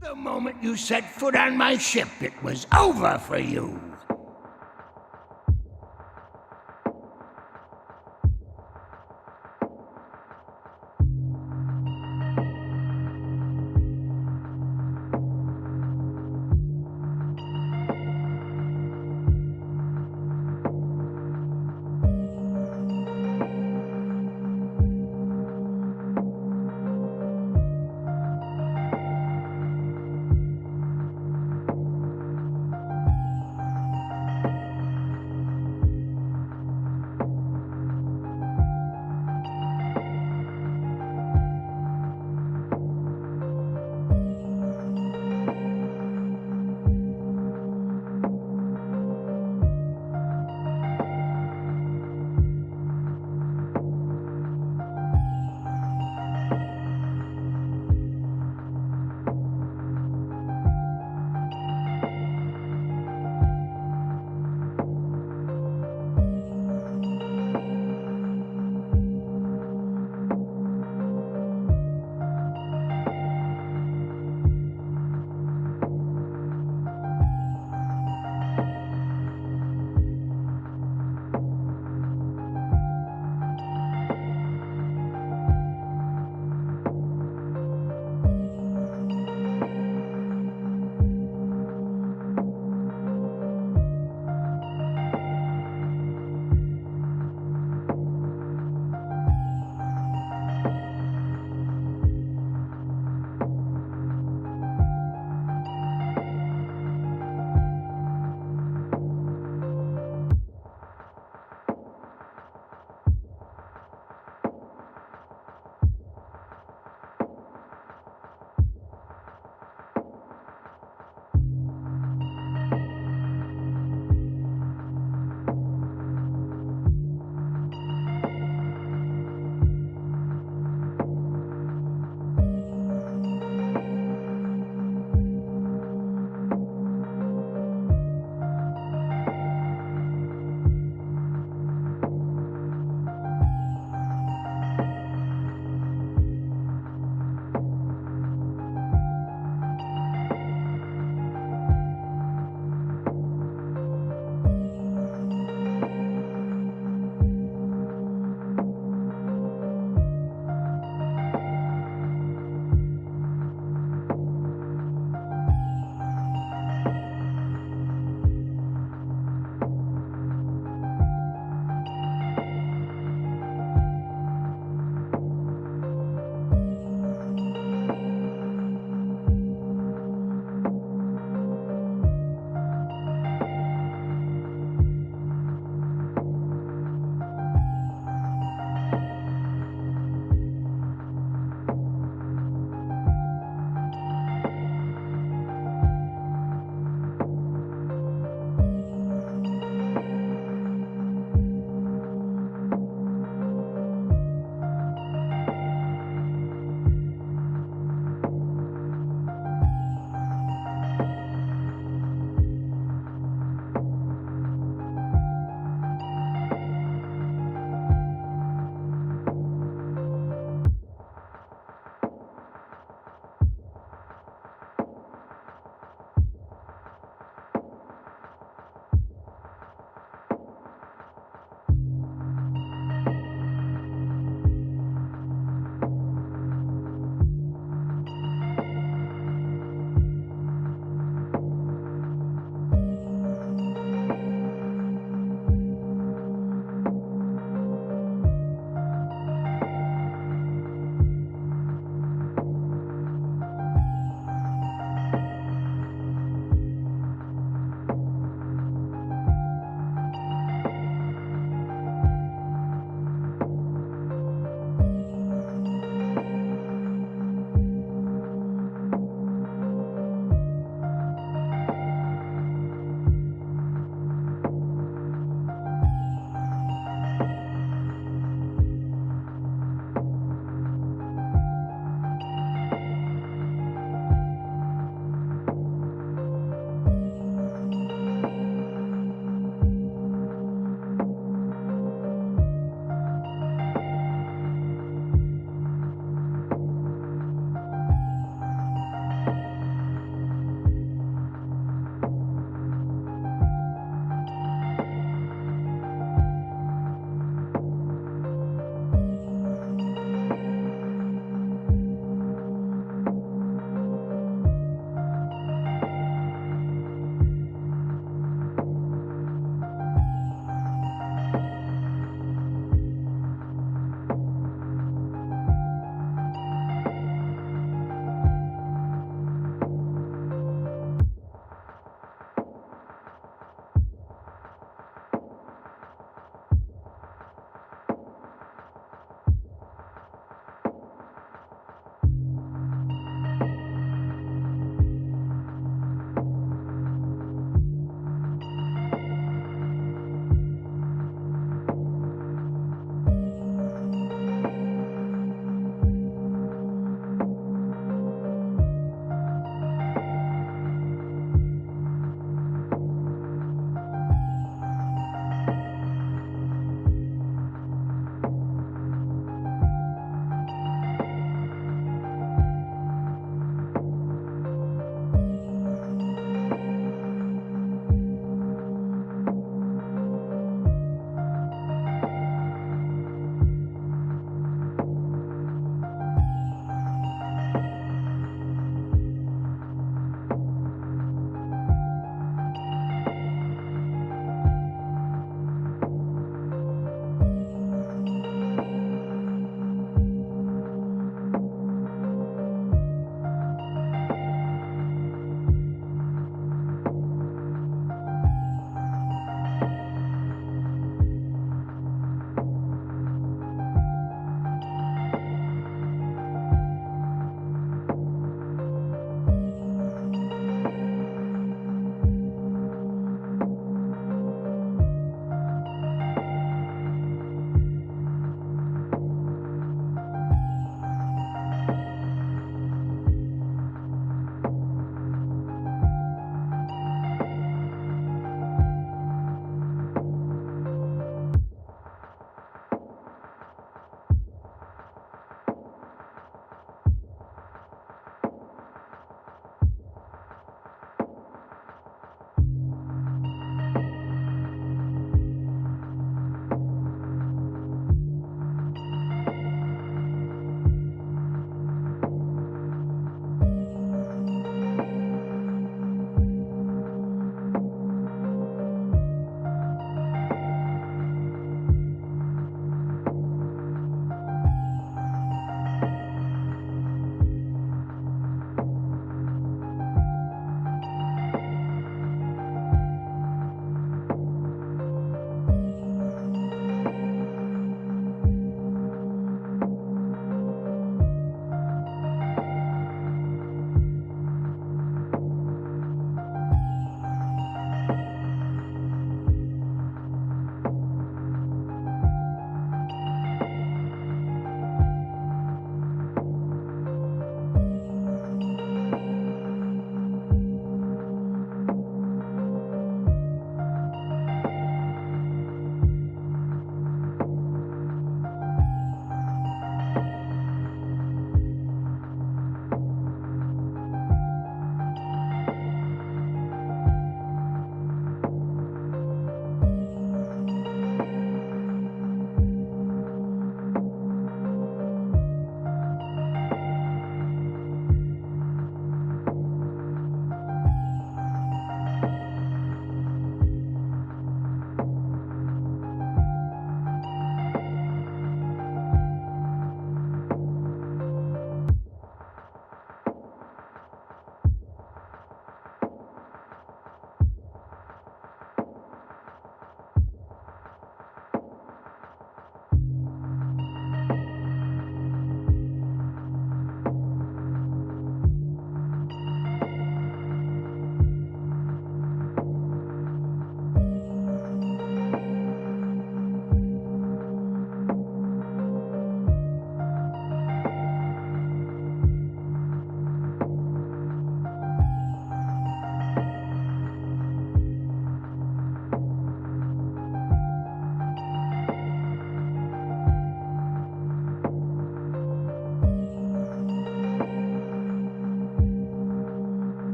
The moment you set foot on my ship, it was over for you.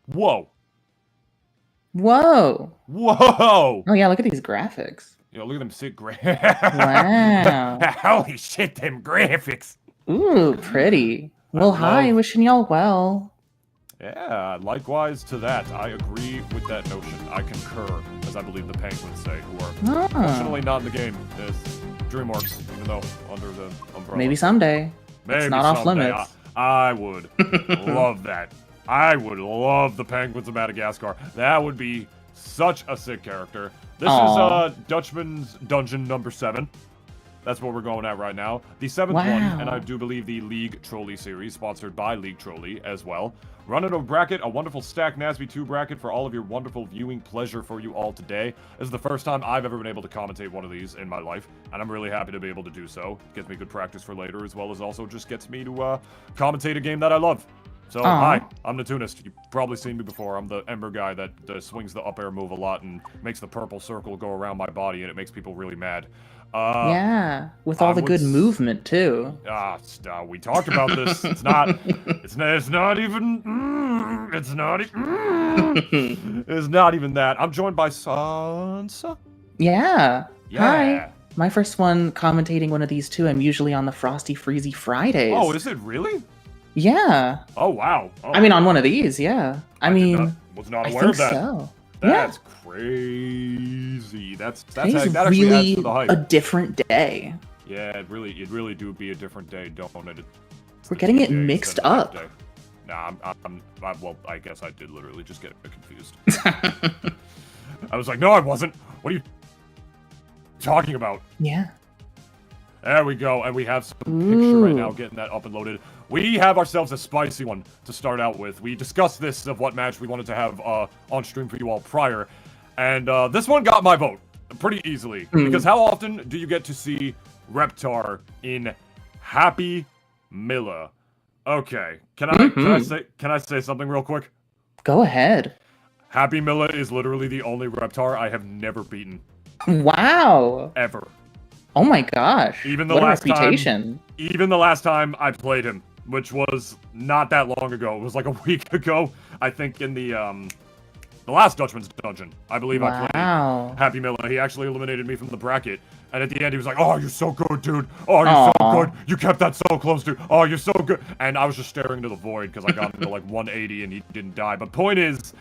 Whoa. Whoa. Whoa. Oh, yeah, look at these graphics. Yo, look at them sick Wow. Holy shit, them graphics. Ooh, pretty. Well, hi, wishing y'all well. Yeah, likewise to that. I agree with that notion. I concur, as I believe the Penguins say, who are unfortunately not in the game. It's DreamWorks, even though under the umbrella. Maybe someday. Maybe it's not off limits. I would love that. I would love the Penguins of Madagascar. That would be such a sick character. This is Dutchman's Dungeon number 7. That's what we're going at right now. The 7th one, and I do believe the League Trolley series, sponsored by League Trolley as well. Running a bracket, a wonderful Stack Nasby 2 bracket for all of your wonderful viewing pleasure for you all today. This is the first time I've ever been able to commentate one of these in my life, and I'm really happy to be able to do so. It gets me good practice for later, as well as also just gets me to commentate a game that I love. So, hi, I'm Natunist. You've probably seen me before. I'm the Ember guy that swings the up air move a lot and makes the purple circle go around my body, and it makes people really mad. Yeah, with all the good movement too. We talked about this. It's not even that. I'm joined by Sansa. Yeah. Hi. My first one commentating one of these too. I'm usually on the Frosty Freezy Fridays. Oh, is it really? Yeah. Oh, wow. Oh, I mean, on one of these, yeah. I was not aware of that. So. That's crazy. That actually adds to the hype. A different day. Yeah, it really do be a different day, don't it? We're getting it mixed up. Nah, well, I guess I did literally just get confused. I was like, no, I wasn't. What are you talking about? Yeah. There we go, and we have some picture right now, getting that up and loaded. We have ourselves a spicy one to start out with. We discussed this of what match we wanted to have on stream for you all prior, and this one got my vote pretty easily. Because how often do you get to see Reptar in Happy Milla? Okay, can I say something real quick? Go ahead. Happy Milla is literally the only Reptar I have never beaten. Wow. Ever. Oh my gosh. Even the last time I played him, which was not that long ago. It was like a week ago, I think, in the last Dutchman's dungeon. I believe I played Happy Milla. He actually eliminated me from the bracket. And at the end, he was like, "Oh, you're so good, dude. Oh, you're so good. You kept that so close, dude. Oh, you're so good." And I was just staring into the void because I got him to like 180 and he didn't die. But point is,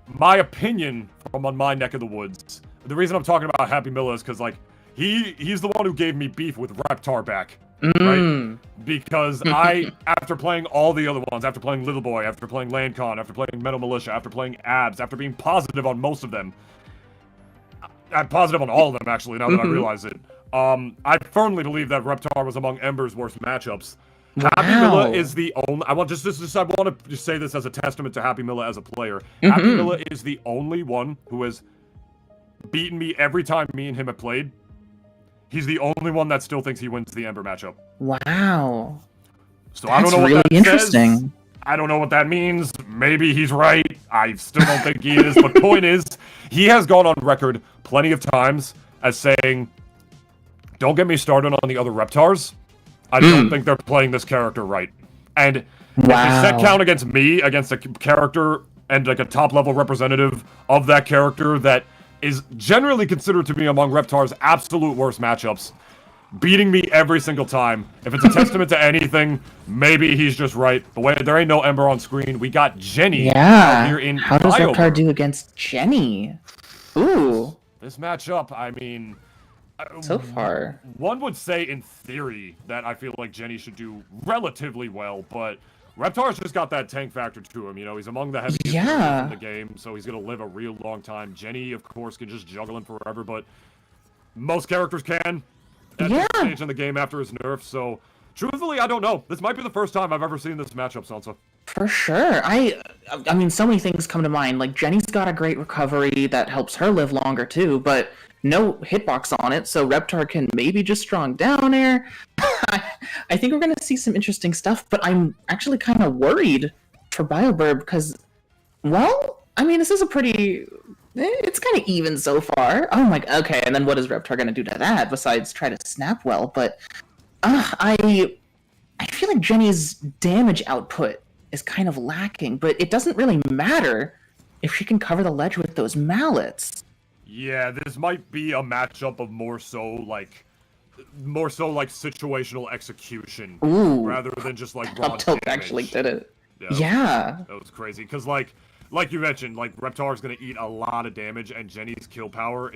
my opinion from on my neck of the woods, the reason I'm talking about Happy Milla is because, like, he's the one who gave me beef with Reptar back, right? Because after playing all the other ones, after playing Little Boy, after playing Landcon, after playing Metal Militia, after playing Abs, after being positive on most of them, I'm positive on all of them, actually, now that I realize it. I firmly believe that Reptar was among Ember's worst matchups. Wow. Happy Milla is the only... I want to just say this as a testament to Happy Milla as a player. Happy Milla is the only one who has beaten me every time me and him have played. He's the only one that still thinks he wins the Ember matchup. Wow. So I don't know what that says. I don't know what that means. Maybe he's right. I still don't think he is. But point is, he has gone on record plenty of times as saying, "Don't get me started on the other Reptars. I don't think they're playing this character right." And if you set count against me, against a character and like a top-level representative of that character that is generally considered to be among Reptar's absolute worst matchups, beating me every single time. If it's a testament to anything, maybe he's just right. But wait, there ain't no Ember on screen. We got Jenny out here in How does Reptar do against Jenny? Ooh. This matchup, I mean... So far. One would say, in theory, that I feel like Jenny should do relatively well, but Reptar's just got that tank factor to him, you know, he's among the heaviest in the game, so he's gonna live a real long time. Jenny, of course, can just juggle him forever, but most characters can at this stage in the game after his nerf, so truthfully, I don't know. This might be the first time I've ever seen this matchup, Sansa. For sure. I mean, so many things come to mind. Like, Jenny's got a great recovery that helps her live longer, too, but no hitbox on it, so Reptar can maybe just strong down air. I think we're going to see some interesting stuff, but I'm actually kind of worried for Biobirb because, well, I mean, this is a pretty... It's kind of even so far. Oh my... Okay, and then what is Reptar going to do to that besides try to snap well? But I feel like Jenny's damage output is kind of lacking, but it doesn't really matter if she can cover the ledge with those mallets. Yeah, this might be a matchup of more so like situational execution, rather than just like raw Up tilt damage. actually did it. Yeah. That was crazy, because like you mentioned, like Reptar's gonna eat a lot of damage, and Jenny's kill power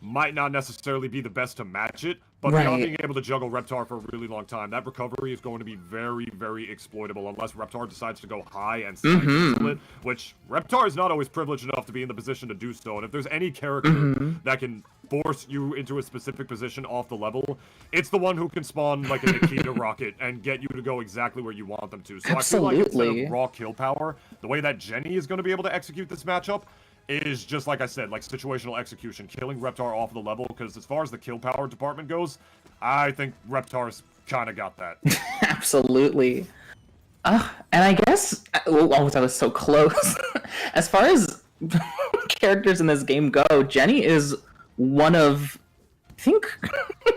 might not necessarily be the best to match it, but beyond being able to juggle Reptar for a really long time, that recovery is going to be very, very exploitable unless Reptar decides to go high and split, which Reptar is not always privileged enough to be in the position to do so, and if there's any character that can force you into a specific position off the level, it's the one who can spawn like a Nikita rocket and get you to go exactly where you want them to. So I feel like instead of raw kill power, the way that Jenny is going to be able to execute this matchup is just, like I said, like situational execution, killing Reptar off the level, because as far as the kill power department goes, I think Reptar's kind of got that. Absolutely. And I guess, oh, that was so close. As far as characters in this game go, Jenny is one of, I think,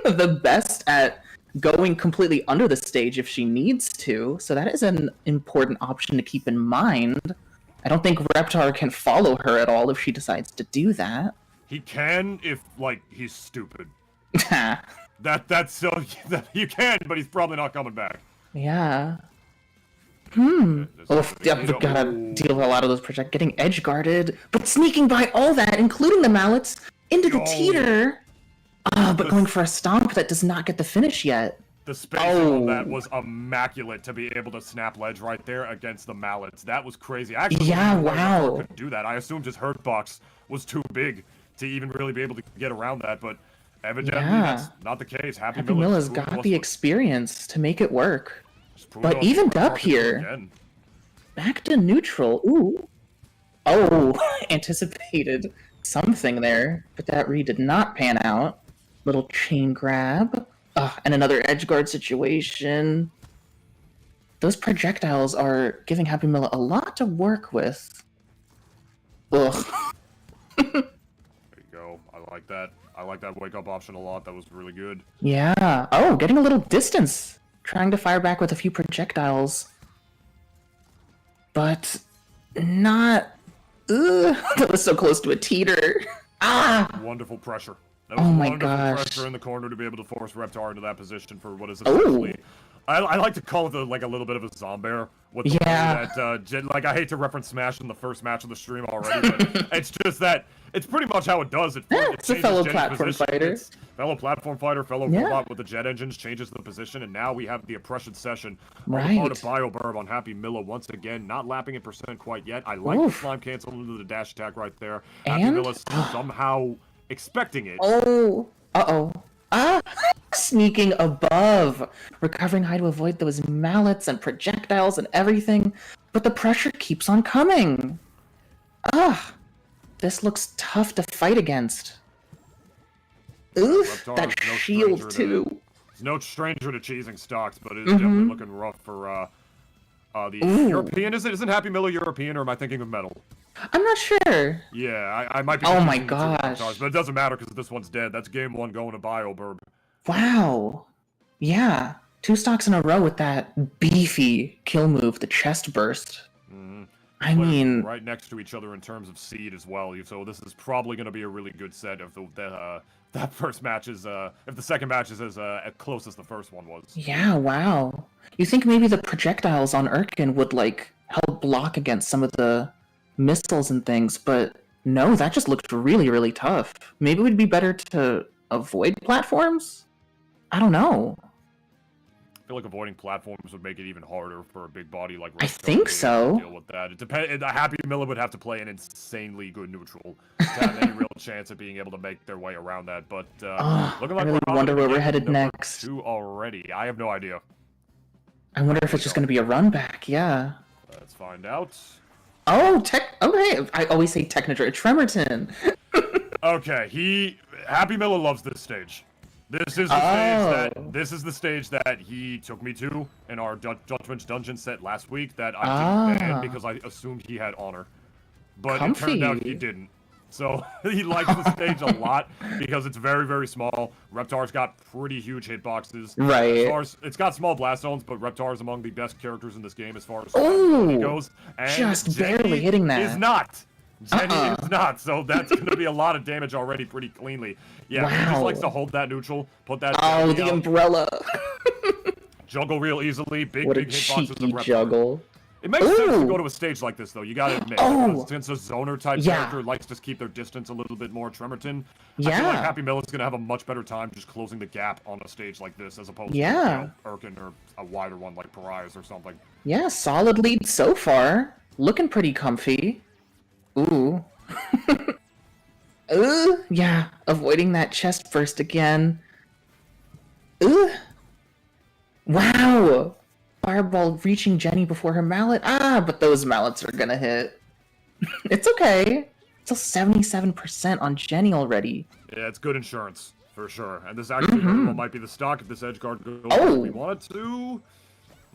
the best at going completely under the stage if she needs to, so that is an important option to keep in mind. I don't think Reptar can follow her at all if she decides to do that. He can if, like, he's stupid. That's so... you can, but he's probably not coming back. Yeah. Oh, yeah, we gotta deal with a lot of those projects. Getting edge guarded, but sneaking by all that, including the mallets, into the teeter. But going for a stomp that does not get the finish yet. The spacing on that was immaculate to be able to snap ledge right there against the mallets. That was crazy. Actually, couldn't do that. I assumed his hurt box was too big to even really be able to get around that, but evidently that's not the case. Happy Milla's got the experience to make it work. But evened up here. Back to neutral. Ooh. Oh, anticipated something there, but that read did not pan out. Little chain grab. And another edge guard situation. Those projectiles are giving Happy Milla a lot to work with. Ugh. There you go. I like that. I like that wake up option a lot. That was really good. Yeah. Oh, getting a little distance. Trying to fire back with a few projectiles. But not... Ugh. That was so close to a teeter. Wonderful pressure. That was wonderful pressure in the corner to be able to force Reptar into that position for what is essentially... I like to call it a little bit of a zombie. With the way that, like, I hate to reference Smash in the first match of the stream already, but it's just that it's pretty much how it does. It's a fellow platform fighter. Fellow platform fighter, fellow robot with the jet engines, changes the position, and now we have the oppression session on the part of Biobirb on Happy Milla once again, not lapping in percent quite yet. I like the slime cancel into the dash attack right there. Happy Milla somehow expecting it. Sneaking above, recovering high to avoid those mallets and projectiles and everything, but the pressure keeps on coming. This looks tough to fight against. Oof, that shield too. It's no stranger to cheesing stocks, but it is definitely looking rough for the European. Isn't Happy Milla European, or am I thinking of Metal? I'm not sure. Yeah, I might be. Oh my gosh! But it doesn't matter because this one's dead. That's game one going to Biobirb. Wow. Yeah, 2 stocks in a row with that beefy kill move, the chest burst. I mean, right next to each other in terms of seed as well. So this is probably going to be a really good set if that first match is if the second match is as close as the first one was. Yeah, wow. You think maybe the projectiles on Erkin would like help block against some of the missiles and things, but no, that just looked really, really tough. Maybe it would be better to avoid platforms? I don't know. I feel like avoiding platforms would make it even harder for a big body like I think so. Deal with that. It depends. Happy Milla would have to play an insanely good neutral to have any real chance of being able to make their way around that. But looking like I really wonder where we're headed next. 2 already. I have no idea. I wonder if it's just going to be a run back. Yeah. Let's find out. Oh, okay. I always say Technodra. Tremerton. Okay, Happy Milla loves this stage. This is the stage that he took me to in our Dutchman's dungeon set last week that I didn't ban because I assumed he had honor. But it turned out he didn't. So he likes the stage a lot because it's very, very small. Reptar's got pretty huge hitboxes. Right. As far as, it's got small blast zones, but Reptar is among the best characters in this game as far as he goes. And just Jenny barely hitting that. is not. Jenny is not, so that's going to be a lot of damage already pretty cleanly. Yeah, he just likes to hold that neutral, put that... Oh, the umbrella. Juggle real easily, big What a hitboxes of cheeky Reptar. juggle. It makes sense to go to a stage like this, though. You gotta admit, since a zoner type character likes to keep their distance a little bit more, Tremerton, I feel like Happy Miller's gonna have a much better time just closing the gap on a stage like this, as opposed to Erkin or a wider one like Pariah's or something. Yeah, solid lead so far. Looking pretty comfy. Ooh. Yeah, avoiding that chest first again. Wow. Fireball reaching Jenny before her mallet. But those mallets are gonna hit. It's okay. Still 77% on Jenny already. Yeah, it's good insurance, for sure. And this actually might be the stock if this edge guard goes as we want it to.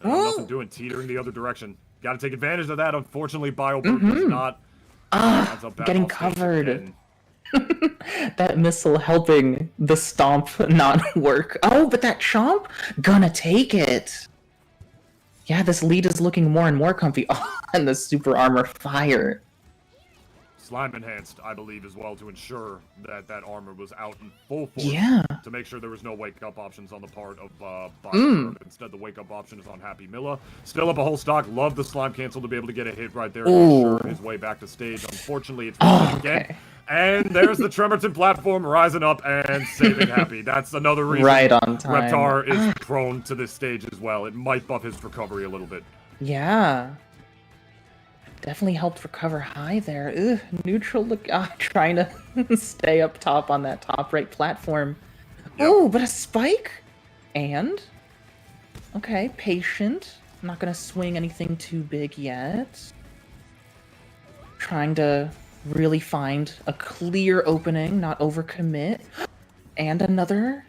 Nothing doing, teetering the other direction. Gotta take advantage of that. Unfortunately, Biobirb does not. Getting covered. That missile helping the stomp not work. Oh, but that chomp? Gonna take it. Yeah, this lead is looking more and more comfy. Oh, and the super armor fire. Slime enhanced, I believe, as well, to ensure that that armor was out in full force. Yeah. To make sure there was no wake-up options on the part of Biobirb. Instead, the wake-up option is on Happy Milla. Still up a whole stock. Love the slime cancel to be able to get a hit right there and ensure his way back to stage. Unfortunately, it's again. And there's the Tremerton platform rising up and saving Happy. That's another reason right on time. Reptar is prone to this stage as well. It might buff his recovery a little bit. Yeah. Definitely helped recover high there. Neutral look, trying to stay up top on that top right platform. Yep. Ooh, but a spike? And? Okay, patient. Not gonna swing anything too big yet. Trying to really find a clear opening, not overcommit. And another.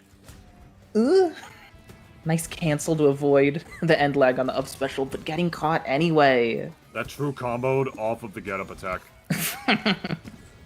Nice cancel to avoid the end lag on the up special, but getting caught anyway. That true comboed off of the get-up attack.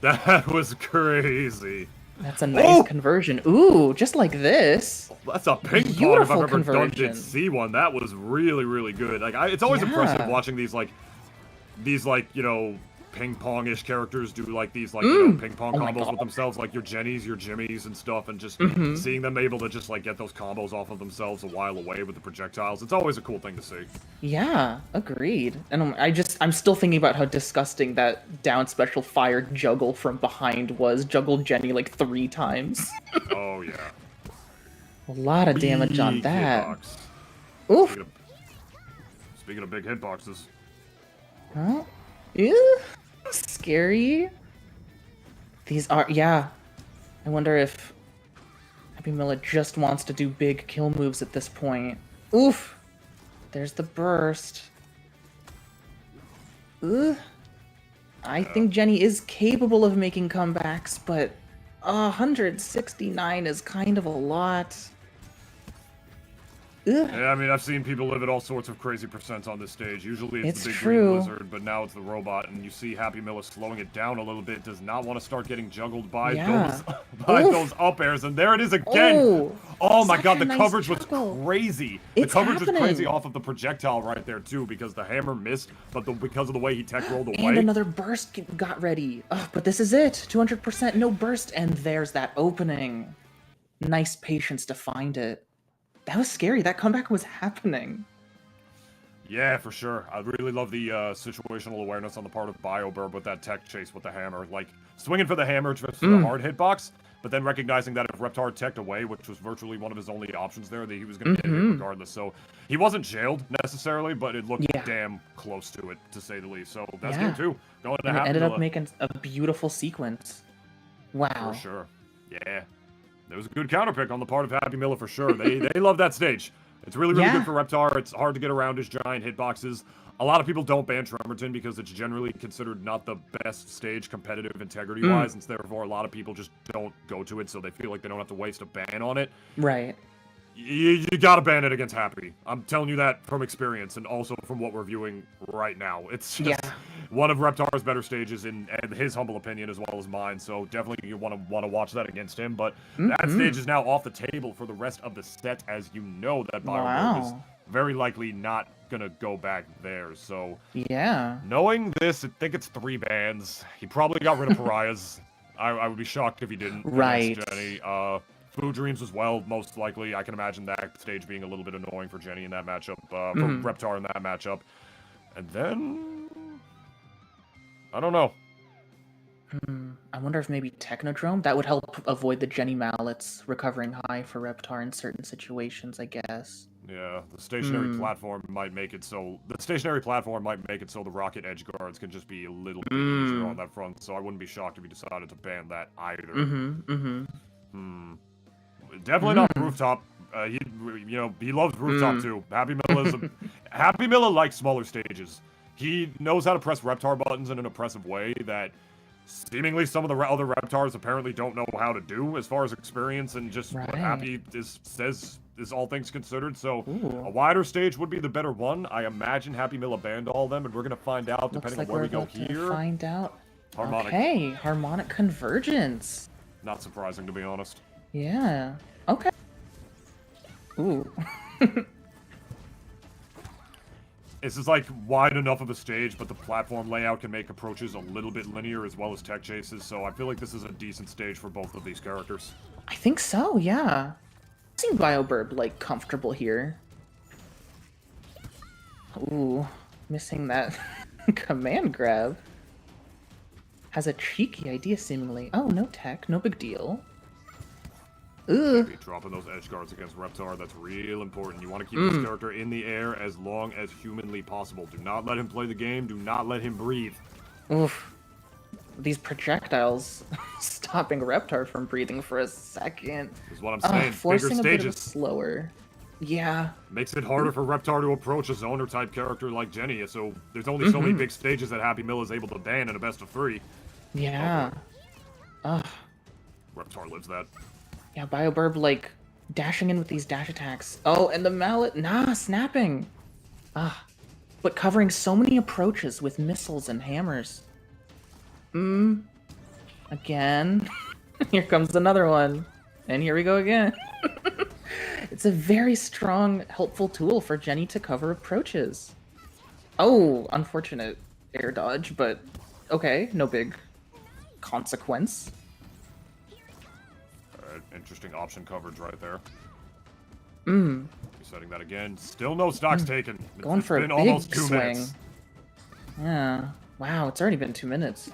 That was crazy. That's a nice conversion. Ooh, just like this. That's a ping pong if I've ever done did see one. That was really, really good. Like, it's always impressive watching these, you know, ping-pong-ish characters do, like, these, like, you know, ping-pong combos with themselves, like your Jennies, your Jimmies, and stuff, and just seeing them able to just, like, get those combos off of themselves a while away with the projectiles. It's always a cool thing to see. Yeah, agreed. And I'm still thinking about how disgusting that down special fire juggle from behind was. Juggled Jenny, like, 3 times. Oh, yeah. A lot of damage on that. Hitbox. Oof. Speaking of big hitboxes. Huh? Yeah. Scary. These are, I wonder if Happy Milla just wants to do big kill moves at this point. Oof. There's the burst. I think Jenny is capable of making comebacks, but 169 is kind of a lot. Yeah, I mean, I've seen people live at all sorts of crazy percents on this stage. Usually it's the big true. green lizard, but now it's the robot, and you see Happy Milla slowing it down a little bit, does not want to start getting juggled by those up airs, and there it is again! Oh my god, the coverage was crazy! The coverage was crazy off of the projectile right there, too, because the hammer missed, but because of the way he tech rolled away. And another burst got ready. But this is it! 200%, no burst, and there's that opening. Nice patience to find it. That was scary. That comeback was happening. Yeah, for sure. I really love the situational awareness on the part of Biobirb with that tech chase with the hammer. Like, swinging for the hammer just for the hard hitbox, but then recognizing that if Reptar teched away, which was virtually one of his only options there, that he was going to get hit regardless. So he wasn't jailed necessarily, but it looked damn close to it, to say the least. So that's game 2. Going to Happy ended Milla. up making a beautiful sequence. Wow. For sure. Yeah. There was a good counterpick on the part of Happy Milla for sure. They love that stage. It's really, really good for Reptar. It's hard to get around his giant hitboxes. A lot of people don't ban Tremerton because it's generally considered not the best stage competitive integrity-wise, and therefore a lot of people just don't go to it, so they feel like they don't have to waste a ban on it. Right. You gotta ban it against Happy. I'm telling you that from experience, and also from what we're viewing right now. It's just, one of Reptar's better stages in his humble opinion as well as mine. So definitely you want to watch that against him. But that stage is now off the table for the rest of the set, as you know that Biobirb is very likely not gonna go back there. So yeah, knowing this, I think it's 3 bans. He probably got rid of Pariahs. I would be shocked if he didn't. Right. Jenny. Food Dreams as well, most likely. I can imagine that stage being a little bit annoying for Jenny in that matchup, for Reptar in that matchup. And then... I don't know. I wonder if maybe Technodrome? That would help avoid the Jenny mallets recovering high for Reptar in certain situations, I guess. Yeah, the stationary platform might make it so... The stationary platform might make it so the rocket edge guards can just be a little bit easier on that front, so I wouldn't be shocked if he decided to ban that either. Definitely not Rooftop. He loves Rooftop too. Happy Miller likes smaller stages. He knows how to press Reptar buttons in an impressive way that seemingly some of the other Reptars apparently don't know how to do as far as experience and just what Happy says is all things considered. So a wider stage would be the better one. I imagine Happy Miller banned all of them, and we're going to find out depending on where we go here. Find out. Harmonic. Okay, Harmonic Convergence. Not surprising, to be honest. Yeah. Okay. Ooh. This is like wide enough of a stage, but the platform layout can make approaches a little bit linear as well as tech chases, so I feel like this is a decent stage for both of these characters. I think so, yeah. I've seen Biobirb, like, comfortable here. Ooh, missing that command grab. Has a cheeky idea, seemingly. Oh, no tech, no big deal. Ooh. Dropping those edge guards against Reptar, that's real important. You want to keep this character in the air as long as humanly possible. Do not let him play the game. Do not let him breathe. Oof. These projectiles stopping Reptar from breathing for a second. Is what I'm saying. Forcing Bigger a bit stages. of a slower. Yeah. Makes it harder for Reptar to approach a zoner type character like Jenny, so there's only so many big stages that Happy Mill is able to ban in a best of 3. Yeah. Ugh. Reptar lives that. Yeah, Biobirb, like, dashing in with these dash attacks. Oh, and the mallet, snapping. But covering so many approaches with missiles and hammers. Again. Here comes another one. And here we go again. It's a very strong, helpful tool for Jenny to cover approaches. Oh, unfortunate air dodge, but okay, no big consequence. Interesting option coverage right there. Resetting that again. Still no stocks taken. Going for a big almost 2 swing. minutes. Yeah. Wow, it's already been 2 minutes.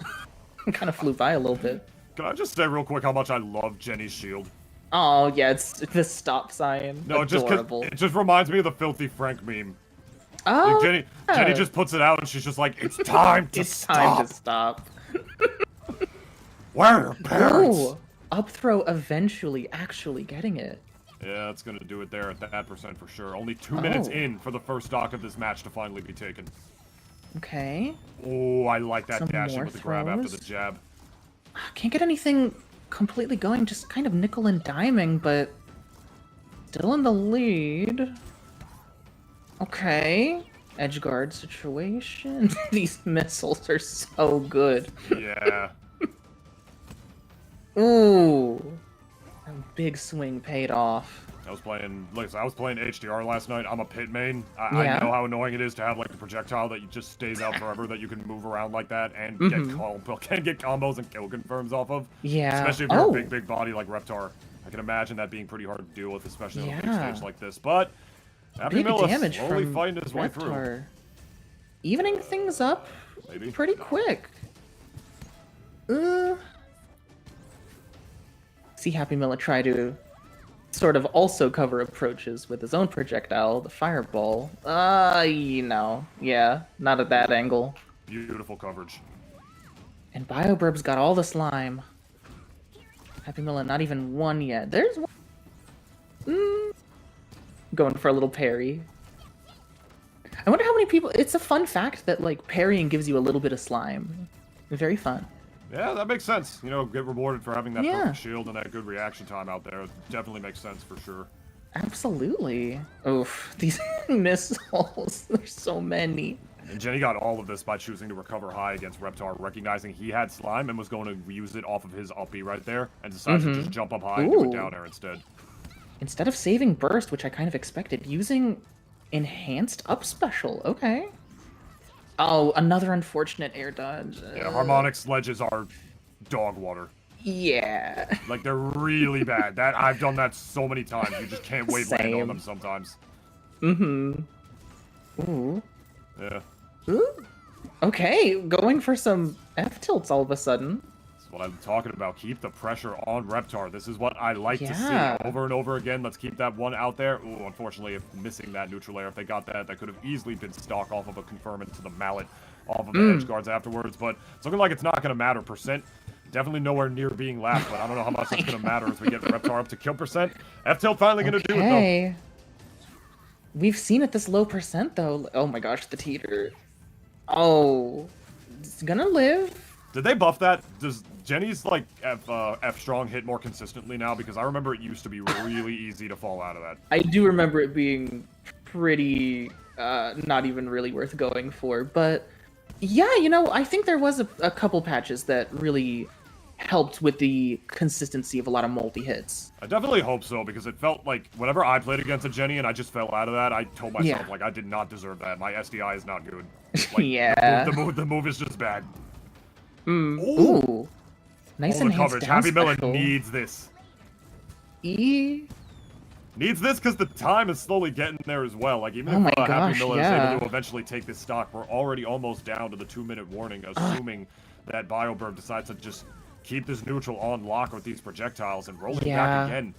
Kind of flew by a little bit. Can I just say real quick how much I love Jenny's shield? Oh, yeah, it's the stop sign. No, adorable. it just reminds me of the Filthy Frank meme. Oh, Like Jenny just puts it out and she's just like, it's time to stop. Time to stop. Where are your parents? Ooh, up throw eventually actually getting it. Yeah, that's gonna do it there at that percent for sure. Only 2 minutes in for the first stock of this match to finally be taken. Okay. Oh, I like that Some dashing more with the grab after throws. the jab. Can't get anything completely going, just kind of nickel and diming, but still in the lead. Okay. Edge guard situation. These missiles are so good. Yeah. Ooh. A big swing paid off. I was playing HDR last night. I'm a pit main. I Yeah. know how annoying it is to have like the projectile that just stays out forever that you can move around like that and get combos and kill confirms off of. Yeah. Especially if you're a big body like Reptar. I can imagine that being pretty hard to deal with, especially on a big stage like this. But Happy Big Mill damage is slowly from fighting his way through. Reptar. Evening things up Maybe. pretty quick. See Happy Miller try to sort of also cover approaches with his own projectile, the fireball. Yeah, not at that angle. Beautiful coverage. And Biobirb's got all the slime. Happy Miller not even one yet. There's one. Going for a little parry. I wonder how many people... It's a fun fact that, like, parrying gives you a little bit of slime. Very fun. Yeah, that makes sense. You know, get rewarded for having that perfect shield and that good reaction time out there. It definitely makes sense for sure. Absolutely. Oof, these missiles. There's so many. And Jenny got all of this by choosing to recover high against Reptar, recognizing he had slime and was going to use it off of his up B right there, and decided to just jump up high and do a down air instead. Instead of saving burst, which I kind of expected, using enhanced up special. Okay. Oh, another unfortunate air dodge. Yeah, harmonic sledges are dog water. Yeah. Like, they're really bad. I've done that so many times. You just can't wait land on them sometimes. Ooh. Yeah. Ooh. Okay, going for some F-tilts all of a sudden. That's what I'm talking about. Keep the pressure on Reptar. This is what I like to see over and over again. Let's keep that one out there. Ooh, unfortunately, if missing that neutral air, if they got that, that could have easily been stock off of a confirm into the mallet off of the edge guards afterwards. But it's looking like it's not going to matter. Percent definitely nowhere near being last, but I don't know how much it's going to matter as we get Reptar up to kill percent. F-tilt finally going to do it, though. We've seen it this low percent, though. Oh my gosh, the teeter. Oh, it's gonna live. Did they buff that? Does Jenny's, like, F strong hit more consistently now? Because I remember it used to be really easy to fall out of that. I do remember it being pretty, not even really worth going for. But, yeah, you know, I think there was a couple patches that really helped with the consistency of a lot of multi-hits. I definitely hope so, because it felt like whenever I played against a Jenny and I just fell out of that, I told myself, like, I did not deserve that. My SDI is not good. Like, yeah. The move is just bad. Ooh. Nice enhanced coverage. Down Happy Miller needs this. Needs this because the time is slowly getting there as well. Like, even if Happy Miller is able to eventually take this stock, we're already almost down to the 2-minute warning, assuming that Biobirb decides to just keep this neutral on lock with these projectiles and rolling back again.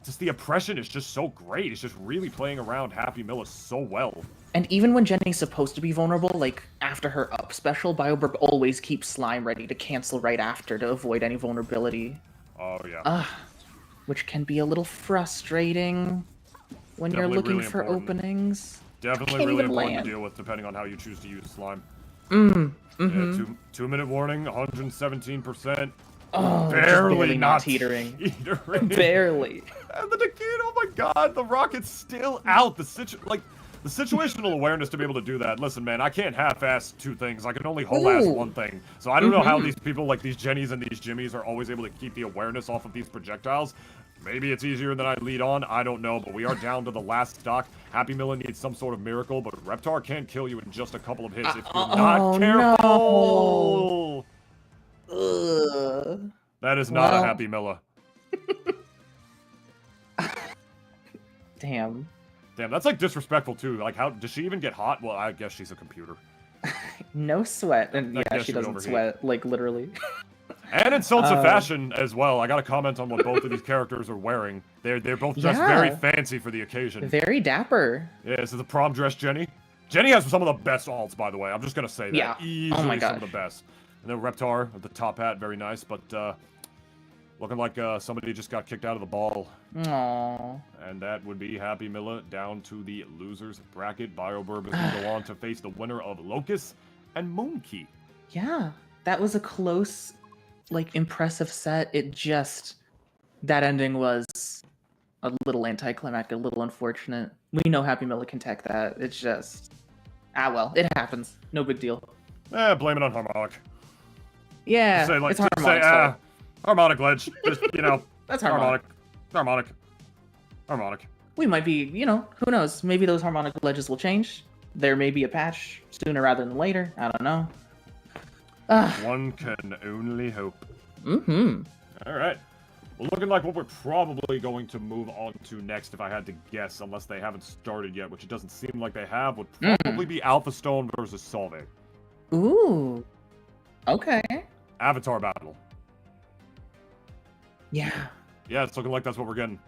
Just the oppression is just so great. It's just really playing around Happy Miller so well. And even when Jenny's supposed to be vulnerable, like after her up special, Biobirb always keeps slime ready to cancel right after to avoid any vulnerability. Oh yeah. Which can be a little frustrating when you're looking for openings. Definitely really important to deal with depending on how you choose to use slime. Yeah, 2-minute warning, 117%. Oh, barely not teetering. Barely. And the Nikita, oh my god, the rocket's still out. The situational awareness to be able to do that. Listen, man, I can't half-ass 2 things. I can only whole-ass 1 thing. So I don't know how these people, like these Jennies and these Jimmies, are always able to keep the awareness off of these projectiles. Maybe it's easier than I lead on. I don't know, but we are down to the last stock. Happy Miller needs some sort of miracle, but Reptar can kill you in just a couple of hits if you're not careful. No. That is not a Happy Miller. Damn, that's like disrespectful too. Like, how does she even get hot? Well, I guess she's a computer. No sweat, and yeah, she doesn't sweat, like literally. And in Sons of Fashion as well. I got to comment on what both of these characters are wearing. They're both dressed very fancy for the occasion. Very dapper. Yeah, this is the prom dress Jenny. Jenny has some of the best alts, by the way. I'm just gonna say that. Yeah. Easily some of the best. And then Reptar with the top hat, very nice, but looking like somebody just got kicked out of the ball. Aww. And that would be Happy Miller down to the losers bracket. Biobirb is going to go on to face the winner of Locus and Moonkey. Yeah, that was a close, like, impressive set. It just... that ending was a little anticlimactic, a little unfortunate. We know Happy Miller can tech that. It's just... well, it happens. No big deal. Blame it on Harmonic. Yeah, say, like, it's Harmonic's fault. Harmonic ledge. Just, you know. That's Harmonic. Harmonic. We might be, you know, who knows? Maybe those Harmonic ledges will change. There may be a patch sooner rather than later. I don't know. One can only hope. Alright. Well, looking like what we're probably going to move on to next, if I had to guess, unless they haven't started yet, which it doesn't seem like they have, would probably be Alpha Stone versus Solve. Ooh. Okay. Avatar battle. Yeah. Yeah, it's looking like that's what we're getting.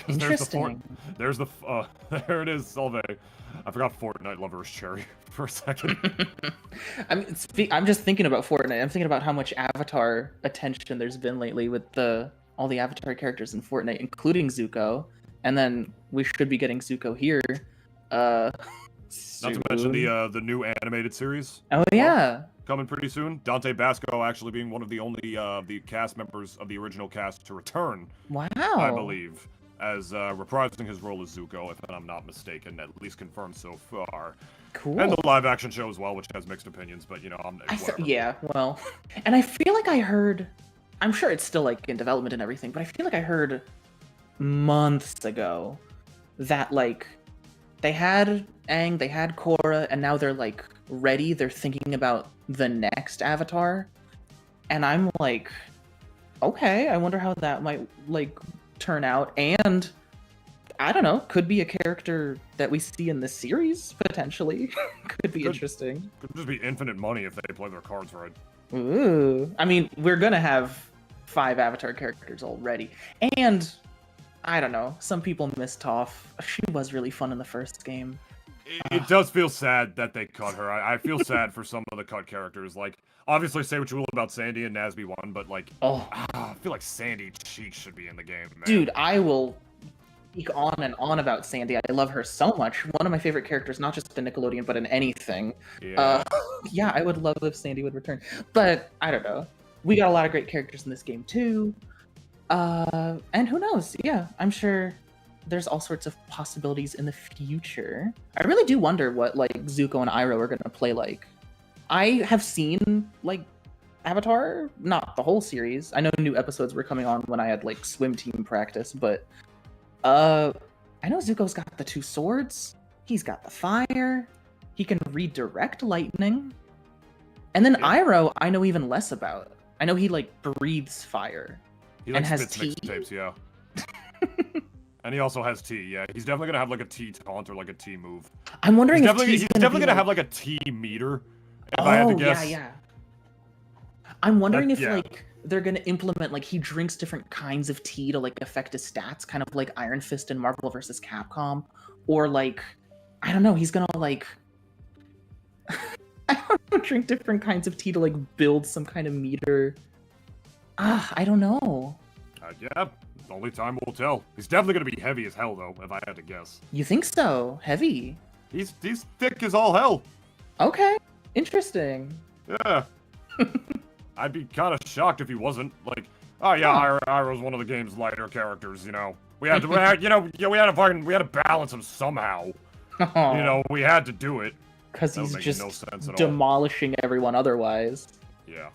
Interesting. There it is, Solve. I forgot Fortnite Lover's Cherry for a second. I'm just thinking about Fortnite. I'm thinking about how much Avatar attention there's been lately with all the Avatar characters in Fortnite, including Zuko. And then we should be getting Zuko here. Not to mention the new animated series. Oh yeah. Coming pretty soon. Dante Basco actually being one of the only the cast members of the original cast to return. Wow. I believe. as reprising his role as Zuko, if I'm not mistaken, at least confirmed so far. Cool. And the live-action show as well, which has mixed opinions, but, you know, yeah, well, and I feel like I heard, I'm sure it's still, like, in development and everything, but I feel like I heard months ago that, like, they had Aang, they had Korra, and now they're, like, ready, they're thinking about the next Avatar, and I'm like, okay, I wonder how that might, like, turn out, and I don't know, could be a character that we see in the series, potentially. Could be interesting. Could just be infinite money if they play their cards right. Ooh. I mean, we're gonna have 5 Avatar characters already. And, I don't know, some people miss Toph. She was really fun in the first game. It does feel sad that they cut her. I feel sad for some of the cut characters. Like, obviously, say what you will about Sandy and Nazby 1, but, like, I feel like Sandy Cheek should be in the game, man. Dude, I will speak on and on about Sandy. I love her so much. One of my favorite characters, not just in Nickelodeon, but in anything. Yeah. Yeah, I would love if Sandy would return. But, I don't know. We got a lot of great characters in this game, too. And who knows? Yeah, I'm sure there's all sorts of possibilities in the future. I really do wonder what, like, Zuko and Iroh are gonna play like. I have seen, like, Avatar, not the whole series. I know new episodes were coming on when I had, like, swim team practice, but I know Zuko's got the 2 swords. He's got the fire. He can redirect lightning. And then Iroh, I know even less about. I know he, like, breathes fire. He, like, and has spits tea. mixtapes, yeah. And he also has tea, yeah. He's definitely gonna have, like, a tea taunt or, like, a tea move. I'm wondering he's if definitely gonna have, like, a tea meter, if I had to guess. Yeah. I'm wondering if, like, they're gonna implement, like, he drinks different kinds of tea to, like, affect his stats, kind of like Iron Fist in Marvel vs. Capcom. Or, like, I don't know, he's gonna, like, I don't know, drink different kinds of tea to, like, build some kind of meter. I don't know. Yeah, only time will tell. He's definitely gonna be heavy as hell, though, if I had to guess. You think so? Heavy? He's thick as all hell. Okay, interesting. Yeah. I'd be kind of shocked if he wasn't. Like, oh yeah, Iroh's one of the game's lighter characters. You know, we had to, we had to balance him somehow. You know, we had to do it. Because he's just no sense at demolishing everyone otherwise. Yeah.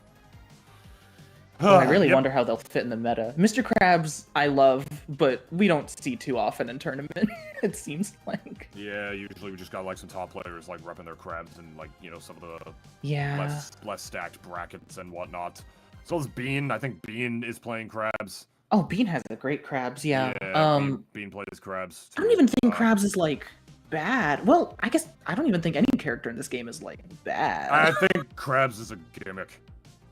I really wonder how they'll fit in the meta. Mr. Krabs, I love, but we don't see too often in tournament, it seems like. Yeah, usually we just got, like, some top players, like, repping their Krabs and, like, you know, some of the less stacked brackets and whatnot. So is Bean. I think Bean is playing Krabs. Oh, Bean has a great Krabs, yeah. Bean plays Krabs, too. I don't even think Krabs is, like, bad. Well, I guess I don't even think any character in this game is, like, bad. I think Krabs is a gimmick.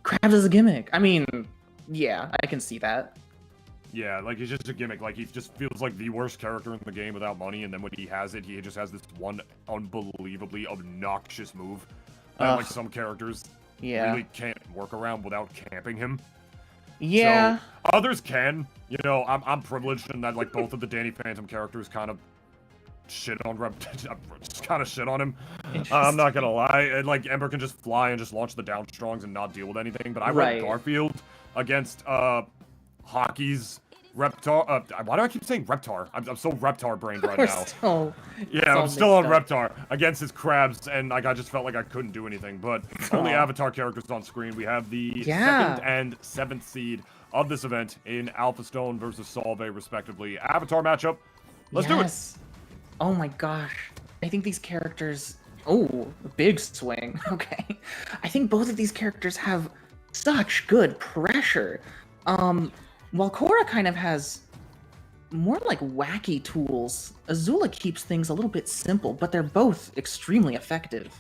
Krabs is a gimmick. I mean, yeah, I can see that. Yeah, like, he's just a gimmick. Like, he just feels like the worst character in the game without money, and then when he has it, he just has this one unbelievably obnoxious move that, like, some characters really can't work around without camping him. Yeah. So, others can. You know, I'm privileged in that, like, both of the Danny Phantom characters kind of shit on just kind of shit on him. I'm not gonna lie. And, like, Ember can just fly and just launch the downstrongs and not deal with anything. But I went Garfield against Hockey's Reptar. Why do I keep saying Reptar? I'm so Reptar brained right now. I'm still on Reptar against his Krabs, and, like, I just felt like I couldn't do anything. But only Avatar characters on screen. We have the 2nd and 7th seed of this event in Alpha Stone versus Solve, respectively. Avatar matchup. Let's do it. Oh my gosh. I think these characters... Oh, big swing. Okay. I think both of these characters have such good pressure. While Korra kind of has more like wacky tools, Azula keeps things a little bit simple, but they're both extremely effective.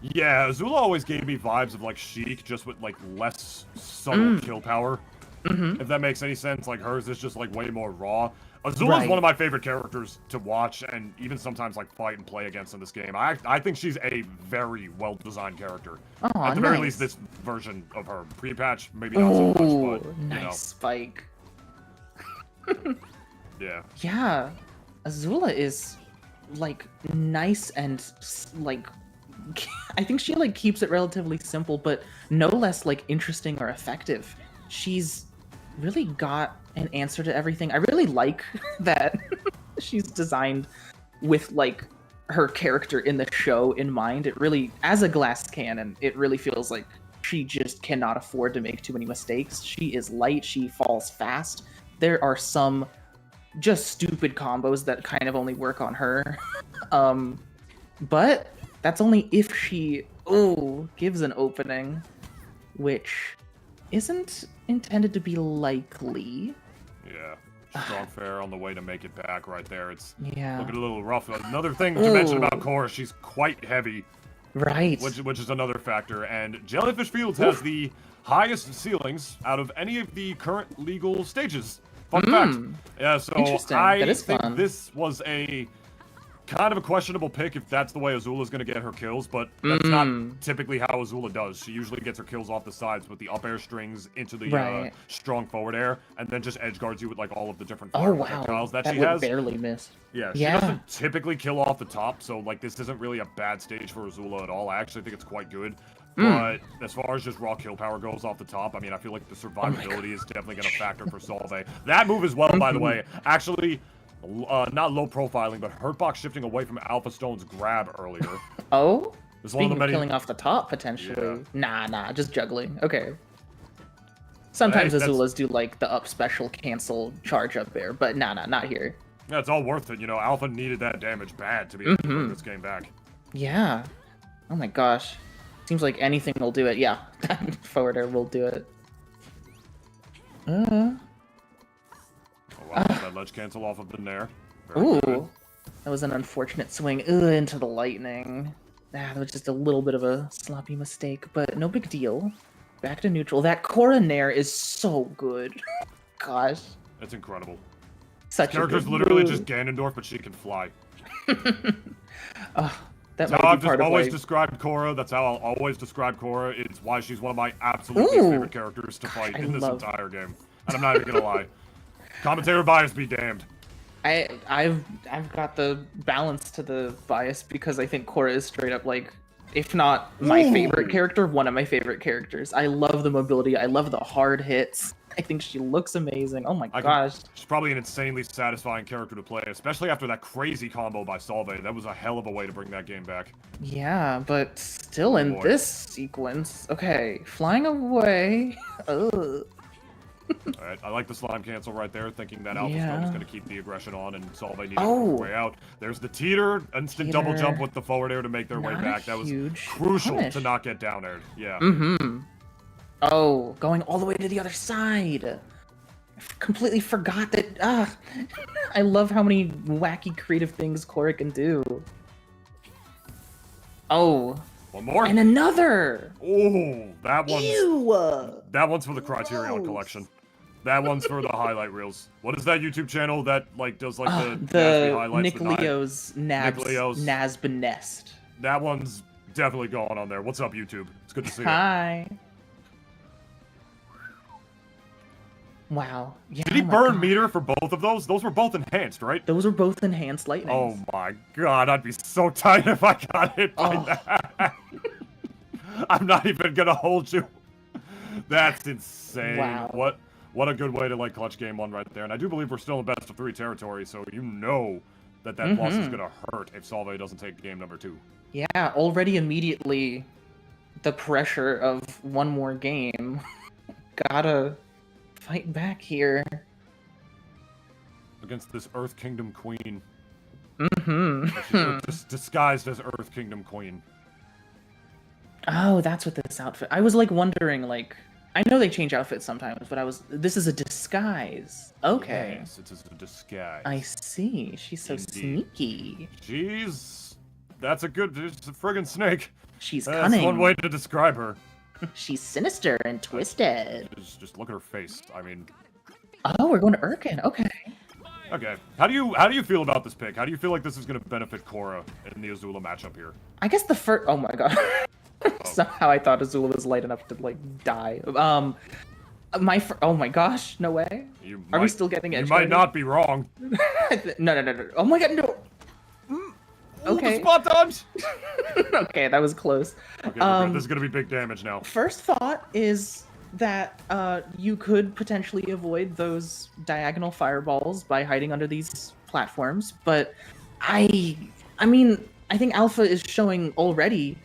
Yeah, Azula always gave me vibes of, like, Sheik, just with, like, less subtle kill power. If that makes any sense. Like, hers is just, like, way more raw. Azula's one of my favorite characters to watch and even sometimes, like, fight and play against in this game. I think she's a very well-designed character. Oh, At the very least, this version of her. Pre-patch, maybe not so much, but, nice you know. spike. Yeah. Yeah. Azula is, like, nice and, like... I think she, like, keeps it relatively simple, but no less, like, interesting or effective. She's really got an answer to everything. I really like that she's designed with like her character in the show in mind. It really, as a glass cannon, it really feels like she just cannot afford to make too many mistakes. She is light, she falls fast. There are some just stupid combos that kind of only work on her. But that's only if she gives an opening, which isn't intended to be likely. Yeah. Strong fair on the way to make it back right there. It's looking Yeah. a little rough. Another thing to mention about Korra, she's quite heavy, Right. which is another factor. And Jellyfish Fields has the highest ceilings out of any of the current legal stages. Fun fact. Yeah, so Interesting. I That is think fun. this was a kind of a questionable pick if that's the way Azula's going to get her kills, but that's not typically how Azula does. She usually gets her kills off the sides with the up air strings into the Right. strong forward air, and then just edge guards you with like all of the different Oh fire wow. projectiles that she would has. barely miss. Yeah, she Yeah. doesn't typically kill off the top, so like this isn't really a bad stage for Azula at all. I actually think it's quite good. But as far as just raw kill power goes off the top, I mean, I feel like the survivability is definitely going to factor for Solve. That move as well, by the way, actually, not low profiling, but Hurtbox shifting away from Alpha Stone's grab earlier. Oh? There's one of Speaking the of many... killing off the top, potentially. Nah, just juggling. Okay. Sometimes Hey, that's- Azulas do, like, the up special cancel charge up there, but nah, not here. Yeah, it's all worth it. You know, Alpha needed that damage bad to be able to bring this game back. Yeah. Oh my gosh. Seems like anything will do it. Yeah, forward air will do it. Oh, wow, that ledge cancel off of the Nair. Very Ooh. good. That was an unfortunate swing into the lightning. That was just a little bit of a sloppy mistake, but no big deal. Back to neutral. That Korra Nair is so good. Gosh. It's incredible. Such Character's a good literally move. just Ganondorf, but she can fly. That That's might how I've be just part of always why... described Korra. That's how I'll always describe Korra. It's why she's one of my absolute Ooh. favorite characters to fight I in this love- entire game. And I'm not even gonna lie. Commentator bias be damned. I've got the balance to the bias because I think Korra is straight up like, if not my favorite character, one of my favorite characters. I love the mobility. I love the hard hits. I think she looks amazing. Oh my gosh. She's probably an insanely satisfying character to play, especially after that crazy combo by Solve. That was a hell of a way to bring that game back. Yeah, but still in boy. this sequence. Okay, flying away. Ugh. Alright, I like the slime cancel right there, thinking that Alpha Stone Yeah. was going to keep the aggression on and Solve needed to Oh. work her way out. There's the teeter, instant double Teeter. jump with the forward air to make their way Not a back. That was huge crucial punish. to not get down aired. Yeah. Oh, going all the way to the other side. I completely forgot that. I love how many wacky creative things Korra can do. Oh, One more. and another. Oh, that one's Ew. that one's for the Criterion Gross. collection. That one's for the highlight reels. What is that YouTube channel that like does like the Nasby The highlights? Nick with the Leo's Nick Leo's. Nasbenest. That one's definitely going on there. What's up, YouTube? It's good to see you. Hi. Wow. Yeah, Did he oh my burn God. meter for both of those? Those were both enhanced, right? Those were both enhanced lightnings. Oh my god, I'd be so tight if I got hit by Oh. that. I'm not even gonna hold you. That's insane. Wow. What a good way to like clutch game one right there. And I do believe we're still in best of 3 territory, so you know that loss is gonna hurt if Solve doesn't take game number 2. Yeah, already immediately the pressure of one more game. Gotta fight back here. Against this Earth Kingdom Queen. Mm-hmm. She's disguised as Earth Kingdom Queen. Oh, that's what this outfit... I was, like, wondering, like... I know they change outfits sometimes, but this is a disguise. Okay. Yes, it's a disguise. I see. She's so Indeed. sneaky. That's a good... It's a friggin' snake. She's That's cunning. one way to describe her. She's sinister and twisted. Just look at her face. I mean, Oh, we're going to Urkin. Okay. okay. How do you feel about this pick? How do you feel like this is going to benefit Korra in the Azula matchup here? I guess the first... Oh my god. Somehow I thought Azula was light enough to, like, die. Oh my gosh, no way. Are we still getting You edge might guarded? not be wrong. No. Oh my god, no. Okay. Ooh, the spot dodge. Okay, that was close. Okay, we're good. This is going to be big damage now. First thought is that you could potentially avoid those diagonal fireballs by hiding under these platforms, but I mean, I think Alpha is showing already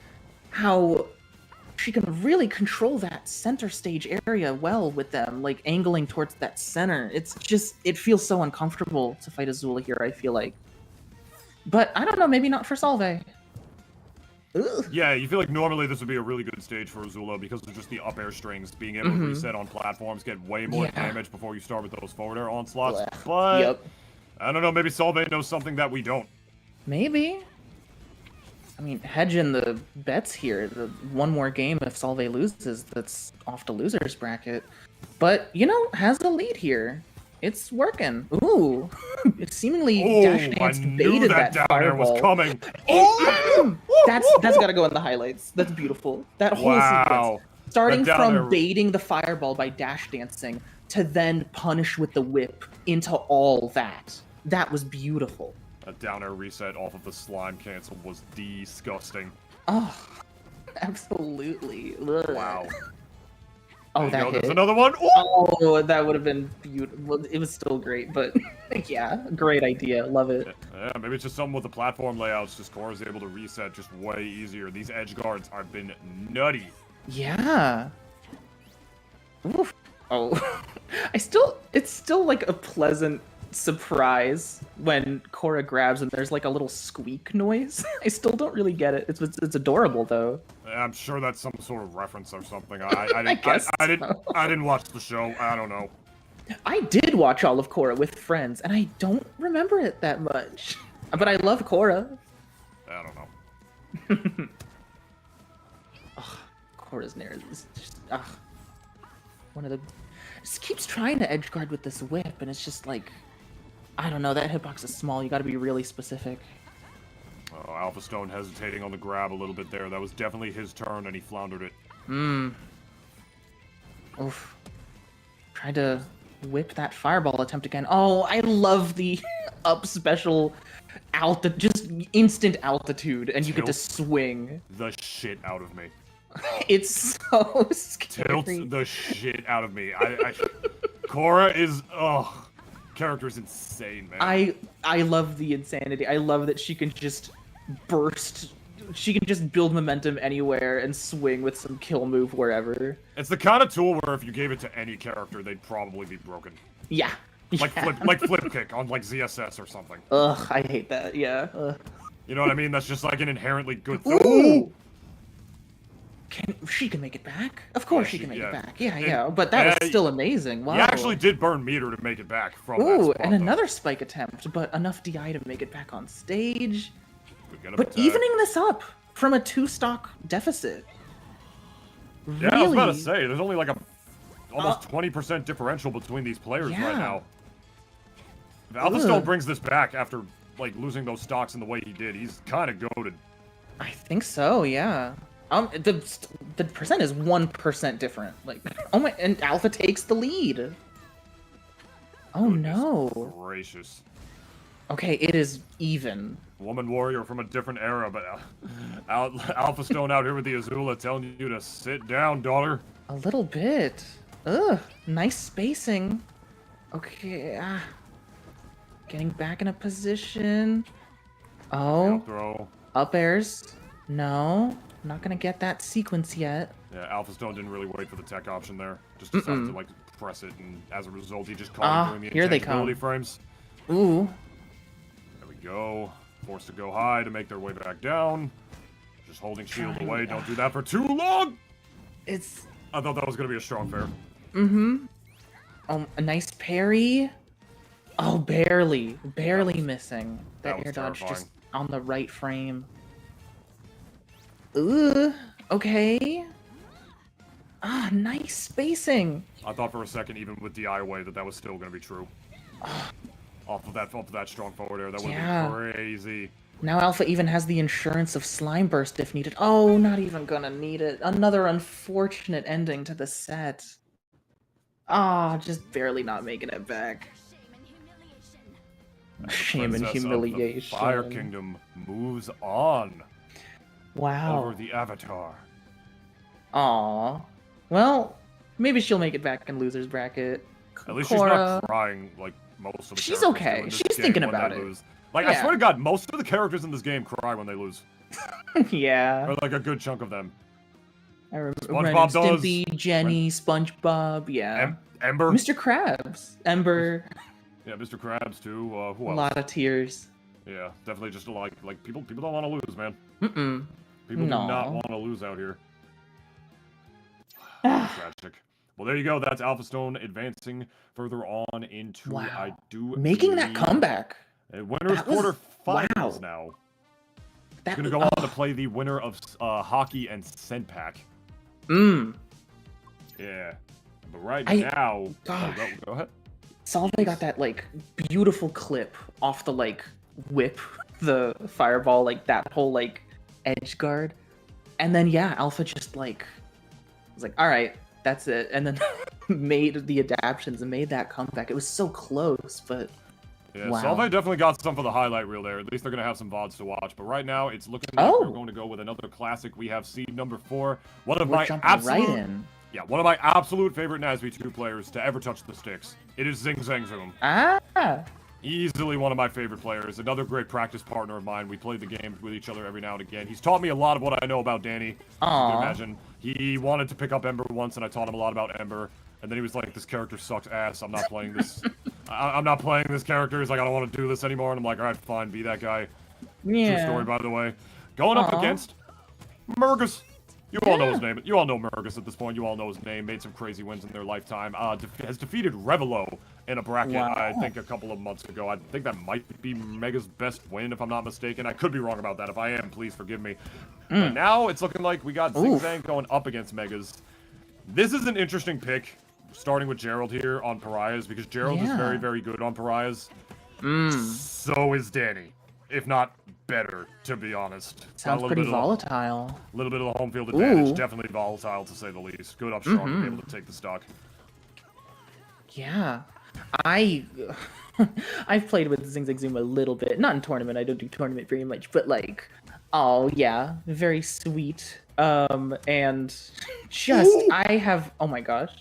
how she can really control that center stage area well with them, like angling towards that center. It's just, it feels so uncomfortable to fight Azula here, I feel like. But I don't know, maybe not for Solve. Ugh. Yeah, you feel like normally this would be a really good stage for Azula because of just the up air strings, being able to reset on platforms, get way more damage before you start with those forward air onslaughts. But I don't know, maybe Solve knows something that we don't. Maybe. I mean, hedging the bets here. The one more game if Solve loses, that's off to losers bracket. But, you know, has the lead here. It's working. Ooh. It seemingly Dash Dance baited that fireball. Was coming. That's gotta go in the highlights. That's beautiful. That whole sequence. Starting from baiting the fireball by dash dancing to then punish with the whip into all that. That was beautiful. That down air reset off of the slime cancel was disgusting. Oh, absolutely. Ugh. Wow. Oh, that hit. There's another one. Ooh! Oh, that would have been beautiful. It was still great, but yeah, great idea. Love it. Yeah, maybe it's just something with the platform layouts. Just Cora's able to reset just way easier. These edge guards have been nutty. Yeah. Oof. Oh, it's still like a pleasant surprise when Cora grabs and there's like a little squeak noise. I still don't really get it. It's adorable though. I'm sure that's some sort of reference or something. I didn't watch the show. I don't know. I did watch all of Cora with friends, and I don't remember it that much. But I love Cora. I don't know. Ugh, Cora's Nair is just one of the. Just keeps trying to edge guard with this whip, and it's just like, I don't know. That hitbox is small. You got to be really specific. Oh, Alpha Stone hesitating on the grab a little bit there. That was definitely his turn, and he floundered it. Oof. Tried to whip that fireball attempt again. Oh, I love the up special just instant altitude, and you get to swing. The shit out of me. It's so scary. Tilts the shit out of me. Cora is, character is insane, man. I love the insanity. I love that she can just burst. She can just build momentum anywhere and swing with some kill move wherever. It's the kind of tool where if you gave it to any character, they'd probably be broken. Yeah. Like flip kick on like ZSS or something. Ugh, I hate that. Yeah. Ugh. You know what I mean? That's just like an inherently good thing. Ooh! She can make it back? Of course she can make it back. Yeah. But that was still amazing. Wow. He actually did burn meter to make it back from that spot, and another spike attempt, but enough DI to make it back on stage. But evening this up from a 2-stock deficit. Yeah, I was about to say, there's only like a almost 20% differential between these players right now. If Alpha Stone brings this back after like losing those stocks in the way he did, he's kind of goated. I think so, yeah. The percent is 1% different. Like, oh my, and Alpha takes the lead. Oh no. Gracious. Okay, it is even. Woman warrior from a different era, but Alpha Stone out here with the Azula telling you to sit down, daughter. A little bit. Ugh, nice spacing. Okay, getting back in a position. Oh, throw. Up airs. No, I'm not gonna get that sequence yet. Yeah, Alpha Stone didn't really wait for the tech option there. Just decided to like press it, and as a result, he just caught him doing the intangibility frames. Ooh. There we go. Forced to go high to make their way back down. Just holding shield away. Don't do that for too long. I thought that was gonna be a strong fair. A nice parry. Oh, barely missing. That air dodge just on the right frame. Ooh, okay. Nice spacing. I thought for a second, even with DI away, that was still gonna be true. Off of that strong forward air, that would have been crazy. Now Alpha even has the insurance of Slime Burst if needed. Oh, not even gonna need it. Another unfortunate ending to the set. Just barely not making it back. Shame and humiliation. Fire Kingdom moves on. Wow. Over the Avatar. Aw. Well, Maybe she'll make it back in losers bracket. At least Cora, she's not crying like most of the she's characters okay. do in this She's game thinking when about they it. lose. Like, Yeah. I swear to God, most of the characters in this game cry when they lose. Yeah. Or like a good chunk of them. I remember SpongeBob does. Stimpy, Jenny, SpongeBob, yeah. Ember. Mr. Krabs, Ember, Yeah, Mr. Krabs too. Who a else? lot of tears. Yeah, definitely just like people don't want to lose, man. Mm-mm. People do not No. want to lose out here. Tragic. Well, there you go. That's Alpha Stone advancing further on into. Wow. I do Making that believe, comeback. Winners That was- quarterfinals wow. now. That He's gonna go on to play the winner of hockey and Senpac. Yeah, but right now, gosh. go ahead. Solve got that like beautiful clip off the like whip, the fireball, like that whole like edge guard, and then yeah, Alpha just like was like, all right, that's it, and then made the adaptions and made that comeback. It was so close, but Yeah, wow. Solve definitely got some for the highlight reel there. At least they're going to have some VODs to watch. But right now, it's looking like we're going to go with another classic. We have seed number 4. One of my absolute favorite Nasby 2 players to ever touch the sticks. It is ZingZangZoom. Ah! Easily one of my favorite players. Another great practice partner of mine. We play the game with each other every now and again. He's taught me a lot of what I know about Danny. As you can imagine. He wanted to pick up Ember once, and I taught him a lot about Ember. And then he was like, this character sucks ass. I'm not playing this. I'm not playing this character. He's like, I don't want to do this anymore. And I'm like, all right, fine, be that guy. Yeah. True story, by the way. Going up against Murgus. You all know his name. You all know Murgus at this point. You all know his name. Made some crazy wins in their lifetime. Has defeated Revelo in a bracket, I think, a couple of months ago. I think that might be Mega's best win, if I'm not mistaken. I could be wrong about that. If I am, please forgive me. But now it's looking like we got ZingZang going up against Megas. This is an interesting pick, starting with Gerald here on Pariahs, because Gerald is very, very good on Pariahs. So is Danny, if not better, to be honest. Sounds pretty volatile. A little bit of the home field advantage, definitely volatile to say the least. Good up strong to be able to take the stock. Yeah, I've played with ZingZangZoom a little bit, not in tournament. I don't do tournament very much, but like, oh yeah, very sweet. And just I have, oh my gosh,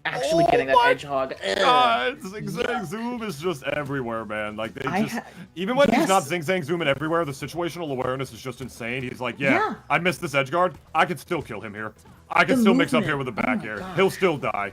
actually getting that hedgehog. God, ZingZangZoom is just everywhere, man. Like they even when he's not ZingZangZooming everywhere, the situational awareness is just insane. He's like, yeah, I missed this edge guard. I can still kill him here. I can still mix up here with the back air. He'll still die.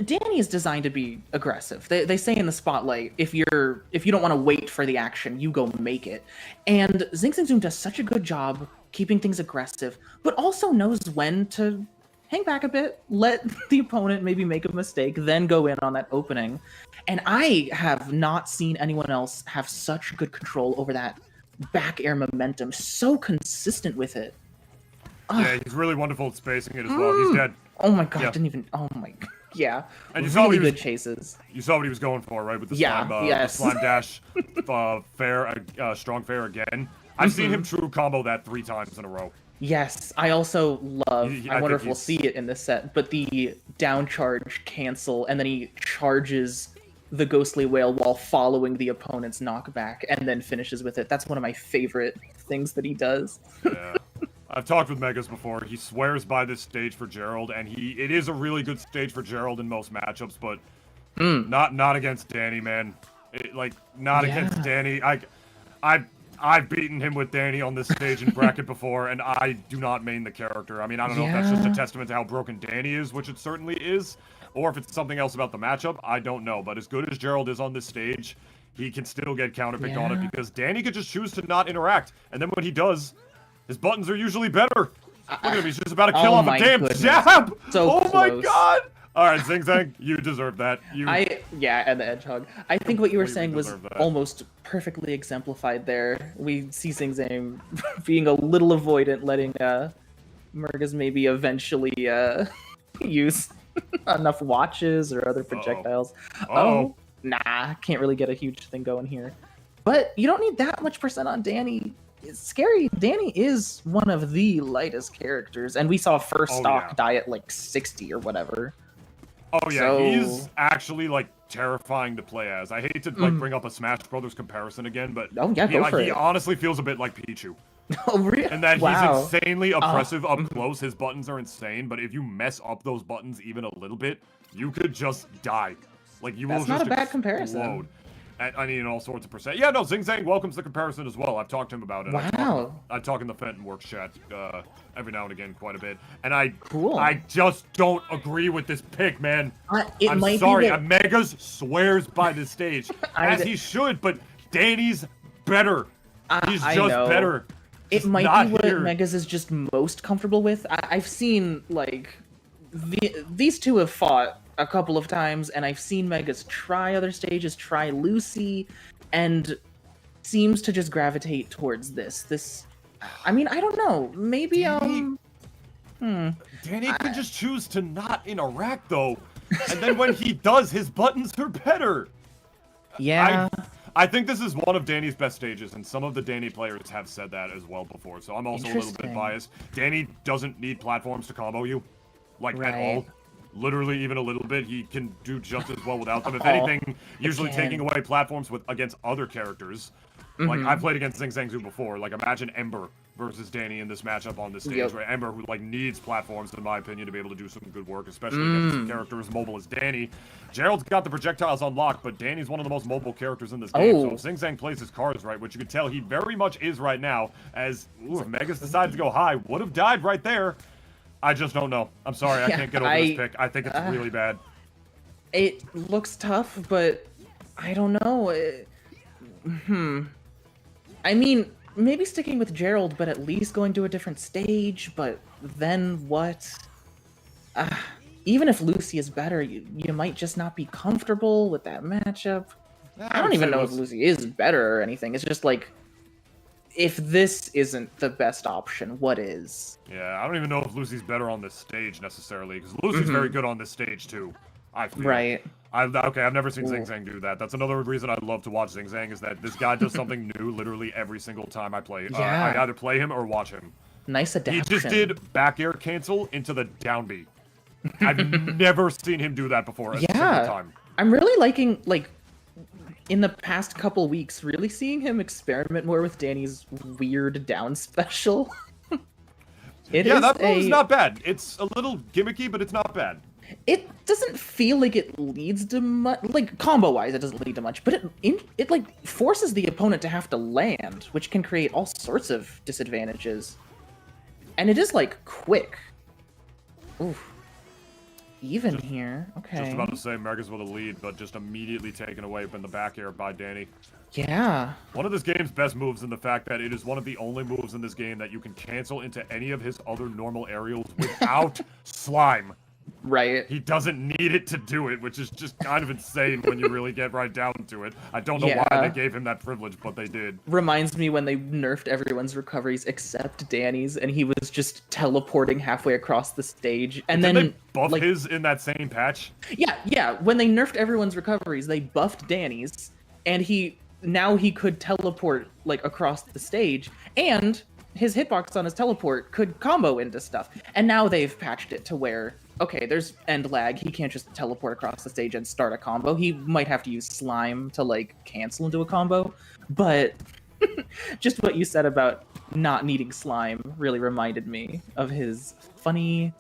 Danny is designed to be aggressive. They say in the spotlight, if you don't want to wait for the action, you go make it. And ZingZangZoom does such a good job keeping things aggressive, but also knows when to hang back a bit, let the opponent maybe make a mistake, then go in on that opening. And I have not seen anyone else have such good control over that back air momentum, so consistent with it. Yeah, he's really wonderful at spacing it as well. He's dead. Oh my god, didn't even, oh my god. Yeah, and you really good chases. You saw what he was going for, right? With the slime, the slime dash, strong fair again. I've seen him true combo that 3 times in a row. Yes, I also love, I wonder if we'll see it in this set, but the down charge cancel, and then he charges the Ghostly Whale while following the opponent's knockback, and then finishes with it. That's one of my favorite things that he does. Yeah. I've talked with Megas before. He swears by this stage for Gerald, and it is a really good stage for Gerald in most matchups, but not against Danny, man. Not against Danny. I've beaten him with Danny on this stage in bracket before, and I do not main the character. I mean, I don't know if that's just a testament to how broken Danny is, which it certainly is, or if it's something else about the matchup. I don't know, but as good as Gerald is on this stage, he can still get counterpicked on it because Danny could just choose to not interact, and then when he does, his buttons are usually better. Look at him, he's just about to kill off a damn jab! So close. My god! Alright, ZingZang, you deserve that. And the edgehog. I think what you were saying was almost perfectly exemplified there. We see ZingZang being a little avoidant, letting Murgas maybe eventually use enough watches or other projectiles. Nah, can't really get a huge thing going here. But you don't need that much percent on Danny. It's scary. Danny is one of the lightest characters, and we saw first stock die at like 60 or whatever. Oh yeah, he's actually like terrifying to play as. I hate to like bring up a Smash Brothers comparison again, but he honestly feels a bit like Pichu. Oh, really? And that Wow. he's insanely oppressive up close. His buttons are insane, but if you mess up those buttons even a little bit, you could just die. Like, you will That's just not a bad explode. comparison. I mean, all sorts of percent. Yeah, no, ZingZang welcomes the comparison as well. I've talked to him about it. Wow. I talk in the Fenton Works chat every now and again quite a bit. And I Cool. just don't agree with this pick, man. It I'm might sorry. be that... Megas swears by the stage. As he should, but Danny's better. He's I just know. better. It Just might not be what here. Megas is just most comfortable with. I've seen, like, these two have fought a couple of times, and I've seen Megas try other stages, try Lucy, and seems to just gravitate towards this. I mean, I don't know. Maybe, Danny can just choose to not interact, though. And then when he does, his buttons are better. Yeah. I think this is one of Danny's best stages, and some of the Danny players have said that as well before, so I'm also a little bit Interesting. biased. Danny doesn't need platforms to combo you, like, at all. Right. Literally, even a little bit, he can do just as well without them. If Oh, anything, usually can. taking away platforms against other characters. Like, I've played against ZingZangZoom before. Like, imagine Ember versus Danny in this matchup on this stage, Yep. where Ember, who, like, needs platforms, in my opinion, to be able to do some good work, especially against a character as mobile as Danny. Gerald's got the projectiles unlocked, but Danny's one of the most mobile characters in this game, so if ZingZang plays his cards right, which you can tell he very much is right now, as if Megas decides to go high, would have died right there. I just don't know. I'm sorry, I can't get over this pick. I think it's really bad. It looks tough, but I don't know. I mean, maybe sticking with Gerald, but at least going to a different stage, but then what? Even if Lucy is better, you might just not be comfortable with that matchup. I don't even know if Lucy is better or anything. It's just like, if this isn't the best option, what is? Yeah, I don't even know if Lucy's better on this stage necessarily, because Lucy's very good on this stage too. I feel. Right. Okay, I've never seen ZingZang do that. That's another reason I love to watch ZingZang, is that this guy does something new literally every single time I play. Yeah. I either play him or watch him. Nice adaptation. He just did back air cancel into the down B. I've never seen him do that before a single time. I'm really liking, like, in the past couple weeks, really seeing him experiment more with Danny's weird down special. That move's not bad. It's a little gimmicky, but it's not bad. It doesn't feel like it leads to much, like, combo-wise, it doesn't lead to much, but it like, forces the opponent to have to land, which can create all sorts of disadvantages. And it is, like, quick. Oof. Even here. Okay. Just about to say Megas with a lead, but just immediately taken away from the back air by Danny. Yeah. One of this game's best moves in the fact that it is one of the only moves in this game that you can cancel into any of his other normal aerials without slime. Right. He doesn't need it to do it, which is just kind of insane when you really get right down to it. I don't know why they gave him that privilege, but they did. Reminds me when they nerfed everyone's recoveries except Danny's, and he was just teleporting halfway across the stage. And Did then they buff like, his in that same patch? Yeah. When they nerfed everyone's recoveries, they buffed Danny's, and now he could teleport like across the stage, and his hitbox on his teleport could combo into stuff. And now they've patched it to where, okay, there's end lag. He can't just teleport across the stage and start a combo. He might have to use slime to like cancel into a combo. But just what you said about not needing slime really reminded me of his funny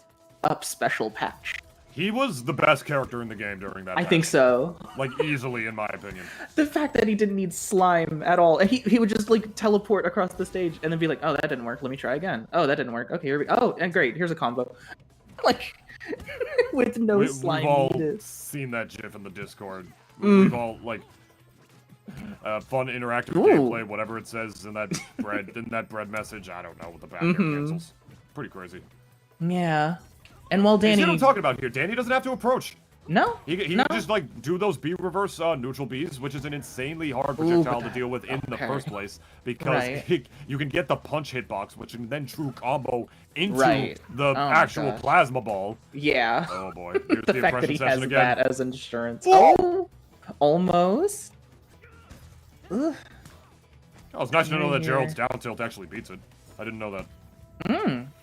up special patch. He was the best character in the game during that I patch. think so. Like, easily, in my opinion. The fact that he didn't need slime at all, and he would just like teleport across the stage and then be like, oh, that didn't work, let me try again. Oh, that didn't work, okay, here we go. Oh, and great, here's a combo. Like, with no slime We've all needed. seen that gif in the Discord. We've all, like, fun interactive gameplay, whatever it says in that bread message. I don't know what the back air cancels. Pretty crazy. Yeah. And while Danny... You see what I'm talking about here? Danny doesn't have to approach. No. He can just, like, do those B reverse neutral Bs, which is an insanely hard projectile to deal with in the first place, because you can get the punch hitbox, which can then true combo into the actual plasma ball. Yeah. Oh boy. Here's The fact that he has again. that as insurance. Oh! Almost. Ugh. Oh, it's nice to know that Gerald's down tilt actually beats it. I didn't know that.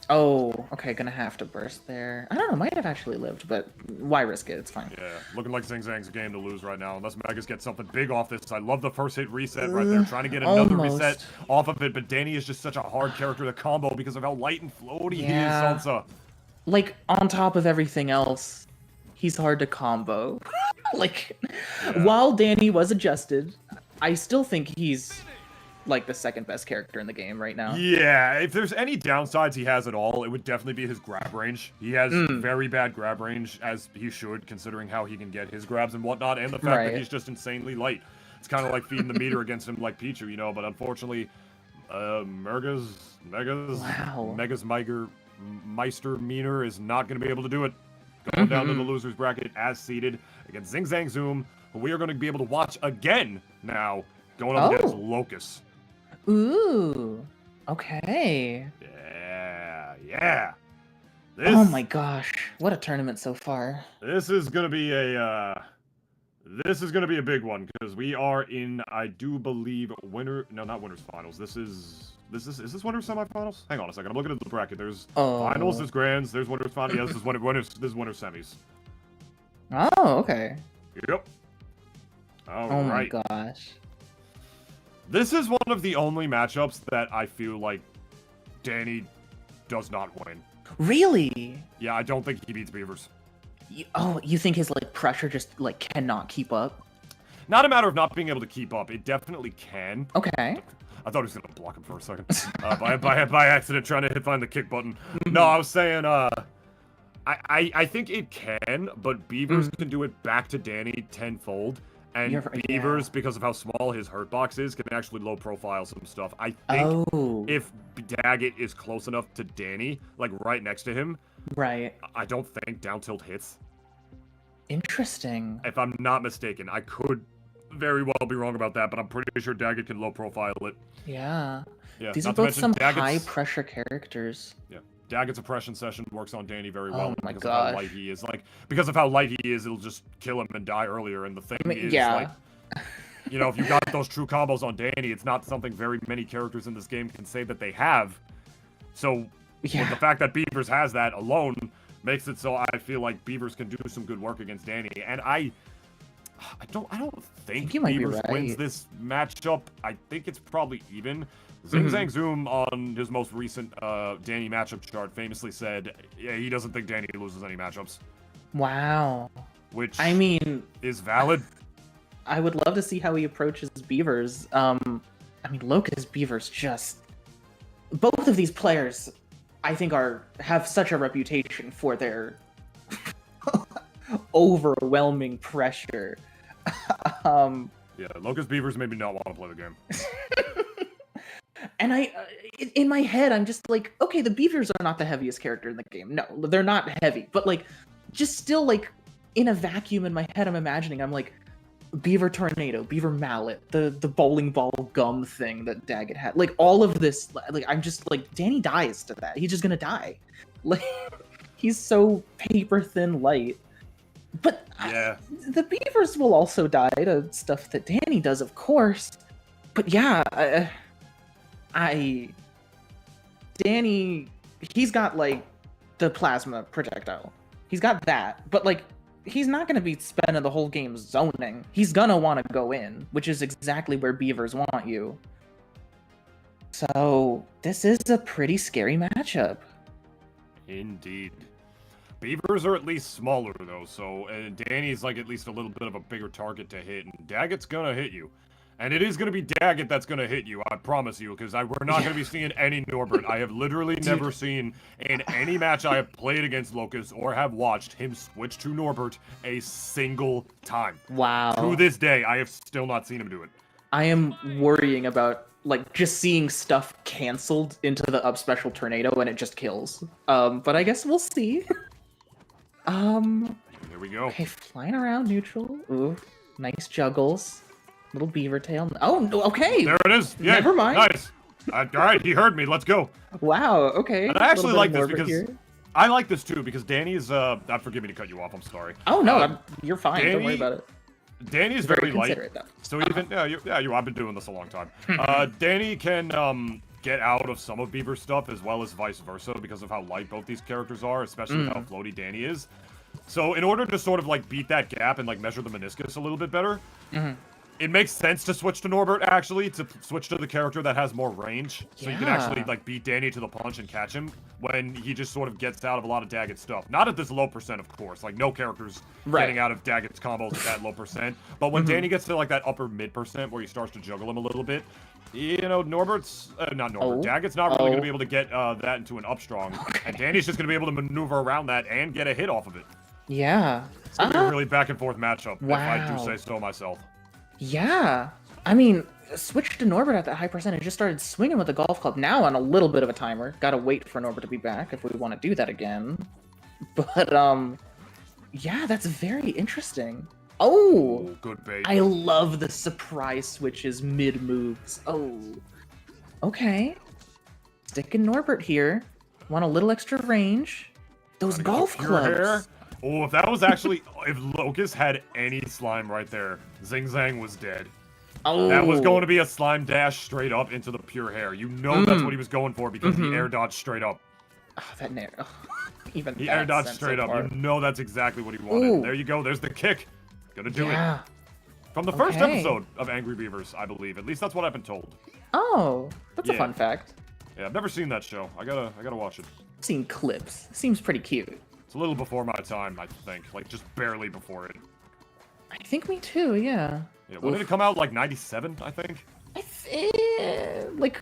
Oh, okay, gonna have to burst there. I don't know, might have actually lived, but why risk it? It's fine. Yeah, looking like ZingZang's game to lose right now, unless Megas gets something big off this. I love the first hit reset right there, trying to get another reset off of it, but Danny is just such a hard character to combo because of how light and floaty he is, Salsa. Like, on top of everything else, he's hard to combo. Like, while Danny was adjusted, I still think he's like the second best character in the game right now. Yeah, if there's any downsides he has at all, it would definitely be his grab range. He has very bad grab range, as he should, considering how he can get his grabs and whatnot, and the fact that he's just insanely light. It's kind of like feeding the meter against him like Pichu, you know, but unfortunately, Megas Meister Meaner is not going to be able to do it. Going down to the loser's bracket as seeded against ZingZangZoom, who we are going to be able to watch again now, going up against Locus. Ooh, okay. Yeah. Oh my gosh, what a tournament so far. This is gonna be a big one because we are in, I do believe, not winners finals. Is this winners semifinals? Hang on a second, I'm looking at the bracket. There's finals, there's grands, there's winners finals. Yeah, this is winners semis. Oh, okay. Yep. Oh my gosh. This is one of the only matchups that I feel like Danny does not win. Really? Yeah, I don't think he beats Beavers. You think his like pressure just like cannot keep up? Not a matter of not being able to keep up. It definitely can. Okay. I thought he was gonna block him for a second. By accident, trying to find the kick button. No, I was saying, I think it can, but Beavers can do it back to Danny tenfold. And Beavers, because of how small his hurt box is, can actually low profile some stuff. I think if Daggett is close enough to Danny, like right next to him, I don't think down tilt hits. Interesting. If I'm not mistaken, I could very well be wrong about that, but I'm pretty sure Daggett can low profile it. Yeah. These are both some high pressure characters. Yeah. Daggett's oppression session works on Danny very well because of how light he is. Like, because of how light he is, it'll just kill him and die earlier. And the thing is, like, you know, if you got those true combos on Danny, it's not something very many characters in this game can say that they have. So, with the fact that Beavers has that alone makes it so I feel like Beavers can do some good work against Danny. And I don't think Beavers wins this matchup. I think it's probably even. ZingZangZoom on his most recent Danny matchup chart famously said, yeah, he doesn't think Danny loses any matchups. Wow. Which, I mean, is valid. I would love to see how he approaches Beavers. I mean, Locus, Beavers, just... Both of these players, I think, have such a reputation for their overwhelming pressure. Yeah, Locus Beavers made me not want to play the game. And in my head, I'm just like, okay, the Beavers are not the heaviest character in the game. No, they're not heavy. But, like, just still, like, in a vacuum in my head, I'm imagining, I'm like, Beaver Tornado, Beaver Mallet, the bowling ball gum thing that Daggett had. Like, all of this, like, I'm just like, Danny dies to that. He's just gonna die. Like, he's so paper-thin light. But the Beavers will also die to stuff that Danny does, of course. But yeah, Danny, he's got, like, the plasma projectile. He's got that, but, like, he's not going to be spending the whole game zoning. He's going to want to go in, which is exactly where Beavers want you. So, this is a pretty scary matchup. Indeed. Beavers are at least smaller, though, so Danny's, like, at least a little bit of a bigger target to hit, and Daggett's going to hit you. And it is going to be Daggett that's going to hit you, I promise you, because we're not going to be seeing any Norbert. I have literally never seen in any match I have played against Locus or have watched him switch to Norbert a single time. Wow. To this day, I have still not seen him do it. I am worrying about, like, just seeing stuff canceled into the up special tornado and it just kills. But I guess we'll see. There we go. Okay, flying around neutral. Ooh, nice juggles. Little beaver tail. Oh, no, okay. There it is. Yeah, never mind. Nice. All right, he heard me. Let's go. Wow, okay. And I actually like this because I like this too because Danny's. Forgive me to cut you off. I'm sorry. Oh no, you're fine. Don't worry about it. Danny is very light. Though. So even I've been doing this a long time. Danny can get out of some of Beaver's stuff as well as vice versa because of how light both these characters are, especially how floaty Danny is. So in order to sort of like beat that gap and like measure the meniscus a little bit better, it makes sense to switch to Norbert, actually, to switch to the character that has more range. So you can actually, like, beat Danny to the punch and catch him when he just sort of gets out of a lot of Daggett's stuff. Not at this low percent, of course. Like, no character's getting out of Daggett's combos at that low percent. But when Danny gets to, like, that upper mid percent where he starts to juggle him a little bit, you know, Daggett's not really going to be able to get that into an up strong. And Danny's just going to be able to maneuver around that and get a hit off of it. Yeah. It's going to be a really back and forth matchup, if I do say so myself. Yeah. I mean, switched to Norbert at that high percentage, just started swinging with the golf club. Now on a little bit of a timer. Gotta wait for Norbert to be back if we want to do that again. But, yeah, that's very interesting. Oh! Good bait. I love the surprise switches mid-moves. Oh. Okay. Sticking Norbert here. Want a little extra range. Those golf clubs. Oh, if that was actually... if Locus had any slime right there, ZingZang was dead. Oh. That was going to be a slime dash straight up into the pure hair. You know that's what he was going for because he air dodged straight up. Oh, that nair. Even he air dodged straight up. You know that's exactly what he wanted. There you go. There's the kick. Gonna do it. From the first episode of Angry Beavers, I believe. At least that's what I've been told. Oh, that's a fun fact. Yeah, I've never seen that show. I gotta watch it. I've seen clips. Seems pretty cute. It's a little before my time, I think. Like, just barely before it. I think me too, yeah. Yeah, when did it come out? Like, 97, I think? Like...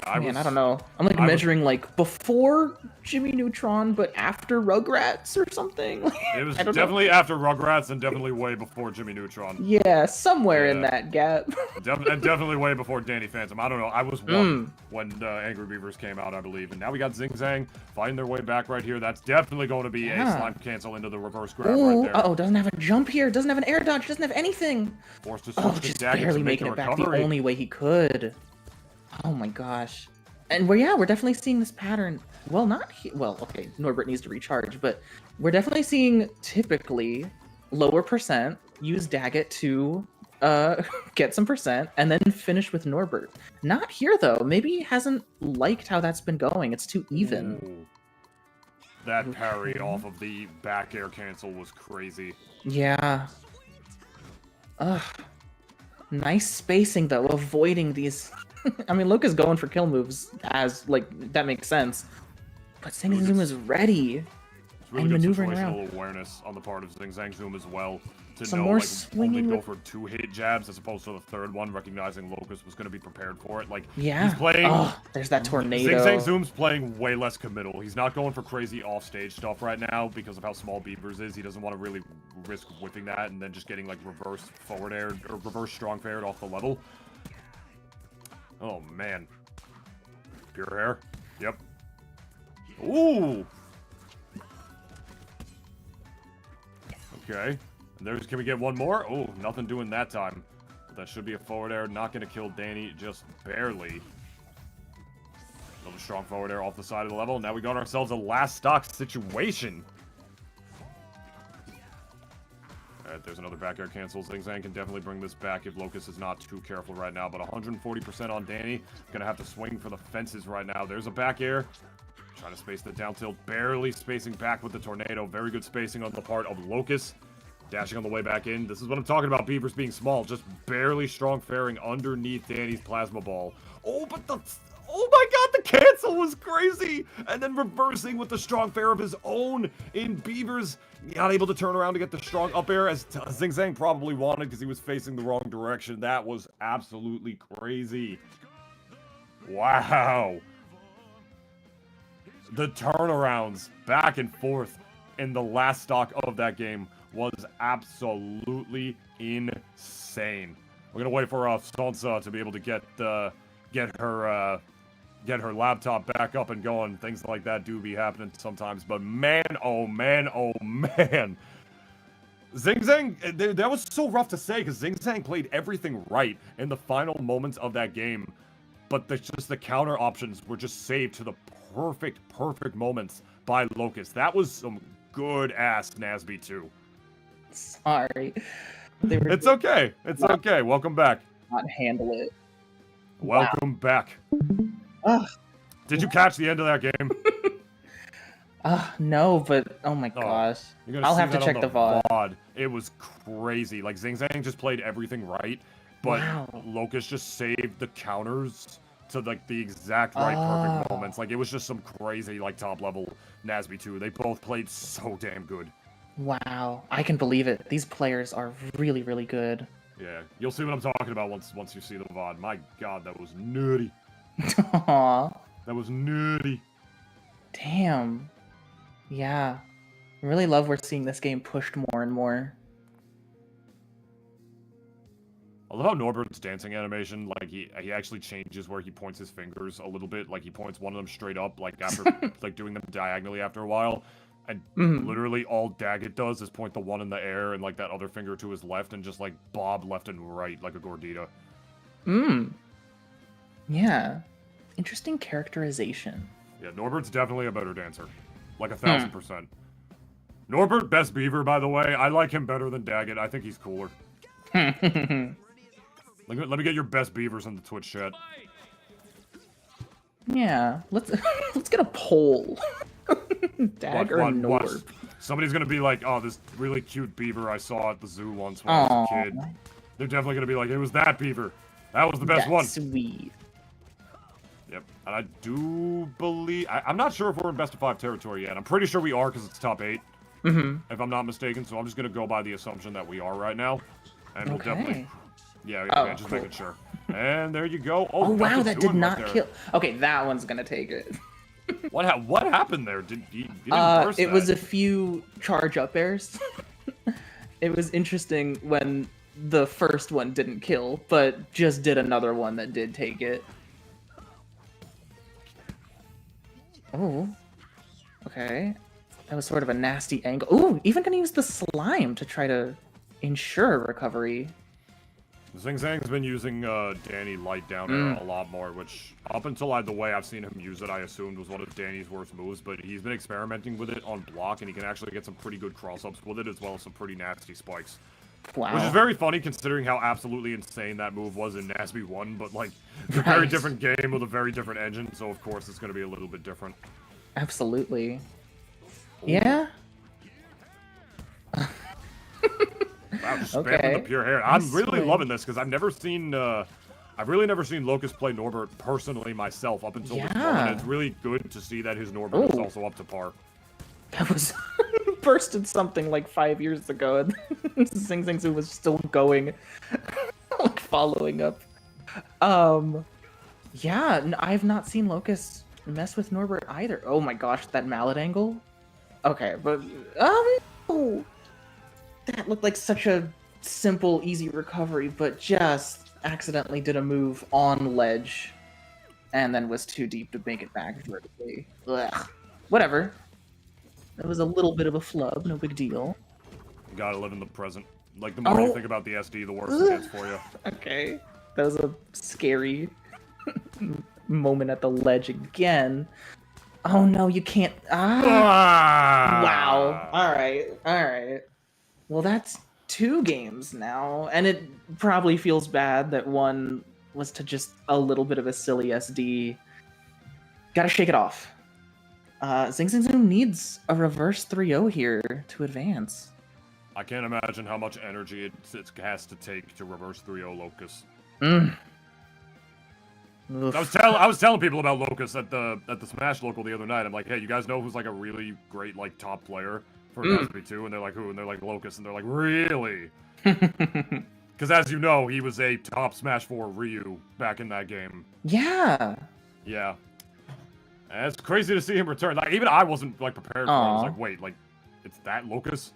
Yeah, I don't know. I'm like measuring like before Jimmy Neutron, but after Rugrats or something. It was definitely after Rugrats and definitely way before Jimmy Neutron. Yeah, somewhere in that gap. And definitely way before Danny Phantom. I don't know. I was one when Angry Beavers came out, I believe. And now we got ZingZang fighting their way back right here. That's definitely going to be a slime cancel into the reverse grab right there. Oh, doesn't have a jump here. Doesn't have an air dodge. Doesn't have anything. Forced to switch to just Daggett barely to make making the it back the recovery. only way he could. Oh my gosh. And we're definitely seeing this pattern. Well, okay, Norbert needs to recharge, but we're definitely seeing typically lower percent use Daggett to get some percent and then finish with Norbert. Not here though. Maybe he hasn't liked how that's been going. It's too even. Ooh. That parry off of the back air cancel was crazy. Yeah. Ugh. Nice spacing though, avoiding these. I mean, Locus going for kill moves that makes sense. But ZingZangZoom is ready. Really and good maneuvering situational around. awareness on the part of ZingZangZoom as well. To Some know, more like, only swinging go with- for 2-hit jabs as opposed to the third one, recognizing Locus was going to be prepared for it. Like, Yeah. he's playing... Oh, there's that tornado. ZingZangZoom's playing way less committal. He's not going for crazy off-stage stuff right now because of how small Beavers is. He doesn't want to really risk whipping that and then just getting, like, reverse forward air or reverse strong faired off the level. Oh, man. Pure hair. Yep. Ooh! Okay. And can we get one more? Oh, nothing doing that time. But that should be a forward air. Not going to kill Danny, just barely. Another strong forward air off the side of the level. Now we got ourselves a last stock situation. Alright, there's another back air cancel. ZingZang can definitely bring this back if Locus is not too careful right now. But 140% on Danny. Gonna have to swing for the fences right now. There's a back air. Trying to space the down tilt. Barely spacing back with the tornado. Very good spacing on the part of Locus. Dashing on the way back in. This is what I'm talking about, Beavers being small. Just barely strong faring underneath Danny's plasma ball. Oh, but oh my god, the cancel was crazy! And then reversing with the strong fair of his own in Beavers. Not able to turn around to get the strong up air as ZingZang probably wanted because he was facing the wrong direction. That was absolutely crazy. Wow. The turnarounds back and forth in the last stock of that game was absolutely insane. We're gonna wait for Sansa to be able to get her laptop back up and going. Things like that do be happening sometimes, but man, oh man, oh man. ZingZang, that was so rough to say because ZingZang played everything right in the final moments of that game, but the counter options were just saved to the perfect moments by Locus. That was some good-ass Nasby too. Sorry. It's okay. It's okay. Welcome back. Not handle it. Welcome back. Ugh. Did you catch the end of that game? No, but oh my gosh. I'll have to check the VOD. It was crazy. Like, ZingZang just played everything right, but Locus just saved the counters to, like, the exact right perfect moments. Like, it was just some crazy, like, top-level Nasby 2. They both played so damn good. Wow. I can believe it. These players are really, really good. Yeah, you'll see what I'm talking about once you see the VOD. My god, that was nutty. Aww. That was nutty. Damn. Yeah. I really love we're seeing this game pushed more and more. I love how Norbert's dancing animation, like, he actually changes where he points his fingers a little bit. Like, he points one of them straight up, like, after, like, doing them diagonally after a while. And literally all Daggett does is point the one in the air and, like, that other finger to his left and just, like, bob left and right like a gordita. Yeah. Interesting characterization. Yeah, Norbert's definitely a better dancer. Like 1,000%. Norbert, best beaver, by the way. I like him better than Daggett. I think he's cooler. Let me get your best beavers in the Twitch chat. Yeah, let's get a poll. Dag or Norb? Somebody's gonna be like, oh, this really cute beaver I saw at the zoo once when I was a kid. They're definitely gonna be like, it was that beaver. That was the best one. Sweet. Yep, and I do believe... I'm not sure if we're in best of 5 territory yet. I'm pretty sure we are because it's top 8. If I'm not mistaken, so I'm just gonna go by the assumption that we are right now. And we'll definitely... Yeah, just making sure. And there you go. Oh wow, that did not kill... Okay, that one's gonna take it. What happened there? You didn't burst it that. was a few charge up airs. It was interesting when the first one didn't kill, but just did another one that did take it. Oh. Okay. That was sort of a nasty angle. Ooh, even gonna use the slime to try to ensure recovery. ZingZang's been using Danny light down air a lot more, which up until the way I've seen him use it, I assumed was one of Danny's worst moves, but he's been experimenting with it on block, and he can actually get some pretty good cross-ups with it, as well as some pretty nasty spikes. Wow. Which is very funny, considering how absolutely insane that move was in Nasby 1, but, like, it's a very different game with a very different engine, so of course it's going to be a little bit different. Absolutely. Ooh. Yeah? Wow, just spamming the pure hair. I'm really loving this, because I've really never seen Locus play Norbert personally myself up until this moment. It's really good to see that his Norbert is also up to par. That was bursted something like 5 years ago, and ZingZangZoom was still going, like, following up. Yeah, I've not seen Locus mess with Norbert either. Oh my gosh, that mallet angle? Okay, but, no! That looked like such a simple, easy recovery, but just accidentally did a move on ledge, and then was too deep to make it back vertically. Ugh. Whatever. That was a little bit of a flub, no big deal. You gotta live in the present. Like, the more you think about the SD, the worse it gets for you. Okay. That was a scary moment at the ledge again. Oh no, you can't... Wow. Alright. Well, that's 2 games now, and it probably feels bad that one was to just a little bit of a silly SD. Gotta shake it off. ZingZangZoom needs a reverse 3-0 here to advance. I can't imagine how much energy it has to take to reverse 3-0 Locus. I was telling people about Locus at the Smash local the other night. I'm like, hey, you guys know who's like a really great like top player for Nasby 2? And they're like, who? And they're like, Locus. And they're like, really? Because as you know, he was a top Smash 4 Ryu back in that game. Yeah. Yeah. And it's crazy to see him return. Like, even I wasn't like prepared for it. I was like, wait, like, it's that Locus?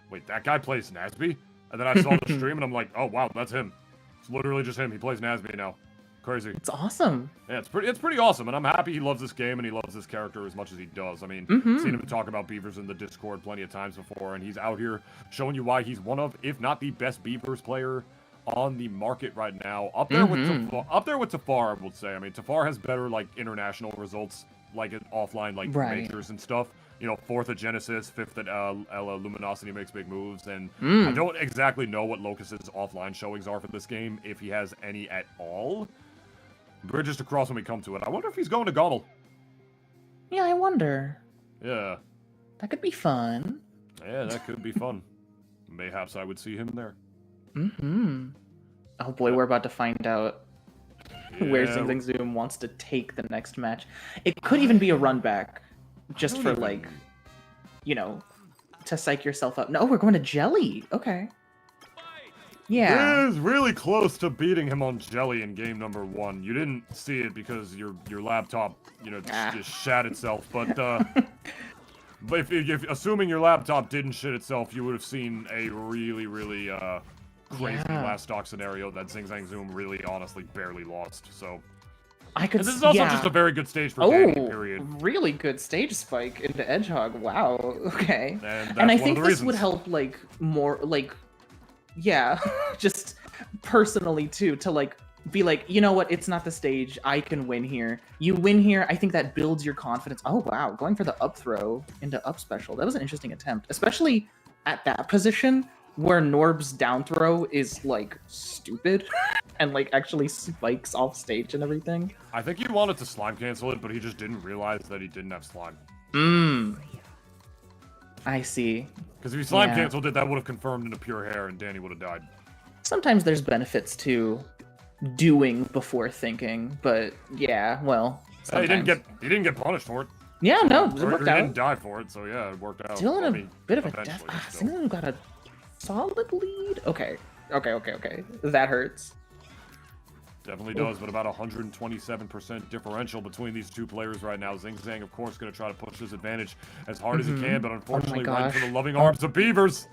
Wait, that guy plays Nasby? And then I saw the stream and I'm like, oh wow, that's him. It's literally just him. He plays Nasby now. Crazy. It's awesome. Yeah, it's pretty awesome, and I'm happy he loves this game and he loves this character as much as he does. I mean, seen him talk about beavers in the Discord plenty of times before, and he's out here showing you why he's one of, if not the best beavers player on the market right now. Up there with Tafar, I would say. I mean, Tafar has better like international results, like offline like majors and stuff. You know, 4th at Genesis, 5th at Luminosity makes big moves, and I don't exactly know what Locus's offline showings are for this game, if he has any at all. Bridges to cross when we come to it. I wonder if he's going to Gobble. Yeah, I wonder. Yeah. That could be fun. Yeah, that could be fun. Mayhaps I would see him there. Mm-hmm. Oh boy, we're about to find out where ZingZangZoom wants to take the next match. It could even be a run back, just for like, you know, to psych yourself up. No, we're going to Jelly. Okay. Yeah. It is really close to beating him on Jelly in game number 1. You didn't see it because your laptop, you know, just shat itself. But but if assuming your laptop didn't shit itself, you would have seen a really crazy last stock scenario that ZingZangZoom really honestly barely lost. So and this is also just a very good stage for Danny, period. Really good stage spike into Edgehog. Wow. Okay. And I think this would help like more like just personally too, to like be like, you know what, it's not the stage, I can win here. You win here, I think that builds your confidence. Oh wow, going for the up throw into up special. That was an interesting attempt, especially at that position where Norb's down throw is like stupid and like actually spikes off stage and everything. I think he wanted to slime cancel it, but he just didn't realize that he didn't have slime. I see. Because if he slime canceled it, that would have confirmed into pure hair and Danny would have died. Sometimes there's benefits to doing before thinking, but yeah, well, sometimes. Hey, he didn't get punished for it. Yeah, no, it worked out. He didn't die for it, so yeah, it worked out. Still in a bit of a death. ZingZangZoom got a solid lead. Okay. That hurts. Definitely does, but about 127% differential between these two players right now. ZingZang, of course, going to try to push his advantage as hard as he can, but unfortunately, right into the loving arms of Beavers.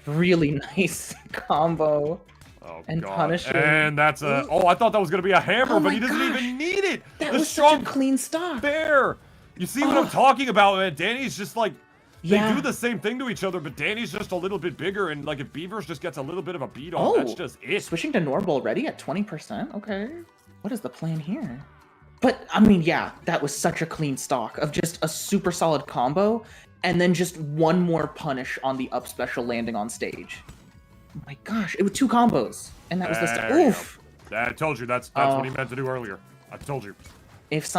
Really nice combo. Oh, and God. punishing. And that's a... Oh, I thought that was going to be a hammer, but he doesn't even need it. That was such a clean stock. Bear. You see what I'm talking about, man? Danny's just like... They do the same thing to each other, but Danny's just a little bit bigger, and like if Beavers just gets a little bit of a beat on, that's just it. Switching to Norb already at 20%? Okay. What is the plan here? But, I mean, yeah, that was such a clean stock of just a super solid combo, and then just one more punish on the up special landing on stage. Oh my gosh, it was 2 combos, and that was the oof! I told you, that's what he meant to do earlier. I told you. If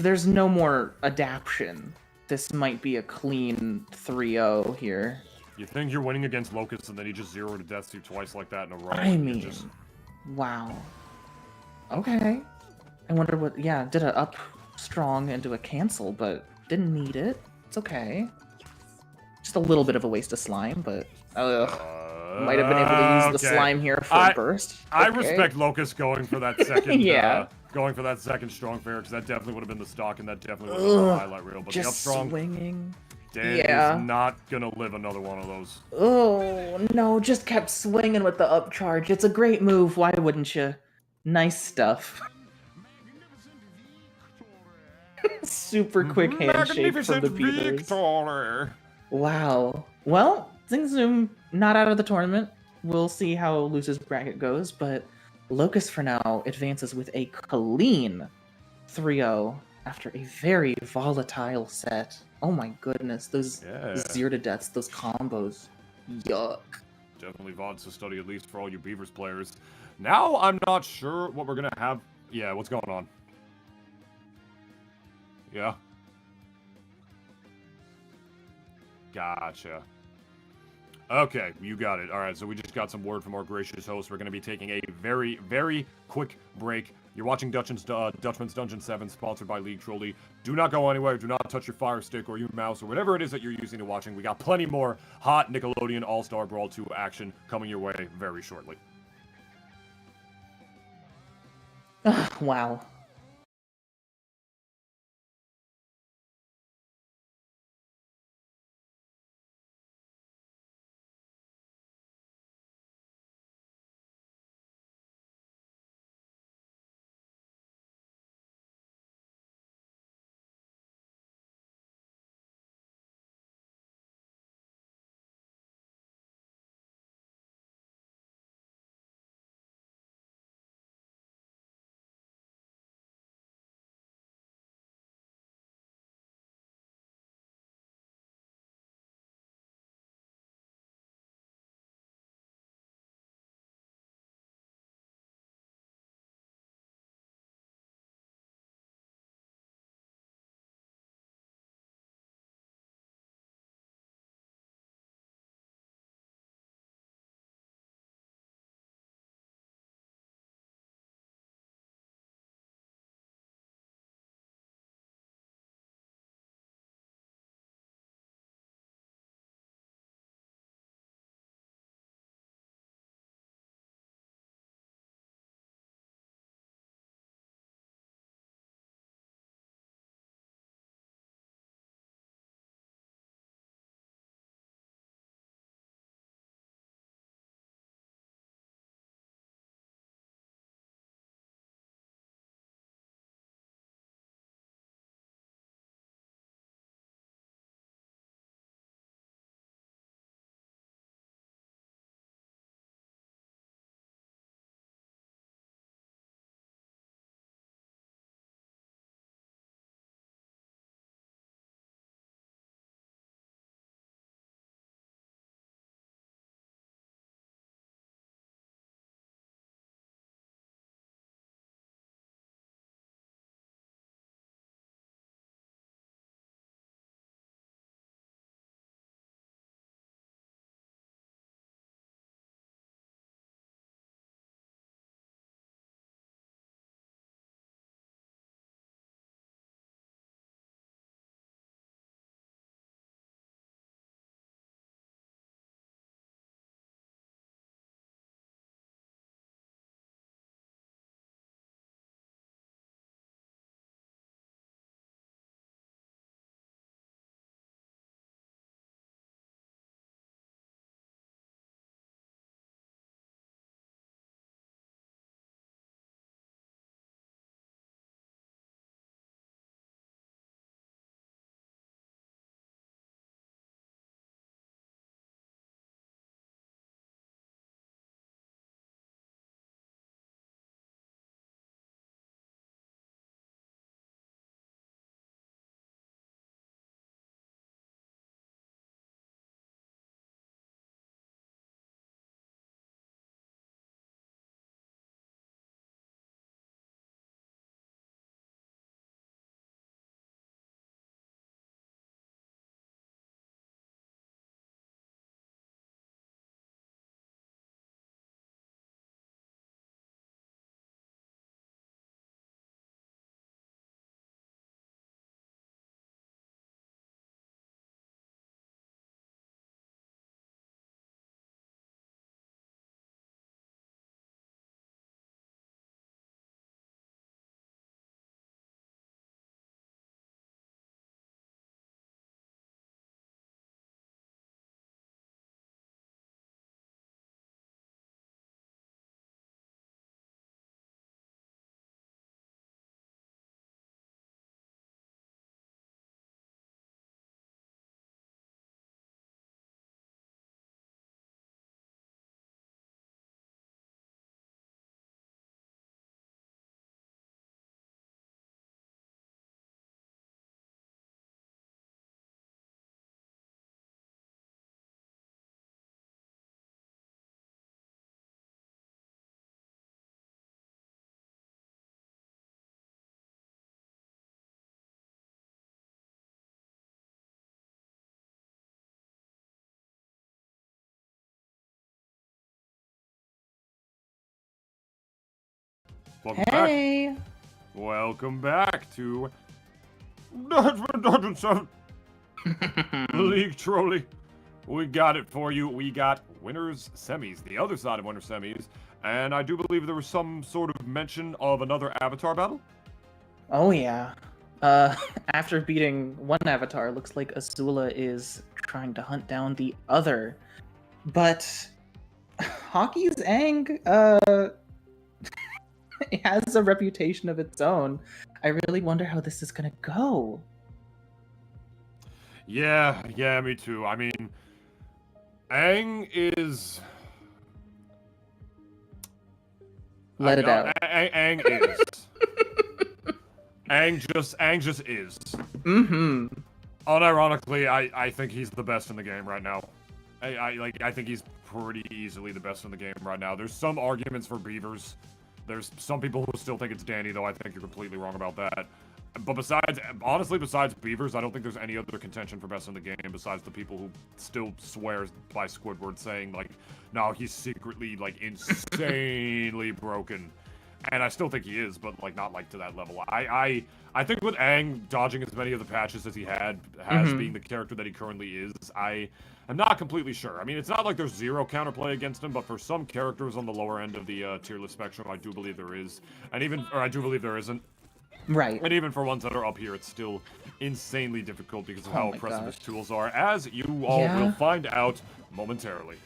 there's no more adaption, this might be a clean 3-0 here. You think you're winning against Locus, and then he just zeroed to death you twice like that in a row. I mean, wow. Okay. I wonder what, did a up strong into a cancel, but didn't need it. It's okay. Just a little bit of a waste of slime, but might have been able to use the slime here for a burst. I respect Locus going for that second, going for that second strong fair, because that definitely would have been the stock, and that definitely would have been the highlight reel. But the up strong, swinging. Dan is not gonna live another one of those. Oh no, just kept swinging with the up charge. It's a great move. Why wouldn't you? Nice stuff. Super quick handshake from the Beavers. Wow. Well, ZingZangZoom not out of the tournament. We'll see how Luce's bracket goes, but Locus for now advances with a clean 3-0 after a very volatile set. Oh my goodness, those zero to deaths, those combos. Yuck. Definitely VODs to study, at least for all you Beavers players. Now I'm not sure what we're gonna have. Yeah, what's going on? Yeah. Gotcha. Okay, you got it. All right, so we just got some word from our gracious host. We're going to be taking a very, very quick break. You're watching Dutchman's Dungeon 7, sponsored by League Trolley. Do not go anywhere. Do not touch your Fire Stick or your mouse or whatever it is that you're using to watching. We got plenty more hot Nickelodeon All-Star Brawl 2 action coming your way very shortly. Wow. Welcome Hey. back. Welcome back to Dutchman 7. League Trolley. We got it for you. We got winners semis, the other side of winner semis, and I do believe there was some sort of mention of another avatar battle. Oh yeah. After beating one avatar, looks like Azula is trying to hunt down the other. But Hockey's Aang, it has a reputation of its own. I really wonder how this is gonna go. Yeah, me too. I mean, Aang is... Let it out. Aang is. Aang just is. Mm-hmm. Unironically, I think he's the best in the game right now. I think he's pretty easily the best in the game right now. There's some arguments for Beavers. There's some people who still think it's Danny, though I think you're completely wrong about that. But honestly, besides Beavers, I don't think there's any other contention for best in the game besides the people who still swears by Squidward saying, like, no, he's secretly, like, insanely broken. And I still think he is, but, like, not, like, to that level. I think with Aang dodging as many of the patches as he has being the character that he currently is, I am not completely sure. I mean, it's not like there's zero counterplay against him, but for some characters on the lower end of the tier list spectrum, I do believe there is. Or I do believe there isn't. Right. And even for ones that are up here, it's still insanely difficult because of how oppressive his tools are, as you all will find out momentarily.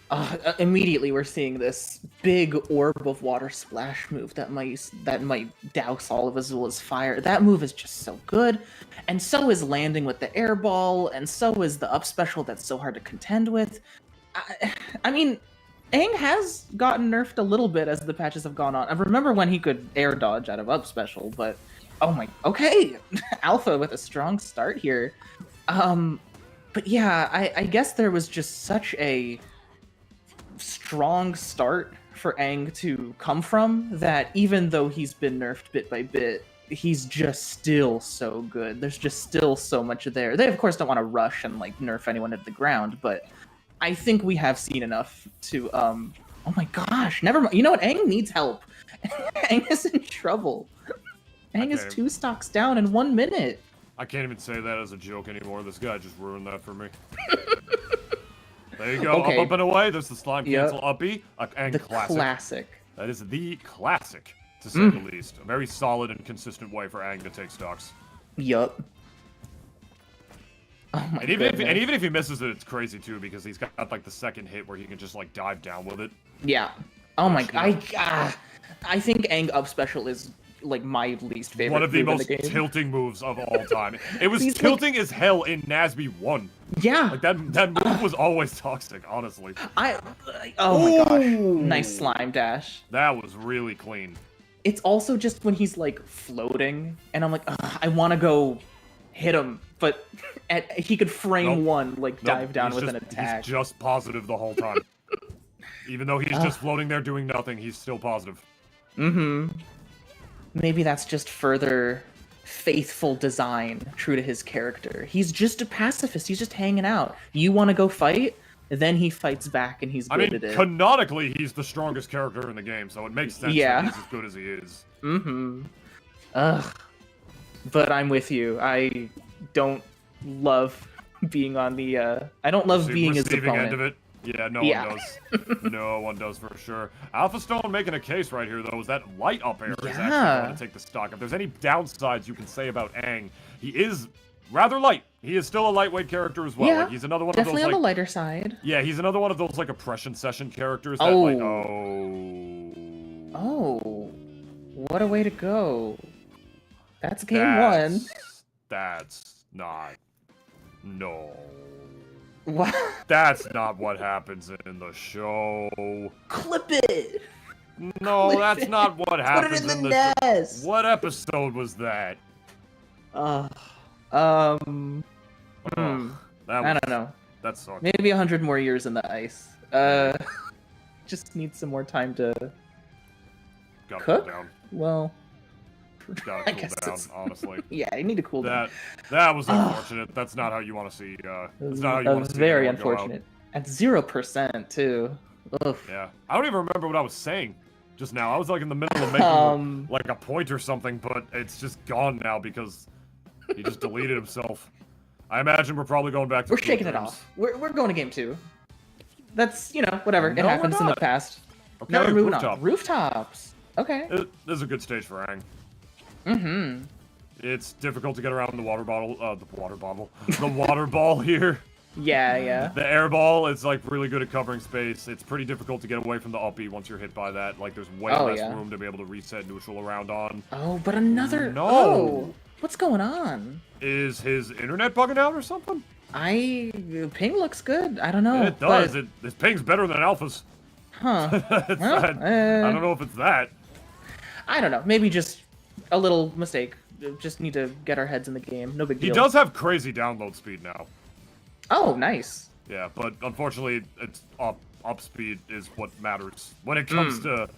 Immediately, we're seeing this big orb of water splash move that might douse all of Azula's fire. That move is just so good, and so is landing with the air ball, and so is the up special that's so hard to contend with. I mean, Aang has gotten nerfed a little bit as the patches have gone on. I remember when he could air dodge out of up special, but okay, Alpha with a strong start here. But yeah, I guess there was just such a strong start for Aang to come from that even though he's been nerfed bit by bit, he's just still so good. There's just still so much there. They of course don't want to rush and like nerf anyone at the ground, but I think we have seen enough to oh my gosh, never mind. You know what? Aang needs help. Aang is in trouble. Aang is 2 stocks down in 1 minute. I can't even say that as a joke anymore. This guy just ruined that for me. There you go. Okay. Up and away. There's the slime cancel uppy. And the classic. That is the classic, to say the least. A very solid and consistent way for Aang to take stocks. Yup. Oh my goodness. And even if he misses it, it's crazy too, because he's got like the second hit where he can just like dive down with it. Yeah. Oh my god. I think Aang up special is like my least favorite. One of the most in the game. tilting moves of all time. It was He's tilting as hell in Nazby 1. Yeah. Like that move was always toxic, honestly. Oh my gosh. Nice slime dash. That was really clean. It's also just when he's like floating and I'm like, I want to go hit him, but he could frame one, like dive down with an attack. He's just positive the whole time. Even though he's just floating there doing nothing, he's still positive. Mm-hmm. Maybe that's just further faithful design, true to his character. He's just a pacifist. He's just hanging out. You want to go fight? Then he fights back and he's good at it. Canonically, he's the strongest character in the game, so it makes sense that he's as good as he is. Mm-hmm. Ugh. But I'm with you. I don't love being on the, I don't love being his opponent. End of it. Yeah, no one does. No one does for sure. Alpha Stone making a case right here, though, is that light up air is actually going to take the stock. If there's any downsides you can say about Aang, he is rather light. He is still a lightweight character as well. Yeah, like, he's another one definitely of those, on the lighter side. Yeah, he's another one of those like oppression session characters that Oh, what a way to go. That's game 1. That's not... No. What? That's not what happens in the show. Clip it! No, that's not what happens Put it in the nest! What episode was that? I don't know. That sucked. Maybe 100 more years in the ice. Just need some more time to Gotta cook? cool down. Well, Gotta cool down, honestly. Yeah, I need to cool down. That was unfortunate. That's not how you want to see. That's not how you want to see. Very unfortunate. At 0% too. Ugh. Yeah, I don't even remember what I was saying. just now. I was like in the middle of making like a point or something, but it's just gone now because he just deleted himself. I imagine we're probably going back to. We're shaking it off. We're going to game 2. That's, you know, whatever. It happens in the past. Okay, now we're moving rooftop. on. Rooftops. Okay. This is a good stage for Aang. Mm-hmm. It's difficult to get around the water ball here. Yeah. The air ball is like really good at covering space. It's pretty difficult to get away from the uppy once you're hit by that. Like there's way less room to be able to reset neutral around on. Oh, but another. No. Oh, what's going on? Is his internet bugging out or something? Ping looks good. I don't know. It does. But... His ping's better than Alpha's. Huh. I don't know if it's that. I don't know. Maybe just a little mistake. Just need to get our heads in the game. No big deal. He does have crazy download speed now. Oh, nice. Yeah, but unfortunately, it's up speed is what matters when it comes to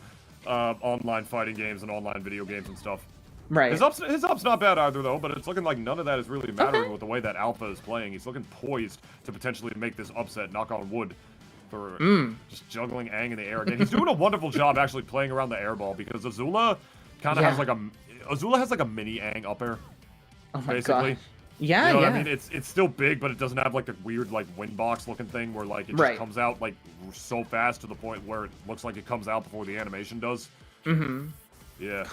online fighting games and online video games and stuff. Right. His up's not bad either though, but it's looking like none of that is really mattering with the way that Alpha is playing. He's looking poised to potentially make this upset, knock on wood, for just juggling Aang in the air again. He's doing a wonderful job actually playing around the air ball because Azula kind of has like a mini Aang up air. Oh my basically. God. Yeah, you know what I mean? It's still big, but it doesn't have like the weird like wind box looking thing where like it just comes out like so fast to the point where it looks like it comes out before the animation does. Mm-hmm. Yeah.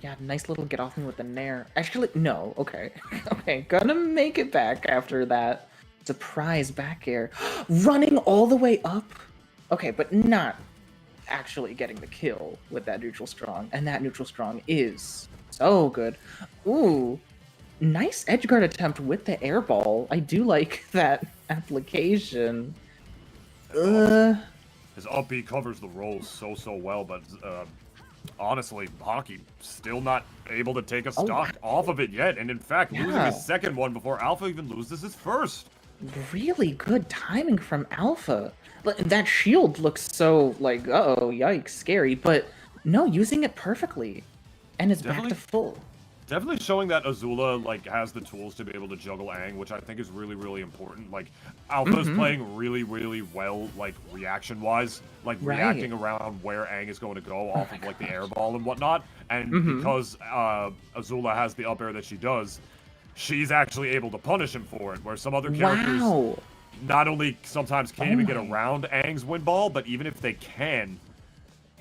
Yeah, nice little get off me with the nair. Actually, no. Okay. Okay, gonna make it back after that. Surprise back air. Running all the way up? Okay, but not actually getting the kill with that neutral strong. And that neutral strong is so good. Ooh. Nice edgeguard attempt with the air ball. I do like that application. His up B covers the rolls so well, but honestly, Hockey still not able to take a stock off of it yet, and in fact, losing his second one before Alpha even loses his first. Really good timing from Alpha. That shield looks so like, uh-oh, yikes, scary, but no, using it perfectly, and it's back to full. Definitely showing that Azula like has the tools to be able to juggle Aang, which I think is really important. Like Alpha's playing really well, like reaction-wise, like reacting around where Aang is going to go off of like the air ball and whatnot. And because Azula has the up air that she does, she's actually able to punish him for it. Where some other characters not only sometimes can't even get around Aang's wind ball, but even if they can,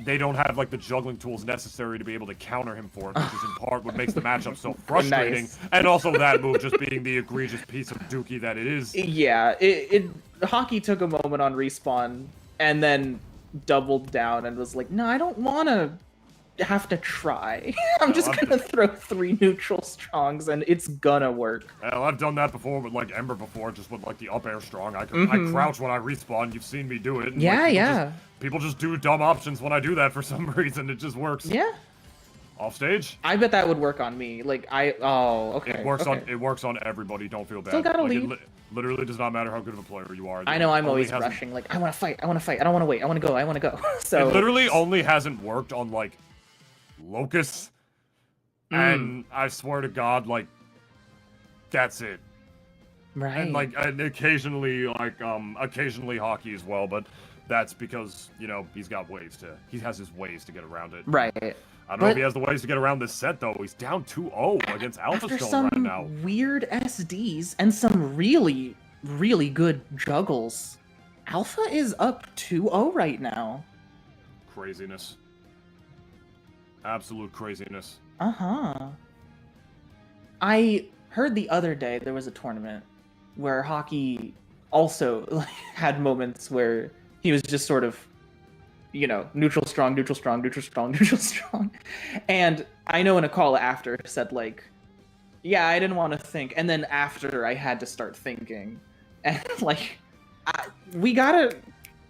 they don't have like the juggling tools necessary to be able to counter him for it, which is in part what makes the matchup so frustrating. And also that move just being the egregious piece of dookie that it is. Yeah, Hockey took a moment on respawn and then doubled down and was like, no, I don't want to have to try. I'm just gonna throw 3 neutral strongs and it's gonna work. Well, I've done that before with like Ember before, just with like the up air strong. I crouch when I respawn. You've seen me do it. And, yeah, people just do dumb options when I do that for some reason. It just works. Yeah. Off stage? I bet that would work on me. Like okay. It works on everybody. Don't feel bad. Still gotta like, lead. It literally does not matter how good of a player you are. I know I'm always rushing. Like I want to fight. I don't want to wait. I want to go. So it literally only hasn't worked on like Locus, and I swear to God, like that's it. Right. And like occasionally Hockey as well, but that's because he has his ways to get around it. Right. I don't know if he has the ways to get around this set though. He's down 2-0 against Alpha Stone right now. Weird SDs and some really good juggles. Alpha is up 2-0 right now. Craziness. Absolute craziness. I heard the other day there was a tournament where Hockey also had moments where he was just sort of, neutral strong. And I know in a call after said like, yeah, I didn't want to think. And then after I had to start thinking. And like, we gotta,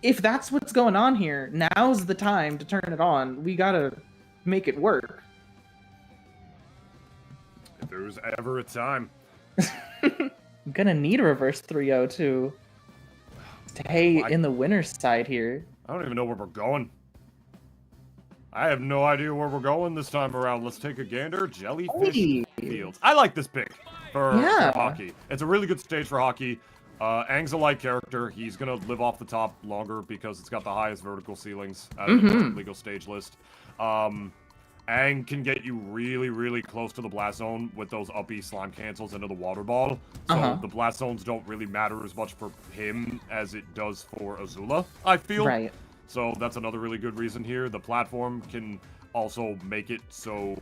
if that's what's going on here, now's the time to turn it on. We gotta make it work. If there was ever a time. I'm gonna need a reverse 3-0 to stay in the winner's side here. I don't even know where we're going. I have no idea where we're going this time around. Let's take a gander. Jellyfish Fields. I like this pick for Hockey. It's a really good stage for Hockey. Aang's a light character. He's gonna live off the top longer because it's got the highest vertical ceilings out of the legal stage list. Aang can get you really, really close to the blast zone with those uppy slime cancels into the water ball. So the blast zones don't really matter as much for him as it does for Azula, I feel. Right. So that's another really good reason here. The platform can also make it so...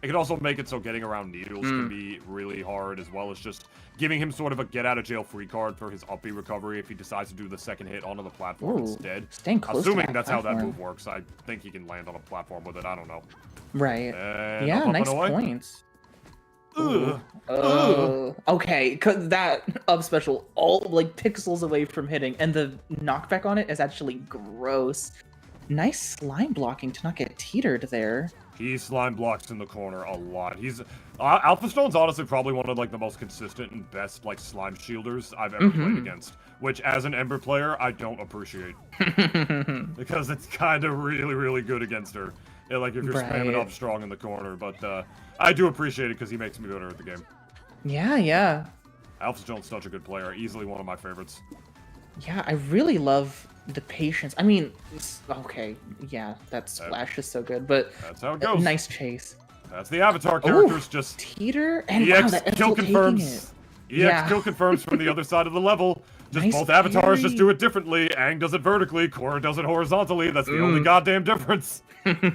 It can also make it so getting around needles can be really hard, as well as just giving him sort of a get-out-of-jail-free card for his uppy recovery if he decides to do the second hit onto the platform instead. Staying close Assuming to that's platform. how that move works. I think he can land on a platform with it. I don't know. Right. And Yeah, up nice and away. points. Okay, cause that up special all like pixels away from hitting, and the knockback on it is actually gross. Nice slime blocking to not get teetered there. He slime blocks in the corner a lot. He's Alpha Stone's honestly probably one of like the most consistent and best like slime shielders I've ever played against. Which, as an Ember player, I don't appreciate because it's kind of really good against her. Yeah, like if you're spamming up strong in the corner, but I do appreciate it because he makes me better at the game. Yeah. Alpha Stone's such a good player, easily one of my favorites. Yeah, I really love the patience. I mean, okay, yeah, that splash is so good, but that's how it goes. Nice chase. That's the Avatar characters, just teeter and EX wow, that kill confirms. EX kill confirms from the other side of the level. Just both avatars just do it differently. Aang does it vertically, Korra does it horizontally. That's the only goddamn difference. I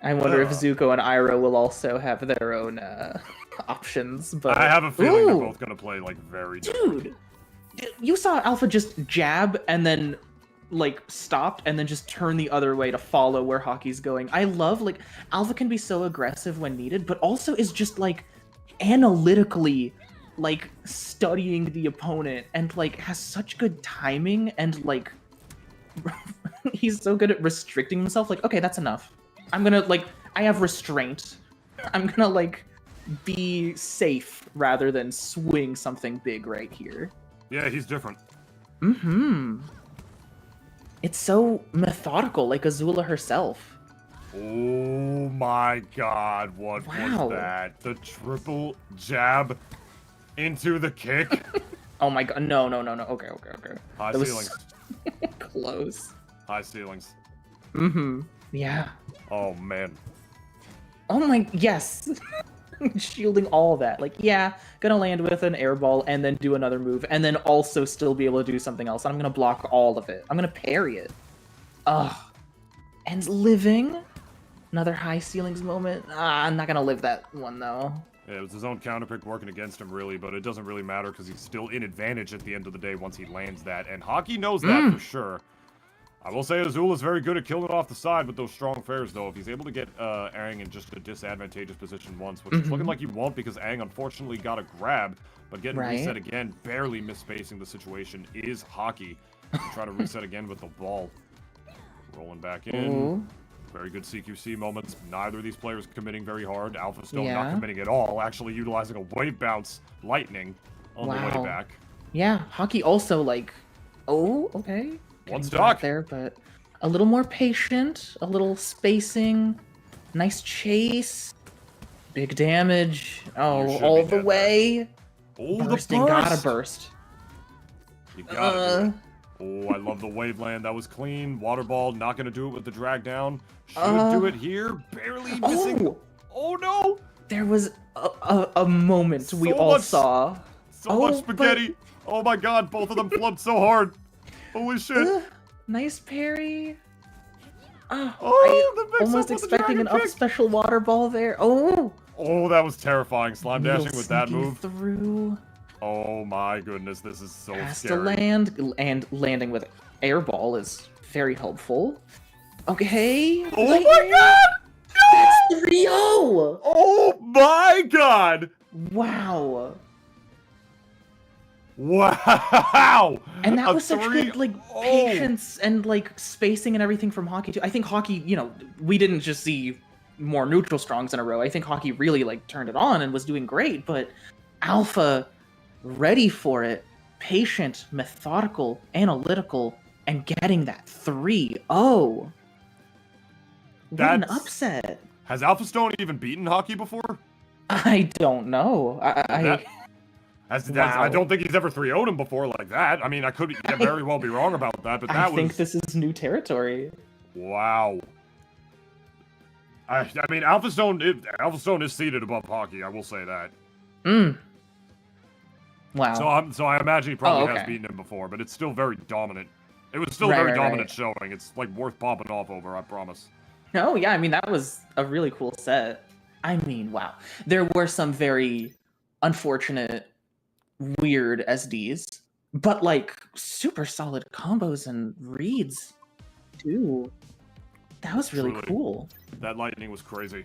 wonder if Zuko and Iroh will also have their own options. But I have a feeling they're both gonna play like very different. Dude, you saw Alpha just jab and then like stopped and then just turn the other way to follow where Hockey's going. I love like Alpha can be so aggressive when needed, but also is just like analytically like studying the opponent and like has such good timing and like he's so good at restricting himself. Like, okay, that's enough. I'm gonna like I have restraint. I'm gonna like be safe rather than swing something big right here. Yeah, he's different. It's so methodical, like Azula herself. Oh my god, what was that? The triple jab into the kick? Oh my god, no. Okay. High That ceilings. Close. High ceilings. Yeah. Oh man. Oh my, yes. Shielding all that. Like, yeah, gonna land with an air ball and then do another move and then also still be able to do something else. I'm gonna block all of it. I'm gonna parry it. Ugh. And living. Another high ceilings moment. I'm not gonna live that one though. Yeah, it was his own counterpick working against him really, but it doesn't really matter because he's still in advantage at the end of the day once he lands that. And Hockey knows that for sure. I will say Azula's very good at killing off the side with those strong fares, though. If he's able to get Aang in just a disadvantageous position once, which is looking like he won't because Aang unfortunately got a grab, but getting reset again, barely misspacing the situation, is Hockey. Try to reset again with the ball. Rolling back in. Very good CQC moments. Neither of these players committing very hard. Alpha Stone not committing at all, actually utilizing a wave bounce lightning on the way back. Yeah, Hockey also like, okay. One stock there, but a little more patient, a little spacing, nice chase, big damage. Oh, all the way. Oh, bursting, the burst. gotta burst. You gotta do it. Oh, I love the wave land. That was clean. Water ball, not gonna do it with the drag down. Should do it here. Barely missing. Oh no! There was a moment we all saw. So much spaghetti. Oh my god, both of them flubbed so hard. Holy shit. Nice parry. The almost expecting an up special water ball there. Oh, that was terrifying. Slime dashing with that move. Through. Oh my goodness, this is so Has scary. to land, and landing with air ball is very helpful. Okay. Oh my god! No! That's 3-0! Oh my god! Wow. Wow! And that was such good, like, patience and, like, spacing and everything from Hockey, too. I think Hockey, you know, we didn't just see more neutral strongs in a row. I think Hockey really, like, turned it on and was doing great, but Alpha, ready for it, patient, methodical, analytical, and getting that 3-0. What an upset. Has Alpha Stone even beaten Hockey before? I don't know. I don't think he's ever 3-0'd him before like that. I mean, I could very well be wrong about that, but that was... I think this is new territory. Wow. I mean, Alpha Stone is seated above hockey, I will say that. Wow. So I imagine he probably has beaten him before, but it's still very dominant. It was still very dominant showing. It's like worth popping off over, I promise. Oh yeah, I mean that was a really cool set. I mean, wow. There were some very unfortunate, weird SDs, but like super solid combos and reads too. That was really cool. That lightning was crazy.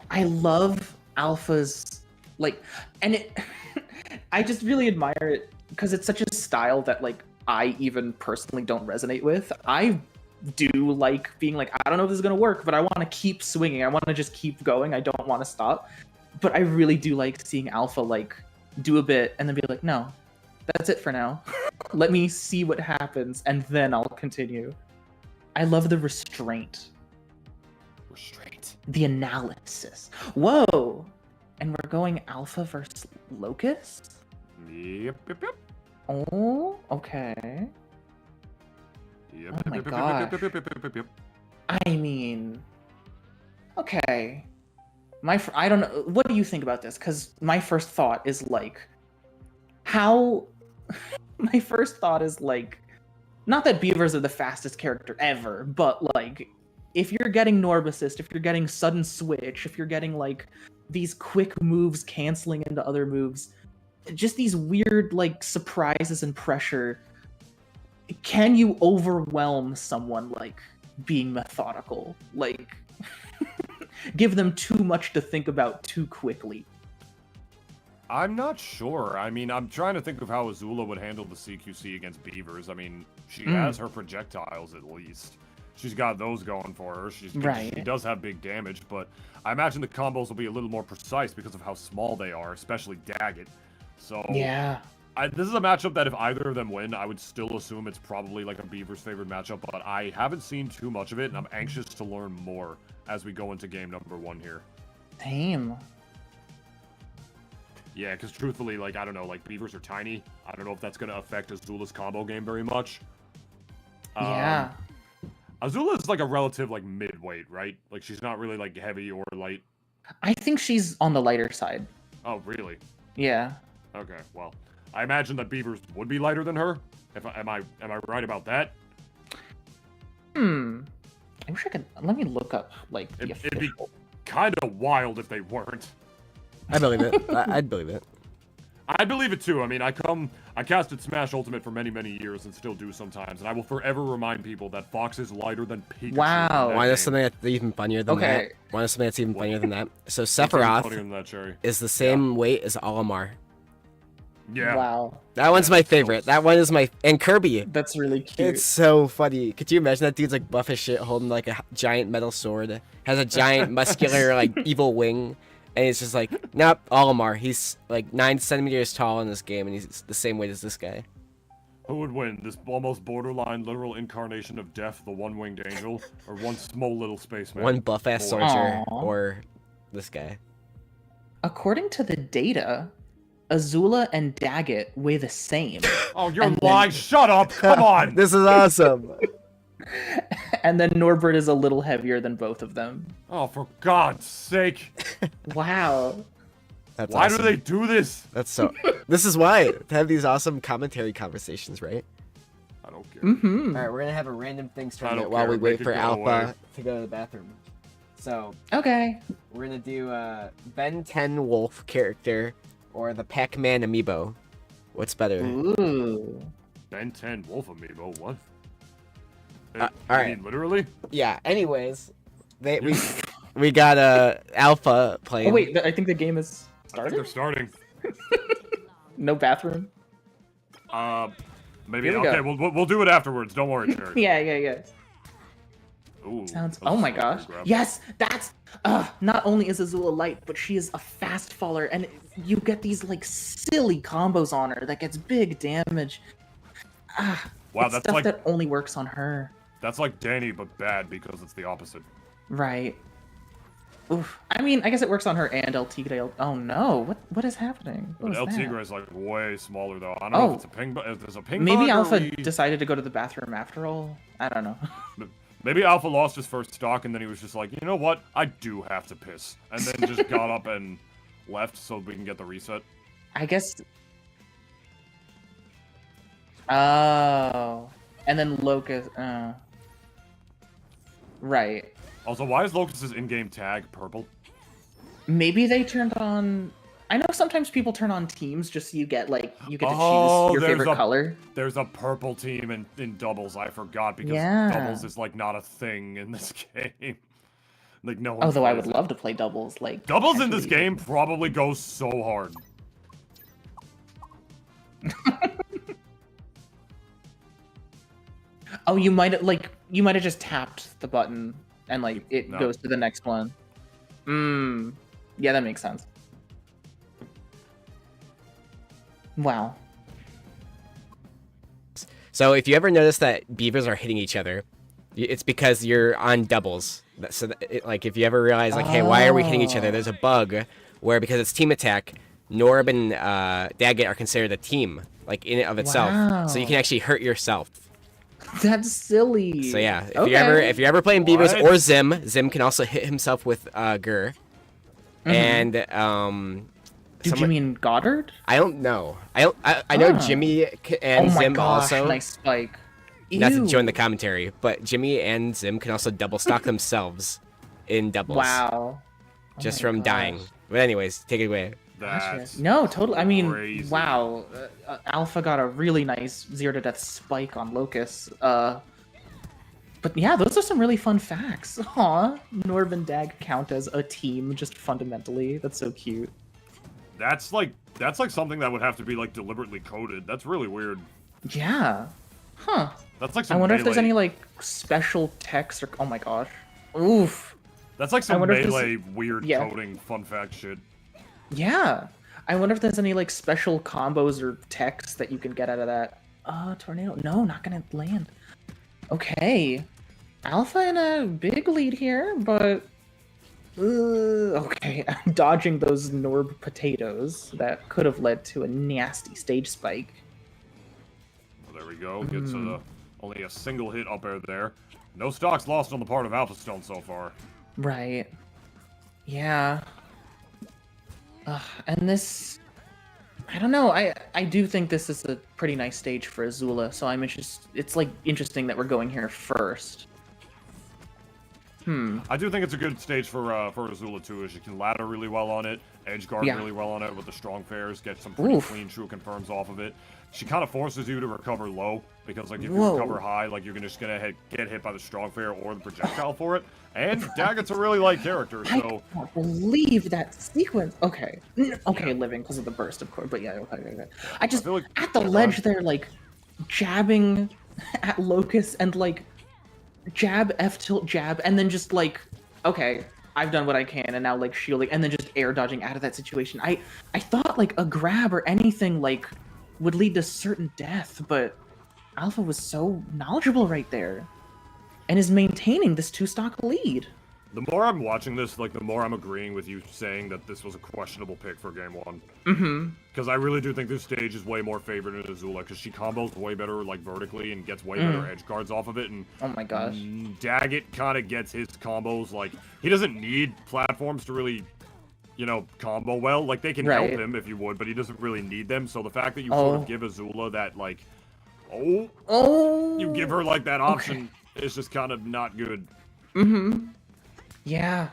I love Alpha's and it I just really admire it because it's such a style that like I even personally don't resonate with. I do like being like, I don't know if this is gonna work, but I want to keep swinging. I want to just keep going. I don't want to stop. But I really do like seeing Alpha like do a bit and then be like, no, that's it for now. Let me see what happens and then I'll continue. I love the restraint. The analysis. Whoa! And we're going Alpha versus Locus? Yep. Oh, okay. Yep. Oh my god. Yep. I mean, okay. I don't know. What do you think about this? Because my first thought is like, how? My first thought is like, not that Beavers are the fastest character ever, but like, if you're getting Norb Assist, if you're getting sudden switch, if you're getting like these quick moves canceling into other moves, just these weird like surprises and pressure, can you overwhelm someone like being methodical? Like, give them too much to think about too quickly? I'm not sure. I mean, I'm trying to think of how Azula would handle the CQC against Beavers. I mean, she has her projectiles at least. She's got those going for her. She does have big damage, but I imagine the combos will be a little more precise because of how small they are, especially Daggett. So yeah, this is a matchup that if either of them win, I would still assume it's probably like a Beavers favored matchup, but I haven't seen too much of it, and I'm anxious to learn more as we go into game number 1 here. Same. Yeah, because truthfully, like, I don't know, like, Beavers are tiny. I don't know if that's going to affect Azula's combo game very much. Yeah. Azula is like a relative, like, mid-weight, right? Like, she's not really, like, heavy or light. I think she's on the lighter side. Oh, really? Yeah. Okay, well, I imagine that Beavers would be lighter than her. Am I right about that? I wish I could. Let me look up like the official. It'd be kind of wild if they weren't. I believe it. I'd believe it. I believe it too. I mean, I casted Smash Ultimate for many, many years and still do sometimes, and I will forever remind people that Fox is lighter than Pikachu. Wow. Want to know something that's even funnier than that? Want to know something that's even funnier than that? So Sephiroth is the same weight as Olimar. Yeah. Wow. That one's my favorite. That one is and Kirby. That's really cute. It's so funny. Could you imagine that dude's like buff as shit, holding like a giant metal sword, has a giant muscular like evil wing. And it's just like, nope, Olimar. He's like 9 centimeters tall in this game, and he's the same weight as this guy. Who would win? This almost borderline literal incarnation of death, the one-winged angel, or one small little spaceman? One buff-ass soldier, or this guy? According to the data, Azula and Daggett weigh the same. Oh, you're lying! Shut up! Come on! This is awesome! And then Norbert is a little heavier than both of them. Oh, for God's sake! Wow. That's why awesome. do they do this? That's so. This is why to have these awesome commentary conversations, right? I don't care. Mm-hmm. All right, we're gonna have a random things tournament care. while we Make wait it for go Alpha away. to go to the bathroom. So Okay. we're gonna do Ben 10 Wolf character or the Pac-Man amiibo. What's better? Ooh. Ben 10 Wolf Amiibo, what? All right. Mean, literally? Yeah. Anyways, we got Alpha playing. Oh wait, I think the game is I think they're started. starting. No bathroom. Maybe. Here we Okay, go. we'll do it afterwards. Don't worry, Jared. Yeah. Ooh, Sounds. that's Oh my a gosh. grab. Yes, that's. Not only is Azula light, but she is a fast faller, and you get these like silly combos on her that gets big damage. Wow, it's that's stuff like that only works on her. that's like Danny, but bad because it's the opposite. Right. Oof. I mean, I guess it works on her and El Tigre. Oh no, what is happening? What But El was that? Tigre is like way smaller though. I don't know if it's a ping. If there's a ping. Maybe bug, Alpha we... decided to go to the bathroom after all. I don't know. Maybe Alpha lost his first stock and then he was just like, you know what? I do have to piss, and then just got up and left so we can get the reset. I guess. Oh, and then Locus. Right. Also, why is Locus's in-game tag purple? Maybe they turned on. I know sometimes people turn on teams just so you get to choose your favorite color. There's a purple team in doubles. I forgot because doubles is like not a thing in this game. Like no one. Although I would love to play doubles. Like doubles in this game probably goes so hard. Oh, you might have just tapped the button and like it goes to the next one. Yeah, that makes sense. Wow. So if you ever notice that beavers are hitting each other, it's because you're on doubles. So like if you ever realize like, hey, why are we hitting each other? There's a bug where because it's team attack, Norb and Daggett are considered a team, like in and of itself. Wow. So you can actually hurt yourself. That's silly. So yeah, if you're ever playing beavers or Zim can also hit himself with Gur. And do Jimmy and Goddard? I don't know. I know Jimmy and Zim also. Nice spike. Not to join the commentary, but Jimmy and Zim can also double stock themselves in doubles. Wow. Just from dying. But anyways, take it away. No, totally. I mean, crazy. Wow. Alpha got a really nice 0 to death spike on Locus. But yeah, those are some really fun facts. Aw, Norb and Dag count as a team, just fundamentally. That's so cute. That's like something that would have to be like deliberately coded. That's really weird. Yeah. Huh. That's like some I wonder if there's Melee- any like special text or oh my gosh. Oof. That's like some wonder if Melee weird yeah. coding fun fact shit. Yeah. I wonder if there's any like special combos or text that you can get out of that. Tornado. No, not gonna land. Okay. Alpha in a big lead here, but okay, I'm dodging those Norb potatoes that could have led to a nasty stage spike. Well, there we go. Gets only a single hit up air there. No stocks lost on the part of Alpha Stone so far. Right. Yeah. And this, I don't know. I do think this is a pretty nice stage for Azula. So I'm interested. It's like interesting that we're going here first. I do think it's a good stage for Azula too, as she can ladder really well on it, edge guard really well on it with the strong fares, get some pretty clean true confirms off of it. She kind of forces you to recover low, because like if you recover high, like you're just gonna get hit by the strong fare or the projectile for it. And Daggett's a really light character, so I can't believe that sequence. Okay, living because of the burst, of course. But yeah, okay. I just feel like at the ledge there, like jabbing at Locus and like jab, F tilt, jab, and then just like, okay, I've done what I can, and now like shielding, and then just air dodging out of that situation. I thought like a grab or anything like would lead to certain death, but Alpha was so knowledgeable right there, and is maintaining this 2-stock lead. the more I'm watching this, like the more I'm agreeing with you saying that this was a questionable pick for game 1. Because I really do think this stage is way more favored in Azula, because she combos way better like vertically and gets way better edge guards off of it, and Oh my gosh. Daggett kind of gets his combos, like, he doesn't need platforms to really, you know, combo well. Like, they can help him if you would, but he doesn't really need them, so the fact that you sort of give Azula that, like, you give her, like, that option is just kind of not good. Yeah.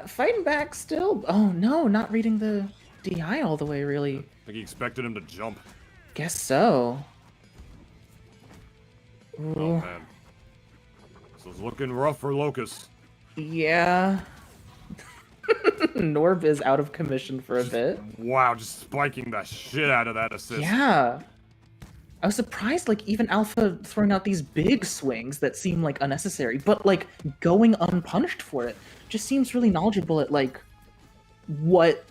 Fighting back still. Oh no, not reading the DI all the way, really. I think he expected him to jump. Guess so. Ooh. Oh, man. This is looking rough for Locus. Yeah. Norb is out of commission for a bit. Wow, just spiking the shit out of that assist. Yeah. I was surprised, like, even Alpha throwing out these big swings that seem, like, unnecessary, but, like, going unpunished for it just seems really knowledgeable at, like, what,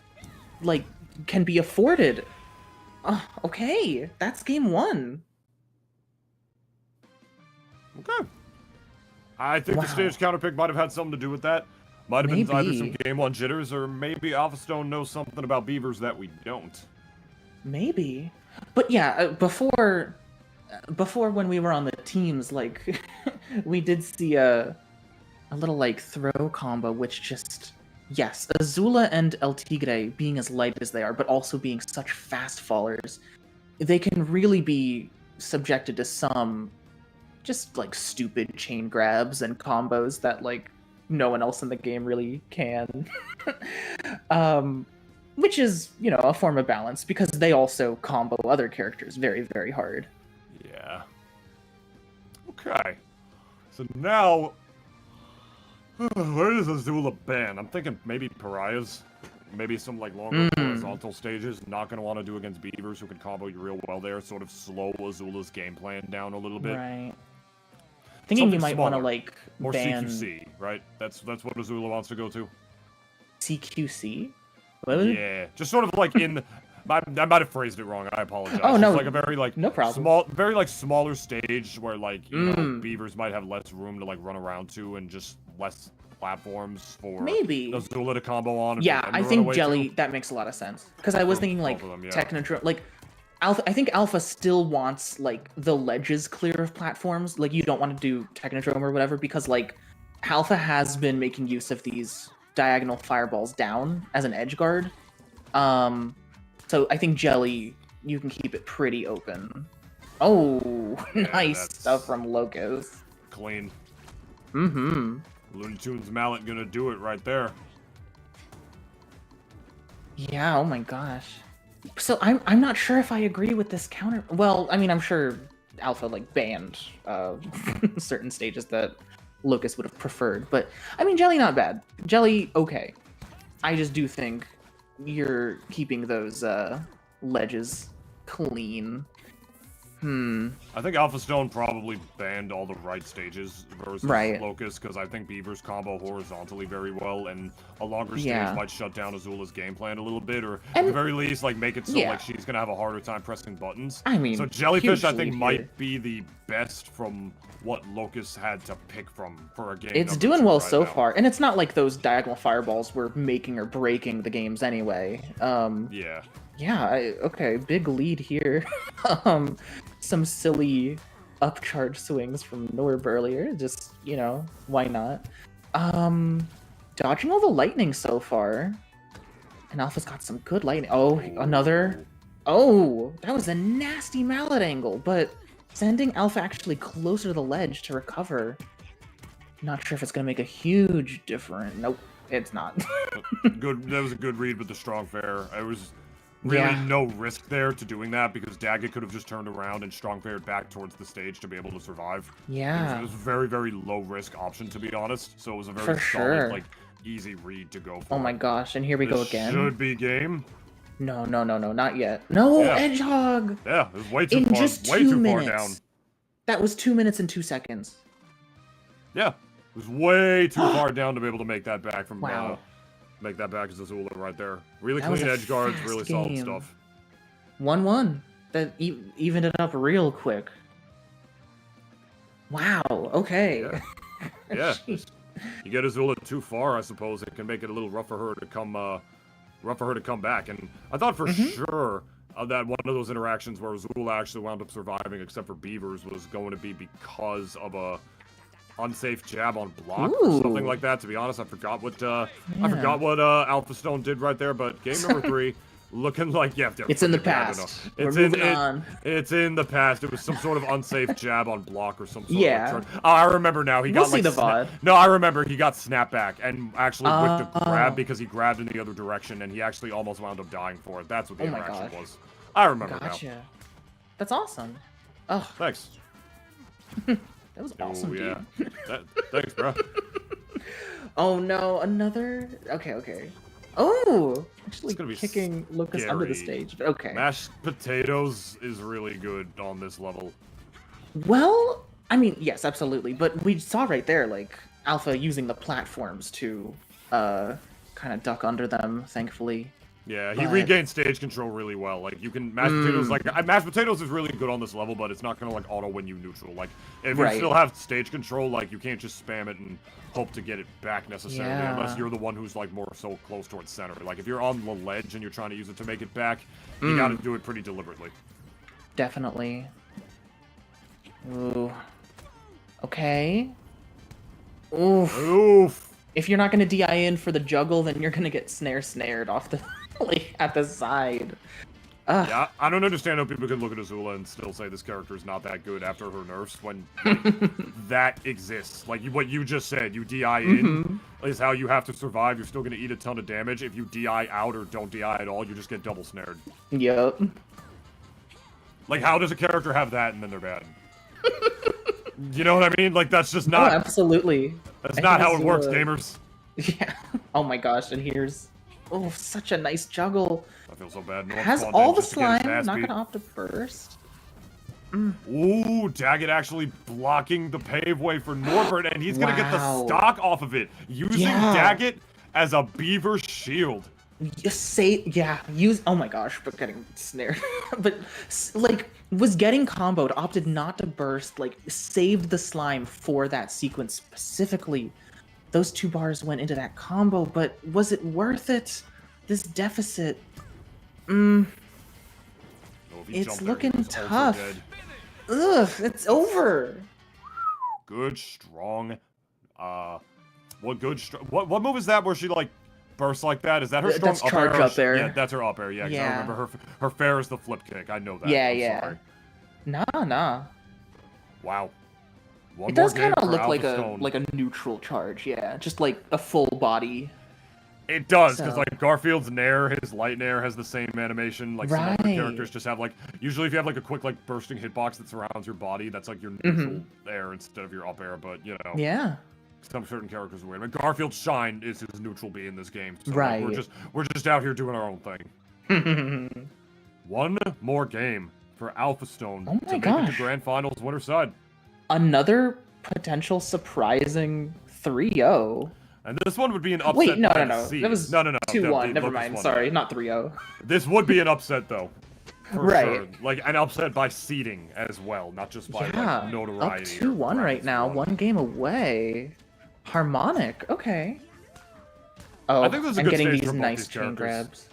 like, can be afforded. Okay, that's game 1. Okay. I think the stage counter pick might have had something to do with that. Might have been either Maybe. some game 1 jitters, or maybe Alpha Stone knows something about beavers that we don't. Maybe. But yeah, before when we were on the teams, like, we did see a little, like, throw combo, which just... Yes, Azula and El Tigre being as light as they are, but also being such fast fallers, they can really be subjected to some just, like, stupid chain grabs and combos that, like, no one else in the game really can. Which is, you know, a form of balance, because they also combo other characters very, very hard. Yeah. Okay. So now... Where does Azula ban? I'm thinking maybe Pariahs. Maybe some, like, longer horizontal stages. Not going to want to do against beavers who can combo you real well there. Sort of slow Azula's game plan down a little bit. Right. Thinking you might want to, like, more ban... CQC, right? That's what Azula wants to go to. CQC? What was it? Yeah, just sort of like in... I might have phrased it wrong. I apologize. Oh, no. It's like a very, like, no problem. very, like, smaller stage where, like, you know, beavers might have less room to, like, run around to and just less platforms for Maybe Azula to combo on. Yeah, I think Jelly, that makes a lot of sense. Because I was thinking, like, Technodrome, like, Alpha, I think Alpha still wants, like, the ledges clear of platforms. Like, you don't want to do Technodrome or whatever, because, like, Alpha has been making use of these diagonal fireballs down as an edge guard. So I think Jelly, you can keep it pretty open. Oh, yeah, nice stuff from Locus. Clean. Mm-hmm. Looney Tunes Mallet gonna do it right there. Yeah, oh my gosh. So I'm not sure if I agree with this counter. Well, I mean, I'm sure Alpha, like, banned certain stages that Locus would have preferred. But, I mean, Jelly not bad. Jelly, okay. I just do think you're keeping those ledges clean. I think Alpha Stone probably banned all the right stages versus Locus, because I think beavers combo horizontally very well, and a longer stage might shut down Azula's game plan a little bit, or at the very least, like, make it so like she's gonna have a harder time pressing buttons. I mean, so Jellyfish, I think, might be the best from what Locus had to pick from for a game. It's doing well so far, and it's not like those diagonal fireballs were making or breaking the games anyway. Yeah, okay, big lead here. Some silly upcharge swings from Norb earlier, just, you know, why not? Dodging all the lightning so far. And Alpha's got some good lightning. Oh, another. Oh, that was a nasty mallet angle, but sending Alpha actually closer to the ledge to recover. Not sure if it's going to make a huge difference. Nope, it's not. Good. That was a good read with the strong fair. I was... Really no risk there to doing that, because Daggett could have just turned around and strong fared back towards the stage to be able to survive. Yeah. It was a very, very low risk option, to be honest. So it was a very solid, like, easy read to go for. Oh my gosh, and here we go again. Should be game. No, not yet. No, Edgehog! Yeah, it was way too far. Just way too minutes. far down. That was 2 minutes and 2 seconds. Yeah, it was way too far down to be able to make that back from. Make that back as Azula right there. Really clean edge guards, really solid stuff. 1-1. That evened it up real quick. Wow, okay. Yeah. You get Azula too far, I suppose it can make it a little rough for her to come back. And I thought for sure that one of those interactions where Azula actually wound up surviving, except for beavers, was going to be because of a unsafe jab on block or something like that. To be honest, I forgot what Alpha Stone did right there. But game number 3, looking like it's in the past. It's in the past. It was some sort of unsafe jab on block or some sort of turn. Oh, I remember now. He got I remember he got snapped back and actually whipped a grab because he grabbed in the other direction and he actually almost wound up dying for it. That's what the interaction was. I remember now. That's awesome. Oh, thanks. That was awesome, dude. Thanks, bro. Oh no, another. Okay. Oh, actually kicking Locus under the stage. Okay. Mashed potatoes is really good on this level. Well, I mean, yes, absolutely. But we saw right there, like, Alpha using the platforms to kind of duck under them, thankfully. Yeah, he But- regained stage control really well. Like, you can mashed potatoes. Like, mashed potatoes is really good on this level, but it's not gonna like auto win you neutral. Like, if you still have stage control, like you can't just spam it and hope to get it back necessarily, unless you're the one who's like more so close towards center. Like, if you're on the ledge and you're trying to use it to make it back, you gotta do it pretty deliberately. Definitely. Ooh. Okay. Oof. Oof. If you're not gonna DI in for the juggle, then you're gonna get snared off the like at the side. Ugh. Yeah, I don't understand how people can look at Azula and still say this character is not that good after her nerfs when that exists. Like, what you just said, you DI in is how you have to survive. You're still going to eat a ton of damage. If you DI out or don't DI at all, you just get double snared. Yep. Like, how does a character have that and then they're bad? You know what I mean? Like, that's just not... Oh, absolutely. That's not how it works, gamers. Yeah. Oh my gosh, and here's... Oh, such a nice juggle. I feel so bad. No Has all the slime, not gonna opt to burst. Ooh, Daggett actually blocking the paveway for Norbert, and he's gonna get the stock off of it, using Daggett as a beaver shield. Use, oh my gosh, but getting snared. But, like, was getting comboed, opted not to burst, like, saved the slime for that sequence specifically. Those 2 bars went into that combo, but was it worth it? This deficit... It's looking tough. Ugh, it's over. Good, strong. What move is that where she like bursts like that? Is that her strong that's charge up air? Yeah, that's her up air. Yeah, 'cause I remember her fair is the flip kick. I know that. Yeah, Sorry. Nah. Wow. One It does kind of look like a neutral charge. Yeah, just like a full body. It does, because like Garfield's Nair, his light Nair has the same animation. Like some other characters just have like, usually if you have like a quick like bursting hitbox that surrounds your body, that's like your neutral air instead of your up air. But you know, some certain characters are weird. But Garfield's Shine is his neutral B in this game. So, like, we're just out here doing our own thing. One more game for Alpha Stone to make it to Grand Finals winner side. Another potential surprising 3-0. And this one would be an upset. Wait, no. That was 2-1. Never mind. Sorry, not 3-0. This would be an upset, though. For sure. Like, an upset by seeding as well, not just by like, notoriety. Up 2-1 right now. 1 game away. Harmonic. Okay. Oh, I think this is a good getting stage these for both nice these chain characters. grabs.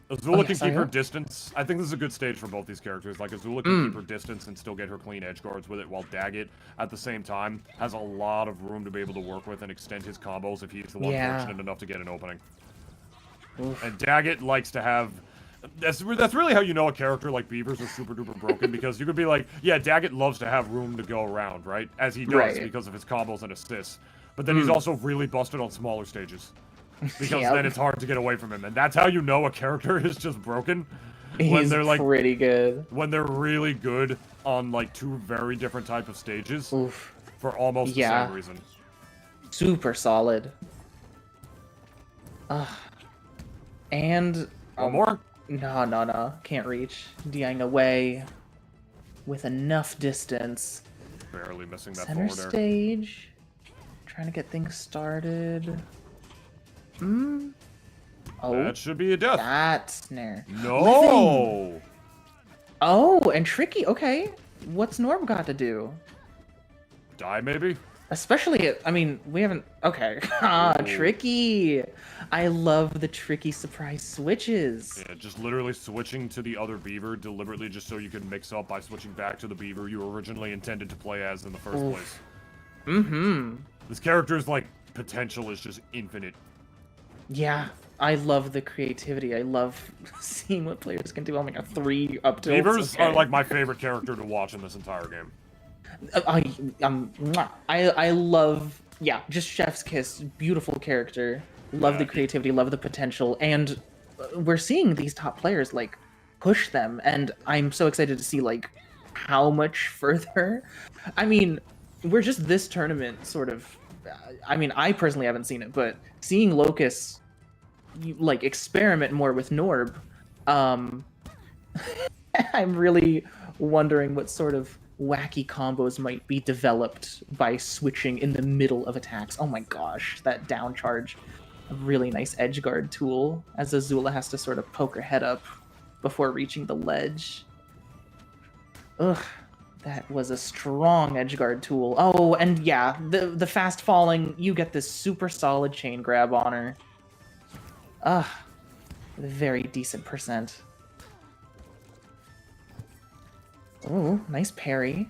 Azula can keep her distance. I think this is a good stage for both these characters. Like, Azula can keep her distance and still get her clean edge guards with it, while Daggett, at the same time, has a lot of room to be able to work with and extend his combos if he's the one fortunate enough to get an opening. And Daggett likes to have... That's really how you know a character like Beavers is super duper broken, because you could be like, yeah, Daggett loves to have room to go around, right? As he does because of his combos and assists. But then he's also really busted on smaller stages. Because then it's hard to get away from him, and that's how you know a character is just broken. He's like pretty good. When they're really good on like 2 very different type of stages for almost the same reason. Super solid. And one more? No. Can't reach. DIing away with enough distance. Barely missing that Center forward air. stage. Trying to get things started. Oh, that should be a death. That snare. No. Living. Oh, and tricky. Okay, what's Norm got to do? Die maybe. Especially, I mean, we haven't. Okay, tricky. I love the tricky surprise switches. Yeah, just literally switching to the other Beaver deliberately, just so you can mix up by switching back to the Beaver you originally intended to play as in the first place. This character's like potential is just infinite. Yeah, I love the creativity. I love seeing what players can do. Oh my god, 3 up tilts. Beavers are like my favorite character to watch in this entire game. I love, just Chef's Kiss. Beautiful character. Love the creativity, love the potential, and we're seeing these top players like push them, and I'm so excited to see like how much further. I mean, we're just this tournament sort of. I mean, I personally haven't seen it, but seeing Locus like experiment more with Norb, I'm really wondering what sort of wacky combos might be developed by switching in the middle of attacks. Oh my gosh, that down charge a really nice edge guard tool, as Azula has to sort of poke her head up before reaching the ledge. Ugh, that was a strong edge guard tool. Oh, and yeah, the fast falling, you get this super solid chain grab on her. Ugh, very decent percent. Ooh, nice parry.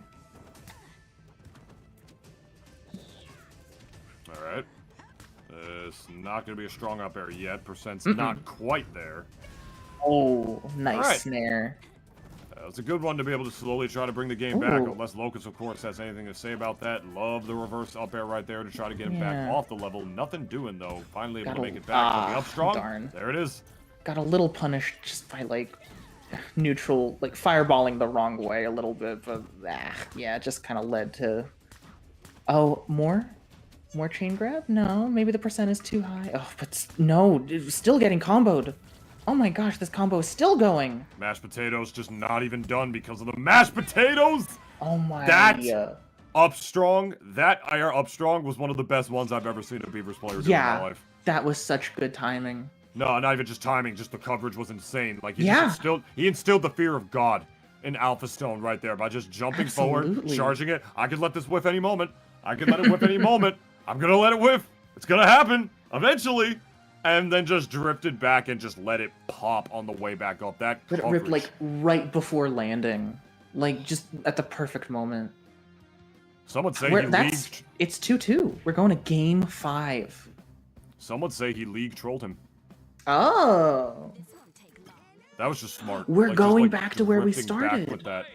Alright. It's not going to be a strong up air yet. Percent's not quite there. Oh, nice Alright. snare. It's a good one to be able to slowly try to bring the game back, unless Locus, of course, has anything to say about that. Love the reverse up air right there to try to get him back off the level. Nothing doing, though. Finally able to make it back. Coming up strong. Darn. There it is. Got a little punished just by, like, neutral, like, fireballing the wrong way a little bit, but, yeah, it just kind of led to... Oh, more? More chain grab? No, maybe the percent is too high. Oh, but no, still getting comboed. Oh my gosh, this combo is still going. Mashed potatoes just not even done because of the mashed potatoes. Oh my. That up strong, that IR up strong was one of the best ones I've ever seen a Beavers player do in my life. That was such good timing. No, not even just timing, just the coverage was insane. Like he instilled the fear of God in Alpha Stone right there by just jumping forward, charging it. I could let this whiff any moment. I could let it whiff any moment. I'm gonna let it whiff. It's gonna happen eventually. And then just drifted back and just let it pop on the way back up. That But it ripped, like, right before landing. Like, just at the perfect moment. Some would say he leagued... It's 2-2. We're going to game 5. Some would say he league trolled him. Oh. That was just smart. We're going back to where we started. With that.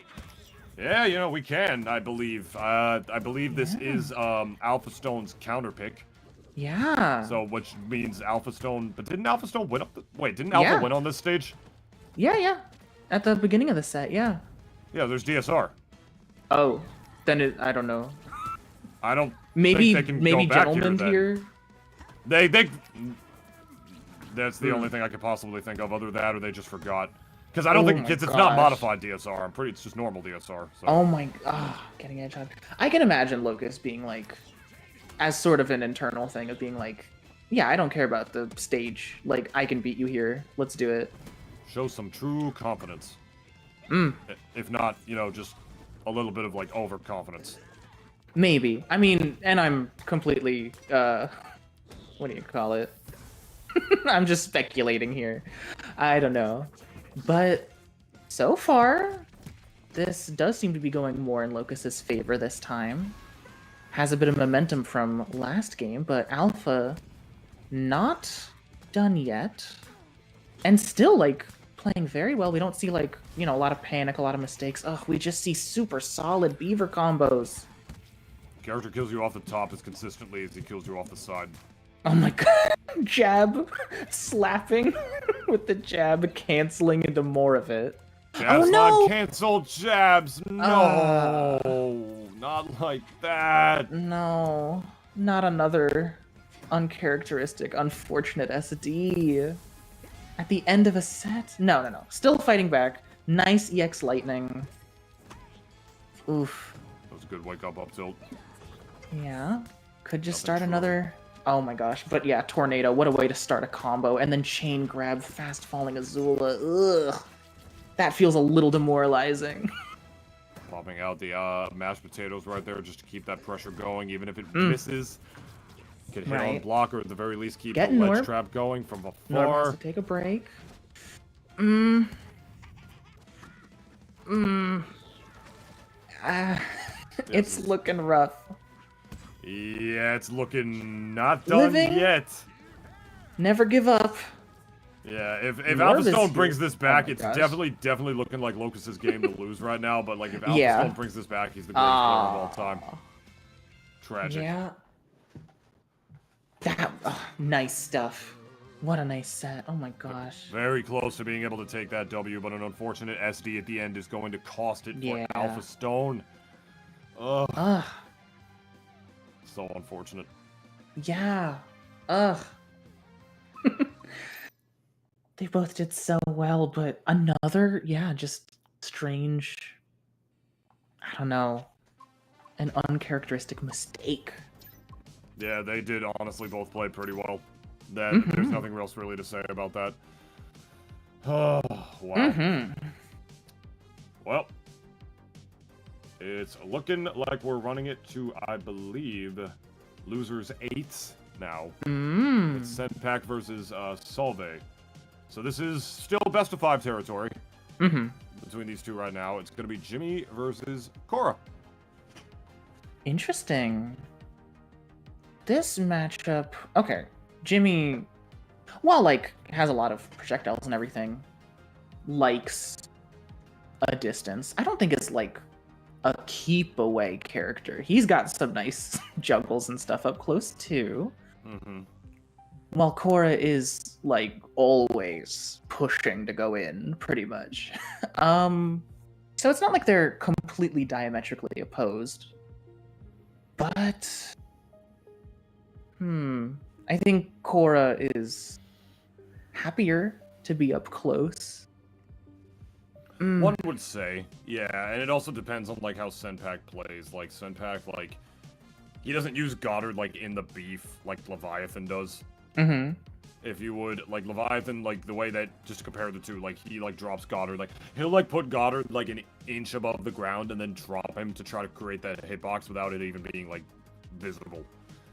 Yeah, you know, we can, I believe. I believe this is Alpha Stone's counter pick. Yeah. So, which means Alpha Stone... But didn't Alpha Stone win up the... Wait, didn't Alpha win on this stage? Yeah. At the beginning of the set, yeah. Yeah, there's DSR. Oh. Then I don't know. I don't maybe think they can maybe go back Gentleman here? They... That's the only thing I could possibly think of. Other than that, or they just forgot. Because I don't think it's not modified DSR. I'm pretty... It's just normal DSR. So. Oh my... getting edge on. I can imagine Locus being like... As sort of an internal thing of being like, yeah, I don't care about the stage. Like, I can beat you here. Let's do it. Show some true confidence. If not, you know, just a little bit of, like, overconfidence. Maybe. I mean, and I'm completely, what do you call it? I'm just speculating here. I don't know. But so far, this does seem to be going more in Locus's favor this time. Has a bit of momentum from last game, but Alpha not done yet. And still, like, playing very well. We don't see, like, you know, a lot of panic, a lot of mistakes. Ugh, we just see super solid Beaver combos. Character kills you off the top as consistently as he kills you off the side. Oh my god. Jab. Slapping with the jab, canceling into more of it. Jabs not cancel jabs. No. Not like that. No. Not another uncharacteristic, unfortunate SD. At the end of a set? No. Still fighting back. Nice EX Lightning. Oof. That was a good wake up tilt. Yeah. Could just start another... Oh my gosh. But yeah, Tornado. What a way to start a combo. And then chain grab, fast falling Azula. Ugh. That feels a little demoralizing. Popping out the mashed potatoes right there just to keep that pressure going, even if it misses. Can hit on block, or at the very least keep the ledge trap going from afar. Norb has to take a break. It's looking rough. Yeah, it's looking not done yet. Never give up. Yeah, if Alpha Stone brings this back, it's definitely looking like Locus's game to lose right now. But like if Alpha Stone brings this back, he's the greatest player of all time. Tragic. Yeah. That nice stuff. What a nice set. Oh my gosh. Very close to being able to take that W, but an unfortunate SD at the end is going to cost it for Alpha Stone. Ugh. So unfortunate. Yeah. Ugh. They both did so well, but another, just strange, I don't know, an uncharacteristic mistake. Yeah, they did honestly both play pretty well. then there's nothing else really to say about that. Oh, wow. Well, it's looking like we're running it to, I believe, losers 8 now. It's Senpac versus Solve. So this is still best of 5 territory between these two right now. It's going to be Jimmy versus Cora. Interesting. This matchup... Okay, Jimmy, while, like, has a lot of projectiles and everything, likes a distance. I don't think it's, like, a keep-away character. He's got some nice juggles and stuff up close, too. While Cora is, like, always pushing to go in, pretty much. So it's not like they're completely diametrically opposed. But... I think Cora is happier to be up close. One would say, yeah, and it also depends on, like, how Senpac plays. Like, Senpac, like, he doesn't use Goddard, like, in the beef like Leviathan does. If you would, like, Leviathan, like, the way that, just to compare the two, like, he, like, drops Goddard, like, he'll, like, put Goddard, like, an inch above the ground and then drop him to try to create that hitbox without it even being, like, visible.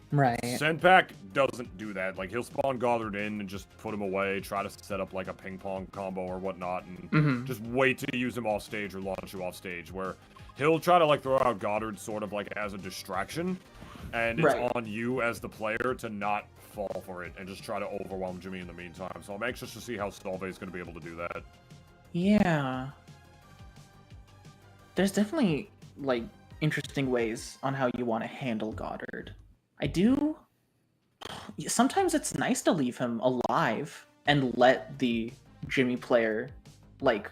Right. Senpac doesn't do that. Like, he'll spawn Goddard in and just put him away, try to set up, like, a ping-pong combo or whatnot, and just wait to use him off stage or launch you off stage, where he'll try to, like, throw out Goddard sort of, like, as a distraction, and it's on you as the player to not fall for it and just try to overwhelm Jimmy in the meantime. So I'm anxious to see how Solve is going to be able to do that. Yeah. There's definitely, like, interesting ways on how you want to handle Goddard. I do... Sometimes it's nice to leave him alive and let the Jimmy player, like,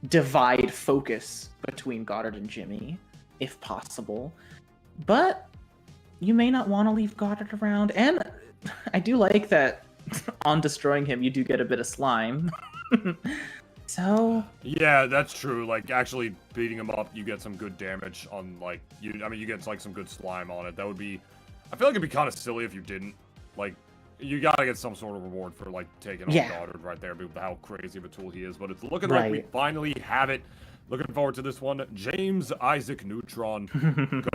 divide focus between Goddard and Jimmy, if possible. But you may not want to leave Goddard around, and I do like that on destroying him, you do get a bit of slime. So... Yeah, that's true. Like, actually beating him up, you get some good damage on, like, you get, like, some good slime on it. That would be... I feel like it'd be kind of silly if you didn't. Like, you gotta get some sort of reward for, like, taking on Goddard right there, with how crazy of a tool he is. But it's looking like we finally have it. Looking forward to this one. James Isaac Neutron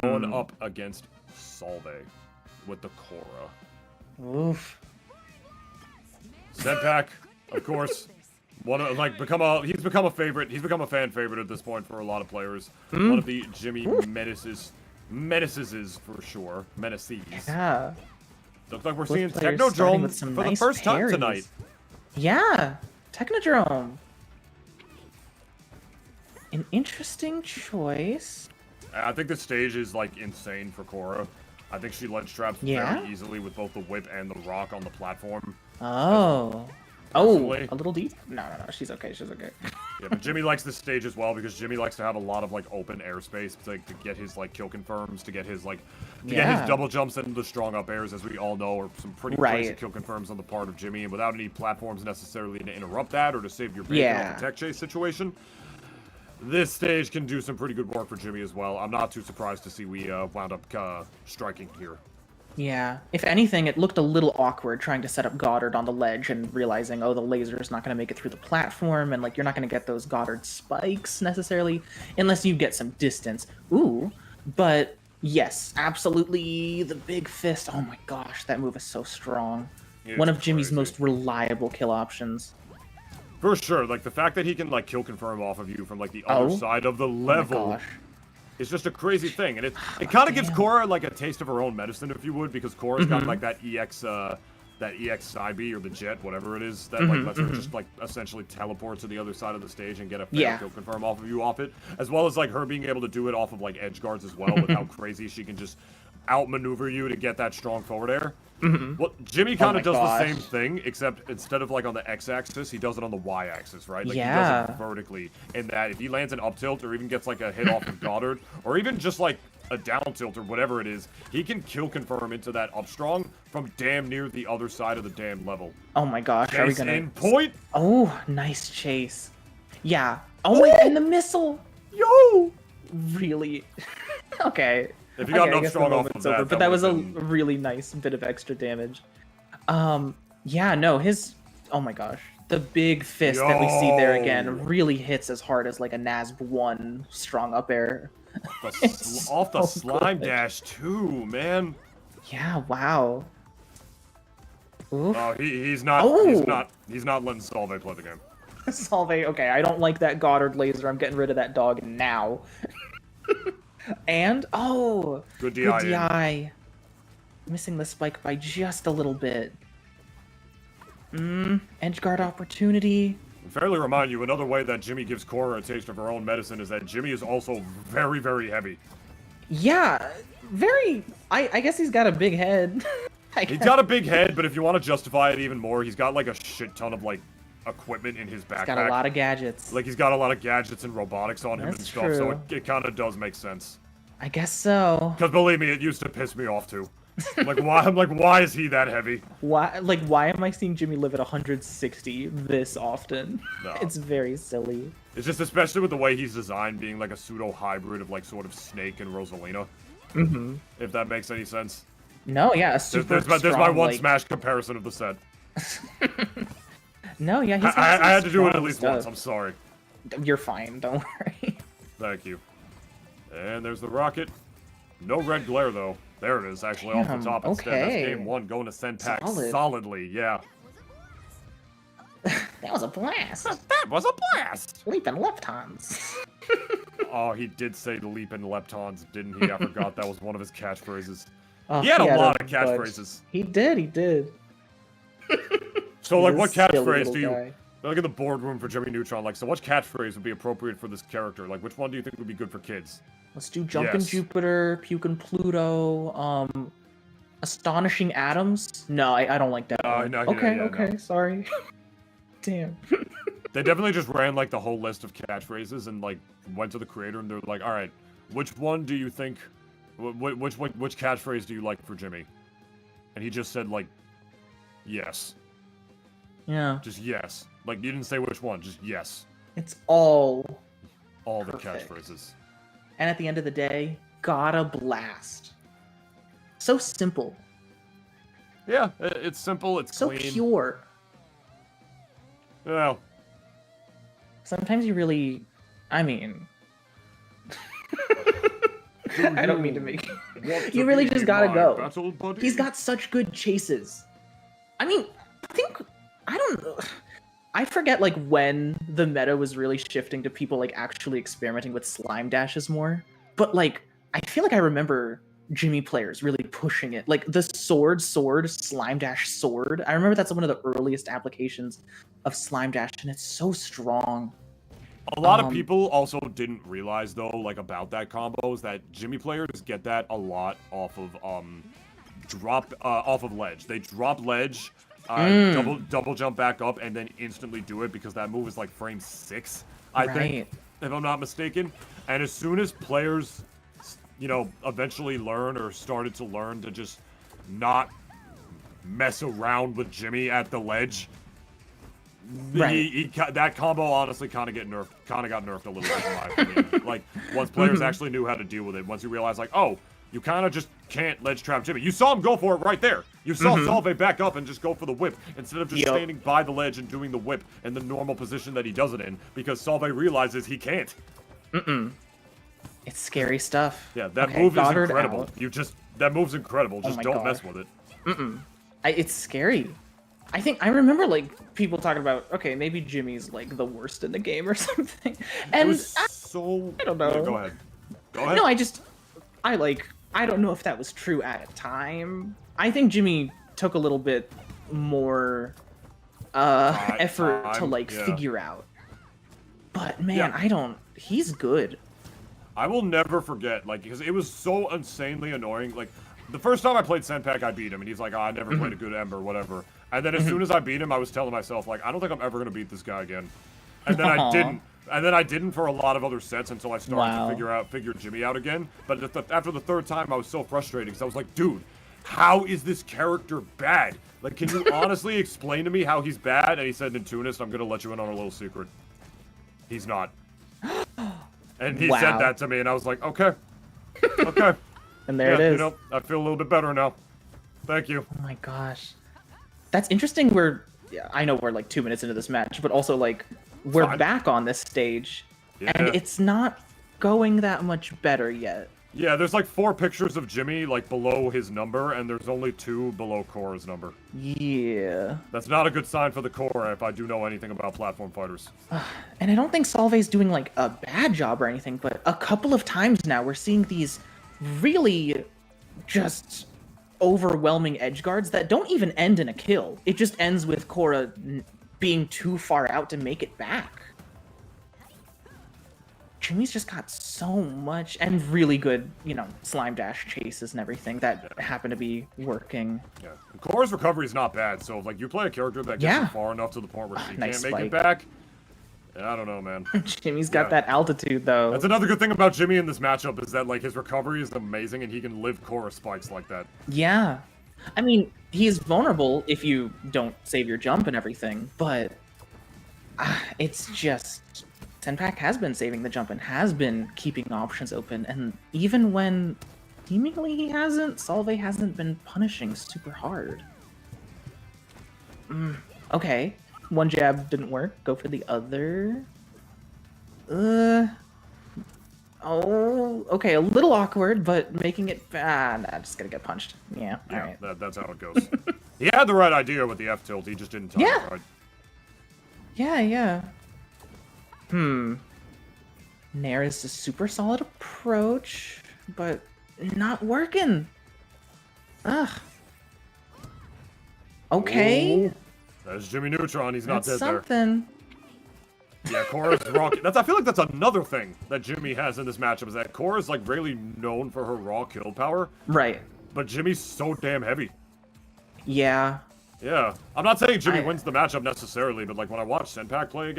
going up against Solve with the Cora. Oof. Senpac, of course, he's become a favorite. He's become a fan favorite at this point for a lot of players. One of the Jimmy menaces for sure. Menaces. Yeah. Looks like we're seeing Technodrome for the first time tonight. Yeah, Technodrome. An interesting choice. I think the stage is, like, insane for Cora. I think she ledge traps very easily with both the whip and the rock on the platform. Oh. Oh, a little deep? No, she's okay, Yeah, but Jimmy likes this stage as well, because Jimmy likes to have a lot of, like, open airspace to get his, like, kill confirms, to get his, like, get his double jumps and the strong up airs, as we all know, are some pretty crazy kill confirms on the part of Jimmy, and without any platforms necessarily to interrupt that or to save your bacon on the tech chase situation. This stage can do some pretty good work for Jimmy as well. I'm not too surprised to see we wound up striking here. Yeah. If anything, it looked a little awkward trying to set up Goddard on the ledge and realizing, oh, the laser's not going to make it through the platform, and, like, you're not going to get those Goddard spikes, necessarily, unless you get some distance. Ooh. But, yes, absolutely, the big fist. Oh my gosh, that move is so strong. One of Jimmy's most reliable kill options. For sure, like, the fact that he can, like, kill confirm off of you from, like, the other side of the level is just a crazy thing. And it kind of gives Cora, like, a taste of her own medicine, if you would, because Cora's got, like, that EX side B, or the jet, whatever it is, that, like, lets her just, like, essentially teleport to the other side of the stage and get a fair kill confirm off of you off it. As well as, like, her being able to do it off of, like, edge guards as well, with how crazy she can just outmaneuver you to get that strong forward air. Well, Jimmy kind of does the same thing, except instead of, like, on the X-axis, he does it on the Y-axis, right? Like, he does it vertically, in that if he lands an up tilt or even gets, like, a hit off of Goddard, or even just, like, a down tilt or whatever it is, he can kill confirm into that up strong from damn near the other side of the damn level. Oh my gosh, are we gonna... in point? Oh, nice chase. Yeah. Oh my, and the missile! Yo! Really? Okay. If you got enough strong off of that, but that was a really nice bit of extra damage. Yeah, no, his, oh my gosh, the big fist that we see there again really hits as hard as like a NASB 1 strong up air. Off the so slime good. dash too, man. Yeah, wow. Oof. Oh, he's not letting Solve play the game. Solve, okay, I don't like that Goddard laser. I'm getting rid of that dog now. And, oh, Good DI. good DI. Missing the spike by just a little bit. Edge guard opportunity. Fairly remind you, another way that Jimmy gives Cora a taste of her own medicine is that Jimmy is also very, very heavy. Yeah, very, I guess he's got a big head. He's got a big head, but if you want to justify it even more, he's got like a shit ton of like equipment in his backpack. He's got a lot of gadgets. Like he's got a lot of gadgets and robotics on him and That's stuff, so true. it kind of does make sense. I guess so. Because believe me, it used to piss me off too. Why is he that heavy? Why am I seeing Jimmy live at 160 this often? No. It's very silly. It's just especially with the way he's designed, being like a pseudo hybrid of like sort of Snake and Rosalina. Mm-hmm. If that makes any sense. No, yeah, a super There's my strong, one like... Smash comparison of the set. No, yeah, he's got I some had to do it at strong least stuff. once. I'm sorry. You're fine, don't worry. Thank you. And there's the rocket. No red glare though. There it is, actually off the top instead. That's okay. game 1 going to Senpac Solid. solidly. Yeah. That was a blast. That was a blast. Leaping leptons. Oh, he did say the leap in leptons, didn't he? I forgot that was one of his catchphrases. Oh, He had a lot of bunch. catchphrases. He did. So, like, He's what a silly catchphrase little do you... guy. Look at the boardroom for Jimmy Neutron. Like, so what catchphrase would be appropriate for this character? Like, which one do you think would be good for kids? Let's do Jumpin' Yes. Jupiter, Pukin' Pluto, Astonishing Atoms. No, I don't like that one. no, okay, yeah, okay, no. sorry. Damn. They definitely just ran, like, the whole list of catchphrases and, like, went to the creator and they're like, all right, which one do you think... Which catchphrase do you like for Jimmy? And he just said, like, yes. Yeah. Just yes. Like, you didn't say which one, just yes. It's all The Perfect. catchphrases. And at the end of the day, gotta blast. So simple. Yeah, it's simple, it's So clean. pure. Well, Sometimes you really... I mean... I don't mean to make... You really just gotta go. Battle buddy? He's got such good chases. I mean, I don't know. I forget, like, when the meta was really shifting to people, like, actually experimenting with slime dashes more. But, like, I feel like I remember Jimmy players really pushing it. Like, the sword, slime dash, sword. I remember that's one of the earliest applications of slime dash, and it's so strong. A lot of people also didn't realize, though, like, about that combo, is that Jimmy players get that a lot off of, off of ledge. They drop ledge, double jump back up, and then instantly do it, because that move is, like, frame 6, I think, if I'm not mistaken. And as soon as players, you know, eventually learn, or started to learn to just not mess around with Jimmy at the ledge, that combo honestly kind of got nerfed a little bit in my opinion. Like, once players actually knew how to deal with it, once you realize, like, oh, you kind of just can't ledge trap Jimmy. You saw him go for it right there. You saw Solve back up and just go for the whip, instead of just standing by the ledge and doing the whip in the normal position that he does it in, because Solve realizes he can't. It's scary stuff. Yeah, that Okay, move is Goddard incredible. out. That move's incredible. Just my don't God. mess with it. It's scary. I remember, like, people talking about, okay, maybe Jimmy's, like, the worst in the game or something. And It was so... I don't know. Yeah, go ahead. Go ahead. No, I don't know if that was true at a time. I think Jimmy took a little bit more effort to, like, figure out. But, man, he's good. I will never forget, like, because it was so insanely annoying. Like, the first time I played Senpac, I beat him, and he's like, oh, I never played a good Ember, whatever. And then as soon as I beat him, I was telling myself, like, I don't think I'm ever going to beat this guy again. And then I didn't. And then I didn't for a lot of other sets until I started to figure Jimmy out again. But after the third time, I was so frustrated, because I was like, dude, how is this character bad? Like, can you honestly explain to me how he's bad? And he said, Nintunist, I'm going to let you in on a little secret. He's not. And he said that to me, and I was like, okay. Okay. And there it is. You know, I feel a little bit better now. Thank you. Oh my gosh. That's interesting. I know we're like 2 minutes into this match, but also like we're Fine. back on this stage, Yeah. and it's not going that much better yet. Yeah, there's like 4 pictures of Jimmy like below his number, and there's only 2 below Cora's number. Yeah. That's not a good sign for the Cora if I do know anything about platform fighters. And I don't think Solveig's doing like a bad job or anything, but a couple of times now we're seeing these really just overwhelming edge guards that don't even end in a kill. It just ends with Cora being too far out to make it back. Jimmy's just got so much, and really good, slime dash chases and everything that happen to be working. Yeah, and Cora's recovery is not bad, so if like you play a character that gets you far enough to the point where she Nice can't make it spike. back, I don't know, man. Jimmy's got that altitude, though. That's another good thing about Jimmy in this matchup is that like his recovery is amazing and he can live Cora spikes like that. Yeah. I mean, he's vulnerable if you don't save your jump and everything, but it's just... Senpac has been saving the jump and has been keeping options open, and even when seemingly he hasn't, Solve hasn't been punishing super hard. Okay. One jab didn't work. Go for the other. Oh, okay, a little awkward, but making it... nah, just gonna get punched. Yeah, Yeah, alright. that's how it goes. He had the right idea with the F tilt, he just didn't time it right. Yeah. Nair is a super solid approach, but not working. Ugh. Okay. Ooh, there's Jimmy Neutron, he's not That's dead there. something. Yeah, Cora's raw. I feel like that's another thing that Jimmy has in this matchup is that Cora's like really known for her raw kill power, Right. but Jimmy's so damn heavy. Yeah. Yeah, I'm not saying Jimmy wins the matchup necessarily, but like when I watch Senpac play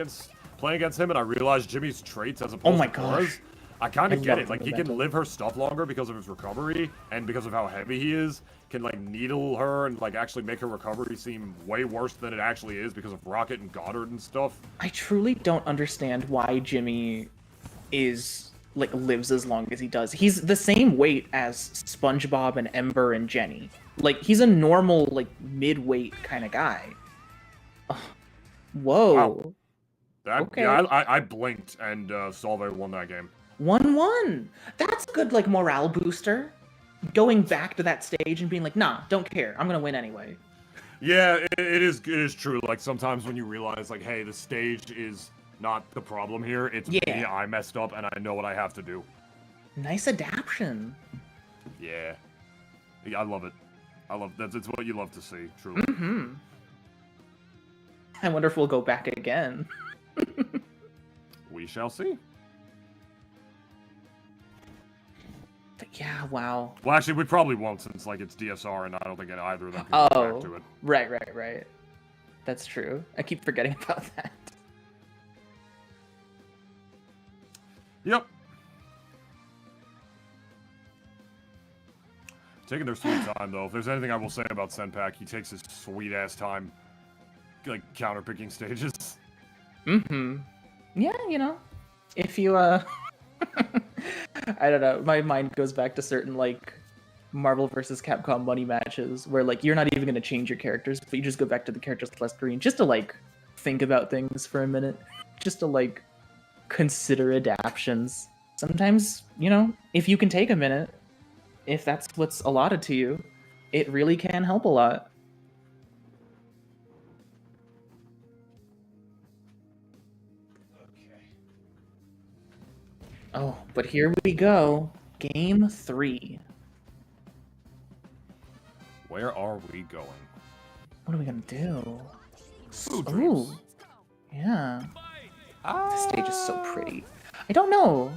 against him and I realize Jimmy's traits as opposed Oh my to Cora's, gosh. I kind I of get love it. Like he fundamental. can live her stuff longer because of his recovery and because of how heavy he is. Can like needle her and like actually make her recovery seem way worse than it actually is because of Rocket and Goddard and stuff. I truly don't understand why Jimmy is lives as long as he does. He's the same weight as SpongeBob and Ember and Jenny. Like he's a normal mid-weight kind of guy. Ugh. Whoa. Wow. Okay. Yeah, I blinked and Solve won that game. 1-1. That's a good morale booster. Going back to that stage and being like, nah, don't care. I'm gonna win anyway. Yeah, it is true. Like sometimes when you realize like, hey, the stage is not the problem here. It's me. I messed up and I know what I have to do. Nice adaption. Yeah, I love it. I love that. It's what you love to see, truly. Mm-hmm. I wonder if we'll go back again. We shall see. But yeah, wow. Well, actually, we probably won't since like it's DSR, and I don't think either of them can go back to it. Right. That's true. I keep forgetting about that. Yep. Taking their sweet time, though. If there's anything I will say about Senpac, he takes his sweet-ass time, like, counter-picking stages. Mm-hmm. Yeah, if you, I don't know, my mind goes back to certain, Marvel vs. Capcom money matches, where, you're not even gonna change your characters, but you just go back to the characters plus green, just to, think about things for a minute. Just to, consider adaptions. Sometimes, if you can take a minute, if that's what's allotted to you, it really can help a lot. Oh, but here we go. Game 3. Where are we going? What are we gonna do? Food dreams. Ooh. Yeah. This stage is so pretty. I don't know.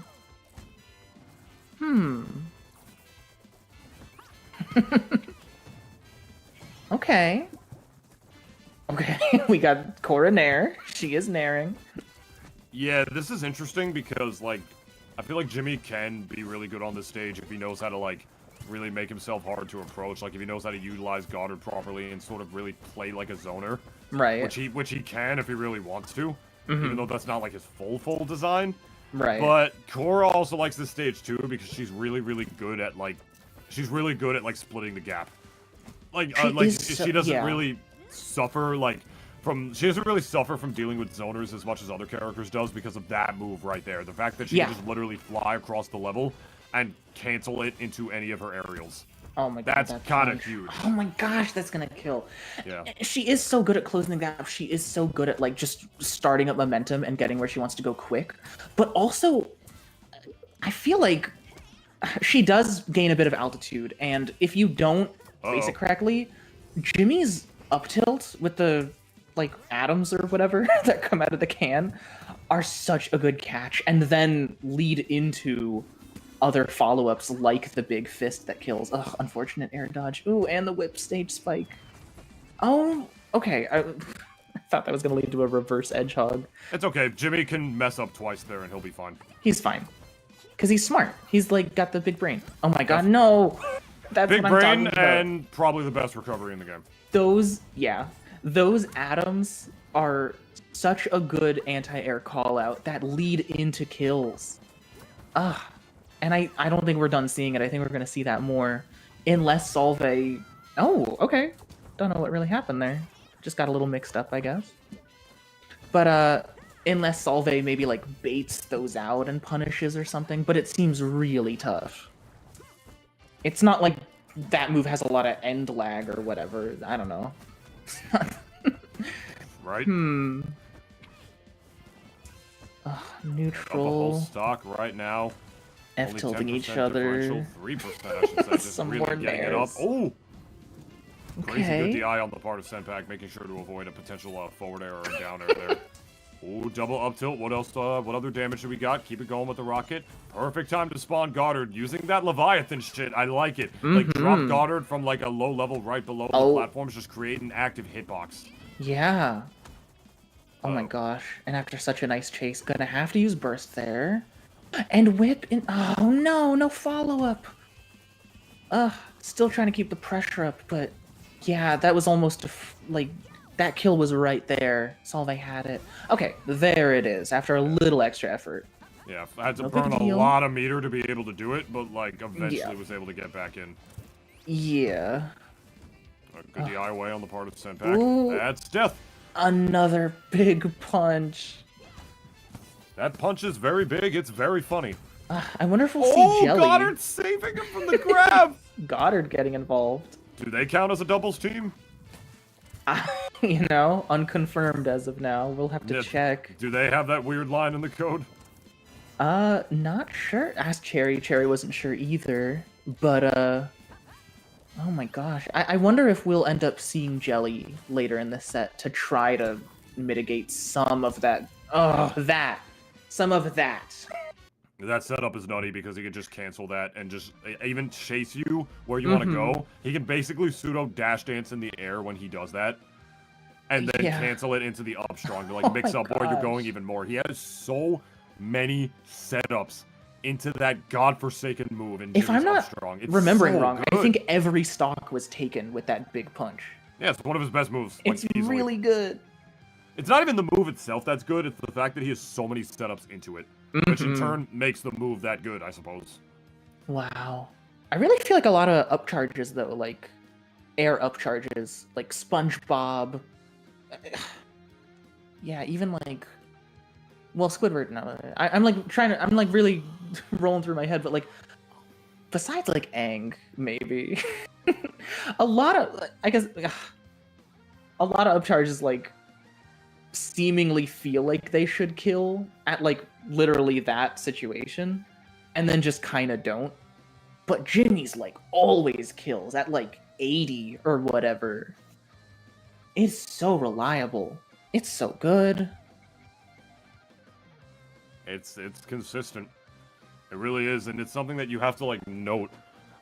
Okay. Okay, we got Cora Nair. She is nairing. Yeah, this is interesting because, I feel like Jimmy can be really good on this stage if he knows how to, really make himself hard to approach. If he knows how to utilize Goddard properly and sort of really play like a zoner. Right. Which he can if he really wants to. Even though that's not, his full design. Right. But Cora also likes this stage, too, because she's really, really good at, splitting the gap. She doesn't really suffer like she doesn't really suffer from dealing with zoners as much as other characters does because of that move right there. The fact that she can just literally fly across the level and cancel it into any of her aerials. Oh my god, that's kind of huge. Oh my gosh, that's gonna kill. Yeah. She is so good at closing the gap. She is so good at like just starting up momentum and getting where she wants to go quick. But also, I feel like she does gain a bit of altitude, and if you don't face it correctly, Jimmy's up tilt with the like atoms or whatever that come out of the can are such a good catch, and then lead into other follow-ups like the big fist that kills. Ugh, unfortunate air dodge. Ooh, and the whip stage spike. Oh, okay. I thought that was gonna lead to a reverse edge hog. It's okay. Jimmy can mess up twice there and he'll be fine. He's fine. Because he's smart. He's like got the big brain. Oh my god, no! That's big what I'm brain talking about. and probably the best recovery in the game. Those atoms are such a good anti-air call-out that lead into kills. Ugh. And I don't think we're done seeing it. I think we're going to see that more. Unless Solve... Oh, okay. Don't know what really happened there. Just got a little mixed up, I guess. But, unless Solve maybe, like, baits those out and punishes or something. But it seems really tough. It's not like that move has a lot of end lag or whatever. I don't know. Right? Ugh, The neutral. whole stock right now. F Only tilting 10% each other. differential, 3% I should say, just Some really more getting it up. nares. Oh! Crazy Okay. good DI on the part of Senpac, making sure to avoid a potential forward air or down air there. Ooh, double up tilt. What else? What other damage do we got? Keep it going with the rocket. Perfect time to spawn Goddard using that Leviathan shit. I like it. Like drop Goddard from like a low level right below the platforms, just create an active hitbox. Yeah. Oh my gosh. And after such a nice chase, gonna have to use burst there. And whip in. Oh no, no follow-up. Still trying to keep the pressure up, but yeah, that was almost like that kill was right there. Solve had it. Okay, there it is. After a little extra effort. Yeah, I had to No burn big a deal. lot of meter to be able to do it, but like eventually was able to get back in. Yeah. A good DI away on the part of Senpac. Ooh. That's death. Another big punch. That punch is very big. It's very funny. I wonder if we'll see Jelly. Goddard's saving him from the grab. Goddard getting involved. Do they count as a doubles team? You know, unconfirmed as of now. We'll have to Yeah. check. Do they have that weird line in the code? Not sure. Ask Cherry. Cherry wasn't sure either. But, oh my gosh. I wonder if we'll end up seeing Jelly later in the set to try to mitigate some of that. Some of that. That setup is nutty because he can just cancel that and just even chase you where you want to go. He can basically pseudo dash dance in the air when he does that. And then cancel it into the up strong to like mix up where you're going even more. He has so many setups into that godforsaken move. In If I'm Jimmy's not up strong. It's remembering so wrong, good. I think every stock was taken with that big punch. Yeah, it's one of his best moves. Like, It's easily. really good. It's not even the move itself that's good, it's the fact that he has so many setups into it. Which in turn makes the move that good, I suppose. Wow. I really feel like a lot of upcharges, though, like air upcharges, like SpongeBob. Yeah, even like, well, Squidward. No, I'm like trying to. I'm like really rolling through my head, but like, besides like Aang, maybe a lot of, I guess, a lot of upcharges like seemingly feel like they should kill at like literally that situation, and then just kind of don't. But Jimmy's like always kills at like 80 or whatever. It's so reliable. It's so good. It's consistent. It really is, and it's something that you have to like note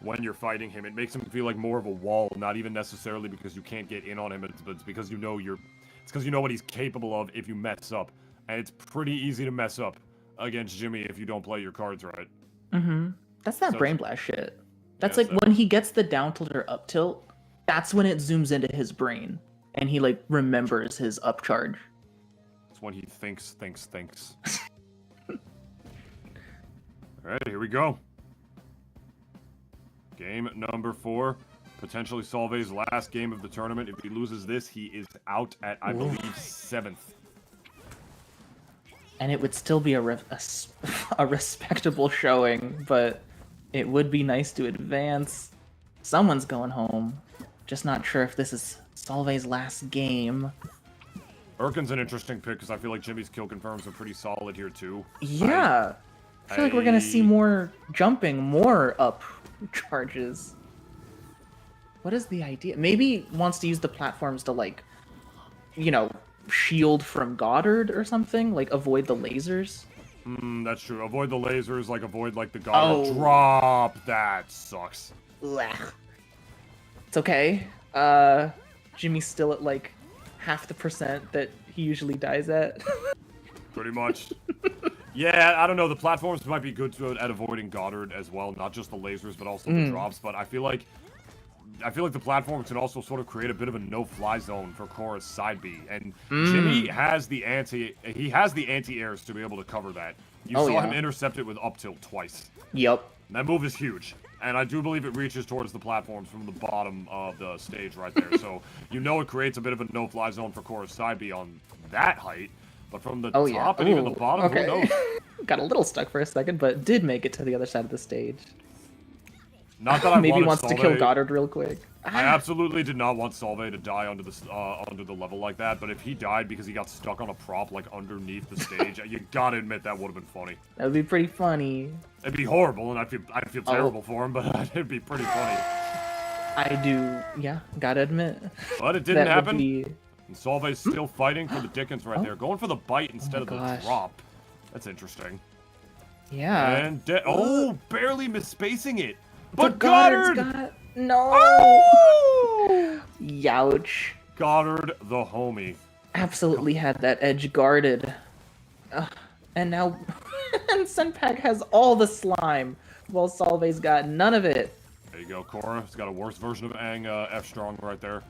when you're fighting him. It makes him feel like more of a wall, not even necessarily because you can't get in on him, but it's because you know it's because you know what he's capable of if you mess up. And it's pretty easy to mess up against Jimmy if you don't play your cards right. That's that So brain it's- blast shit. That's Yeah, like so- when he gets the down tilt or up tilt, that's when it zooms into his brain and he like remembers his upcharge. It's when he thinks. Alright, here we go. Game number 4. Potentially Solveig's last game of the tournament. If he loses this, he is out at, I believe, 7th. And it would still be a respectable showing, but it would be nice to advance. Someone's going home. Just not sure if this is Solveig's last game. Urkin's an interesting pick because I feel like Jimmy's kill confirms are pretty solid here too. Yeah. I feel like we're going to see more jumping, more up charges. What is the idea? Maybe he wants to use the platforms to, like, you know, shield from Goddard or something? Like, avoid the lasers? That's true. Avoid the lasers, like, avoid, like, the Goddard drop. That sucks. Blech. It's okay. Jimmy's still at, like, half the percent that he usually dies at. Pretty much. Yeah, I don't know. The platforms might be good at avoiding Goddard as well. Not just the lasers, but also the drops. But I feel like the platforms can also sort of create a bit of a no-fly zone for Korra's side B, and Jimmy has the anti-airs to be able to cover that. You saw him intercept it with up tilt twice. Yep. That move is huge, and I do believe it reaches towards the platforms from the bottom of the stage right there. So you know it creates a bit of a no-fly zone for Korra's side B on that height, but from the top and even the bottom, who knows? Got a little stuck for a second, but did make it to the other side of the stage. Not that I maybe wants Solveig. to kill Goddard real quick. I absolutely did not want Solveig to die under the level like that, but if he died because he got stuck on a prop like underneath the stage, you gotta admit that would have been funny. That would be pretty funny. It'd be horrible, and I'd feel terrible for him, but it'd be pretty funny. I do, yeah, gotta admit. But it didn't happen. Be... And Solveig's still fighting for the Dickens right there, going for the bite instead of the drop. That's interesting. Yeah. And barely misspacing it. But Goddard's Goddard! got... No! Oh! Youch. Goddard the homie. Absolutely had that edge guarded. And now... and Senpac has all the slime, while Solveig's got none of it. There you go, Korra. It's got a worse version of Aang F-Strong right there.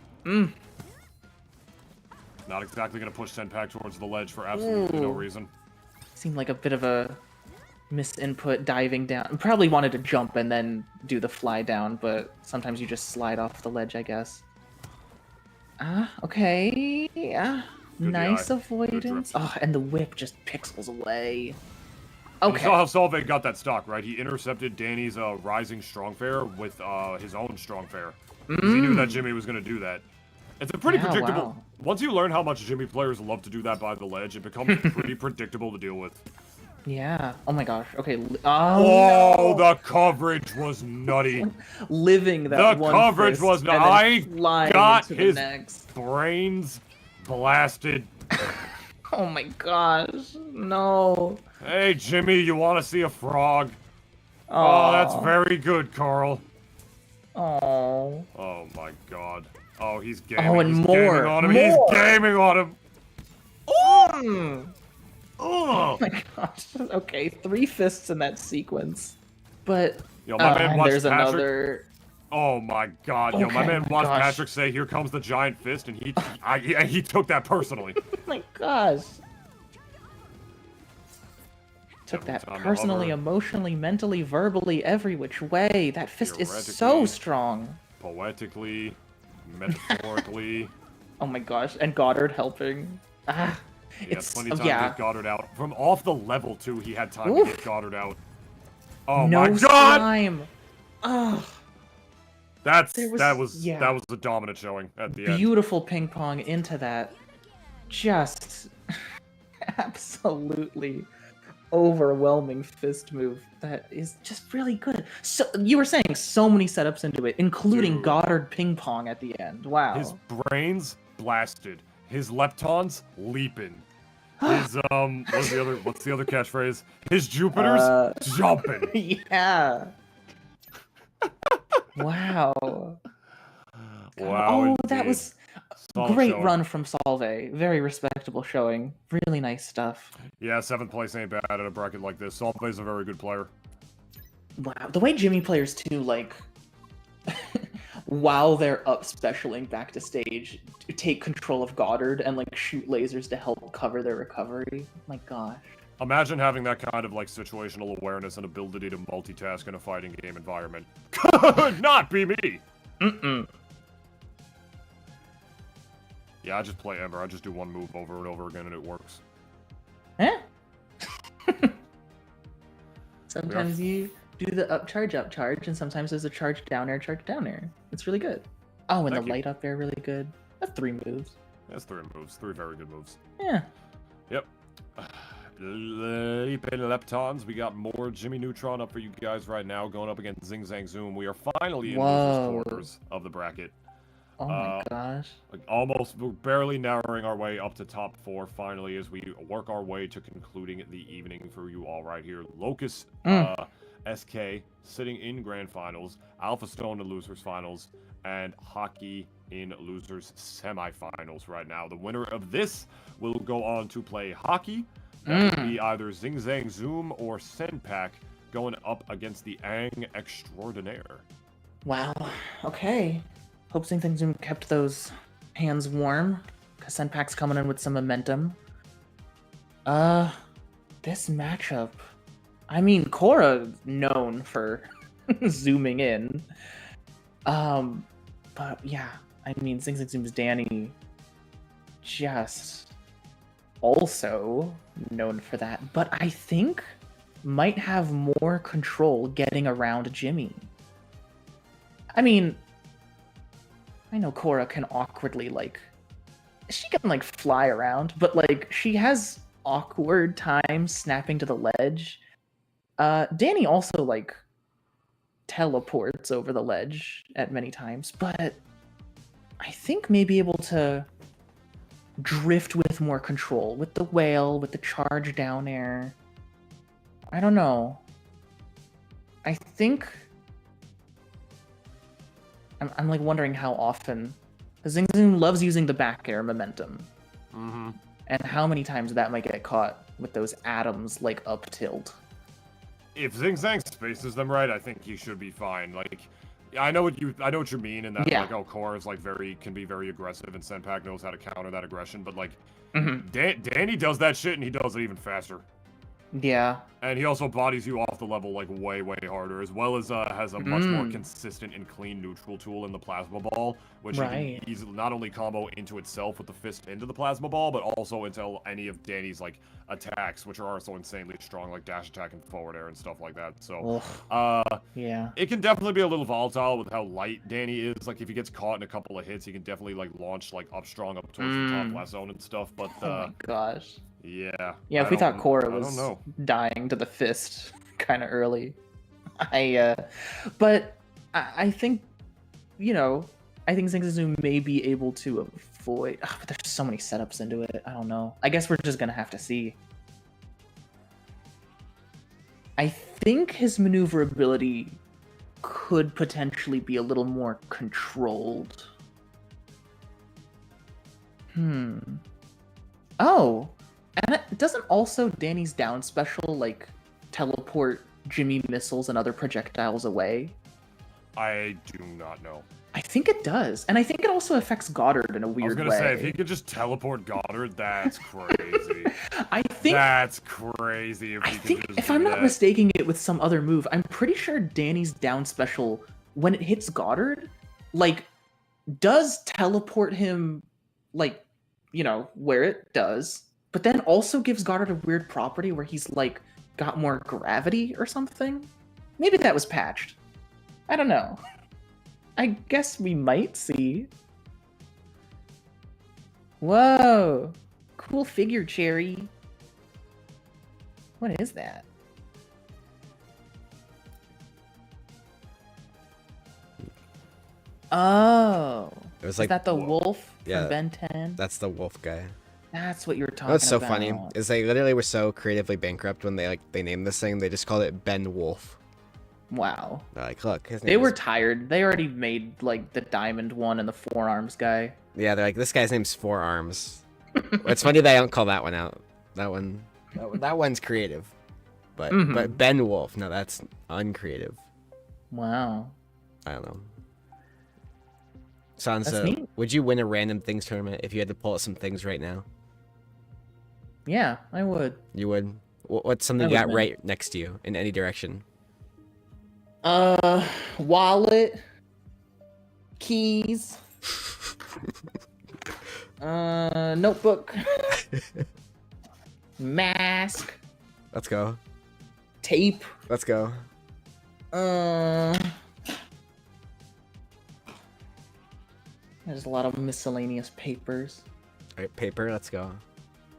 Not exactly going to push Senpac towards the ledge for absolutely no reason. Seemed like a bit of a misinput diving down. Probably wanted to jump and then do the fly down, but sometimes you just slide off the ledge, I guess. Okay. Nice avoidance. Oh, and the whip just pixels away. Okay. You saw how Solveig got that stock, right? He intercepted Danny's rising strong fair with his own strong fair. Because he knew that Jimmy was going to do that. It's a pretty predictable... Wow. Once you learn how much Jimmy players love to do that by the ledge, it becomes pretty predictable to deal with. Yeah. Oh my gosh. Okay. Oh, the coverage was nutty. Living that the one coverage fist was I got his brains blasted. Oh my gosh. No. Hey, Jimmy, you want to see a frog? Oh, that's very good, Carl. Oh. Oh my god. Oh, he's gaming. Oh, and he's more. Gaming on him. More. He's gaming on him. Oh Oh my gosh. Okay, 3 fists in that sequence. But Yo, my man watched there's Patrick. another. Oh my god. Yo, my Okay, man watched gosh. Patrick say, "Here comes the giant fist," and he took that personally. Oh my gosh. Took that personally, emotionally, mentally, verbally, every which way. That fist is so strong. Poetically, metaphorically. Oh my gosh, and Goddard helping. He had plenty of time to get Goddard out. From off the level, too, he had time to get Goddard out. Oh no my god! Slime. Oh. That was a dominant showing at the end. Beautiful ping pong into that. Just absolutely overwhelming fist move that is just really good. So you were saying so many setups into it, including Goddard ping pong at the end. Wow. His brains blasted. His leptons leaping. His what's the other catchphrase? His Jupiters jumping. Yeah. Wow. Wow. Oh, that was Solid great showing. run from Solveig. Very respectable showing. Really nice stuff. Yeah, 7th place ain't bad at a bracket like this. Solveig's a very good player. Wow. The way Jimmy players too, like, while they're up specialing back to stage, take control of Goddard and like shoot lasers to help cover their recovery. My gosh. Imagine having that kind of like situational awareness and ability to multitask in a fighting game environment. Could not be me. Mm-mm. Yeah, I just play Ember. I just do one move over and over again, and it works. Eh? Sometimes you do the upcharge, and sometimes there's a charge down air. It's really good. Oh, and the light up air really good. That's 3 moves. That's 3 moves. 3 very good moves. Yeah. Yep. Leap and Leptons. We got more Jimmy Neutron up for you guys right now, going up against ZingZangZoom. We are finally in losers quarters of the bracket. Oh my gosh. Like almost, we're barely narrowing our way up to top 4 finally as we work our way to concluding the evening for you all right here. Locus, SK sitting in grand finals, Alpha Stone in losers finals, and Hockey in losers semifinals right now. The winner of this will go on to play Hockey. That will be either ZingZangZoom or Senpac going up against the Ang Extraordinaire. Wow. Okay. Hope ZingZangZoom kept those hands warm, because Senpac's coming in with some momentum. This matchup. I mean, Korra known for zooming in. But yeah, I mean, ZingZangZoom's Danny just also known for that, but I think might have more control getting around Jimmy. I mean, I know Korra can awkwardly, like, she can, like, fly around, but, like, she has awkward times snapping to the ledge. Danny also, like, teleports over the ledge at many times, but I think may be able to drift with more control, with the whale, with the charge down air. I don't know. I think I'm like wondering how often, because ZingZangZoom loves using the back air momentum, and how many times that might get caught with those atoms like up tilt. If ZingZang spaces them right, I think he should be fine. Like, I know what you mean, in that like, oh, Korra is like can be very aggressive, and Senpac knows how to counter that aggression. But like, Danny does that shit, and he does it even faster. Yeah. And he also bodies you off the level like way harder, as well as has a much more consistent and clean neutral tool in the plasma ball, which he can easily not only combo into itself with the fist into the plasma ball, but also into any of Danny's like attacks, which are also insanely strong, like dash attack and forward air and stuff like that. So yeah, it can definitely be a little volatile with how light Danny is. Like if he gets caught in a couple of hits, he can definitely like launch like up strong up towards the top left zone and stuff. But oh my gosh. Yeah. Yeah, if we thought Korra was dying to the fist kind of early, but I think, you know, I think ZingZangZoom may be able to avoid. But there's so many setups into it. I don't know. I guess we're just gonna have to see. I think his maneuverability could potentially be a little more controlled. Oh. And doesn't also Danny's down special, like, teleport Jimmy missiles and other projectiles away? I do not know. I think it does. And I think it also affects Goddard in a weird way. I was gonna say, if he could just teleport Goddard, that's crazy. I think... That's crazy if he could just if I'm not mistaking it with some other move, I'm pretty sure Danny's down special, when it hits Goddard, like, does teleport him, like, you know, where it does, but then also gives Goddard a weird property where he's, like, got more gravity or something? Maybe that was patched. I don't know. I guess we might see. Whoa! Cool figure, Cherry. What is that? Oh. It was like, is that the wolf yeah, from Ben 10? That's the wolf guy. That's what you were talking That's so about. funny. Is they literally were so creatively bankrupt when they named this thing. They just called it Ben Wolf. Wow. They're like, look, his name they is... were tired. They already made like the diamond one and the forearms guy. Yeah, they're like, this guy's name's Forearms. It's funny they don't call that one out. That one's creative. But Ben Wolf, no, that's uncreative. Wow. I don't know. Sansa, would you win a random things tournament if you had to pull out some things right now? Yeah, I would. You would? What's something you got right next to you in any direction? Wallet, Keys. Notebook. Mask. Let's go. Tape. Let's go. There's a lot of miscellaneous papers. All right, paper. Let's go.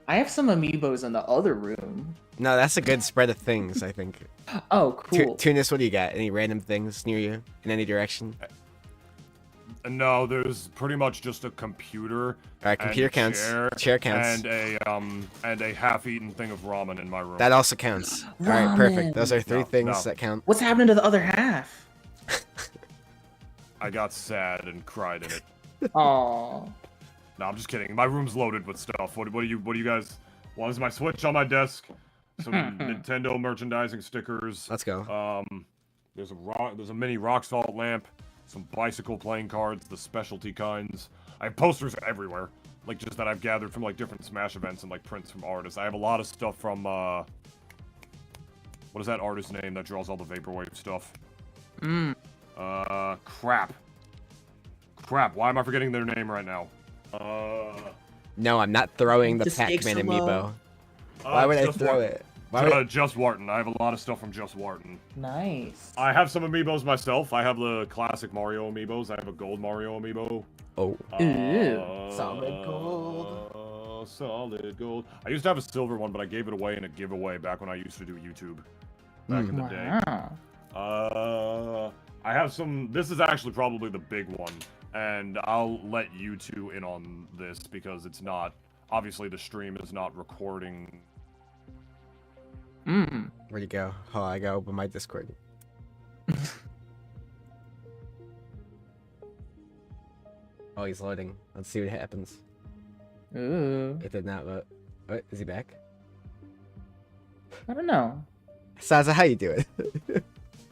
I have some amiibos in the other room. No, that's a good spread of things, I think. Oh, cool. Tunis, what do you got? Any random things near you in any direction? No, there's pretty much just a computer. All right, computer counts. Chair counts. And a half-eaten thing of ramen in my room. That also counts. All right, perfect. Those are three things that count. What's happening to the other half? I got sad and cried in it. Aww. No, I'm just kidding. My room's loaded with stuff. What do you guys? Well, there's my Switch on my desk. Some Nintendo merchandising stickers. Let's go. There's a mini rock salt lamp. Some bicycle playing cards, the specialty kinds. I have posters everywhere, like just that I've gathered from like different Smash events and like prints from artists. I have a lot of stuff from what is that artist's name that draws all the vaporwave stuff? Crap. Why am I forgetting their name right now? No, I'm not throwing the Pac-Man amiibo. Why would I throw it? Just Wharton. I have a lot of stuff from Just Wharton. Nice. I have some amiibos myself. I have the classic Mario amiibos. I have a gold Mario amiibo. Oh. Solid gold. Solid gold. I used to have a silver one, but I gave it away in a giveaway back when I used to do YouTube. Back in the day. I have some. This is actually probably the big one, and I'll let you two in on this because it's not. Obviously, the stream is not recording. Where'd you go? Oh, I gotta open my Discord. Oh, he's loading. Let's see what happens. Ooh. It did not load. What? Is he back? I don't know. Saza, how you doing?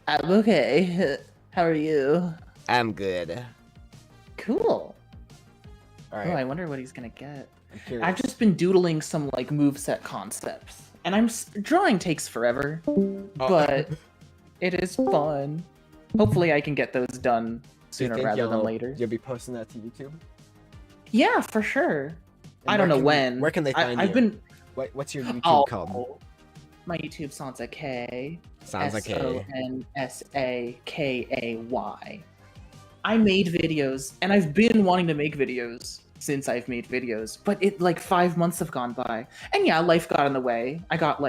I'm okay. How are you? I'm good. Cool. Alright. Oh, I wonder what he's gonna get. I'm curious. I've just been doodling some like moveset concepts, and drawing takes forever, but it is fun. Hopefully, I can get those done sooner rather than later. You'll be posting that to YouTube? Yeah, for sure. And I don't know when. Where can they find you? I've been. What's your YouTube called? My YouTube Sansa K. Sounds like SONSAKAY. I made videos, and I've been wanting to make videos since I've made videos, but like 5 months have gone by, and yeah, life got in the way. I got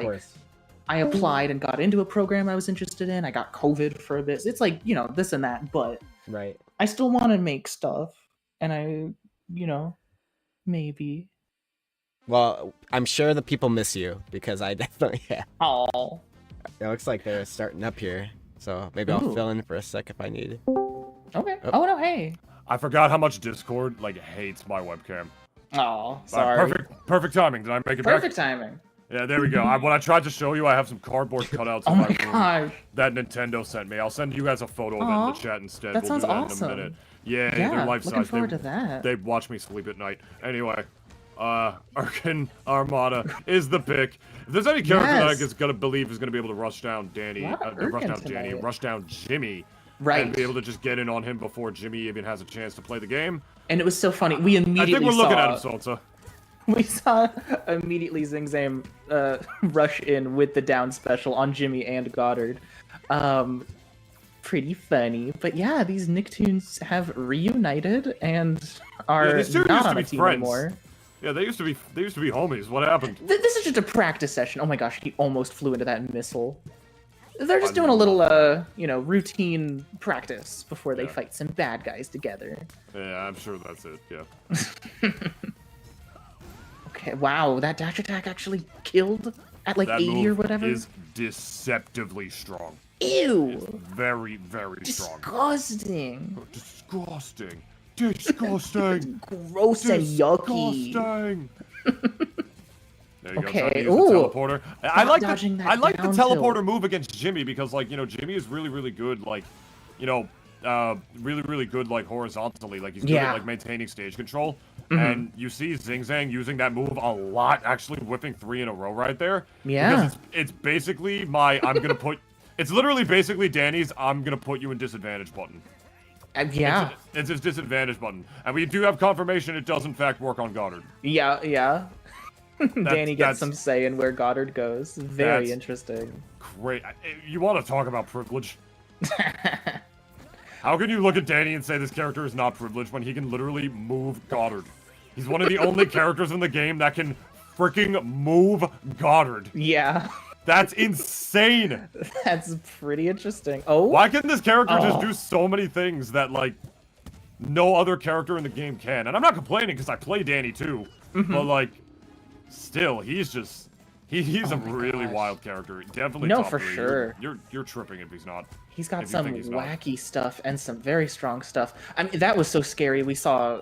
I applied and got into a program I was interested in. I got COVID for a bit. It's like, you know, this and that, but right. I still want to make stuff, and maybe. Well, I'm sure the people miss you because I definitely have. Oh. It looks like they're starting up here, so maybe I'll fill in for a sec if I need. Okay. Oh no, hey. I forgot how much Discord hates my webcam. Oh, sorry. Perfect timing. Did I make it Perfect back? timing. Yeah, there we go. When I tried to show you, I have some cardboard cutouts in my room gosh. that Nintendo sent me. I'll send you guys a photo of it in the chat instead. That we'll sounds do that awesome. in a minute. Yeah, Yeah, they're life size. looking forward to that. They watch me sleep at night. Anyway, Arkin Armada is the pick. If there's any character that I is gonna believe is gonna be able to rush down rush down Jimmy. Right. And be able to just get in on him before Jimmy even has a chance to play the game. And it was so funny. We immediately I think we're looking at him, Salsa. We saw immediately ZingZang rush in with the down special on Jimmy and Goddard. Pretty funny. But yeah, these Nicktoons have reunited and are not on a team anymore. Yeah, they used to be homies. What happened? This is just a practice session. Oh my gosh, he almost flew into that missile. They're just doing a little, routine practice before they fight some bad guys together. Yeah, I'm sure that's it, yeah. Okay, wow, that dash attack actually killed at like that 80 or whatever? Is deceptively strong. Ew! It's very, very strong. Disgusting! Disgusting! Disgusting! Gross and yucky! Disgusting! There you okay. go. So the teleporter. I like the teleporter tilt. move against Jimmy because, Jimmy is really, really good. Really, really good, horizontally. He's good at maintaining stage control. And you see ZingZang using that move a lot, actually whipping 3 in a row right there. Yeah. Because it's basically it's literally basically Danny's "I'm gonna put you in disadvantage" button. Yeah. It's his disadvantage button. And we do have confirmation it does in fact work on Goddard. Yeah. Danny gets that's- some say in where Goddard goes. Very That's- interesting. Great. You want to talk about privilege? How can you look at Danny and say this character is not privileged when he can literally move Goddard? He's one of the only characters in the game that can freaking move Goddard. Yeah. That's insane. That's pretty interesting. Oh. Why can this character just do so many things that, like, no other character in the game can? And I'm not complaining because I play Danny too. But, like, still, he's just... He's a really wild character. Definitely No, top for 3. sure. You're tripping if he's not. He's got if you some think he's not. wacky stuff and some very strong stuff. I mean, that was so scary. We saw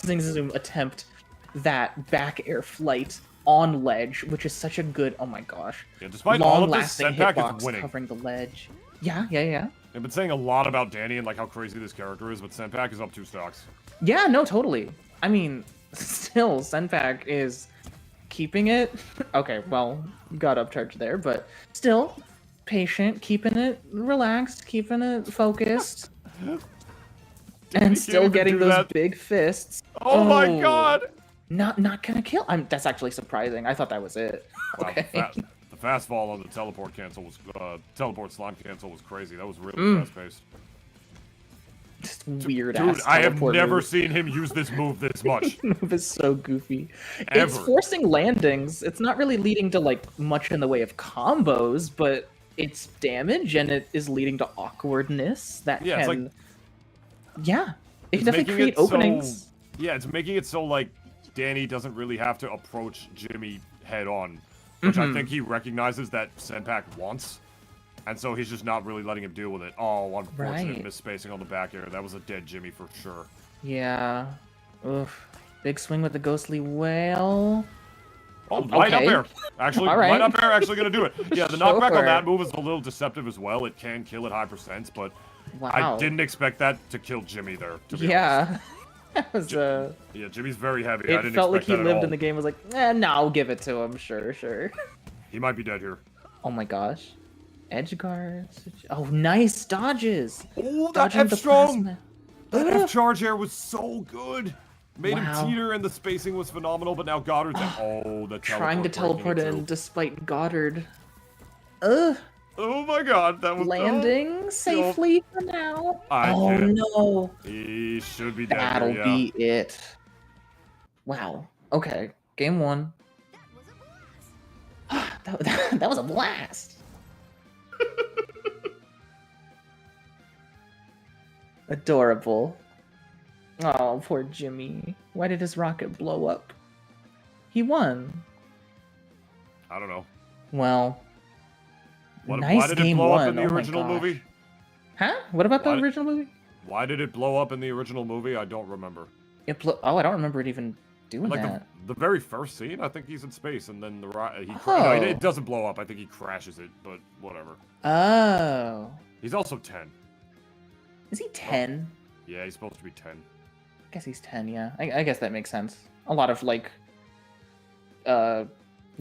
ZingZangZoom attempt that back air flight on ledge, which is such a good, oh my gosh. Yeah, despite all of this, long-lasting Senpac hitbox is winning. covering the ledge. Yeah. I've been saying a lot about Danny and like how crazy this character is, but Senpac is up 2 stocks. Yeah, no, totally. I mean, still, Senpac is keeping it. Okay, well, got upcharged there, but still patient, keeping it relaxed, keeping it focused, and still getting those big fists. Oh my god! Not gonna kill. That's actually surprising. I thought that was it. Okay. The fast fall on the teleport cancel was teleport slime cancel was crazy. That was really fast paced. Just weird Dude, ass. I have teleport never move. seen him use this move this much. Move is so goofy. Ever. It's forcing landings. It's not really leading to like much in the way of combos, but it's damage and it is leading to awkwardness that Yeah, it's can. like- Yeah, it It's definitely making create it so- openings. Yeah, it's making it so like Danny doesn't really have to approach Jimmy head on, which I think he recognizes that Senpac wants. And so he's just not really letting him deal with it. Oh, unfortunate Right. misspacing on the back air. That was a dead Jimmy for sure. Yeah. Oof. Big swing with the ghostly whale. Oh, light up Okay. air. Actually, All right. light up air actually going to do it. Yeah, the knockback Sure. on that move is a little deceptive as well. It can kill at high percents, but Wow. I didn't expect that to kill Jimmy there, to be honest. Yeah. That was Yeah, Jimmy's very heavy. I It didn't felt like expect he that at lived all. in the game. Was like, no, I'll give it to him. Sure. He might be dead here. Oh my gosh. Edge guards. Oh, nice dodges. Oh, that Dodging F the strong! plasma. That F charge air was so good. Made Wow. him teeter and the spacing was phenomenal, but now Goddard's oh, the Trying to teleport breaking it in too. despite Goddard. Ugh. Oh my god, that was Landing safely for now. I Oh can't. no. He should be dead That'll here, yeah. be it. Wow. Okay. Game 1. that was a blast. Adorable. Oh, poor Jimmy. Why did his rocket blow up? He won. I don't know. Well, Why nice did it game blow one. up in the Oh my original gosh. movie? Huh? What about Why the did- original movie? Why did it blow up in the original movie? I don't remember. Oh, I don't remember it even doing Like that. the very first scene, I think he's in space, and then no, Oh. it doesn't blow up. I think he crashes it, but whatever. Oh. He's also 10. Is he 10? Yeah, he's supposed to be 10. I guess he's 10, yeah. I guess that makes sense. A lot of, like,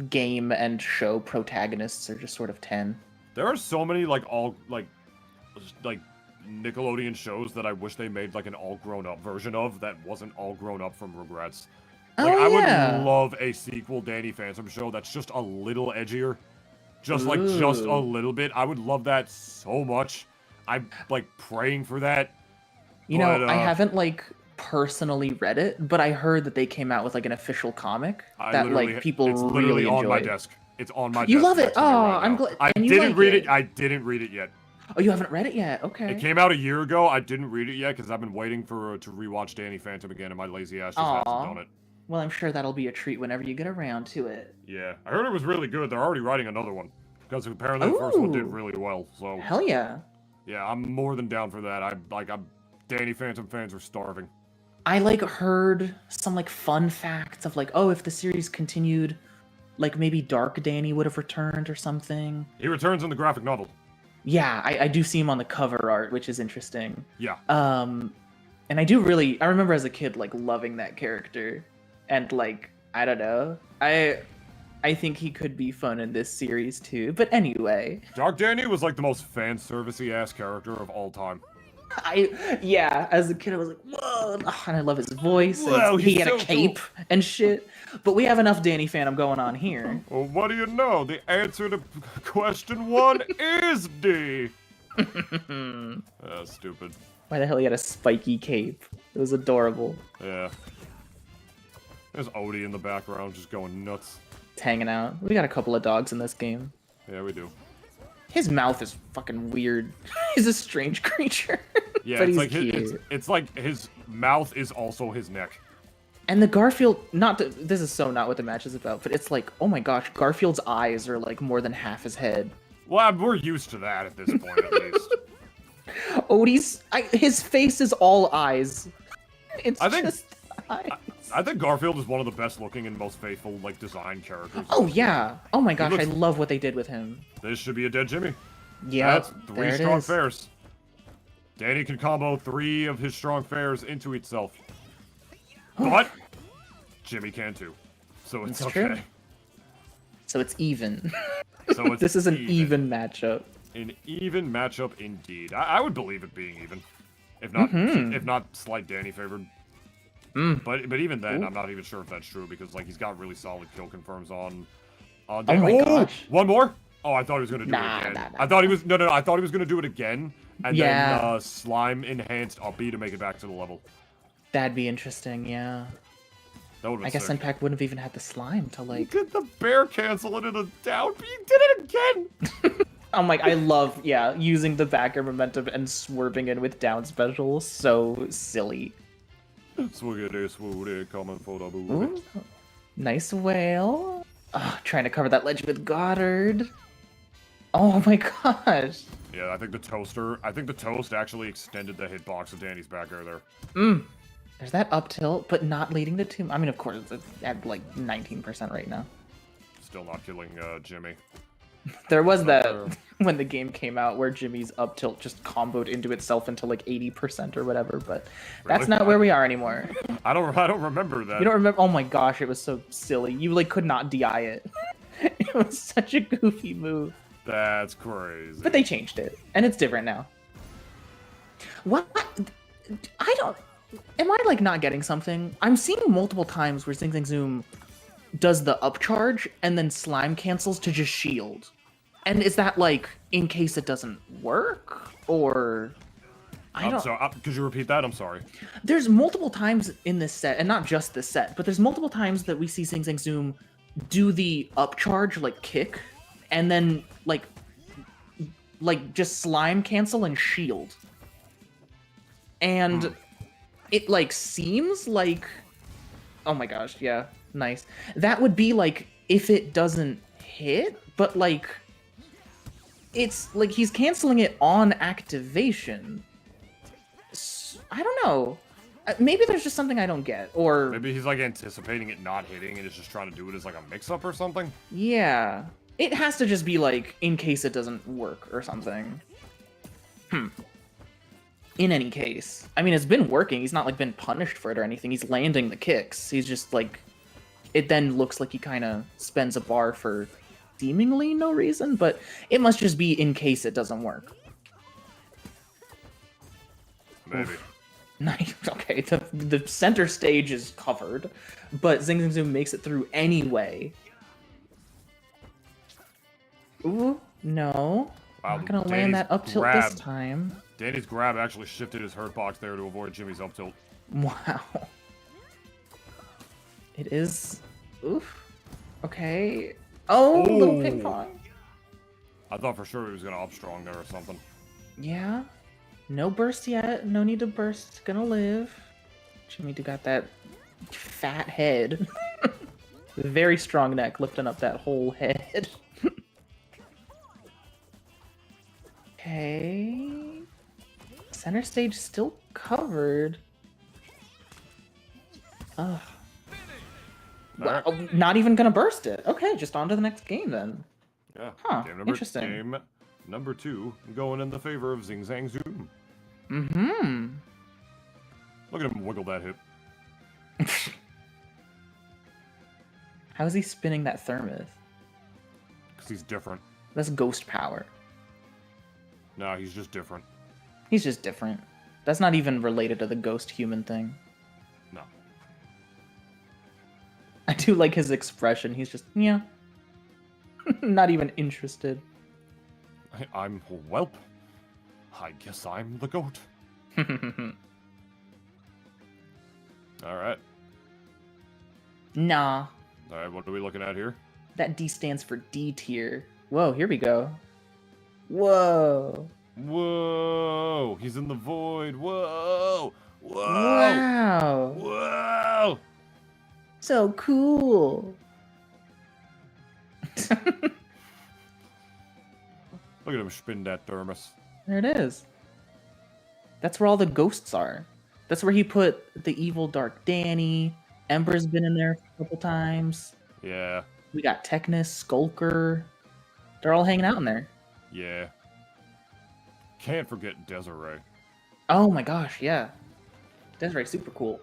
game and show protagonists are just sort of 10. There are so many like Nickelodeon shows that I wish they made like an all grown up version of that wasn't all grown up from Regrets. Like Oh, I yeah. would love a sequel Danny Phantom show that's just a little edgier. Just a Ooh. little bit. I would love that so much. I'm like praying for that. You know, But, I haven't, like, personally read it, but I heard that they came out with, like, an official comic that, like, people it's literally really on my enjoyed. desk. It's on my You desk. love it? next to me Oh, right I'm now. glad- I and you didn't like read it. it. I didn't read it yet. Oh, you haven't read it yet? Okay. It came out a year ago. I didn't read it yet because I've been waiting to rewatch Danny Phantom again, and my lazy ass just hasn't Aw. done it. Well, I'm sure that'll be a treat whenever you get around to it. Yeah, I heard it was really good. They're already writing another one because apparently the first one did Ooh. really well. So Hell yeah. yeah, I'm more than down for that. I'm Danny Phantom fans are starving. I like heard some like fun facts of like, oh, if the series continued, like maybe Dark Danny would have returned or something. He returns in the graphic novel. Yeah, I do see him on the cover art, which is interesting. Yeah, And I remember as a kid like loving that character, and like I don't know, I think he could be fun in this series too. But anyway, Dark Danny was like the most fan servicey ass character of all time. Yeah, as a kid I was like, whoa, and I love his voice. And Whoa, he he's had so a cape and shit. But we have enough Danny Phantom going on here. Well, what do you know? The answer to question 1 is D. Stupid. Why the hell he had a spiky cape? It was adorable. Yeah. There's Odie in the background just going nuts. It's hanging out. We got a couple of dogs in this game. Yeah, we do. His mouth is fucking weird. He's a strange creature. Yeah, but it's he's like cute. it's like his mouth is also his neck. And the Garfield, this is so not what the match is about, but it's like, oh my gosh, Garfield's eyes are like more than half his head. Well, we're used to that at this point, at least. Odie's, his face is all eyes. It's just eyes. I think Garfield is one of the best looking and most faithful, like, design characters. Oh yeah. Oh my gosh, I love what they did with him. This should be a dead Jimmy. Yeah, That's 3 strong fares. Danny can combo 3 of his strong fares into itself. But Jimmy can too. So it's That's okay. true. So it's even. So it's This is an even matchup. An even matchup indeed. I would believe it being even. If not slight Danny favored. But even then, I'm not even sure if that's true because like he's got really solid kill confirms on Danny. Oh my gosh. One more? Oh, I thought he was gonna do it again. I thought he was I thought he was gonna do it again and then slime enhanced uppy to make it back to the level. That'd be interesting, yeah. That would have been I guess sick. Senpac wouldn't have even had the slime to like. Did the bear cancel it in a down? But you did it again! I'm like, I love, using the backer momentum and swerving in with down specials. So silly. Swoogity, swoogity, coming for the booty. Ooh, nice whale. Trying to cover that ledge with Goddard. Oh my gosh. Yeah, I think the toast actually extended the hitbox of Danny's back air there. There's that up tilt, but not leading to two. I mean, of course, it's at like 19% right now. Still not killing Jimmy. There was that when the game came out where Jimmy's up tilt just comboed into itself into like 80% or whatever, but that's not where we are anymore. I don't remember that. You don't remember? Oh my gosh, it was so silly. You like could not DI it. It was such a goofy move. That's crazy. But they changed it, and it's different now. What? I don't... Am I, like, not getting something? I'm seeing multiple times where ZingZangZoom does the upcharge, and then slime cancels to just shield. And is that, like, in case it doesn't work? Or... I'm sorry, could you repeat that? I'm sorry. There's multiple times in this set, and not just this set, but there's multiple times that we see ZingZangZoom do the upcharge, like, kick, and then, like just slime cancel and shield. And it, like, seems like... Oh my gosh, yeah, nice. That would be, like, if it doesn't hit, but, like... It's, like, he's canceling it on activation. I don't know. Maybe there's just something I don't get, or... Maybe he's, like, anticipating it not hitting and is just trying to do it as, like, a mix-up or something? Yeah. It has to just be, like, in case it doesn't work or something. In any case. I mean, it's been working. He's not, like, been punished for it or anything. He's landing the kicks. He's just, like... It then looks like he kind of spends a bar for seemingly no reason, but it must just be in case it doesn't work. Maybe. Nice. Okay, the center stage is covered, but ZingZangZoom makes it through anyway. Ooh, no. Wow, Not gonna land that up tilt this time. Danny's grab actually shifted his hurt box there to avoid Jimmy's up tilt. Wow. It is... Oof. Okay. Oh, little ping pong. I thought for sure he was gonna up strong there or something. Yeah. No burst yet. No need to burst. Gonna live. Jimmy got that fat head. Very strong neck lifting up that whole head. Okay. Center stage still covered. Ugh. Wow, not even gonna burst it. Okay, just on to the next game then. Yeah. Huh, Interesting. Game number 2 going in the favor of ZingZangZoom. Mm-hmm. Look at him wiggle that hip. How is he spinning that thermos? Because he's different. That's ghost power. No, he's just different. He's just different. That's not even related to the ghost human thing. No. I do like his expression. He's just, yeah. Not even interested. I'm a whelp. I guess I'm the goat. Alright. Nah. Alright, what are we looking at here? That D stands for D tier. Whoa, here we go. Whoa. Whoa! He's in the void. Whoa! Whoa! Wow. Whoa! So cool. Look at him spin that thermos. There it is. That's where all the ghosts are. That's where he put the evil Dark Danny. Ember's been in there a couple times. Yeah. We got Technus, Skulker. They're all hanging out in there. Yeah. Can't forget Desiree. Oh my gosh, yeah. Desiree's super cool.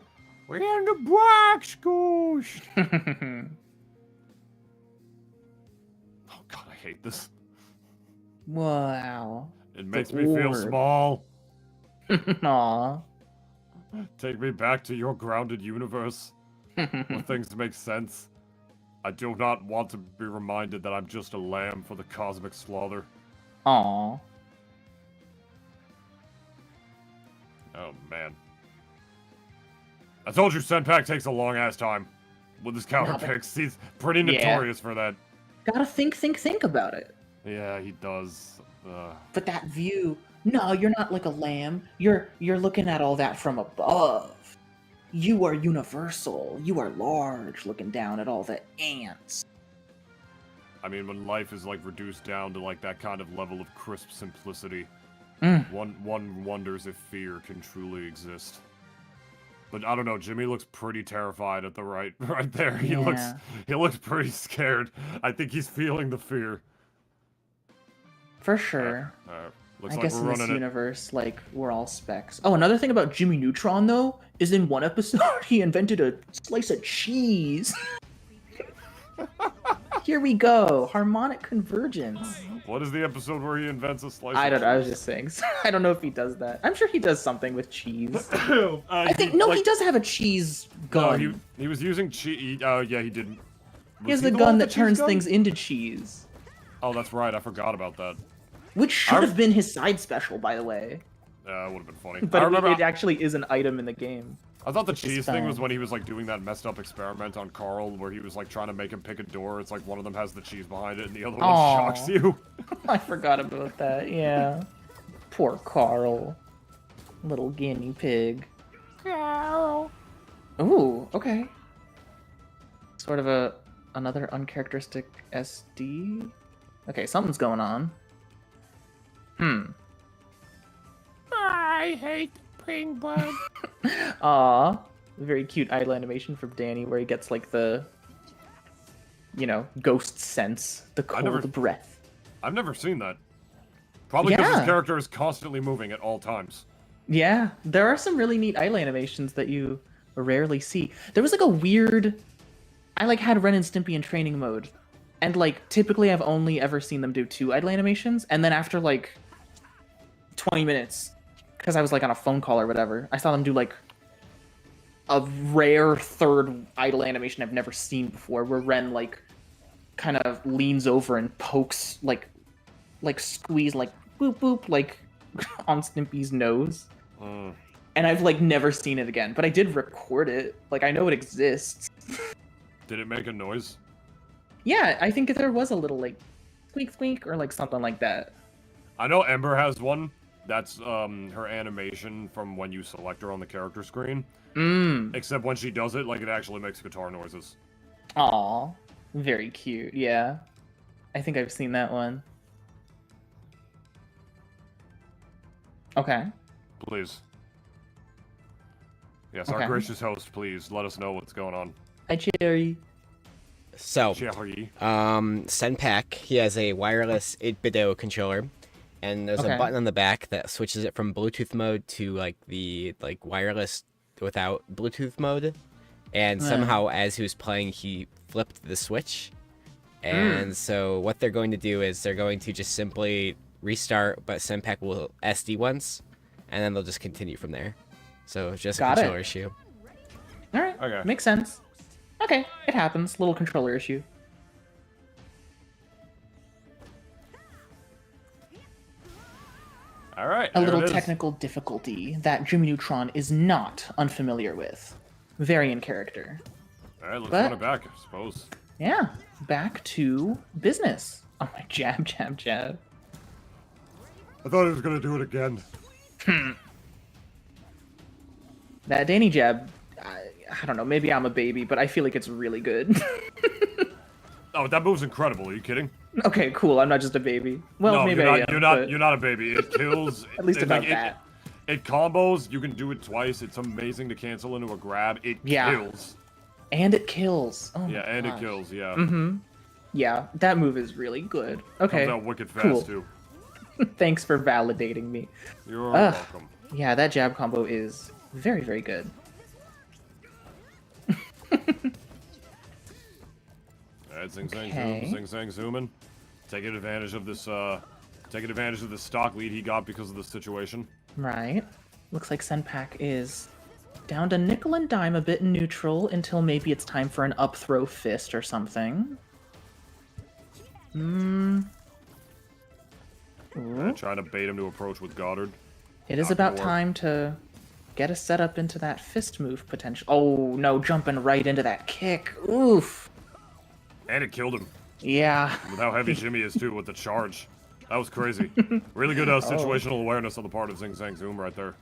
We're in the box, Ghost! Oh god, I hate this. Wow. It makes me feel small. Aw. Take me back to your grounded universe, where things make sense. I do not want to be reminded that I'm just a lamb for the cosmic slaughter. Aw. Oh, man. I told you Senpac takes a long-ass time with his counter picks. He's pretty notorious for that. Gotta think about it. Yeah, he does. But that view, no, you're not like a lamb. You're looking at all that from above. You are universal. You are large, looking down at all the ants. I mean, when life is, like, reduced down to, like, that kind of level of crisp simplicity, one wonders if fear can truly exist. But I don't know, Jimmy looks pretty terrified at the right there. He looks pretty scared. I think he's feeling the fear. For sure. Looks I like guess we're in this running it. universe, like, we're all specs. Oh, another thing about Jimmy Neutron, though, is in one episode, he invented a slice of cheese. Here we go. Harmonic convergence. What is the episode where he invents a slice I of don't know. I was cheese? just saying. I don't know if he does that. I'm sure he does something with cheese. I think, no, he does have a cheese gun. No, he was using cheese. Oh, yeah, he didn't. He has a gun that turns things into cheese. Oh, that's right. I forgot about that. Which should have been his side special, by the way. It would have been funny. But I remember. it actually is an item in the game. I thought the cheese thing was when he was like doing that messed up experiment on Carl, where he was like trying to make him pick a door. It's like one of them has the cheese behind it, and the other one shocks you. I forgot about that. Yeah. Poor Carl, little guinea pig. Carl. Ooh, okay. Sort of another uncharacteristic SD. Okay, something's going on. I hate Pingbird. Aw, very cute idle animation from Danny where he gets like the, ghost sense, the cold breath. I've never seen that. Probably because his character is constantly moving at all times. Yeah, there are some really neat idle animations that you rarely see. There was like a weird... I like had Ren and Stimpy in training mode, and like typically I've only ever seen them do 2 idle animations, and then after like 20 minutes, because I was like on a phone call or whatever, I saw them do like a rare 3rd idle animation I've never seen before, where Ren like kind of leans over and pokes like squeeze like boop boop like on Stimpy's nose. And I've like never seen it again, but I did record it. Like I know it exists. Did it make a noise? Yeah, I think there was a little like squeak squeak or like something like that. I know Ember has one. That's her animation from when you select her on the character screen. Except when she does it, like it actually makes guitar noises. Aw, very cute. Yeah, I think I've seen that one. Okay. Please. Yes, Okay. our gracious host, please let us know what's going on. Hi, Cherry. So, Cherry. Senpac, he has a wireless 8-bit controller, and there's a button on the back that switches it from Bluetooth mode to like the wireless without Bluetooth mode. And somehow, as he was playing, he flipped the switch. And so, what they're going to do is they're going to just simply restart, but Senpac will SD once, and then they'll just continue from there. So it's just a Got it. controller issue. All right. Okay. Makes sense. Okay, it happens. Little controller issue. All right. A there little it is. technical difficulty that Jimmy Neutron is not unfamiliar with. Very in character. All right, let's But- run it back, I suppose. Yeah, back to business. Oh my, jab, jab, jab. I thought he was gonna do it again. That Danny jab, I don't know, maybe I'm a baby, but I feel like it's really good. Oh, that move's incredible. Are you kidding? Okay, cool, I'm not just a baby. Well, No, maybe you're not. I am, You're not. but You're not a baby. It kills. at least it, about like, that. It combos. You can do it twice. It's amazing to cancel into a grab. It Yeah. kills. And it kills. Oh Yeah, my and gosh. it kills. Yeah. Mm-hmm. Yeah, that move is really good. Okay, Comes out wicked fast cool. too. Thanks for validating me. You're Ugh. welcome. Yeah, that jab combo is very, very good. Alright, zing zang Okay. zoom, zing zang zooming. Taking advantage of this. Taking advantage of the stock lead he got because of the situation. Right. Looks like Senpac is down to nickel and dime a bit in neutral until maybe it's time for an up throw fist or something. Trying to bait him to approach with Goddard. It is Not about gonna work. time to get a setup into that fist move potential. Oh no, jumping right into that kick. Oof. And it killed him. Yeah. With how heavy Jimmy is too with the charge. That was crazy. Really good situational awareness on the part of ZingZangZoom right there.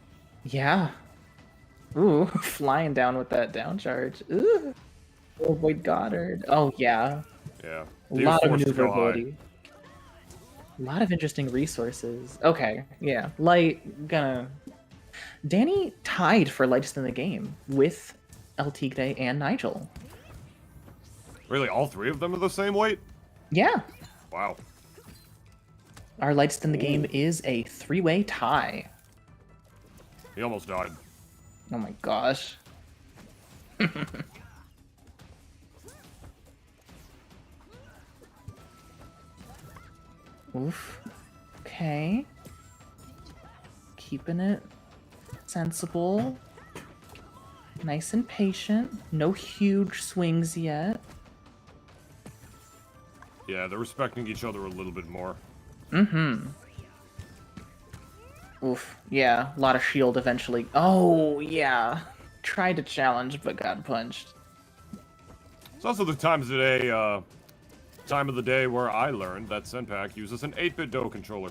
Yeah. Ooh, flying down with that down charge. Ooh. Oh boy, Goddard. Oh yeah. Yeah. A He was lot of forced to go high. maneuverability. A lot of interesting resources. Okay, yeah. Light, gonna... Danny tied for lightest in the game with El Tigre and Nigel. Really, all three of them are the same weight? Yeah. Wow. Our lightest in the game is a three-way tie. He almost died. Oh my gosh. Oof. Okay. Keeping it sensible. Nice and patient. No huge swings yet. Yeah, they're respecting each other a little bit more. Mm-hmm. Oof. Yeah, a lot of shield eventually. Oh, yeah. Tried to challenge, but got punched. It's also the time of the day where I learned that Senpac uses an 8-bit Do controller.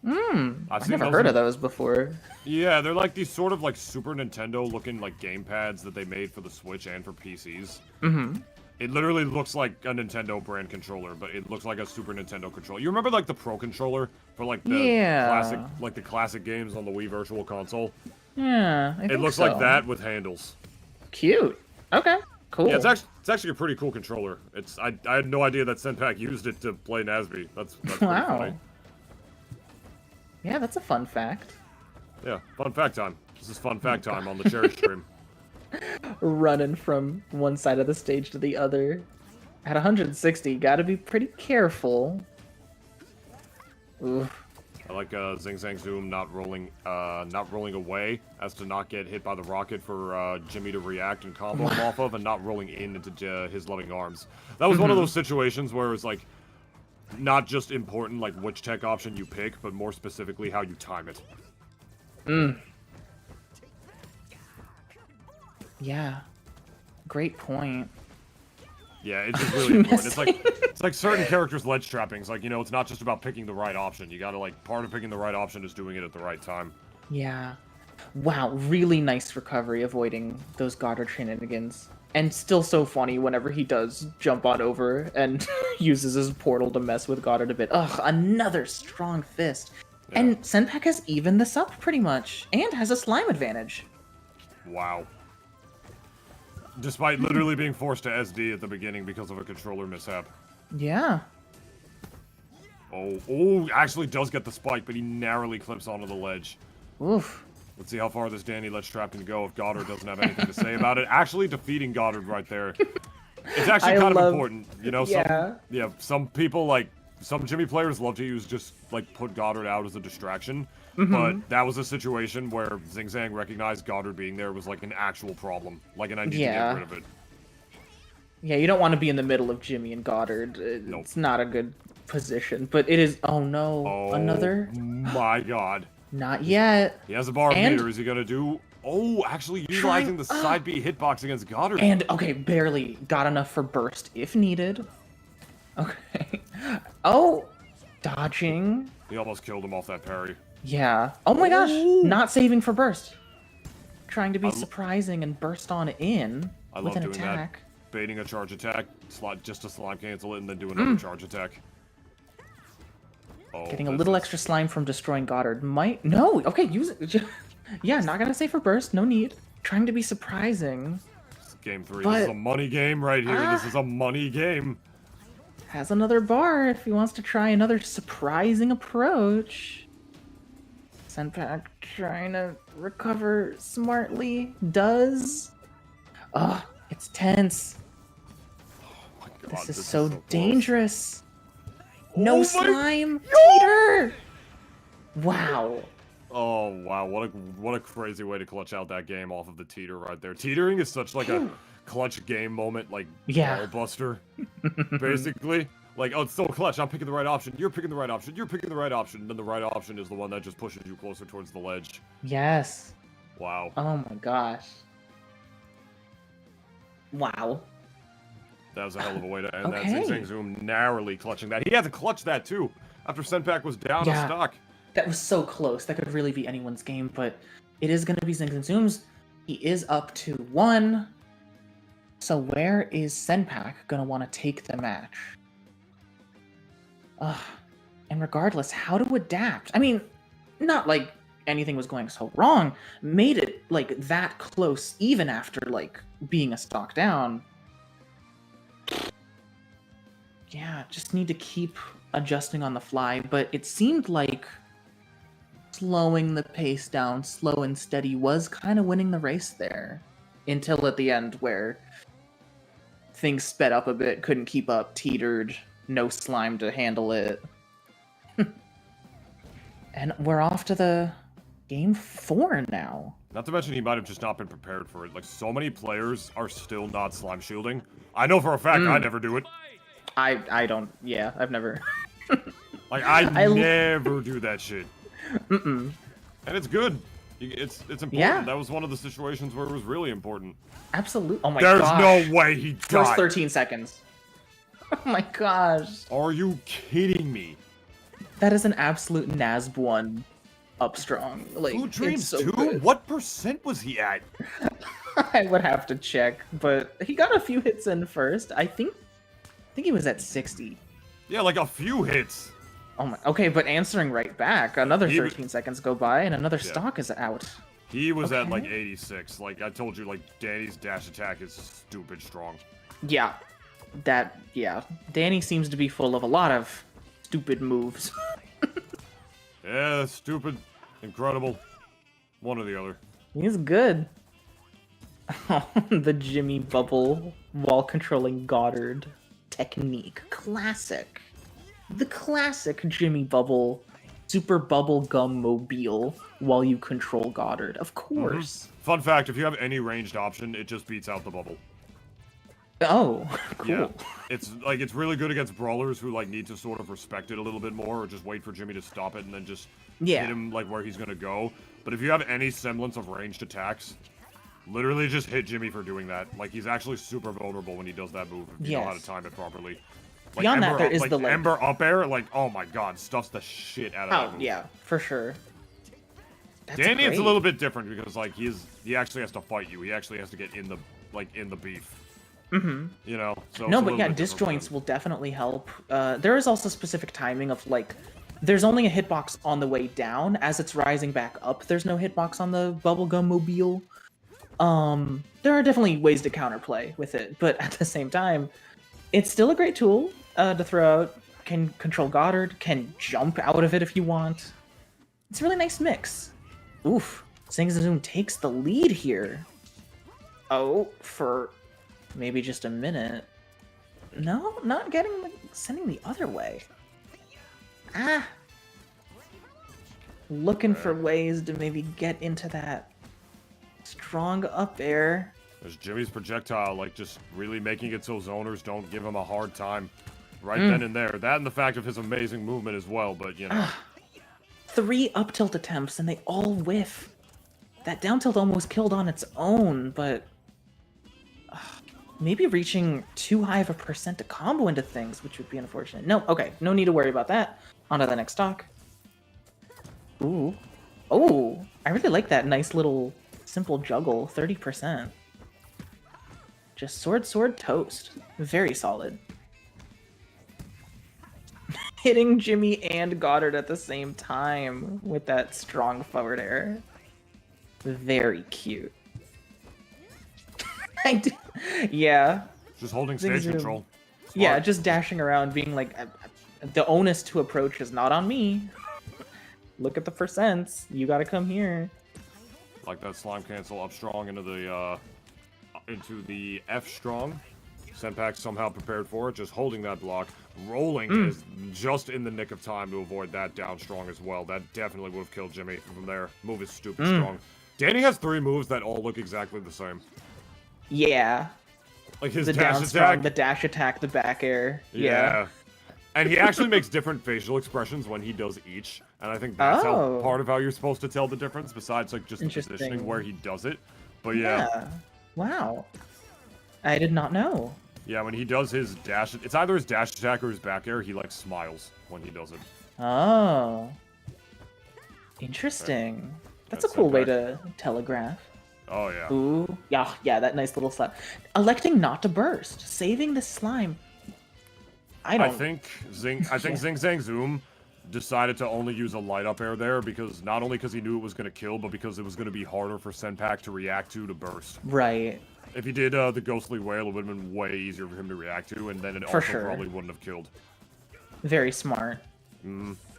I've never heard of those before. Yeah, they're like these sort of like Super Nintendo looking like gamepads that they made for the Switch and for PCs. Mm-hmm. It literally looks like a Nintendo brand controller, but it looks like a Super Nintendo controller. You remember like the Pro controller for like the classic games on the Wii Virtual Console? Yeah, I think It looks so. like that with handles. Cute. Okay, cool. Yeah, it's actually a pretty cool controller. I had no idea that Senpac used it to play Nazby. That's pretty Wow. funny. Yeah, that's a fun fact. Yeah, fun fact time. This is fun fact time on the Cherry Stream. Running from one side of the stage to the other. At 160, gotta be pretty careful. Oof. I like ZingZangZoom not rolling away as to not get hit by the rocket for Jimmy to react and combo him off of, and not rolling into his loving arms. That was one of those situations where it was like not just important like which tech option you pick, but more specifically how you time it. Yeah. Great point. Yeah, it's just really important. It's like certain characters' ledge trappings. Like, you know, it's not just about picking the right option. You gotta, like, part of picking the right option is doing it at the right time. Yeah. Wow, really nice recovery avoiding those Goddard shenanigans. And still so funny whenever he does jump on over and uses his portal to mess with Goddard a bit. Ugh, another strong fist. Yeah. And Senpac has evened this up pretty much, and has a slime advantage. Wow. Despite literally being forced to SD at the beginning because of a controller mishap. Yeah. Oh, actually does get the spike, but he narrowly clips onto the ledge. Oof. Let's see how far this Danny ledge trap can go if Goddard doesn't have anything to say about it. Actually defeating Goddard right there. It's actually kind of important, you know? Yeah. Some people, like, some Jimmy players love to use just like put Goddard out as a distraction, but that was a situation where ZingZang recognized Goddard being there was like an actual problem. Like, and I need to get rid of it. Yeah, you don't want to be in the middle of Jimmy and Goddard. Nope. It's not a good position, but it is. Oh no, another. My God. Not yet. He has a bar of meter. Is he gonna do? Oh, actually utilizing the side B hitbox against Goddard. And okay, barely got enough for burst if needed. Okay. Oh, dodging. He almost killed him off that parry. Yeah. Oh my gosh, not saving for burst. Trying to be surprising and burst on in with an attack. That. Baiting a charge attack, just to slime cancel it, and then do another charge attack. Oh, getting a little extra slime from destroying Goddard might... No! Okay, use it. Yeah, not gonna save for burst. No need. Trying to be surprising. Game 3. This is a money game right here. This is a money game. Has another bar if he wants to try another surprising approach. Senpac trying to recover smartly. Does. Ugh, it's tense. Oh my God, this is so dangerous. Oh no slime. Teeter. Wow. Oh wow, what a crazy way to clutch out that game off of the teeter right there. Teetering is such like a clutch game moment, like ball buster, basically. Like, oh, it's so clutch. I'm picking the right option. You're picking the right option. You're picking the right option. And then the right option is the one that just pushes you closer towards the ledge. Yes. Wow. Oh my gosh. Wow. That was a hell of a way to end that. ZingZangZoom narrowly clutching that. He had to clutch that too after Senpac was down a stock. That was so close. That could really be anyone's game, but it is going to be ZingZangZoom's. He is up to 1. So where is Senpac going to want to take the match? And regardless, how to adapt? I mean, not like anything was going so wrong. Made it like that close even after like being a stock down. Yeah, just need to keep adjusting on the fly, but it seemed like slowing the pace down, slow and steady, was kind of winning the race there. Until at the end where things sped up a bit, couldn't keep up, teetered, no slime to handle it. And we're off to the game 4 now. Not to mention he might have just not been prepared for it. Like, so many players are still not slime shielding. I know for a fact I never do it. I don't, yeah, I've never. Like, I never do that shit. And it's good. It's important. Yeah. That was one of the situations where it was really important. Absolutely. Oh my gosh. There's no way he died. First 13 seconds. Oh my gosh. Are you kidding me? That is an absolute NASB 1 up strong. Like, Blue Dreams so 2? good. What percent was he at? I would have to check, but he got a few hits in first. I think he was at 60. Yeah, like a few hits. Oh my. Okay, but answering right back, another 13 seconds go by, and another stock is out. He was at like 86. Like I told you, like Danny's dash attack is stupid strong. Yeah, yeah. Danny seems to be full of a lot of stupid moves. Yeah, stupid, incredible, one or the other. He's good. The Jimmy bubble while controlling Goddard technique. Classic. The classic Jimmy bubble, super bubble gum mobile while you control Goddard. Of course. Fun fact, if you have any ranged option, it just beats out the bubble. Oh, cool. Yeah. It's really good against brawlers who like need to sort of respect it a little bit more or just wait for Jimmy to stop it and then just hit him like where he's gonna go. But if you have any semblance of ranged attacks, literally just hit Jimmy for doing that. Like he's actually super vulnerable when he does that move if you know how to time it properly. Like, Beyond Ember that, there is the like... Ember up air, like oh my god, stuffs the shit out of that move. Yeah, for sure. Danny, it's a little bit different because like he actually has to fight you. He actually has to get in the beef. Mm-hmm. You know, so no, but yeah, disjoints will definitely help. There is also specific timing of like, there's only a hitbox on the way down. As it's rising back up, there's no hitbox on the bubblegum mobile. There are definitely ways to counterplay with it, but at the same time, it's still a great tool to throw out. Can control Goddard, can jump out of it if you want. It's a really nice mix. Oof, ZingZangZoom takes the lead here. Oh, for maybe just a minute. No, not getting sending the other way. Looking for ways to maybe get into that strong up air. There's Jimmy's projectile, like, just really making it so zoners don't give him a hard time right then and there. That and the fact of his amazing movement as well, but, you know. 3 up tilt attempts, and they all whiff. That down tilt almost killed on its own, but... maybe reaching too high of a percent to combo into things, which would be unfortunate. No, okay, no need to worry about that. On to the next stock. Ooh. Oh, I really like that nice little simple juggle, 30%. Just sword, sword, toast. Very solid. Hitting Jimmy and Goddard at the same time with that strong forward air. Very cute. Yeah. Just holding stage control. Smart. Yeah, just dashing around being like, the onus to approach is not on me. Look at the percents. You gotta come here. Like that slime cancel up strong into the F strong. Senpac somehow prepared for it, just holding that block. Rolling is just in the nick of time to avoid that down strong as well. That definitely would have killed Jimmy from there. Move is stupid strong. Danny has 3 moves that all look exactly the same. Yeah. Like his the dash down attack. strong, the dash attack, the back air. Yeah. And he actually makes different facial expressions when he does each. And I think that's part of how you're supposed to tell the difference, besides like just the positioning where he does it. But yeah. Wow. I did not know. Yeah, when he does his dash, it's either his dash attack or his back air, he like smiles when he does it. Oh. Interesting. That's a cool way to telegraph. Oh, yeah. Ooh. Yeah, that nice little slap. Electing not to burst. Saving the slime. I think ZingZangZoom decided to only use a light up air there because not only because he knew it was going to kill, but because it was going to be harder for Senpac to react to burst. Right. If he did the Ghostly Whale, it would have been way easier for him to react to, and then it also probably wouldn't have killed. Very smart.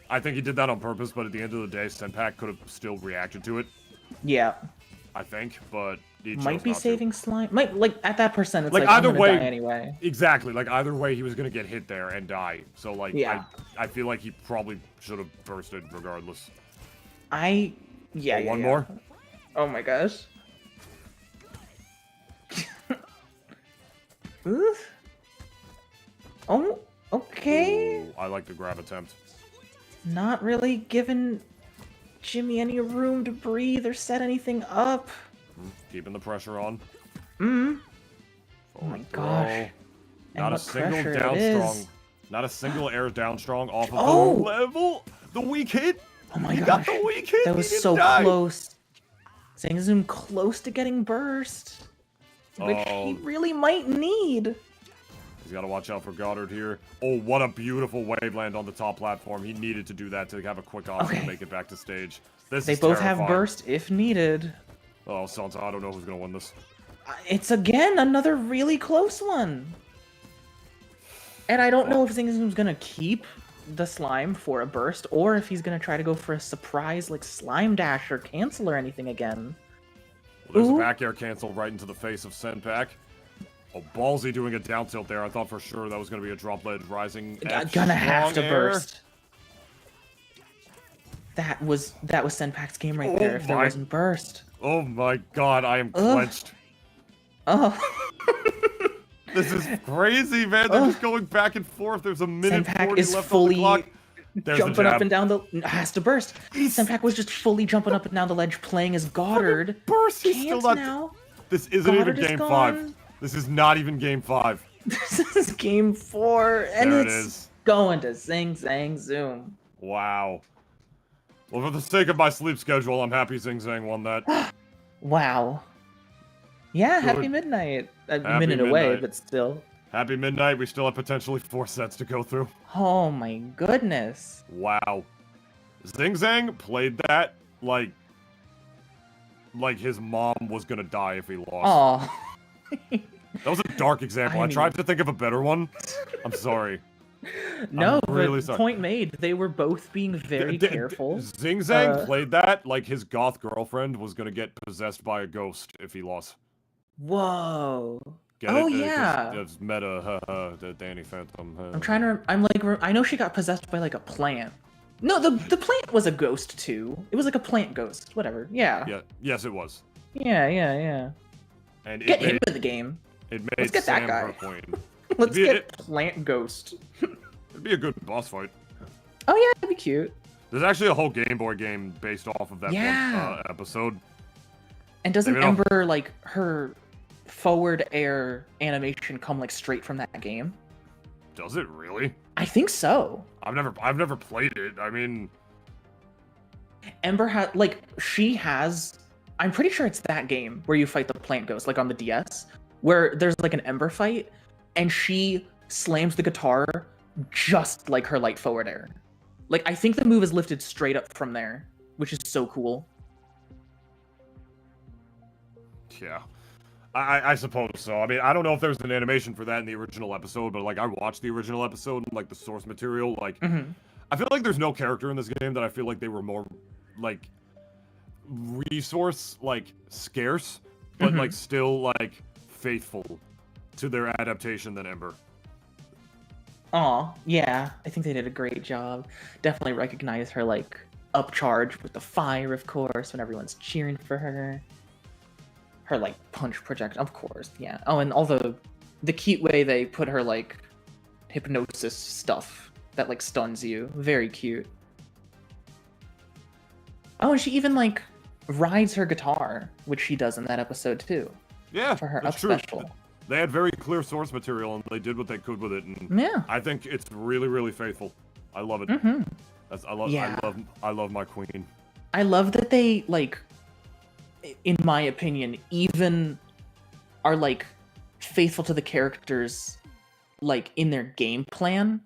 I think he did that on purpose, but at the end of the day, Senpac could have still reacted to it. Yeah. I think, but he might be chose not saving to. slime. Might like at that percent, it's like like either I'm way. Die anyway. Exactly. Like either way, he was gonna get hit there and die. So like, yeah. I feel like he probably should have bursted regardless. One more. Oh my gosh. Oof. Oh, okay. Ooh, I like the grab attempt. Not really giving Jimmy any room to breathe or set anything up. Keeping the pressure on. Oh my gosh. Not a single down strong. Not a single air down strong off of the level. The weak hit. Oh my gosh. Got the weak hit. That was so close. ZingZangZoom close to getting burst. Which he really might need. He's got to watch out for Goddard here. Oh, what a beautiful wave land on the top platform. He needed to do that to have a quick option to make it back to stage. They both have burst if needed. Oh, Sansa, I don't know who's going to win this. It's again another really close one. And I don't know if ZingZangZoom's going to keep the slime for a burst or if he's going to try to go for a surprise like slime dash or cancel or anything again. There's a back air cancel right into the face of Senpac. Oh, ballsy doing a down tilt there. I thought for sure that was going to be a drop ledge rising. Gonna have to burst. That was Senpac's game right there if there wasn't burst. Oh my god, I am clenched. Oh. This is crazy, man. They're just going back and forth. There's a minute Senpac 40 is left fully on the clock. Jumping up and down the... Has to burst. Senpac was just fully jumping up and down the ledge playing as Goddard. Burst! He's still not... Now. This isn't even game 5. This is not even game 5. This is game 4. And there it's it is. Going to ZingZangZoom. Wow. Well, for the sake of my sleep schedule, I'm happy ZingZang won that. Wow. Yeah, happy midnight. A minute away, but still. Happy midnight. We still have potentially 4 sets to go through. Oh my goodness. Wow. ZingZang played that like his mom was gonna die if he lost. Oh. That was a dark example. I tried to think of a better one. I'm sorry. No, I'm really but sorry. Point made. They were both being very careful. ZingZang played that like his goth girlfriend was gonna get possessed by a ghost if he lost. Whoa. Get Oh, it? yeah. It's meta, the Danny Phantom. I'm trying to. I know she got possessed by like a plant. No, the plant was a ghost too. It was like a plant ghost. Whatever. Yeah. Yeah. Yes, it was. Yeah. And Get him in the game. It made Let's get Sam that guy. her queen. Let's get Plant Ghost. It'd be a good boss fight. Oh yeah, that'd be cute. There's actually a whole Game Boy game based off of that one episode. And doesn't Ember, like, her forward air animation come, like, straight from that game? Does it really? I think so. I've never played it. I mean... Ember had, like, she has... I'm pretty sure it's that game where you fight the Plant Ghost, like, on the DS, where there's, like, an Ember fight, and she slams the guitar just like her light forward air. Like, I think the move is lifted straight up from there, which is so cool. Yeah. I suppose so. I mean, I don't know if there's an animation for that in the original episode, but, like, I watched the original episode and, like, the source material. Like, I feel like there's no character in this game that I feel like they were more, like, resource, like, scarce, but, like, still, like, faithful to their adaptation than Ember. Aw, yeah. I think they did a great job. Definitely recognize her, like, upcharge with the fire, of course, when everyone's cheering for her. Her, like, punch project, of course, yeah. Oh, and all the cute way they put her, like, hypnosis stuff that, like, stuns you. Very cute. Oh, and she even, like, rides her guitar, which she does in that episode, too. Yeah, for her that's up true. special. They had very clear source material, and they did what they could with it, and Yeah. I think it's really, really faithful. I love it. I love my queen. I love that they, like, in my opinion, even are, like, faithful to the characters, like, in their game plan.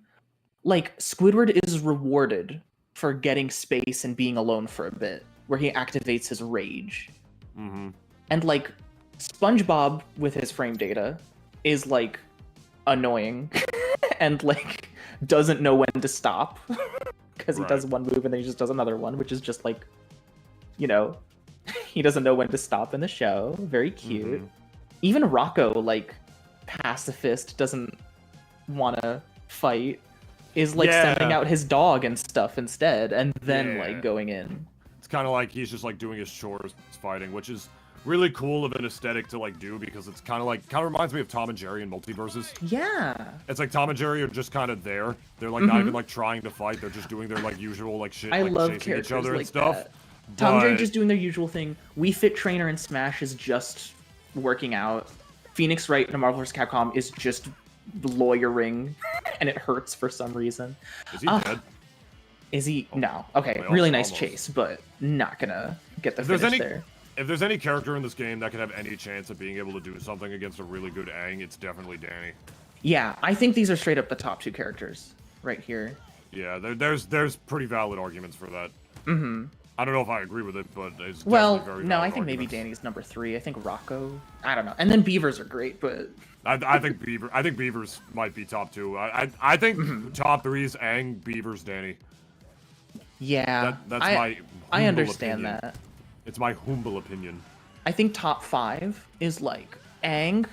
Like, Squidward is rewarded for getting space and being alone for a bit, where he activates his rage. And, like, SpongeBob, with his frame data, is, like, annoying and, like, doesn't know when to stop. Because he does one move and then he just does another one, which is just, like, you know, he doesn't know when to stop in the show. Very cute. Even Rocco, like, pacifist, doesn't want to fight, is, like, sending out his dog and stuff instead, and then, like, going in. It's kind of like he's just, like, doing his chores fighting, which is really cool of an aesthetic to, like, do, because it's kind of reminds me of Tom and Jerry in Multiverses. Yeah. It's like Tom and Jerry are just kind of there. They're, like, not even, like, trying to fight. They're just doing their, like, usual, like, shit, I like, love chasing characters each other like and stuff. that. Tom and Jerry just doing their usual thing. We Fit Trainer and Smash is just working out. Phoenix Wright in Marvel vs. Capcom is just lawyering, and it hurts for some reason. Is he dead? Is he? No. Okay, Well, really nice almost. chase, but not gonna get the If there's finish any- there. If there's any character in this game that can have any chance of being able to do something against a really good Aang, it's definitely Danny. Yeah, I think these are straight up the top two characters right here. Yeah, there's pretty valid arguments for that. I don't know if I agree with it, but it's Well, definitely very no, valid I think maybe arguments. Danny's number 3. I think Rocco. I don't know. And then Beavers are great, but I think Beavers might be top 2. I think top 3 is Aang, Beavers, Danny. yeah, That's I my I humble understand opinion. that. It's my humble opinion. I think top 5 is like Aang.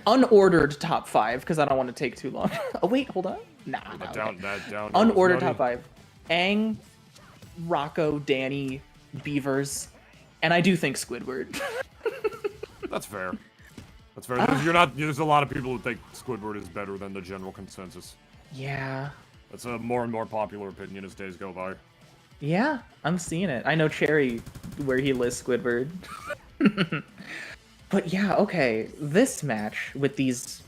Unordered top 5 because I don't want to take too long. Oh wait, hold on. Nah. Down. Unordered top 5. Aang, Rocco, Danny, Beavers, and I do think Squidward. That's fair. That's fair. There's a lot of people who think Squidward is better than the general consensus. Yeah. That's a more and more popular opinion as days go by. Yeah, I'm seeing it. I know Cherry, where he lists Squidward. But yeah, okay. This match with these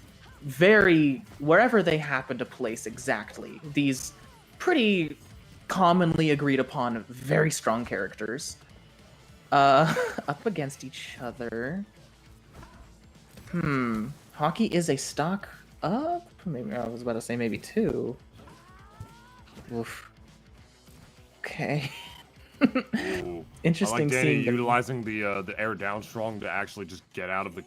wherever they happen to place exactly, these pretty commonly agreed upon very strong characters, up against each other. Hockey is a stock up? Maybe I was about to say maybe 2. Oof. Okay. Ooh. Interesting I like Danny seeing them. utilizing the air down strong to actually just get out of the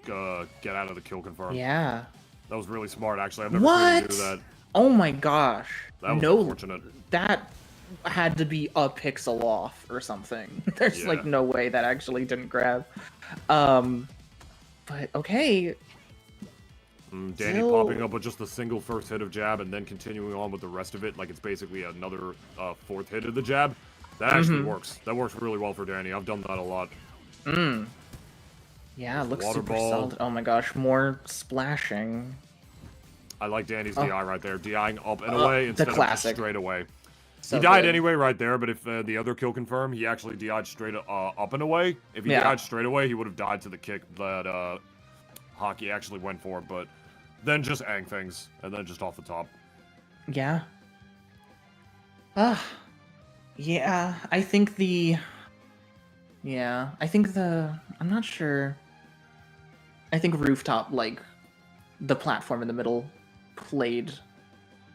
kill confirm. Yeah. That was really smart, actually. I've never seen him do that. Oh my gosh. That was no, unfortunate. that had to be a pixel off or something. There's like no way that actually didn't grab. But okay. Danny popping up with just the single first hit of jab and then continuing on with the rest of it like it's basically another fourth hit of the jab. That actually works. That works really well for Danny. I've done that a lot. Yeah, it looks water super ball. solid. Oh my gosh, more splashing. I like Danny's DI right there. DIing up and away instead of just straight away. So he died good. anyway right there, but if the other kill confirmed, he actually DI'd straight up and away. If he died straight away, he would have died to the kick that Hockey actually went for, but then just ang things, and then just off the top. Yeah. Yeah, I think the... Yeah, I think the... I'm not sure. I think Rooftop, like, the platform in the middle played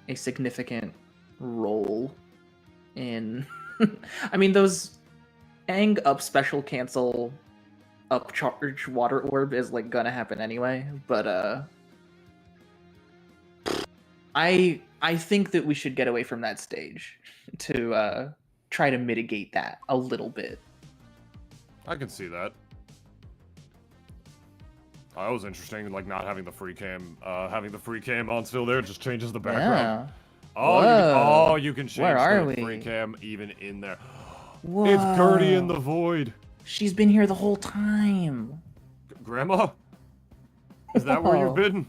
a significant role in... I mean, those ang up special cancel up charge water orb is, like, gonna happen anyway, but, I think that we should get away from that stage to try to mitigate that a little bit. I can see that. That was interesting, like not having the free cam on still there just changes the background. Yeah. You can change Where are the we? free cam even in there. Whoa. It's Gertie in the void. She's been here the whole time. Grandma? Is that where you've been?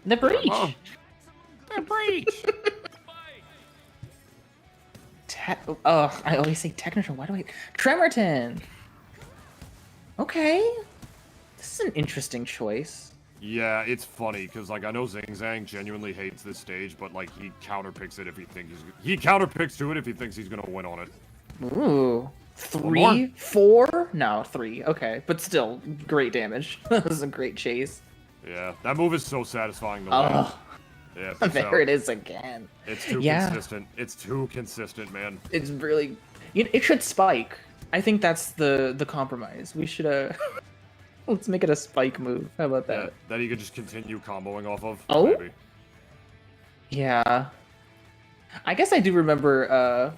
The breach. Grandma? The breach! I always say Technician. Why do I... Tremerton! Okay. This is an interesting choice. Yeah, it's funny, because, like, I know ZingZang genuinely hates this stage, but, like, he counterpicks it if he thinks he counterpicks to it if he thinks he's gonna win on it. Ooh. 3? 4? No, 3. Okay. But still, great damage. That was a great chase. Yeah, that move is so satisfying to win. Yeah, there it is again. It's too consistent. It's too consistent, man. It's really... It should spike. I think that's the compromise. We should, let's make it a spike move. How about that? Yeah, that you could just continue comboing off of. Oh? Maybe. Yeah. I guess I do remember,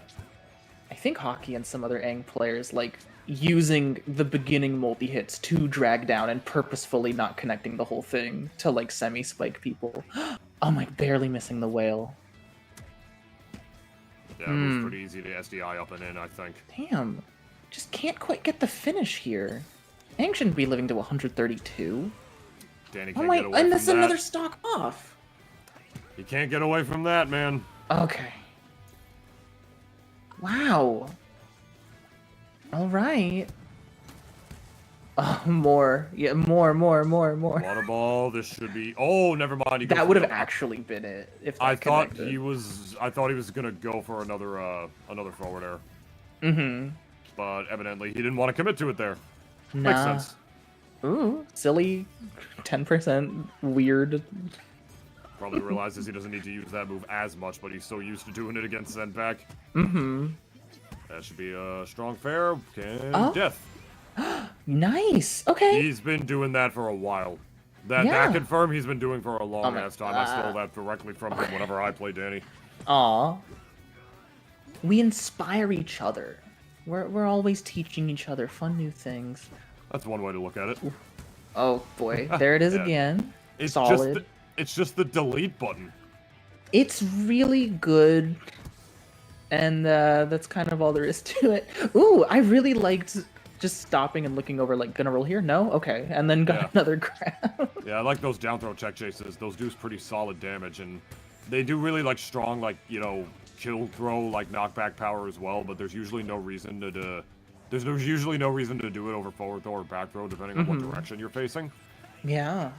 I think Hockey and some other Aang players, like, using the beginning multi-hits to drag down and purposefully not connecting the whole thing to, like, semi-spike people. Oh my, barely missing the whale. Yeah, it was pretty easy to SDI up and in, I think. Damn. Just can't quite get the finish here. Aang shouldn't be living to 132. Danny can't get away and from that's that. another stock off. He can't get away from that, man. Okay. Wow. All right. More. Yeah, more. Water ball. This should be. Oh, never mind. That would have actually been it if that I thought connected. he was. I thought he was gonna go for another forward air. Mm-hmm. But evidently he didn't want to commit to it there. Nah. Makes sense. Ooh, silly. 10% weird. Probably realizes he doesn't need to use that move as much, but he's so used to doing it against Senpac. Mm-hmm. That should be a strong fair. And death. Nice. Okay. He's been doing that for a while. That confirm he's been doing for a long ass time. I stole that directly from him whenever I play Danny. Aw. We inspire each other. We're always teaching each other fun new things. That's one way to look at it. Oh boy, there it is again. It's solid. It's just the delete button. It's really good. And that's kind of all there is to it. Ooh, I really liked just stopping and looking over, like, gonna roll here? No? Okay. And then got another grab. Yeah, I like those down throw check chases. Those do pretty solid damage, and they do really, like, strong, like, you know, kill throw, like, knockback power as well, but there's usually no reason to do... There's usually no reason to do it over forward throw or back throw, depending on what direction you're facing. Yeah.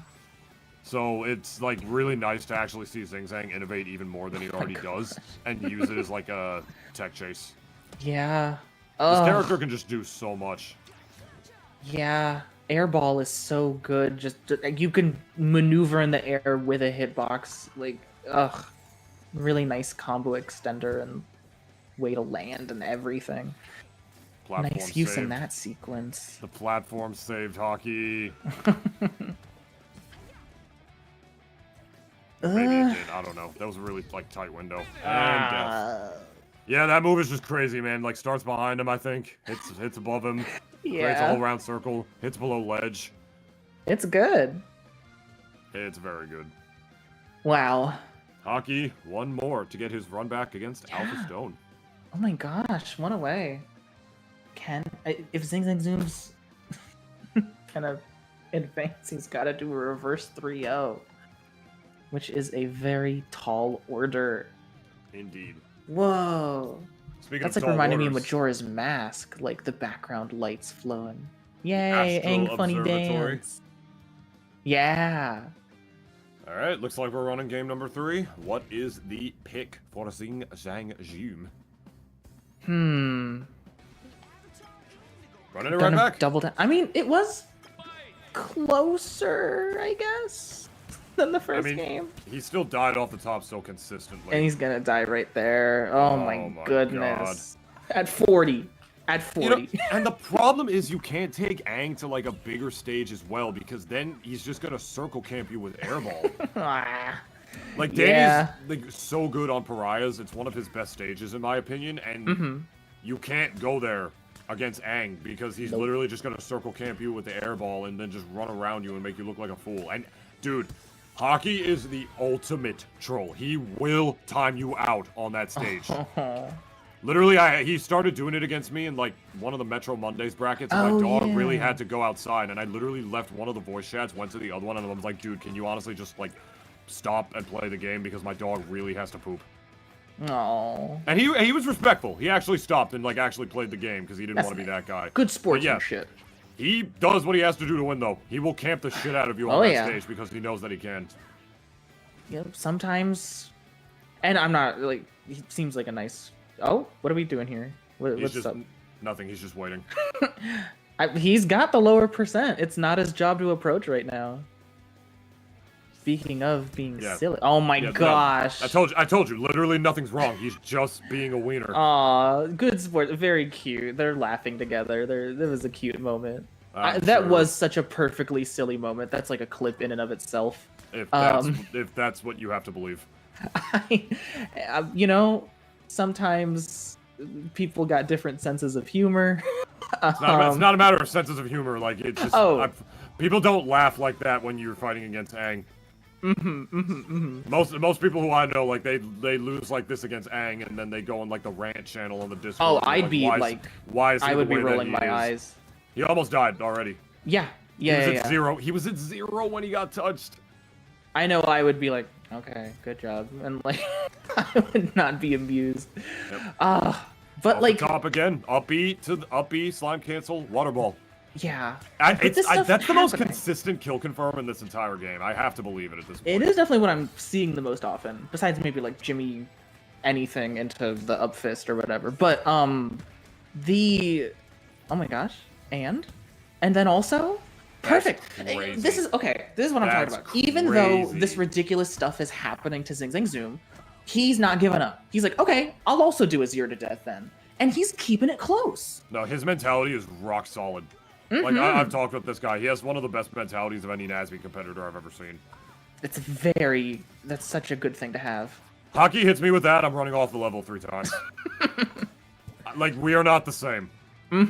So it's, like, really nice to actually see ZingZang innovate even more than he already does, and use it as, like, a tech chase. Yeah. This character can just do so much. Yeah. Airball is so good. Just you can maneuver in the air with a hitbox. Like, really nice combo extender and way to land and everything. Platform nice use saved. in that sequence. The platform saved Hockey. Maybe it did. I don't know. That was a really, like, tight window. And death. Yeah, that move is just crazy, man. Like, starts behind him, I think. Hits above him. Creates a whole round circle. Hits below ledge. It's good. It's very good. Wow. Hockey, one more to get his run back against Alpha Stone. Oh my gosh, one away. If ZingZangZoom's kind of advance, he's got to do a reverse 3-0, which is a very tall order. Indeed. Whoa. Speaking That's of like tall reminding me of orders, Majora's Mask, like the background lights flowing. Yay, Astral Aang funny Observatory. dance. Yeah. All right, looks like we're running game number 3. What is the pick for ZingZangZoom? Running it right Gonna back. double down. I mean, it was closer, I guess, than the first game. He still died off the top so consistently. And he's gonna die right there. Oh, my goodness. At 40. At 40. You know, and the problem is you can't take Aang to like a bigger stage as well, because then he's just gonna circle camp you with airball. Like Danny's like so good on pariahs. It's one of his best stages in my opinion, and you can't go there against Aang because he's literally just gonna circle camp you with the airball and then just run around you and make you look like a fool. And dude, Hockey is the ultimate troll. He will time you out on that stage. Literally, he started doing it against me in like one of the Metro Mondays brackets, and my dog really had to go outside, and I literally left one of the voice chats, went to the other one, and I was like, dude, can you honestly just like stop and play the game because my dog really has to poop. Oh. And he was respectful. He actually stopped and like actually played the game because he didn't want to be that guy. Good sportsmanship. He does what he has to do to win, though. He will camp the shit out of you on that stage because he knows that he can. Yep, sometimes. And I'm not, like, he seems like a nice... Oh, what are we doing here? What's up? Nothing, he's just waiting. He's got the lower percent. It's not his job to approach right now. Speaking of being silly. Oh my gosh. No, I told you, literally nothing's wrong. He's just being a wiener. Aw, good sport. Very cute. They're laughing together. That was a cute moment. That sure. was such a perfectly silly moment. That's like a clip in and of itself. If that's what you have to believe. You know, sometimes people got different senses of humor. It's not a matter of senses of humor. Like, it's just... people don't laugh like that when you're fighting against Aang. Most people who I know, like, they lose like this against Aang, and then they go on like the rant channel on the Discord. Oh, I'd be like, why is he I would the be way rolling that he my is? eyes. He almost died already. Yeah, He was at 0. He was at 0 when he got touched. I know I would be like, okay, good job, and like, I would not be amused. Yep. But off like, the top again, up B to up B, slime cancel, water ball. Yeah, that's the most consistent kill confirm in this entire game. I have to believe it at this point. It is definitely what I'm seeing the most often, besides maybe like Jimmy anything into the up fist or whatever. But oh my gosh, and then also perfect. This is what I'm talking about. Even though this ridiculous stuff is happening to ZingZangZoom, he's not giving up. He's like, okay, I'll also do a 0 to death then, and he's keeping it close. No, his mentality is rock solid. Like, I've talked with this guy. He has one of the best mentalities of any Nasby competitor I've ever seen. That's such a good thing to have. Hockey hits me with that, I'm running off the level 3 times. Like, we are not the same. He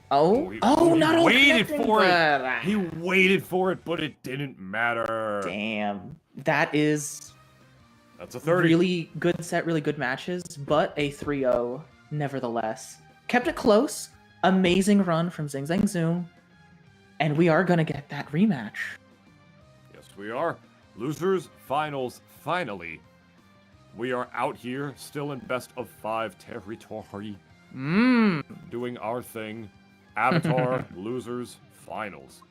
waited for it. He waited for it, but it didn't matter. Damn. That's a 30. Really good set, really good matches, but a 3-0 nevertheless. Kept it close. Amazing run from ZingZangZoom, and we are gonna get that rematch. Yes, we are. Losers finals, finally. We are out here, still in best of 5 territory. Doing our thing. Avatar, losers, finals.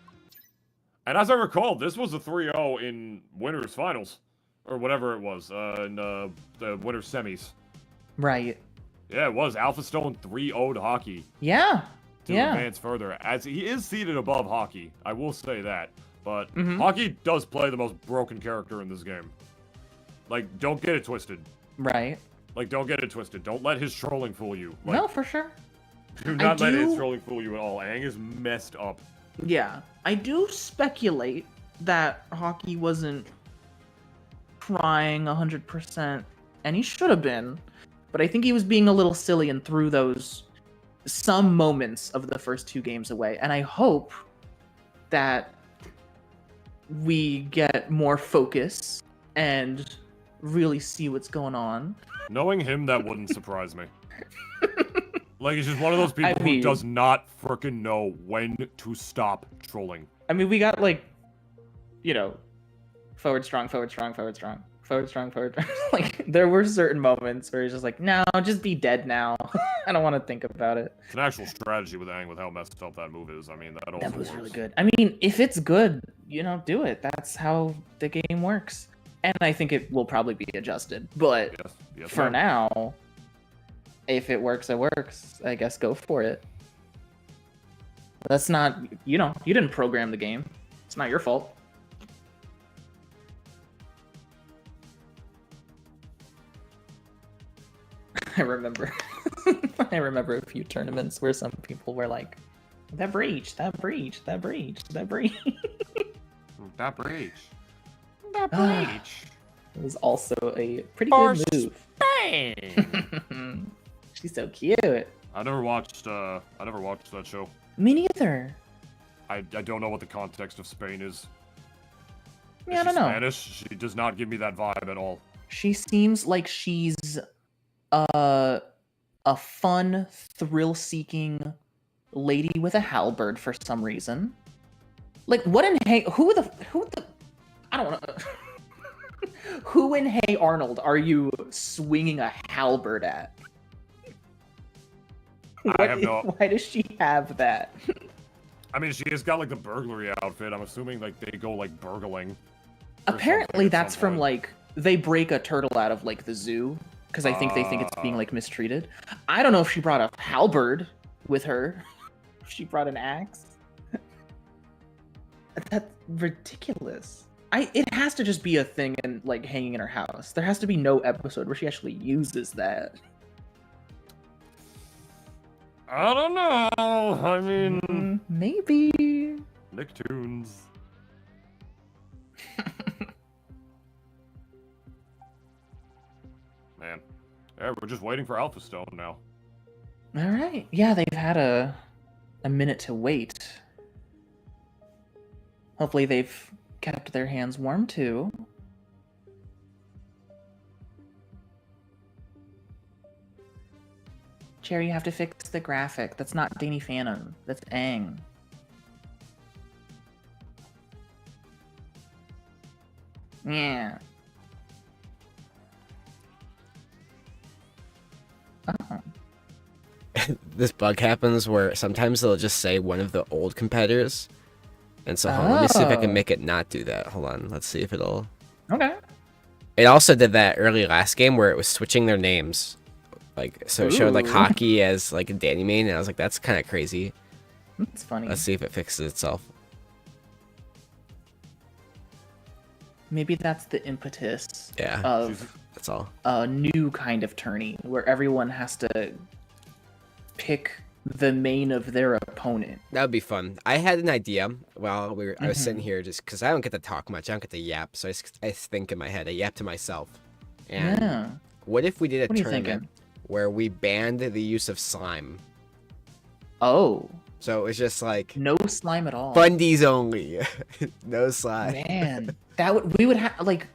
And as I recall, this was a 3-0 in winners finals. Or whatever it was, in the winners semis. Right. Yeah, it was. Alpha Stone 3-0'd Hockey. Yeah. To advance further, as he is seated above Hockey. I will say that. But Hockey does play the most broken character in this game. Like, don't get it twisted. Right. Like, don't get it twisted. Don't let his trolling fool you. Like, no, for sure. Do not let his trolling fool you at all. Aang is messed up. Yeah. I do speculate that Hockey wasn't trying 100%, and he should have been, but I think he was being a little silly and threw some moments of the first 2 games away. And I hope that we get more focus and really see what's going on. Knowing him, that wouldn't surprise me. Like, he's just one of those people who does not frickin' know when to stop trolling. I mean, we got, like, you know, forward strong, forward strong, forward strong, forward strong, forward strong. Like, there were certain moments where he's just like, no, just be dead now. I don't want to think about it. It's an actual strategy with Aang with how messed up that move is. I mean, that also That was works. really good. I mean, if it's good, you know, do it. That's how the game works. And I think it will probably be adjusted. But Yes, for ma'am. now, if it works, it works. I guess go for it. That's not, you know, you didn't program the game. It's not your fault. I remember a few tournaments where some people were like, that breach, that breach, that breach, that breach. That breach. That breach. It was also a pretty good move. Bang! She's so cute. I never watched that show. Me neither. I don't know what the context of Spain is. Yeah, I Is don't she know. Spanish? She does not give me that vibe at all. She seems like she's a fun, thrill-seeking lady with a halberd for some reason. Like, what in who the I don't know. Who in Hey Arnold are you swinging a halberd at? Why does she have that? I mean, she has got like the burglary outfit. I'm assuming like they go like burgling. Apparently that's from point. like they break a turtle out of like the zoo because I think they think it's being like mistreated. I don't know if she brought a halberd with her. If she brought an axe. That's ridiculous. It has to just be a thing and like hanging in her house. There has to be no episode where she actually uses that. I don't know. I mean, Maybe. Nicktoons. Man, yeah, we're just waiting for Alpha Stone now. All right. Yeah, they've had a minute to wait. Hopefully they've kept their hands warm too. Cherry, you have to fix the graphic. That's not Danny Phantom. That's Aang. Yeah. Oh. This bug happens where sometimes they'll just say one of the old competitors. And so hold on, let me see if I can make it not do that. Hold on, let's see if it'll... Okay. It also did that early last game where it was switching their names. Like, so it showed like Ooh. Hockey as like a Danny Main, and I was like, that's kind of crazy. That's funny. Let's see if it fixes itself. Maybe that's the impetus Yeah, of that's all. a new kind of tourney where everyone has to pick the main of their opponent. That would be fun. I had an idea while I was sitting here, just because I don't get to talk much, I don't get to yap, so I think in my head, I yap to myself. And Yeah. what if we did a What are you tournament thinking? where we banned the use of slime? Oh, So it was just like no slime at all. fundies only, no slime. Man, we would have like,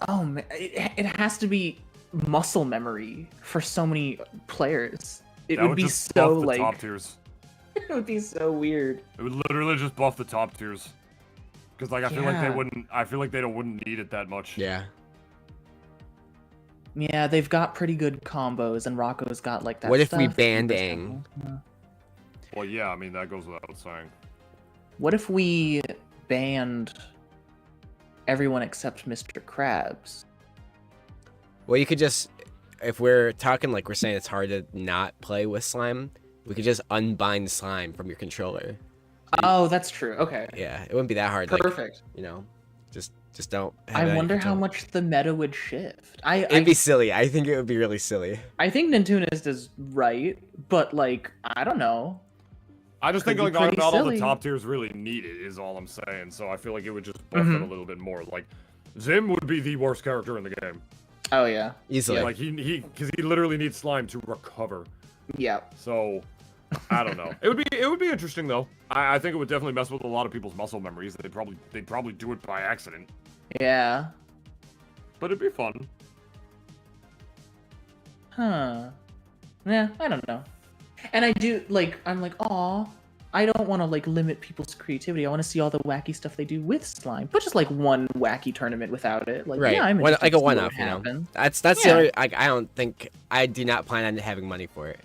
oh man, it has to be muscle memory for so many players. It That would would be just so buff the like, top tiers. it would be so weird. It would literally just buff the top tiers. Because like I feel like they Yeah. wouldn't. I feel like they wouldn't need it that much. Yeah. Yeah, they've got pretty good combos, and Rocco's got like that. What if we stuff. banned Aang? Well, yeah. I mean that goes without saying. What if we banned everyone except Mr. Krabs? Well, you could just, if we're talking like we're saying it's hard to not play with slime, we could just unbind slime from your controller. Oh, that's true. Okay. Yeah, it wouldn't be that hard. Like, Perfect. you know, just don't. Have I it on your wonder how controller. much the meta would shift. It'd be silly. I think it would be really silly. I think Nintoonist is right, but like I don't know. I just Could think be like pretty not all the silly. top tiers really need it is all I'm saying. So I feel like it would just buff it a little bit more. Like Zim would be the worst character in the game. Oh yeah. Easily. Like because he literally needs slime to recover. Yeah. So, I don't know. It would be interesting though. I think it would definitely mess with a lot of people's muscle memories. They'd probably do it by accident. Yeah. But it'd be fun. Huh. Yeah, I don't know. And I do I'm like, aw, I don't want to limit people's creativity. I want to see all the wacky stuff they do with slime, but just one wacky tournament without it. Right. Yeah, I'm One, interested like to a see what one-off, you know. happens. That's the only. I do not plan on having money for it.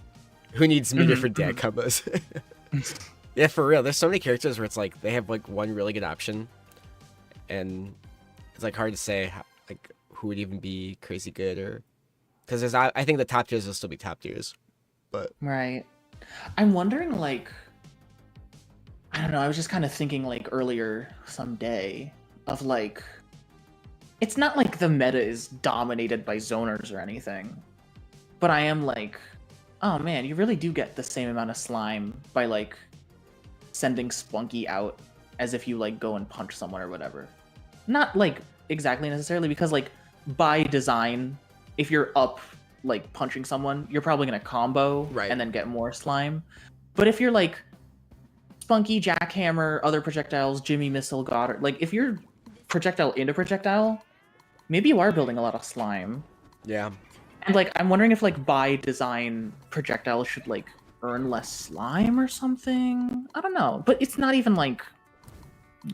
Who needs me different dad combos? Yeah, for real. There's so many characters where it's like they have one really good option, and it's hard to say who would even be crazy good or because I think the top tiers will still be top tiers, but Right. I'm wondering I don't know, I was just kind of thinking earlier someday of it's not the meta is dominated by zoners or anything, but I am oh man, you really do get the same amount of slime by sending Spunky out as if you go and punch someone or whatever. Not exactly necessarily because by design, if you're up punching someone, you're probably gonna combo Right. and then get more slime. But if you're Spunky, Jackhammer, other projectiles, Jimmy Missile, Goddard, if you're projectile into projectile, maybe you are building a lot of slime. yeah. And I'm wondering if by design projectiles should earn less slime or something. I don't know, but it's not even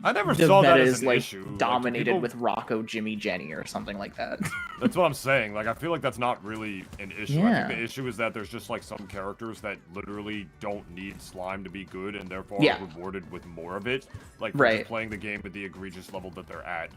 I never the saw that meta as is an issue. dominated People- with Rocco, Jimmy, Jenny, or something like that. That's what I'm saying. I feel like that's not really an issue. I Yeah. think the issue is that there's just some characters that literally don't need slime to be good and therefore Yeah. are rewarded with more of it. For Right. just playing the game at the egregious level that they're at.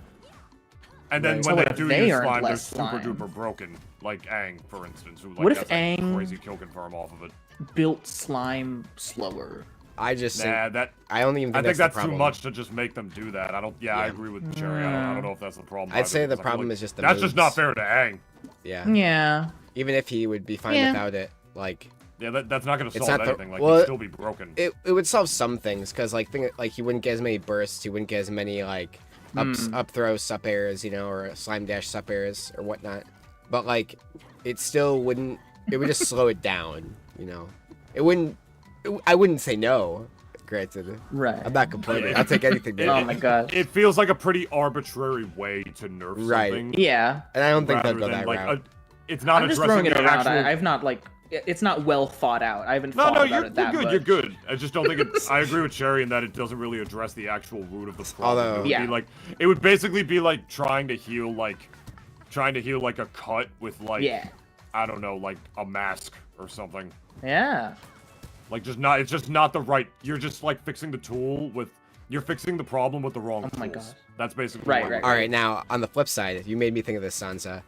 And then Right. when So what they if do they use earned slime, they're less super slime? duper broken. Like Aang, for instance, who What if gets a Aang- crazy kill confirm off of it. Built slime slower. I just think Nah, that I don't even I think think that's the too problem. much to just make them do that. I don't. Yeah, I Yeah. agree with Cherry. I don't know if that's the problem. I'd either, say the because I feel problem like is just the that's just not moves. fair to Aang. Yeah. Yeah. Even if he would be fine Yeah. without it, Yeah, that's not gonna It's solve not the- anything. well, He'd still be broken. it would solve some things because he wouldn't get as many bursts, he wouldn't get as many up throw sup airs, or slime dash sup airs or whatnot. But it still wouldn't. It would just slow it down. It wouldn't. I wouldn't say no. Granted, Right. I'm not complaining. I'll take anything. Oh my god. It feels like a pretty arbitrary way to nerf Right. something. Yeah. And I don't think they'll rather go than, that like, route. it's not I'm just addressing throwing it the around. actual... I've not it's not well thought out. I haven't No, thought no, about you're it that good. much. You're good. I just don't think it. I agree with Cherry in that it doesn't really address the actual root of the problem. Although- it would Yeah. be it would basically be trying to heal a cut with Yeah. I don't know, a mask or something. Yeah. It's just not the right. You're just fixing the tool with. You're fixing the problem with the wrong Oh my tools. God. That's basically Right, what right, we're All right, now on the flip side, you made me think of this, Sansa.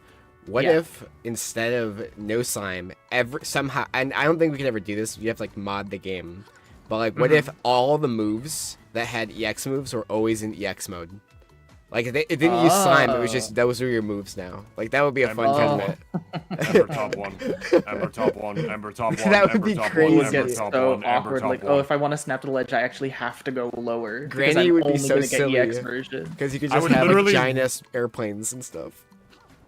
What Yeah. if instead of no slime, somehow, and I don't think we could ever do this. You have to mod the game, but what if all the moves that had EX moves were always in EX mode? It didn't use slime. It was just those are your moves now. That would be a fun tournament. Ember top one. Ember top one. Ember top one. That would Ember be top crazy. It One, would Ember get top so one, Ember awkward. top Oh, one. if I want to snap to the ledge, I actually have to go lower. because Granny I'm would be only so gonna get silly. EX version. Because you could I just would have literally- giant-ass airplanes and stuff.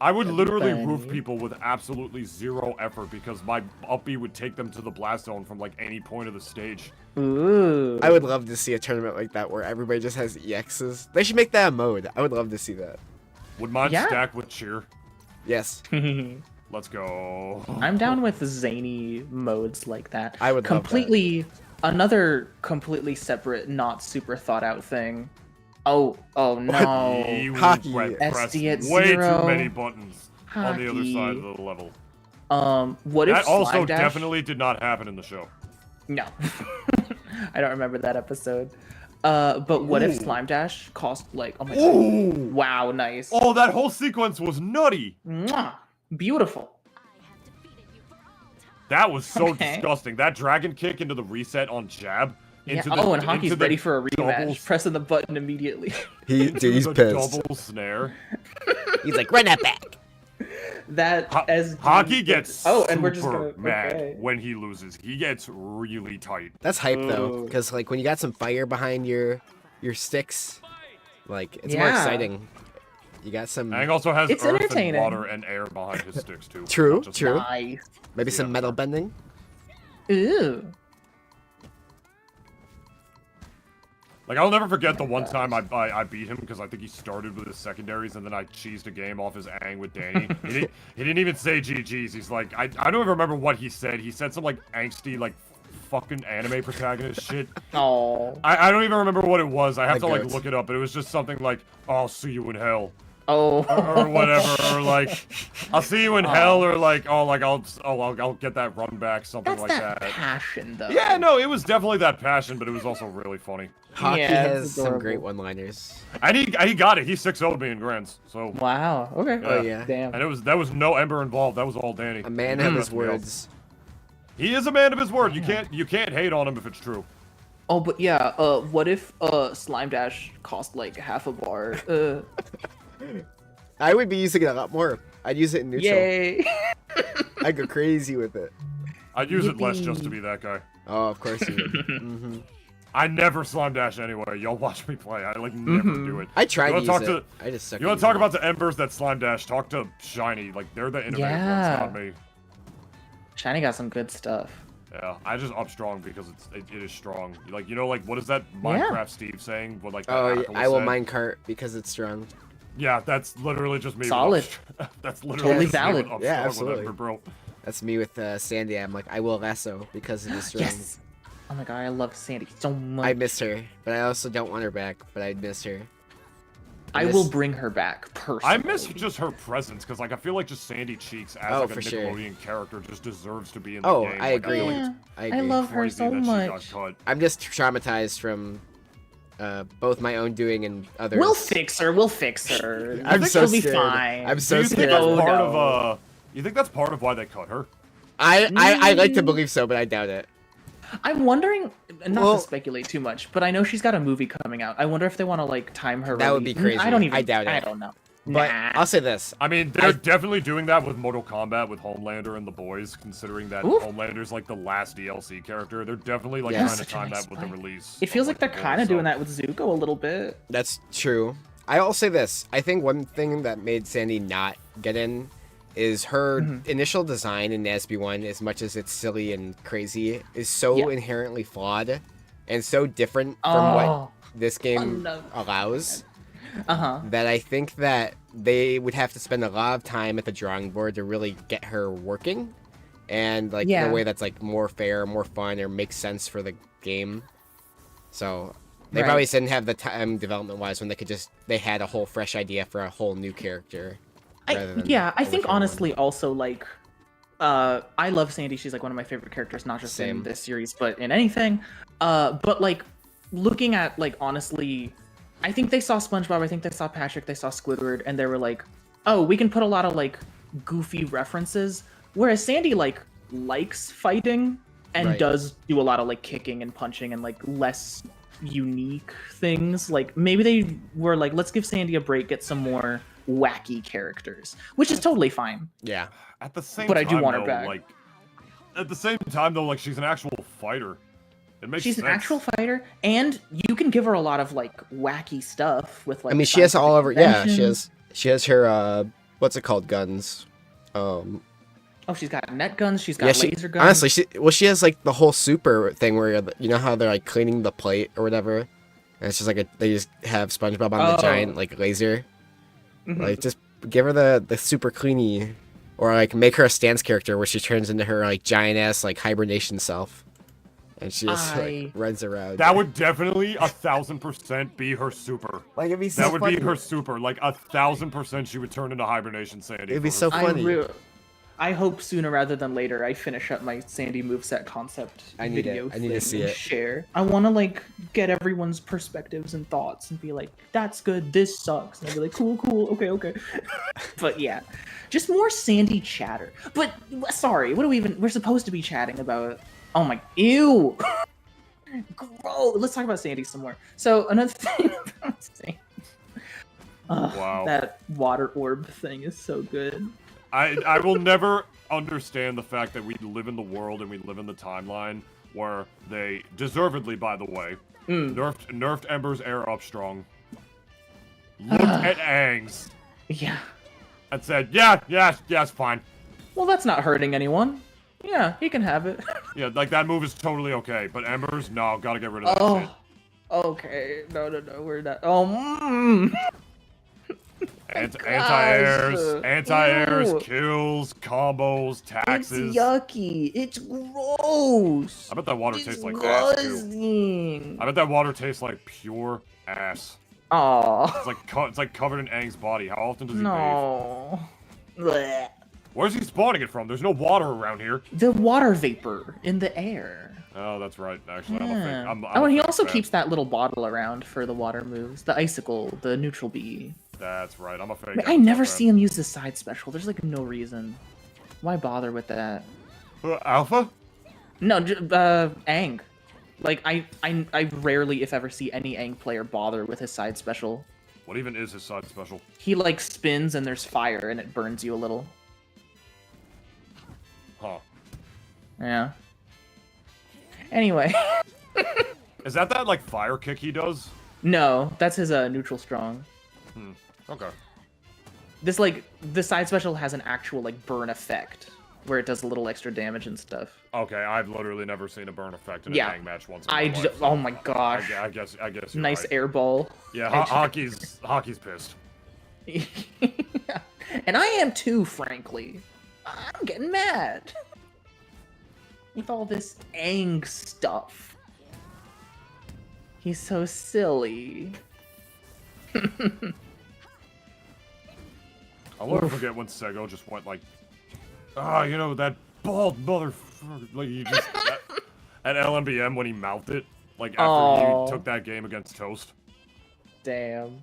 I would literally Funny. roof people with absolutely zero effort because my up B would take them to the blast zone from any point of the stage. Ooh. I would love to see a tournament like that where everybody just has EXs. They should make that a mode. I would love to see that. Would mine Yeah. stack with cheer? Yes. Let's go. I'm down with zany modes like that. I would love that. Another completely separate, not super thought out thing. Oh no. You Hockey. pressed SD at way zero. too many buttons on the other Hockey. side of the level. What if That also Slime Dash... definitely did not happen in the show. No. I don't remember that episode. But what if Ooh. Slime Dash cost oh my god. Ooh! Wow, nice. Oh, that whole sequence was nutty. Mwah. Beautiful. That was so Okay. disgusting. That dragon kick into the reset on jab. Yeah. Into the, Oh, and Hockey's into the ready for a rematch. double- Pressing the button immediately. into He's the pissed. double snare. He's like, run that back. That as Hockey gets and we're just super gonna mad okay. when he loses. He gets really tight. That's hype though, Ooh. because when you got some fire behind your sticks, it's more Yeah. exciting. You got some. Aang also has It's earth entertaining. and water and air behind his sticks too. True, Not just true. Nice. Maybe some Yeah. metal bending. Ew. Like, I'll never forget the one time I beat him because I think he started with his secondaries and then I cheesed a game off his Aang with Danny. he didn't even say GG's. He's like, I don't even remember what he said. He said some, like, angsty, like, fucking anime protagonist shit. Oh. I don't even remember what it was. I have My to, like, goat. look it up, but it was just something like, oh, I'll see you in hell. Oh. Or whatever, or like, I'll see you in hell, or like, I'll get that run back, something That's like that that. passion, though. Yeah, no, it was definitely that passion, but it was also really funny. Hockey Yeah, it's has some adorable. great one-liners. And he got it. He 6-0'd me in Grands, so. Wow. Okay. Oh yeah. Damn. And that was no Ember involved. That was all Danny. A man He of did his nothing else. words. He is a man of his word. You can't hate on him if it's true. Oh, but yeah. What if Slime Dash cost like half a bar? I would be using it a lot more. I'd use it in neutral. Yay. I'd go crazy with it. I'd use it less just to be that guy. Oh, of course you would. hmm I never slime dash anyway. Y'all watch me play. I like never do it. I tried You to wanna use talk it. I just suck. You want to talk about the embers that slime dash? Talk to Shiny. Like they're the innovative Yeah. ones, not me. Shiny got some good stuff. Yeah, I just up strong because it is strong. Like like what is that Minecraft Steve saying? What like that Oh, yeah, hacker I will said? minecart because it's strong. Yeah, that's literally just me. with Solid. That's literally Totally just me valid. with up Yeah, strong with absolutely. Ember, bro. That's me with Sandy. I'm like, I will lasso because it is strong. Yes. Oh my god, I love Sandy so much. I miss her, but I also don't want her back. But I miss her. I miss- will bring her back personally. I miss just her presence because like I feel like just Sandy Cheeks as Oh, like a for sure. Nickelodeon character just deserves to be in the Oh, game. I Like, agree. feel like Yeah, it's I I agree. love her crazy so that much. she got cut. I'm just traumatized from both my own doing and others. We'll fix her. We'll fix her. I'm so She'll be scared. fine. I'm Do so you think scared. that's Oh, part no. of You think that's part of why they cut her? I like to believe so, but I doubt it. I'm wondering, not Well- to speculate too much, but I know she's got a movie coming out. I wonder if they want to like time her. That would be release. crazy. I don't even. I doubt it. I don't know. But Nah. I'll say this. I mean, they're definitely doing that with Mortal Kombat with Homelander and the boys, considering that Oof. Homelander's like the last DLC character. They're definitely like Yeah. trying to Such a time nice that with the fight. release. It feels of, like they're the boys, kind of so- doing that with Zuko a little bit. That's true. I'll say this. I think one thing that made Sandy not get in is her initial design in SB1, as much as it's silly and crazy, is so Yeah. inherently flawed and so different from what Oh. this game no. allows Uh-huh. that I think that they would have to spend a lot of time at the drawing board to really get her working and like in Yeah. a way that's like more fair, more fun, or makes sense for the game. So they Right. probably didn't have the time development wise when they had a whole fresh idea for a whole new character. rather than I a think return one. honestly also like I love Sandy. She's like one of my favorite characters, not just Same. in this series, but in anything. But like looking at like honestly, I think they saw SpongeBob, I think they saw Patrick, they saw Squidward, and they were like, oh, we can put a lot of like goofy references. Whereas Sandy like likes fighting and Right. does do a lot of like kicking and punching and like less unique things. Like maybe they were like, let's give Sandy a break, get some more wacky characters, which is totally fine. Yeah. At the same But I time, do want her though, back. like, at the same time, though, like, she's an actual fighter. It makes She's sense. an actual fighter, and you can give her a lot of like wacky stuff with like. I mean, she has all over. Yeah, inventions. she has her what's it called, guns. Oh, she's got net guns. She's got Yeah, laser guns. honestly, she has like the whole super thing where you know how they're like cleaning the plate or whatever, and it's just like they just have SpongeBob on the Oh. giant like laser. Mhm. Like just give her the super cleany, or like make her a stance character where she turns into her like giant ass like hibernation self, and she just like runs around. That would definitely 1,000% be her super. like it'd be so That would funny. be her super. Like 1,000% she would turn into hibernation Sandy. It'd be for so her- funny. I hope sooner rather than later I finish up my Sandy moveset concept I need it. video I need to thing see and it. share. I want to like get everyone's perspectives and thoughts and be like, that's good, this sucks. And I'll be like, cool, okay. But yeah, just more Sandy chatter. But sorry, what do we even, we're supposed to be chatting about? Oh my, ew. Gross. Let's talk about Sandy some more. So another thing about Sandy. Wow. That water orb thing is so good. I will never understand the fact that we live in the world and we live in the timeline where they, deservedly by the way, nerfed Ember's air up strong. Look at Aang's. Yeah. And said, yeah, it's fine. Well, that's not hurting anyone. Yeah, he can have it. Yeah, like that move is totally okay. But Embers, no, gotta get rid of that shit. Okay. No, we're not. Oh, Anti-airs, Ew. kills, combos, taxes. It's yucky. It's gross. I bet that water tastes like ass, too. Disgusting. I bet that water tastes like pure ass. Aw. It's like covered in Aang's body. How often does he bathe? No. Blech. Where's he spawning it from? There's no water around here. The water vapor in the air. Oh, that's right. Actually, Yeah. I'm Oh, and he a also fan. keeps that little bottle around for the water moves. The icicle, the neutral bee. That's right. I'm a fake. I never see him use the side special. There's like no reason. Why bother with that? Alpha? No, Aang. Like I rarely, if ever, see any Aang player bother with his side special. What even is his side special? He like spins and there's fire and it burns you a little. Huh. Yeah. Anyway. Is that like fire kick he does? No, that's his neutral strong. Okay. This like the side special has an actual like burn effect where it does a little extra damage and stuff. Okay, I've literally never seen a burn effect in a Yeah. Aang match once. In my life, so Oh my gosh. I guess. You're Nice right. air ball. Yeah, hockey's pissed. And I am too, frankly. I'm getting mad. With all this Aang stuff. He's so silly. I'll never forget when Sego just went like, you know, that bald motherfucker. Like, he just. At LMBM when he mouthed it. Like, after he took that game against Toast. Damn.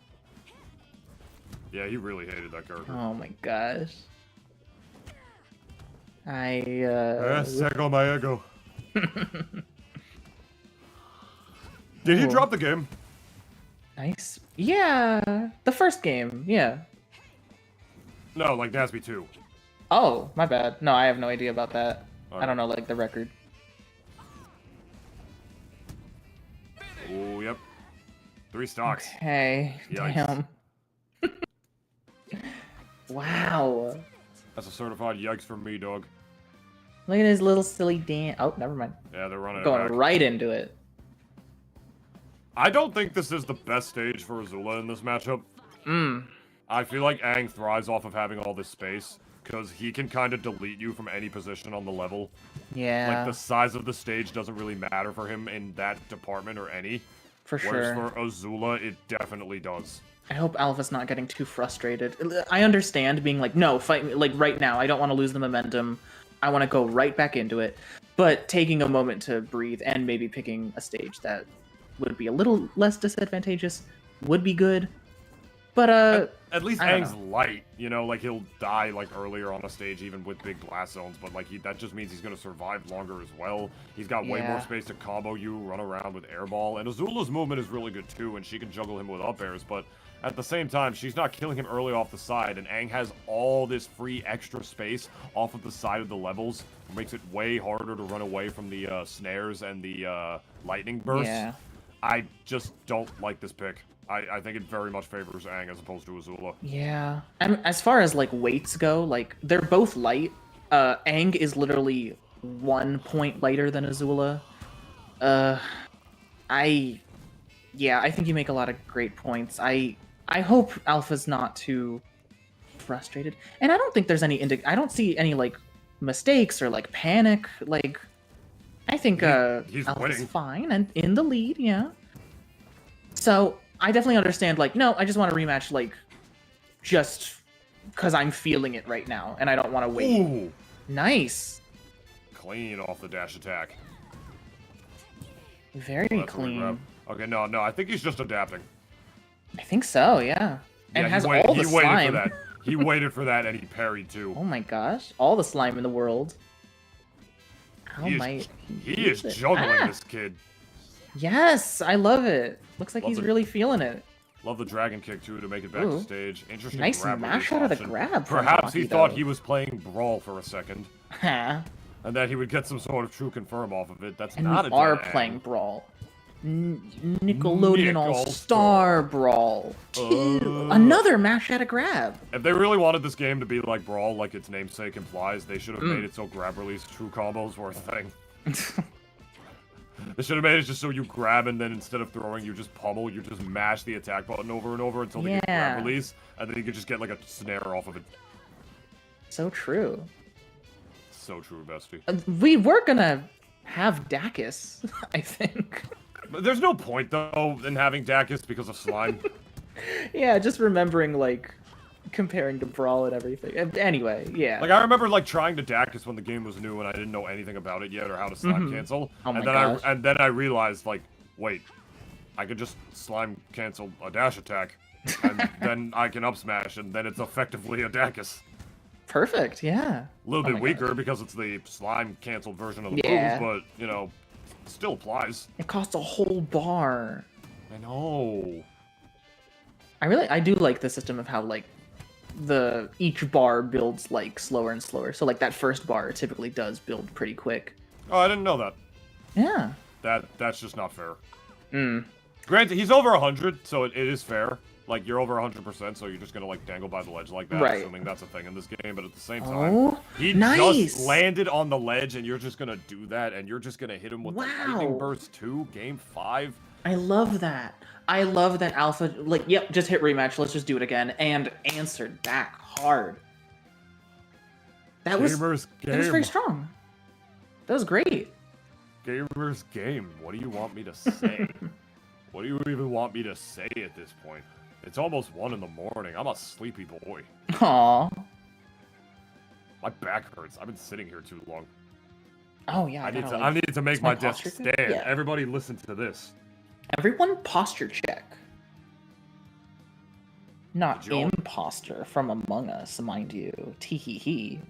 Yeah, he really hated that character. Oh my gosh. Sego my ego. Did he Cool. drop the game? Nice. Yeah. The first game. Yeah. No, like Nasby 2. Oh, my bad. No, I have no idea about that. Okay. I don't know, like, the record. Oh, yep. 3 stocks. Okay. Yikes. Damn. Wow. That's a certified yikes from me, dog. Look at his little silly dance. Oh, never mind. Yeah, they're running it Going back. right into it. I don't think this is the best stage for Azula in this matchup. I feel like Aang thrives off of having all this space, because he can kind of delete you from any position on the level. Yeah. Like, the size of the stage doesn't really matter for him in that department or any. For Whereas sure. for Azula, it definitely does. I hope Alpha's not getting too frustrated. I understand being like, no, fight me, like, right now. I don't want to lose the momentum. I want to go right back into it. But taking a moment to breathe and maybe picking a stage that would be a little less disadvantageous would be good. But, At least I don't Aang's light, you know, like he'll die like earlier on a stage even with big blast zones, but like that just means he's gonna survive longer as well. He's got way more Yeah. space to combo you, run around with airball, and Azula's movement is really good too, and she can juggle him with up airs, but at the same time, she's not killing him early off the side, and Aang has all this free extra space off of the side of the levels, which makes it way harder to run away from the snares and the lightning bursts. yeah. I just don't like this pick. I think it very much favors Aang as opposed to Azula. Yeah. And as far as, like, weights go, like, they're both light. Aang is literally 1 point lighter than Azula. I think you make a lot of great points. I hope Alpha's not too frustrated. And I don't think there's any I don't see any, like, mistakes or, like, panic. Like, I think he's Alpha's winning. fine and in the lead, yeah. So, I definitely understand, like, no, I just want to rematch, like, just because I'm feeling it right now, and I don't want to wait. Ooh, Nice. clean off the dash attack. Very That's a clean. regrab. Okay, no, I think he's just adapting. I think so, yeah. And Yeah, has he waited, all the he waited slime. for that. He waited for that, and he parried too. Oh my gosh, all the slime in the world. How He is- might He use is it? juggling Ah! this kid. Yes, I love it. Looks like Love he's the- really feeling it. Love the dragon kick too to make it back Ooh. to stage. Interesting. Nice grab mash release out of the option. grab from Perhaps he Rocky, thought though. he was playing Brawl for a second, Huh. and that he would get some sort of true confirm off of it. That's And not we a are dead playing end. Brawl. Nickelodeon All-Star Brawl 2. Another match at a grab. If they really wanted this game to be like Brawl, like its namesake implies, they should have made it so grab release true combos were a thing. They should have made it just so you grab and then instead of throwing, you just pummel, you just mash the attack button over and over until they get grab release, and then you could just get like a snare off of it. So true. So true, bestie. We were gonna have Dacus, I think. But there's no point, though, in having Dacus because of slime. Yeah, just remembering, like, comparing to Brawl and everything. Anyway, yeah. Like, I remember, like, trying to Dacus when the game was new and I didn't know anything about it yet or how to slime cancel. Oh my gosh. And then I realized, like, wait, I could just slime cancel a dash attack, and then I can up smash, and then it's effectively a Dacus. Perfect, yeah. A little bit weaker because it's the slime canceled version of the move, but, you know, still applies. It costs a whole bar. I know. I do like the system of how, like, each bar builds, like, slower and slower. So, like, that first bar typically does build pretty quick. Oh, I didn't know that. Yeah. That's just not fair. Granted, he's over 100, so it is fair. Like, you're over 100%, so you're just gonna, like, dangle by the ledge like that, assuming that's a thing in this game, but at the same time, he just landed on the ledge, and you're just gonna do that, and you're just gonna hit him with the Lightning Burst 2, Game 5. I love that. I love that Alpha, like, yep, just hit rematch, let's just do it again, and answered back hard. That was very strong. That was great. Gamer's game. What do you want me to say? What do you even want me to say at this point? It's almost 1 in the morning. I'm a sleepy boy. Aww. My back hurts. I've been sitting here too long. Oh yeah. I need to make my desk stand. Yeah. Everybody listen to this. Everyone posture check. Not imposter from Among Us, mind you. Tee-hee-hee.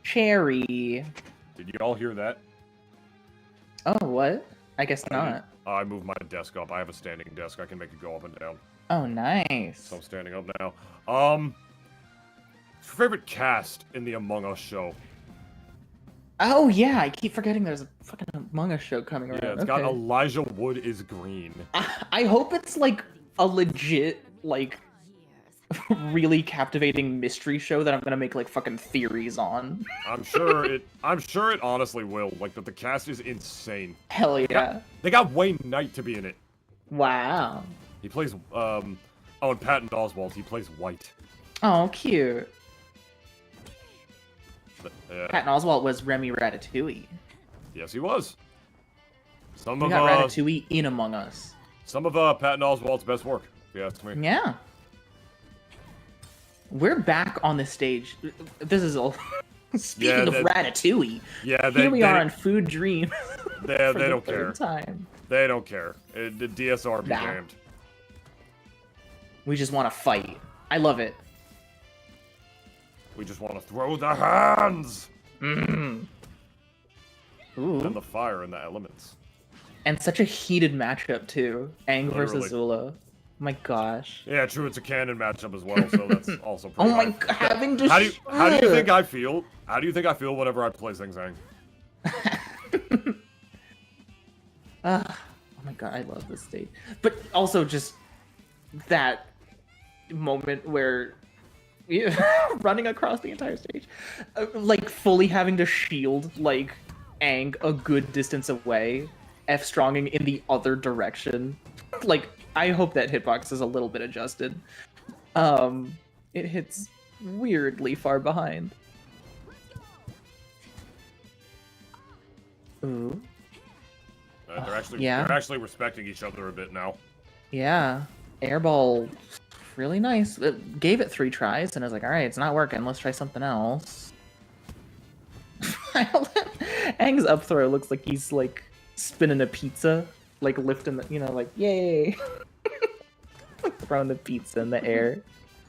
Cherry. Did you all hear that? Oh, what? I guess not. I moved my desk up. I have a standing desk. I can make it go up and down. Oh, nice. So I'm standing up now. Favorite cast in the Among Us show? Oh, yeah. I keep forgetting there's a fucking Among Us show coming around. Yeah, it's got Elijah Wood is green. I hope it's, like, a legit, like, really captivating mystery show that I'm gonna make, like, fucking theories on. I'm sure it honestly will. Like, the cast is insane. Hell yeah. They got Wayne Knight to be in it. Wow. He plays, and Patton Oswalt, he plays White. Oh, cute. Patton Oswalt was Remy Ratatouille. Yes, he was. We got Ratatouille in Among Us. Some of Patton Oswalt's best work, if you ask me. Yeah. We're back on the stage. This is all... Speaking of Ratatouille, here we are on Food Dream. They don't care. Time. They don't care. The DSR be damned. We just want to fight. I love it. We just want to throw the hands! Ooh. And the fire and the elements. And such a heated matchup, too. Aang versus Zula. My gosh. Yeah, true, it's a canon matchup as well, so that's also pretty Oh my god, having to how do you think I feel? How do you think I feel whenever I play ZingZang? Oh my god, I love this stage. But also just that moment where running across the entire stage, like fully having to shield like Aang a good distance away, F-stronging in the other direction. Like, I hope that hitbox is a little bit adjusted. It hits weirdly far behind. Ooh. They're actually respecting each other a bit now. Yeah. Airball, really nice. It gave it 3 tries, and I was like, alright, it's not working, let's try something else. Aang's up throw looks like he's, like, spinning a pizza. Like, lifting the, like, yay! Like, throwing the pizza in the air.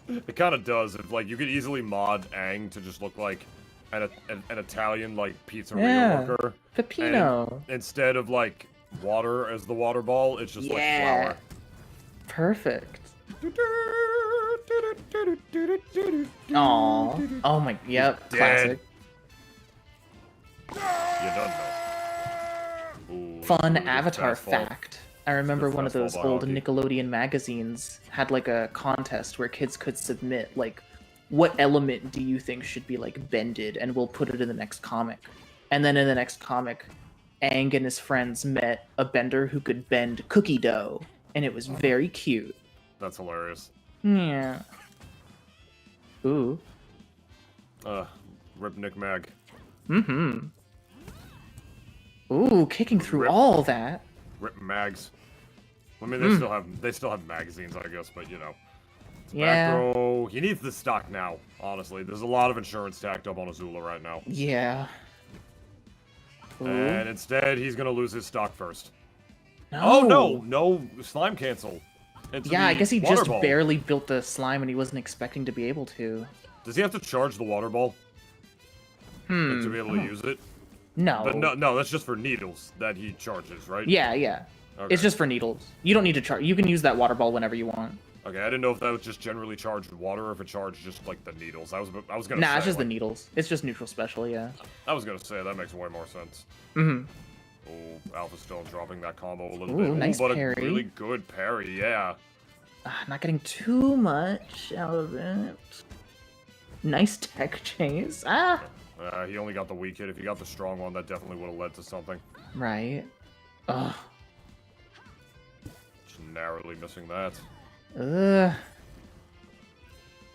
It kind of does. Like, you could easily mod Aang to just look like an Italian, like, pizzeria worker. Pepino. And instead of, like, water as the water ball, it's just, like, flour. Perfect. Aww. Oh my, yep, classic. You done though. Ooh, Fun Avatar fact. I remember Good one of those fastball by old Hockey. Nickelodeon magazines had like a contest where kids could submit like, what element do you think should be like bended, and we'll put it in the next comic. And then in the next comic, Aang and his friends met a bender who could bend cookie dough, and it was very cute. That's hilarious. Yeah. Ooh. Rip Nick Mag. Mm-hmm. Ooh, kicking through Rip. all that. Rip Mags. I mean, they still have magazines, I guess, but you know. Yeah. Back row. He needs the stock now, honestly. There's a lot of insurance tacked up on Azula right now. Yeah. Ooh. And instead, he's gonna lose his stock first. No. Oh, no! No slime cancel. Into Yeah, I the guess he water just ball. barely built the slime and he wasn't expecting to be able to. Does he have to charge the water ball like, to be able to Oh. use it? No. But no, that's just for needles that he charges, right? Yeah, yeah. Okay. It's just for needles. You don't need to charge. You can use that water ball whenever you want. Okay, I didn't know if that was just generally charged water or if it charged just like the needles. I was gonna Nah, say, it's just the like, needles. It's just neutral special, yeah. I was gonna say that makes way more sense. Mm-hmm. Oh, Alpha Stone dropping that combo a little Ooh, bit. nice but parry. a really good parry, yeah. Not getting too much out of it. Nice tech chase. Ah! He only got the weak hit. If he got the strong one, that definitely would have led to something. Right. Ugh. Just narrowly missing that. Ugh.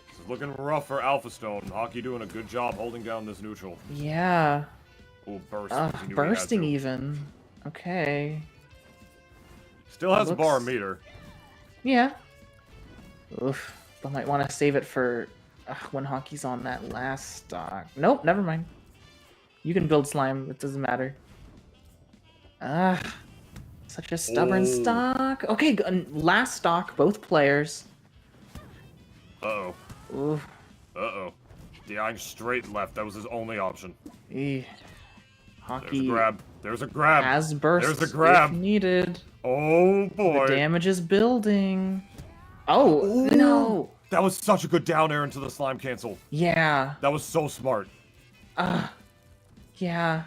This is looking rough for Alpha Stone. Hockey doing a good job holding down this neutral. Yeah. Oh, burst. Ugh, He knew he had bursting to. even. Okay. Still has a bar Looks- meter. Yeah. Oof. But might want to save it for when Hockey's on that last stock. Nope, never mind. You can build slime. It doesn't matter. Such a stubborn Oh. stock. Okay, last stock, both players. Uh-oh. Oof. Uh-oh. DIing straight left. That was his only option. Eh. There's Hockey a grab. There's a grab. has burst There's a grab. if needed. Oh, boy. The damage is building. Oh, Ooh. no. That was such a good down air into the slime cancel. Yeah. That was so smart. Yeah.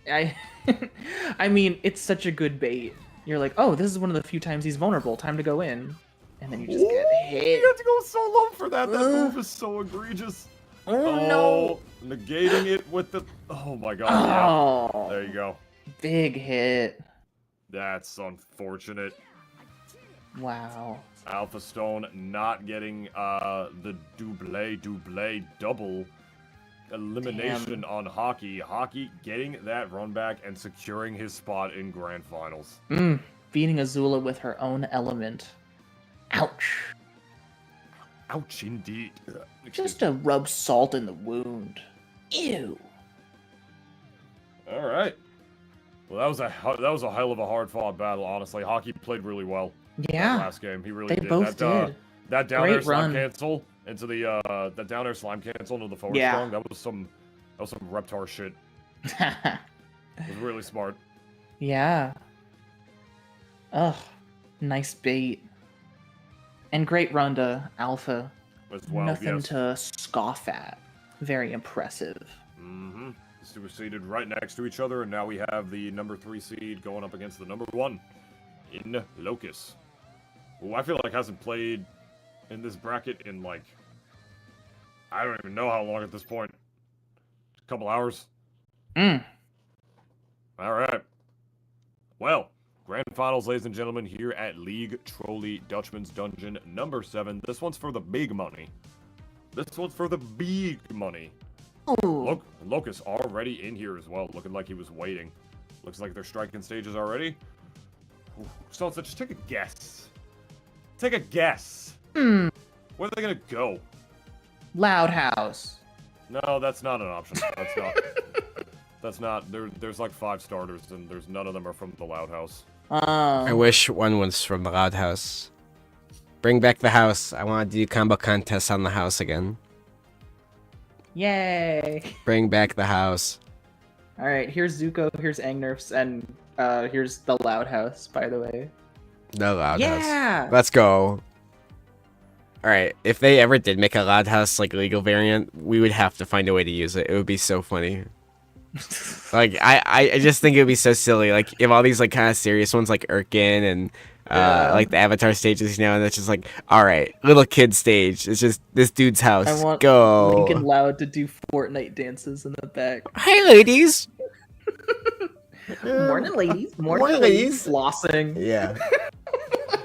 I mean, it's such a good bait. You're like, oh, this is one of the few times he's vulnerable. Time to go in. And then you just get hit. You have to go so low for that. That move is so egregious. Oh, no. Negating it with the... Oh, my God. Oh. Yeah. There you go. Big hit. That's unfortunate. Wow. Alpha Stone not getting the double elimination on Hockey. Hockey getting that run back and securing his spot in Grand Finals. Beating Azula with her own element. Ouch. Ouch, indeed. Just to rub salt in the wound. Ew. All right. Well, that was a hell of a hard-fought battle. Honestly, Hockey played really well. Yeah. That last game, he really They did. both did. That down Great air slime run. cancel into the that down air slime cancel into the forward Yeah. strong. That was some Reptar shit. It was really smart. Yeah. Ugh. Nice bait. And great run to Alpha. As well, Nothing yes. to scoff at. Very impressive. Mm-hmm. Seated right next to each other, and now we have the number 3 seed going up against the number 1 in Locus, who I feel like hasn't played in this bracket in like I don't even know how long at this point. A couple hours. All right. Well, Grand Finals, ladies and gentlemen, here at League Trolley Dutchman's Dungeon number 7. This one's for the big money. This one's for the big money. Oh. Locus already in here as well, looking like he was waiting. Looks like they're striking stages already. So just take a guess. Take a guess. Where are they gonna go? Loud House. No, that's not an option. That's not. That's not. There's like 5 starters, and there's none of them are from the Loud House. I wish one was from the Loud House. Bring back the house. I want to do combo contests on the house again. Yay. Bring back the house. Alright, here's Zuko, here's Angnerfs, and here's the Loud House, by the way. The Loud Yeah! House. Let's go. Alright, if they ever did make a Loud House like legal variant, we would have to find a way to use it. It would be so funny. Like I just think it would be so silly. Like if all these like kind of serious ones like Irkin and like the Avatar stages, and it's just like, all right, little kid stage. It's just this dude's house. I want Go. Lincoln Loud to do Fortnite dances in the back. Hey, ladies. Morning, ladies. Morning, ladies. Flossing. Yeah.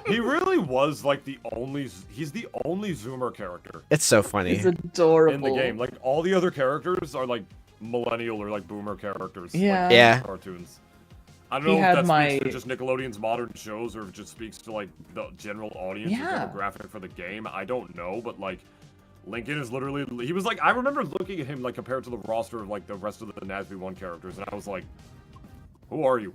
He really was like he's the only Zoomer character It's so funny. It's adorable. in the game. Like all the other characters are like millennial or like boomer characters. Yeah. Like, Yeah. cartoons. I don't He know had if that my- speaks to just Nickelodeon's modern shows or if it just speaks to like the general audience Yeah. and demographic for the game. I don't know, but like Lincoln is literally he was like I remember looking at him like compared to the roster of like the rest of the NASB 1 characters and I was like, who are you?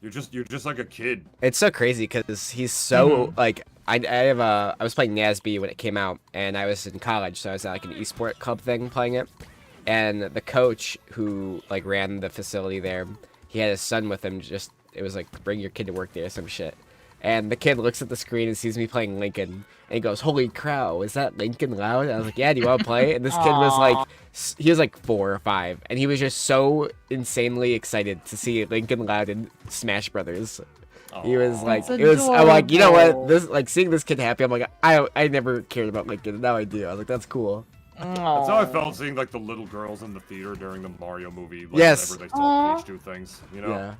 You're just like a kid. It's so crazy because he's so like I was playing NASB when it came out and I was in college, so I was at like an esport club thing playing it, and the coach who like ran the facility there, he had his son with him. Just it was like bring your kid to work there or some shit, and the kid looks at the screen and sees me playing Lincoln and he goes, "Holy crow, is that Lincoln Loud?" And I was like, "Yeah, do you want to play?" And this kid was like, he was like 4 or 5, and he was just so insanely excited to see Lincoln Loud in Smash Brothers. He was like, That's I'm like, you know what? adorable. This like seeing this kid happy. I'm like, I never cared about Lincoln, and now I do. I was like, that's cool. That's how I felt seeing like the little girls in the theater during the Mario movie. Like, Yes. Whenever they saw Peach do things, you know. Yeah,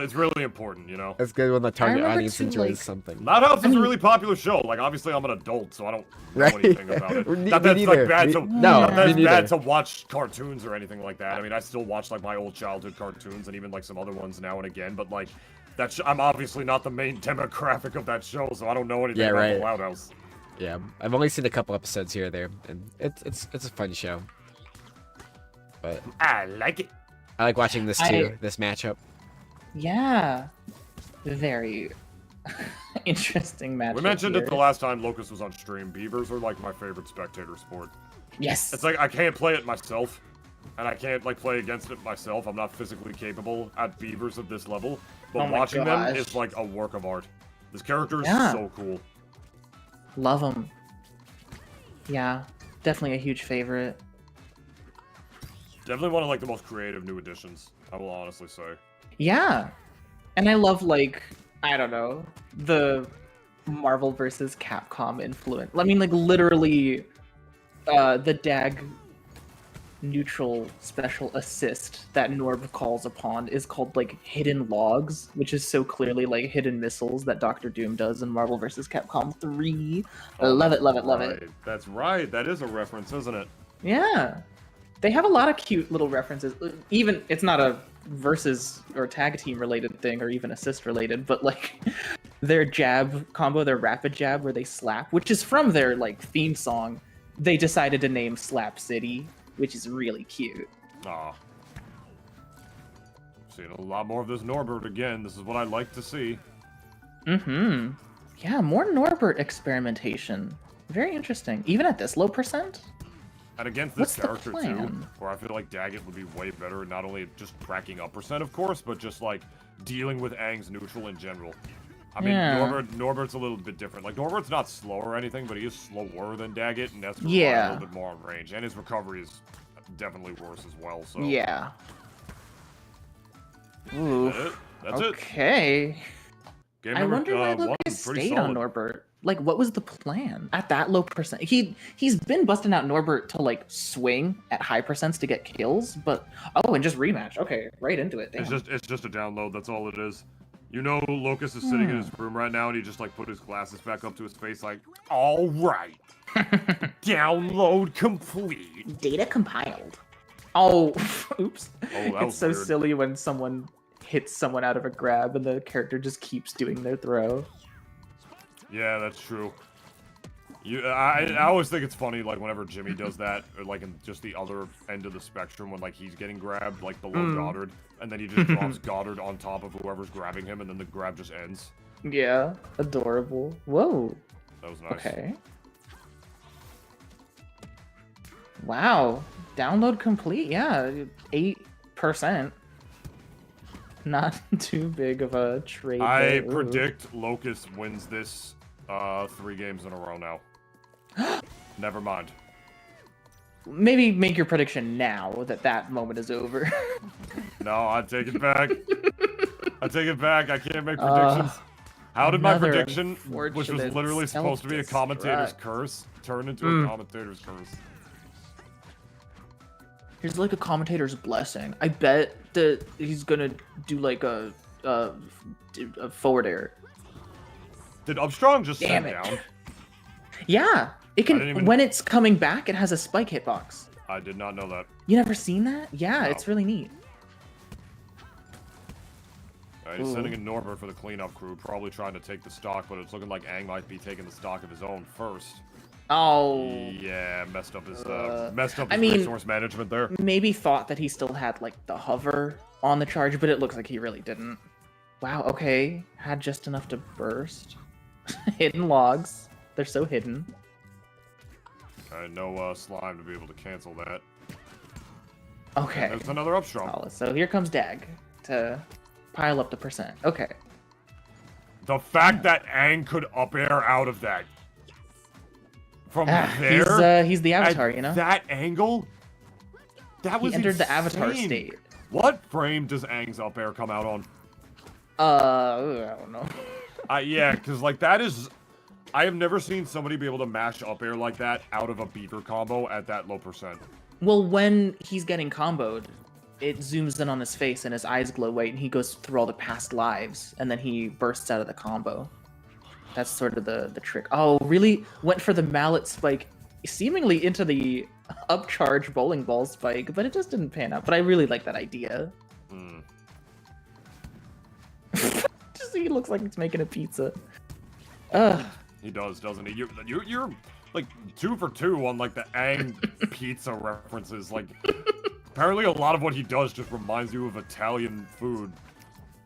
It's really important, you know. it's good when the target remember audience too, enjoys like- something. Madhouse is a really popular show. Like, obviously, I'm an adult, so I don't know Right. anything about it. Me Not that's neither. like bad Me- to no, not that's me bad neither. to watch cartoons or anything like that. I mean, I still watch like my old childhood cartoons and even like some other ones now and again. But like, I'm obviously not the main demographic of that show, so I don't know anything Yeah, about right. the Loud House. Yeah, I've only seen a couple episodes here or there, and it's a fun show. But I like it. I like watching this too. This matchup. Yeah. Very interesting match. We mentioned it the last time Locus was on stream. Beavers are like my favorite spectator sport. Yes. It's like I can't play it myself, and I can't like play against it myself. I'm not physically capable at beavers at this level, but Oh my watching them gosh. is like a work of art. This character is Yeah. so cool. Love them. Yeah. Definitely a huge favorite. Definitely one of like the most creative new additions. I will honestly say. Yeah. And I love, like, I don't know, the Marvel versus Capcom influence. I mean, like, literally, the DAG neutral special assist that Norb calls upon is called, like, Hidden Logs, which is so clearly, like, hidden missiles that Doctor Doom does in Marvel versus Capcom 3. Love it, love it, love it. Right. That's right. That is a reference, isn't it? Yeah. They have a lot of cute little references. Even, it's not a versus or tag team related thing or even assist related, but like their jab combo, their rapid jab where they slap, which is from their like theme song, they decided to name Slap City, which is really cute. Aw. Seeing a lot more of this Norbert again. This is what I like to see. Mm-hmm. Yeah, more Norbert experimentation. Very interesting. Even at this low percent? And against What's this the character too, plan? where I feel like Daggett would be way better, not only at just racking up percent, of course, but just like dealing with Aang's neutral in general. I mean, Yeah. Norbert's a little bit different. Like Norbert's not slow or anything, but he is slower than Daggett, and that's Yeah. a little bit more on range. And his recovery is definitely worse as well. So Yeah. Ooh. That's it. Okay. Game I number wonder why one, Lucas pretty stayed on solid. Norbert. Like, what was the plan at that low percent? He's been busting out Norbert to like swing at high percents to get kills, but and just rematch. Okay, right into it. Damn. It's just a download. That's all it is. You know, Locus is sitting in his Hmm. room right now, and he just like put his glasses back up to his face, like, all right, download complete. Data compiled. Oh, oops. Oh, that was It's so weird. silly when someone hits someone out of a grab and the character just keeps doing their throw. Yeah, that's true. I always think it's funny, like whenever Jimmy does that, or like in just the other end of the spectrum when like he's getting grabbed, like below Goddard, and then he just drops Goddard on top of whoever's grabbing him, and then the grab just ends. Yeah, adorable. Whoa. That was nice. Okay. Wow. Download complete. Yeah, 8%. Not too big of a trade. I there. Ooh. predict Locus wins this 3 games in a row now. Never mind. maybe make your prediction now that that moment is over. No, I take it back. I take it back. I can't make predictions. How did my another prediction, which was unfortunate literally supposed to be a commentator's self-destruct. curse, turn into a commentator's curse? Here's like a commentator's blessing. I bet that he's gonna do like a forward air. Did Upstrong just Damn sit it. down? Yeah, it didn't can. even- When it's coming back, it has a spike hitbox. I did not know that. You never seen that? Yeah, No. it's really neat. He's Ooh. sending in Norbert for the cleanup crew, probably trying to take the stock, but it's looking like Aang might be taking the stock of his own first. Oh, Yeah, messed up his I mean- resource management there. maybe thought that he still had like the hover on the charge, but it looks like he really didn't. Wow. Okay, had just enough to burst. Hidden logs. They're so hidden. No slime to be able to cancel that. Okay. There's another Upstrong. Solid. So here comes Dag to pile up the percent. Okay. The fact that Aang could up air out of that from there, He's the avatar, at you know. that angle, that He was entered the avatar insane. state. What frame does Aang's up air come out on? I don't know. Yeah, because like that is, I have never seen somebody be able to mash up air like that out of a beaver combo at that low percent. Well, when he's getting comboed, it zooms in on his face and his eyes glow white, and he goes through all the past lives, and then he bursts out of the combo. That's sort of the trick. Oh, really went for the mallet spike, seemingly into the upcharge bowling ball spike, but it just didn't pan out. But I really like that idea. Hmm. Just he looks like he's making a pizza. Ugh. He does, doesn't he? You're like 2 for 2 on like the Aang pizza references. Like apparently a lot of what he does just reminds you of Italian food.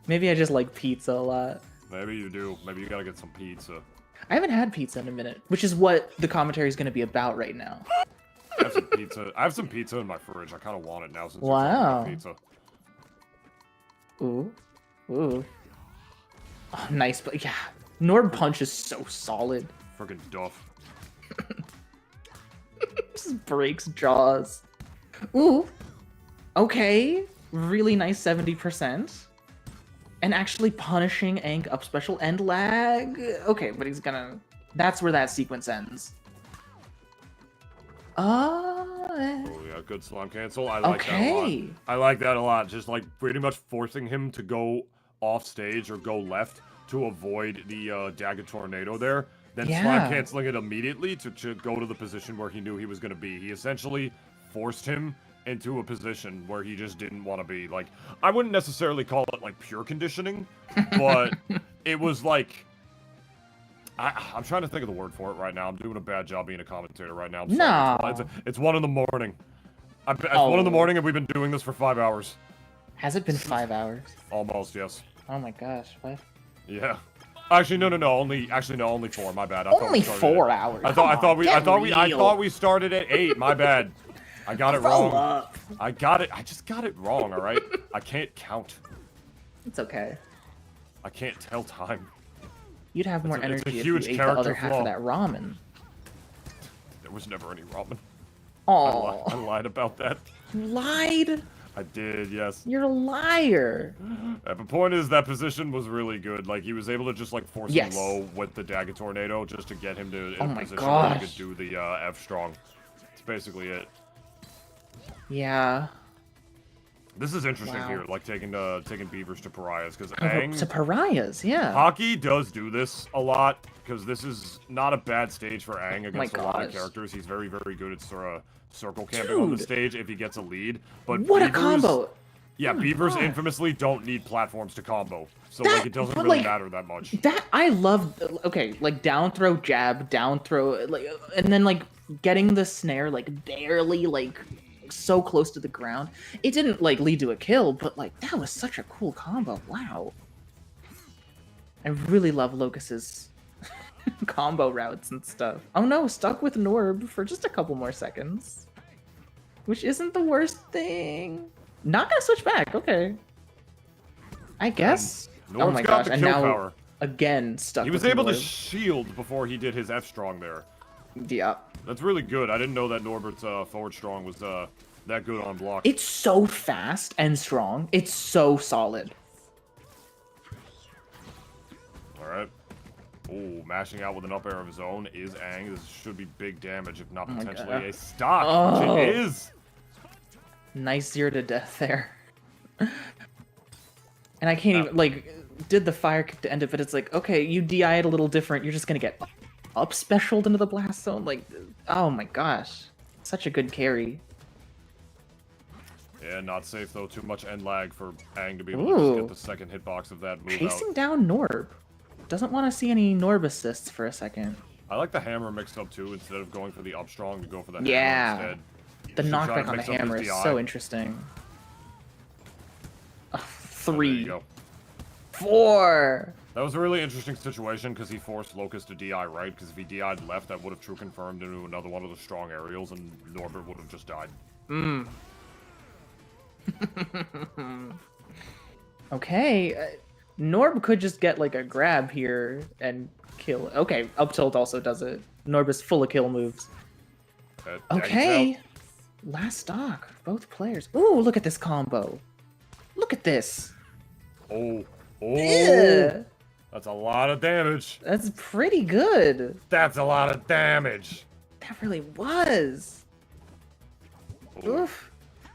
Maybe I just like pizza a lot. Maybe you do. Maybe you gotta get some pizza. I haven't had pizza in a minute, which is what the commentary is going to be about right now. I have some pizza. I have some pizza in my fridge. I kind of want it now since you're talking Wow. about pizza. Ooh. Ooh. Oh, nice, but yeah. Norb Punch is so solid. Friggin' Duff. Just breaks jaws. Ooh. Okay. Really nice 70%. And actually punishing Aang up special and lag. Okay, but he's gonna... That's where that sequence ends. Oh yeah, good slime cancel. I like that a lot. Okay. I like that a lot. Just like pretty much forcing him to go off stage or go left to avoid the Dagger Tornado there. Then Yeah. slime canceling it immediately to go to the position where he knew he was going to be. He essentially forced him into a position where he just didn't want to be. Like, I wouldn't necessarily call it like pure conditioning, but it was like... I'm trying to think of the word for it right now. I'm doing a bad job being a commentator right now. I'm sorry. No. It's 1 in the morning. It's 1 in the morning and we've been doing this for 5 hours. Has it been 5 hours? Almost, yes. Oh my gosh, what? Yeah. Actually, no. Only 4. My bad. I thought we Only started 4 at- hours. I Come on, get real. thought we started at 8. My bad. I got it Roll wrong. up. I just got it wrong. All right. I can't count. It's okay. I can't tell time. You'd have more It's a energy if huge you ate the character other half flaw. of that ramen. There was never any ramen. I Oh, lied about that. you lied. I did, yes. You're a liar. The point is that position was really good. Like he was able to just like force Yes. him low with the Dagger Tornado just to get him to Oh a my position where he could gosh. do the F strong. That's basically it. Yeah. This is interesting Wow. here, like taking beavers to pariahs, because To Aang pariahs, yeah. hockey does do this a lot, because this is not a bad stage for Aang against a lot of gosh. characters. He's very, very good at circle camping on the Dude. stage if he gets a lead. But What a beavers, combo. Yeah, Oh my beavers God. infamously don't need platforms to combo, so That- like it doesn't but, really like, matter that much. That I love. Okay, like down throw, jab, down throw, like, and then like getting the snare like barely like so close to the ground. It didn't like lead to a kill, but like that was such a cool combo. Wow. I really love Locus's combo routes and stuff. Oh no, stuck with Norb for just a couple more seconds, which isn't the worst thing. Not gonna switch back. Okay. I guess. Norb's Oh my got gosh! the And kill now power. again stuck. He was with able to Norb. shield before he did his F strong there. Yeah. That's really good. I didn't know that Norbert's forward strong was that good on block. It's so fast and strong. It's so solid. Alright. Ooh, mashing out with an up air of his own is Aang. This should be big damage, if not potentially a stock, which it is. Nice 0 to death there. And I can't even, like, did the fire kick to end it, but it's like, okay, you DI it a little different. You're just gonna get up specialed into the blast zone. Like, oh my gosh. Such a good carry. Yeah, not safe though. Too much end lag for Aang to be able to just get the second hitbox of that move Chasing down Norb. Doesn't want to see any Norb assists for a second. I like the hammer mixed up too, instead of going for the up strong to go for the Yeah. hammer instead. The Should try knockback to on the mix up his hammer is DI. so interesting. There 3. you go. 4. That was a really interesting situation because he forced Locus to DI right, because if he DI'd left, that would have true confirmed into another one of the strong aerials, and Norbert would have just died. Okay. Norb could just get like a grab here and kill. Okay, up tilt also does it. Norb is full of kill moves. Okay. Last stock. Both players. Ooh, look at this combo. Look at this. Oh. Yeah. That's a lot of damage. That's pretty good. That's a lot of damage. That really was. Ooh. Oof.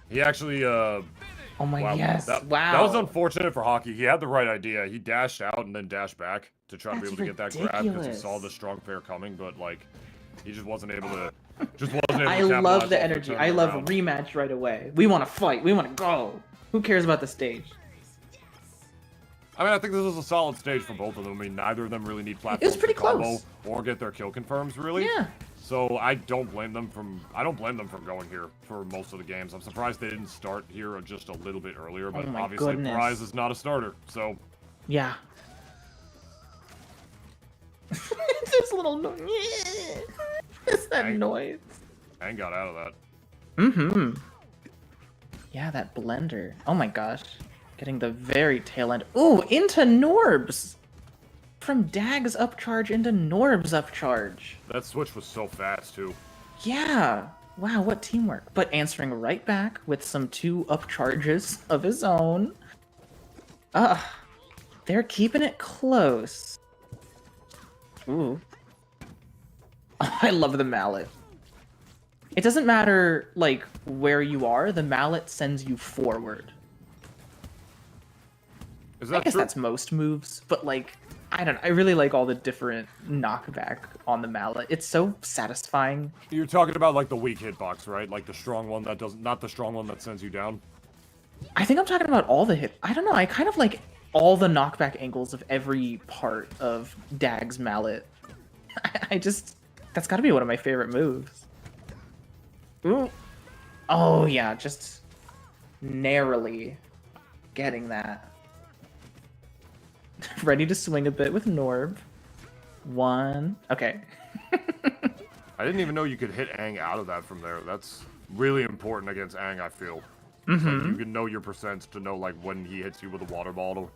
He actually, Oh my yes. That was unfortunate for Hockey. He had the right idea. He dashed out and then dashed back to try to be able to get that grab because he saw the strong pair coming, but like, he just wasn't able to. I love the energy. I love a rematch right away. We want to fight. We want to go. Who cares about the stage? I mean, I think this is a solid stage for both of them. I mean, neither of them really need platforms It was pretty to combo close. or get their kill confirms, really. Yeah. So I don't blame them from going here for most of the games. I'm surprised they didn't start here just a little bit earlier, but obviously Prize is not a starter, so. Yeah. This little noise. It's that noise. Aang got out of that. Mm-hmm. Yeah, that blender. Oh my gosh. Getting the very tail end. Ooh, into Norbs! From Dag's upcharge into Norb's upcharge. That switch was so fast, too. Yeah. Wow, what teamwork. But answering right back with some 2 upcharges of his own. They're keeping it close. Ooh. I love the mallet. It doesn't matter, like, where you are, the mallet sends you forward. Is that I guess true? that's most moves, but, like, I really like all the different knockback on the mallet. It's so satisfying. You're talking about, like, the weak hitbox, right? Like, the strong one that doesn't... Not the strong one that sends you down? I think I'm talking about all the hit... I don't know, I kind of like all the knockback angles of every part of Dag's mallet. I just... That's gotta be one of my favorite moves. Ooh. Oh, yeah, just narrowly getting that. Ready to swing a bit with Norb. 1. Okay. I didn't even know you could hit Aang out of that from there. That's really important against Aang, I feel. Like, you can know your percents to know, like, when he hits you with a water ball, or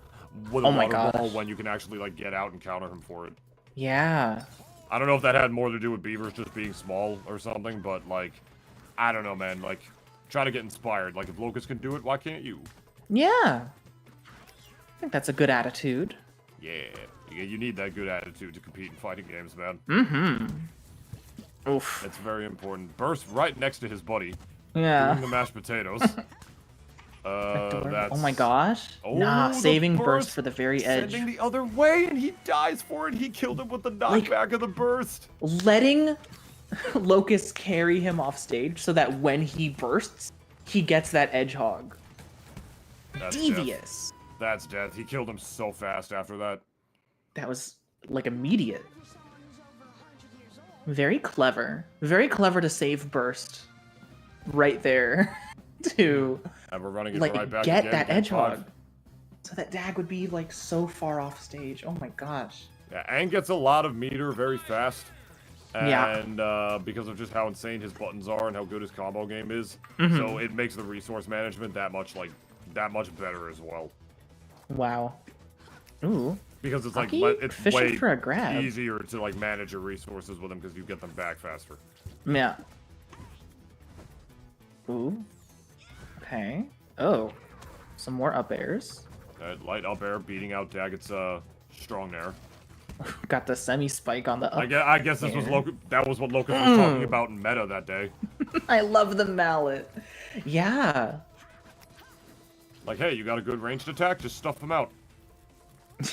with a water ball, when you can actually, like, get out and counter him for it. Yeah. I don't know if that had more to do with Beavers just being small or something, but, like, I don't know, man. Like, try to get inspired. Like, if Locus can do it, why can't you? Yeah. I think that's a good attitude. Yeah. You need that good attitude to compete in fighting games, man. Oof. It's very important. Burst right next to his buddy. Yeah. Doing the mashed potatoes. That's... Oh my gosh. Oh, nah, the saving burst for the very edge. Sending the other way, and he dies for it. He killed him with the knockback of the burst. Letting Locus carry him off stage so that when he bursts, he gets that edge hog. That's Devious. Death. That's death. He killed him so fast after that. That was, like, immediate. Very clever. Very clever to save burst right there to, And we're running it like, right back get again, that in edge 5. hog. So that Dag would be, like, so far off stage. Oh my gosh. Yeah, Aang gets a lot of meter very fast. And because of just how insane his buttons are and how good his combo game is. So it makes the resource management that much better as well. Wow. Ooh. Because it's like Hockey? it's Fishing way for a grab. easier to like manage your resources with them because you get them back faster. Yeah. Ooh. Okay. Oh. Some more up airs. Light up air beating out Daggett's strong air. Got the semi-spike on the up I guess this was air. that was what Locus was talking about in meta that day. I love the mallet. Yeah. Like, hey, you got a good ranged attack, just stuff them out.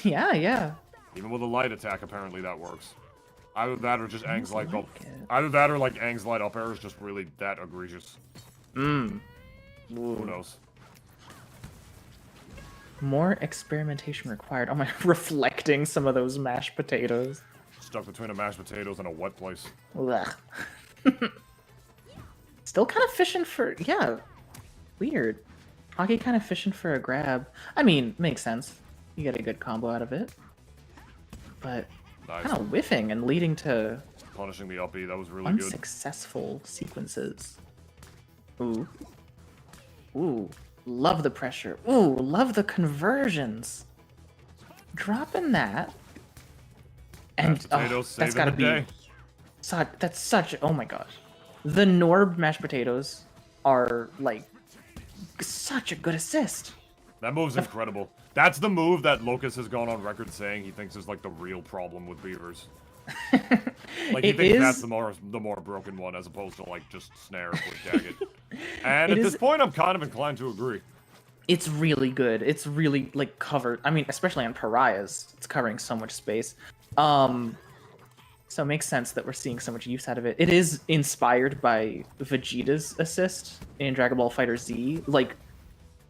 Yeah, yeah. Even with a light attack, apparently that works. Either that or just Aang's light like up. it. Either that or like Aang's light up air is just really that egregious. Mmm. Who knows? More experimentation required. Oh my, reflecting some of those mashed potatoes. Stuck between a mashed potatoes and a wet place. Ugh. Still kind of fishing for, yeah. Weird. Hockey kind of fishing for a grab. I mean, makes sense. You get a good combo out of it. But Nice. kind of whiffing and leading to Punishing the uppy, that was really good. unsuccessful sequences. Ooh. Ooh. Love the pressure. Ooh, love the conversions. Dropping that. And Mashed potatoes that's saving gotta the be day. that's such, oh my gosh. The Norb mashed potatoes are like such a good assist. That move's incredible. That's the move that Locus has gone on record saying he thinks is like the real problem with beavers. Like he It thinks is- that's the more broken one as opposed to like just snare with Daggett. And It at is- this point I'm kind of inclined to agree. It's really good. It's really like covered. I mean, especially on pariahs, it's covering so much space. So it makes sense that we're seeing so much use out of it. It is inspired by Vegeta's assist in Dragon Ball Fighter Z, like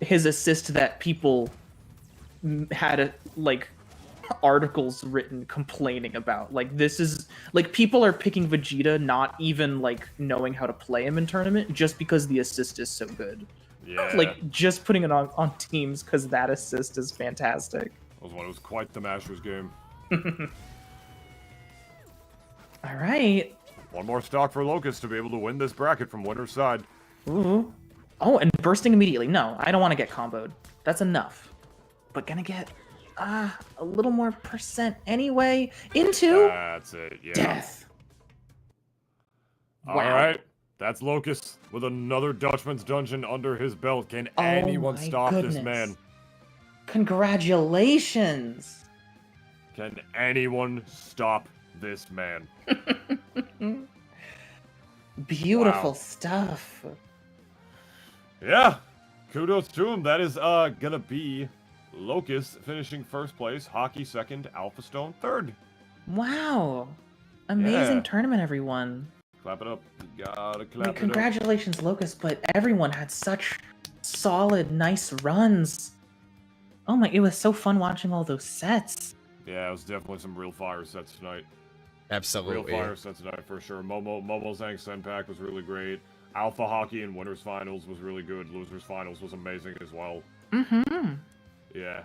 his assist that people had like articles written complaining about. Like this is like people are picking Vegeta not even like knowing how to play him in tournament just because the assist is so good. Yeah. Like just putting it on teams because that assist is fantastic. It was quite the Masters game. All right. One more stock for Locus to be able to win this bracket from winner's side. Ooh. Oh, and bursting immediately. No, I don't want to get comboed. That's enough. But gonna get a little more percent anyway into That's it, yeah. death. Wow. Alright, that's Locus with another Dutchman's Dungeon under his belt. Can Oh anyone my stop this goodness. man? Congratulations. Can anyone stop this man? Beautiful Wow. stuff. Yeah, kudos to him. That is gonna be Locus finishing first place, Hockey second, Alpha Stone third. Wow. Amazing Yeah. tournament, everyone. Clap it up. You gotta clap Like, it up. congratulations, Locus, but everyone had such solid, nice runs. Oh my, it was so fun watching all those sets. Yeah, it was definitely some real fire sets tonight. Real Absolutely. fire sets tonight for sure. Zang Senpac was really great. Alpha Hockey in Winners Finals was really good. Losers Finals was amazing as well. Mm-hmm. Yeah.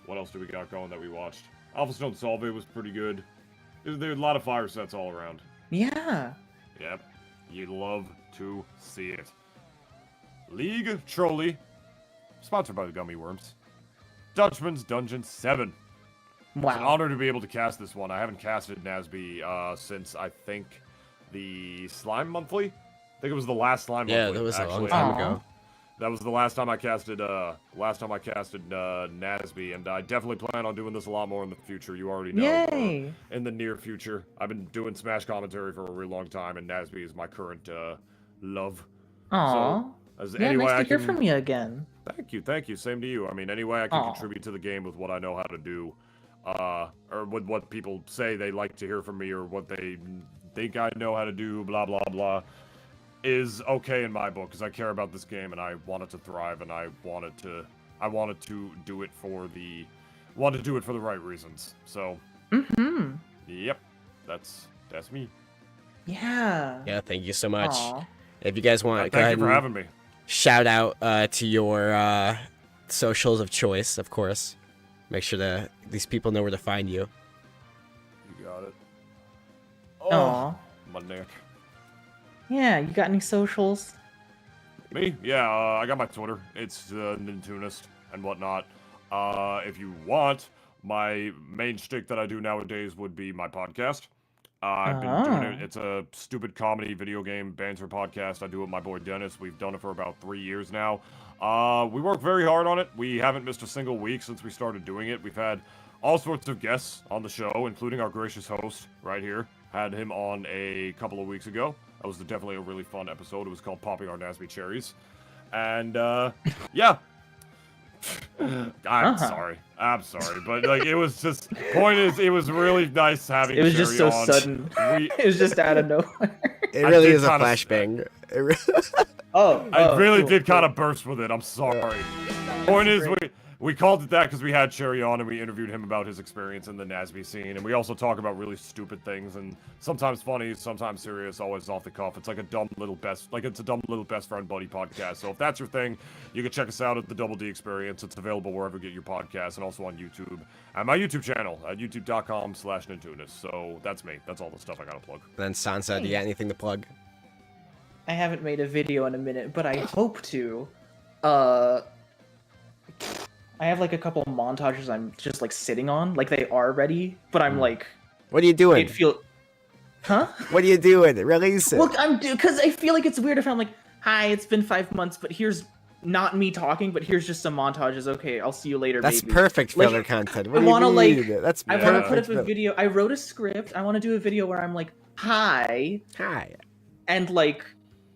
What else do we got going that we watched? Alpha Stone Solve was pretty good. There were a lot of fire sets all around. Yeah. Yep. You'd love to see it. League Trolley. Sponsored by the Gummy Worms. Dutchman's Dungeon 7. It's an Wow. honor to be able to cast this one. I haven't casted Nazby since, I think, the Slime Monthly? I think it was the last Slime Yeah, Monthly. that was a long actually. time Aw. ago. That was the last time I casted, Nazby, and I definitely plan on doing this a lot more in the future. You already know. Yay. In the near future. I've been doing Smash commentary for a really long time, and Nazby is my current, love. Aw. As Yeah, any way nice to I hear can... from you again. Thank you. Same to you. I mean, any way I can Aw. contribute to the game with what I know how to do, or with what people say they like to hear from me, or what they think I know how to do, blah, blah, blah, is okay in my book, because I care about this game, and I want it to thrive, and I wanted to do it for the right reasons. So, Mm-hmm. yep, that's me. Yeah. Yeah, thank you so much. Aw. If you guys want to go Thank ahead you for and having me. shout out to your socials of choice, of course. Make sure that these people know where to find you. You got it. Aw. My neck. Yeah, you got any socials? Me? Yeah, I got my Twitter. It's Nintunist and whatnot. If you want, my main shtick that I do nowadays would be my podcast. I've been doing it. It's a stupid comedy video game banter podcast. I do it with my boy Dennis. We've done it for about 3 years now. We work very hard on it. We haven't missed a single week since we started doing it. We've had all sorts of guests on the show, including our gracious host right here. Had him on a couple of weeks ago. That was definitely a really fun episode. It was called Popping Our Nasby Cherries. And, yeah. I'm sorry, but like it was just. Point is, it was really nice having. It was Cherry just so on. sudden. It was just out of nowhere. It really is a flashbang. I really cool, did kind of burst with it. I'm sorry. Point is, we called it that because we had Cherry on and we interviewed him about his experience in the Nasby scene, and we also talk about really stupid things and sometimes funny, sometimes serious, always off the cuff. It's like a dumb little best friend buddy podcast. So if that's your thing, you can check us out at the Double D Experience. It's available wherever you get your podcasts and also on YouTube and my YouTube channel at youtube.com/Nintunis. So that's me. That's all the stuff I gotta plug. Then Sansa, do you got anything to plug? I haven't made a video in a minute, but I hope to. I have like a couple montages I'm just like sitting on, like they are ready, but I'm like, what are you doing? Huh? What are you doing? Release it. Look, because I feel like it's weird if I'm like, hi, it's been 5 months, but here's not me talking, but here's just some montages. Okay, I'll see you later. That's baby. perfect filler Like, content. I What do want to you mean? like, That's I want to put up a video. I wrote a script. I want to do a video where I'm like, hi, and like,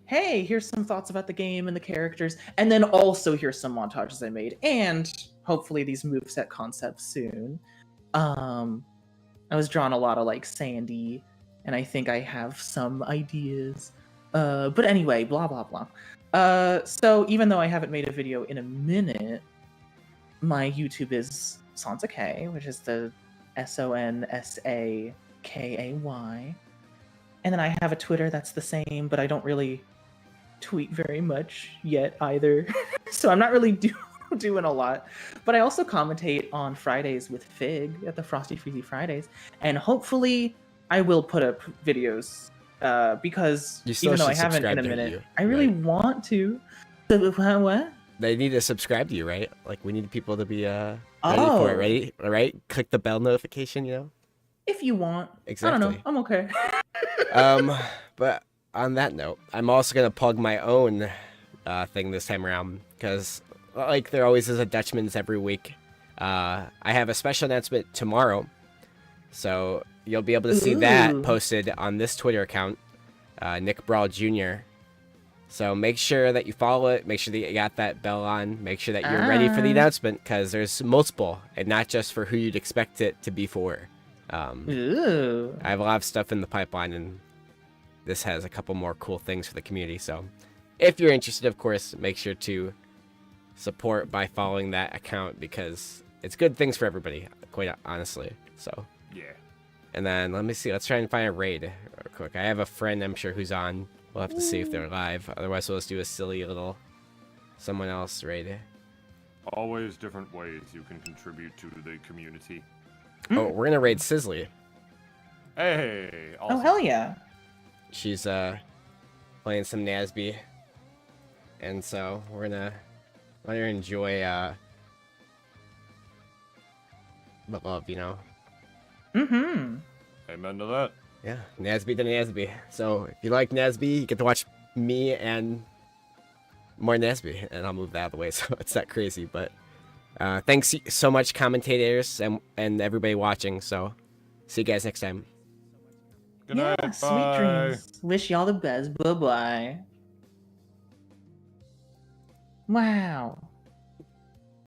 hey, here's some thoughts about the game and the characters, and then also here's some montages I made, and hopefully these moveset concepts soon. I was drawing a lot of like Sandy, and I think I have some ideas. But anyway, blah blah blah. So even though I haven't made a video in a minute, my YouTube is Sansa K, which is the SONSAKAY. And then I have a Twitter that's the same, but I don't really tweet very much yet either. So I'm not really doing a lot. But I also commentate on Fridays with Fig at the Frosty Freezy Fridays. And hopefully I will put up videos because even though I haven't in a minute, I really want to. What? They need to subscribe to you, right? Like we need people to be ready for it, ready? All right? Click the bell notification, you know? If you want. Exactly. I don't know. I'm okay. But on that note, I'm also gonna plug my own thing this time around because, like, there always is a Dutchman's every week. I have a special announcement tomorrow, so you'll be able to see that posted on this Twitter account, Nick Brawl Jr. So make sure that you follow it. Make sure that you got that bell on. Make sure that you're ready for the announcement because there's multiple, and not just for who you'd expect it to be for. I have a lot of stuff in the pipeline, and this has a couple more cool things for the community. So if you're interested, of course, make sure to support by following that account because it's good things for everybody, quite honestly. So yeah. And then let me see. Let's try and find a raid real quick. I have a friend I'm sure who's on. We'll have to see if they're live. Otherwise, we'll just do a silly little someone else raid. Always different ways you can contribute to the community. Oh, we're gonna raid Sizzly. Hey! Awesome. Oh, hell yeah. She's playing some Nasby. And so we're gonna let her enjoy the love, you know? Mm-hmm. Amen to that. Yeah, Nasby to Nasby. So if you like Nasby, you get to watch me and more Nasby, and I'll move that out of the way so it's not crazy. But thanks so much, commentators and everybody watching. So see you guys next time. Good night. Bye. Sweet dreams. Wish y'all the best. Bye-bye. Wow.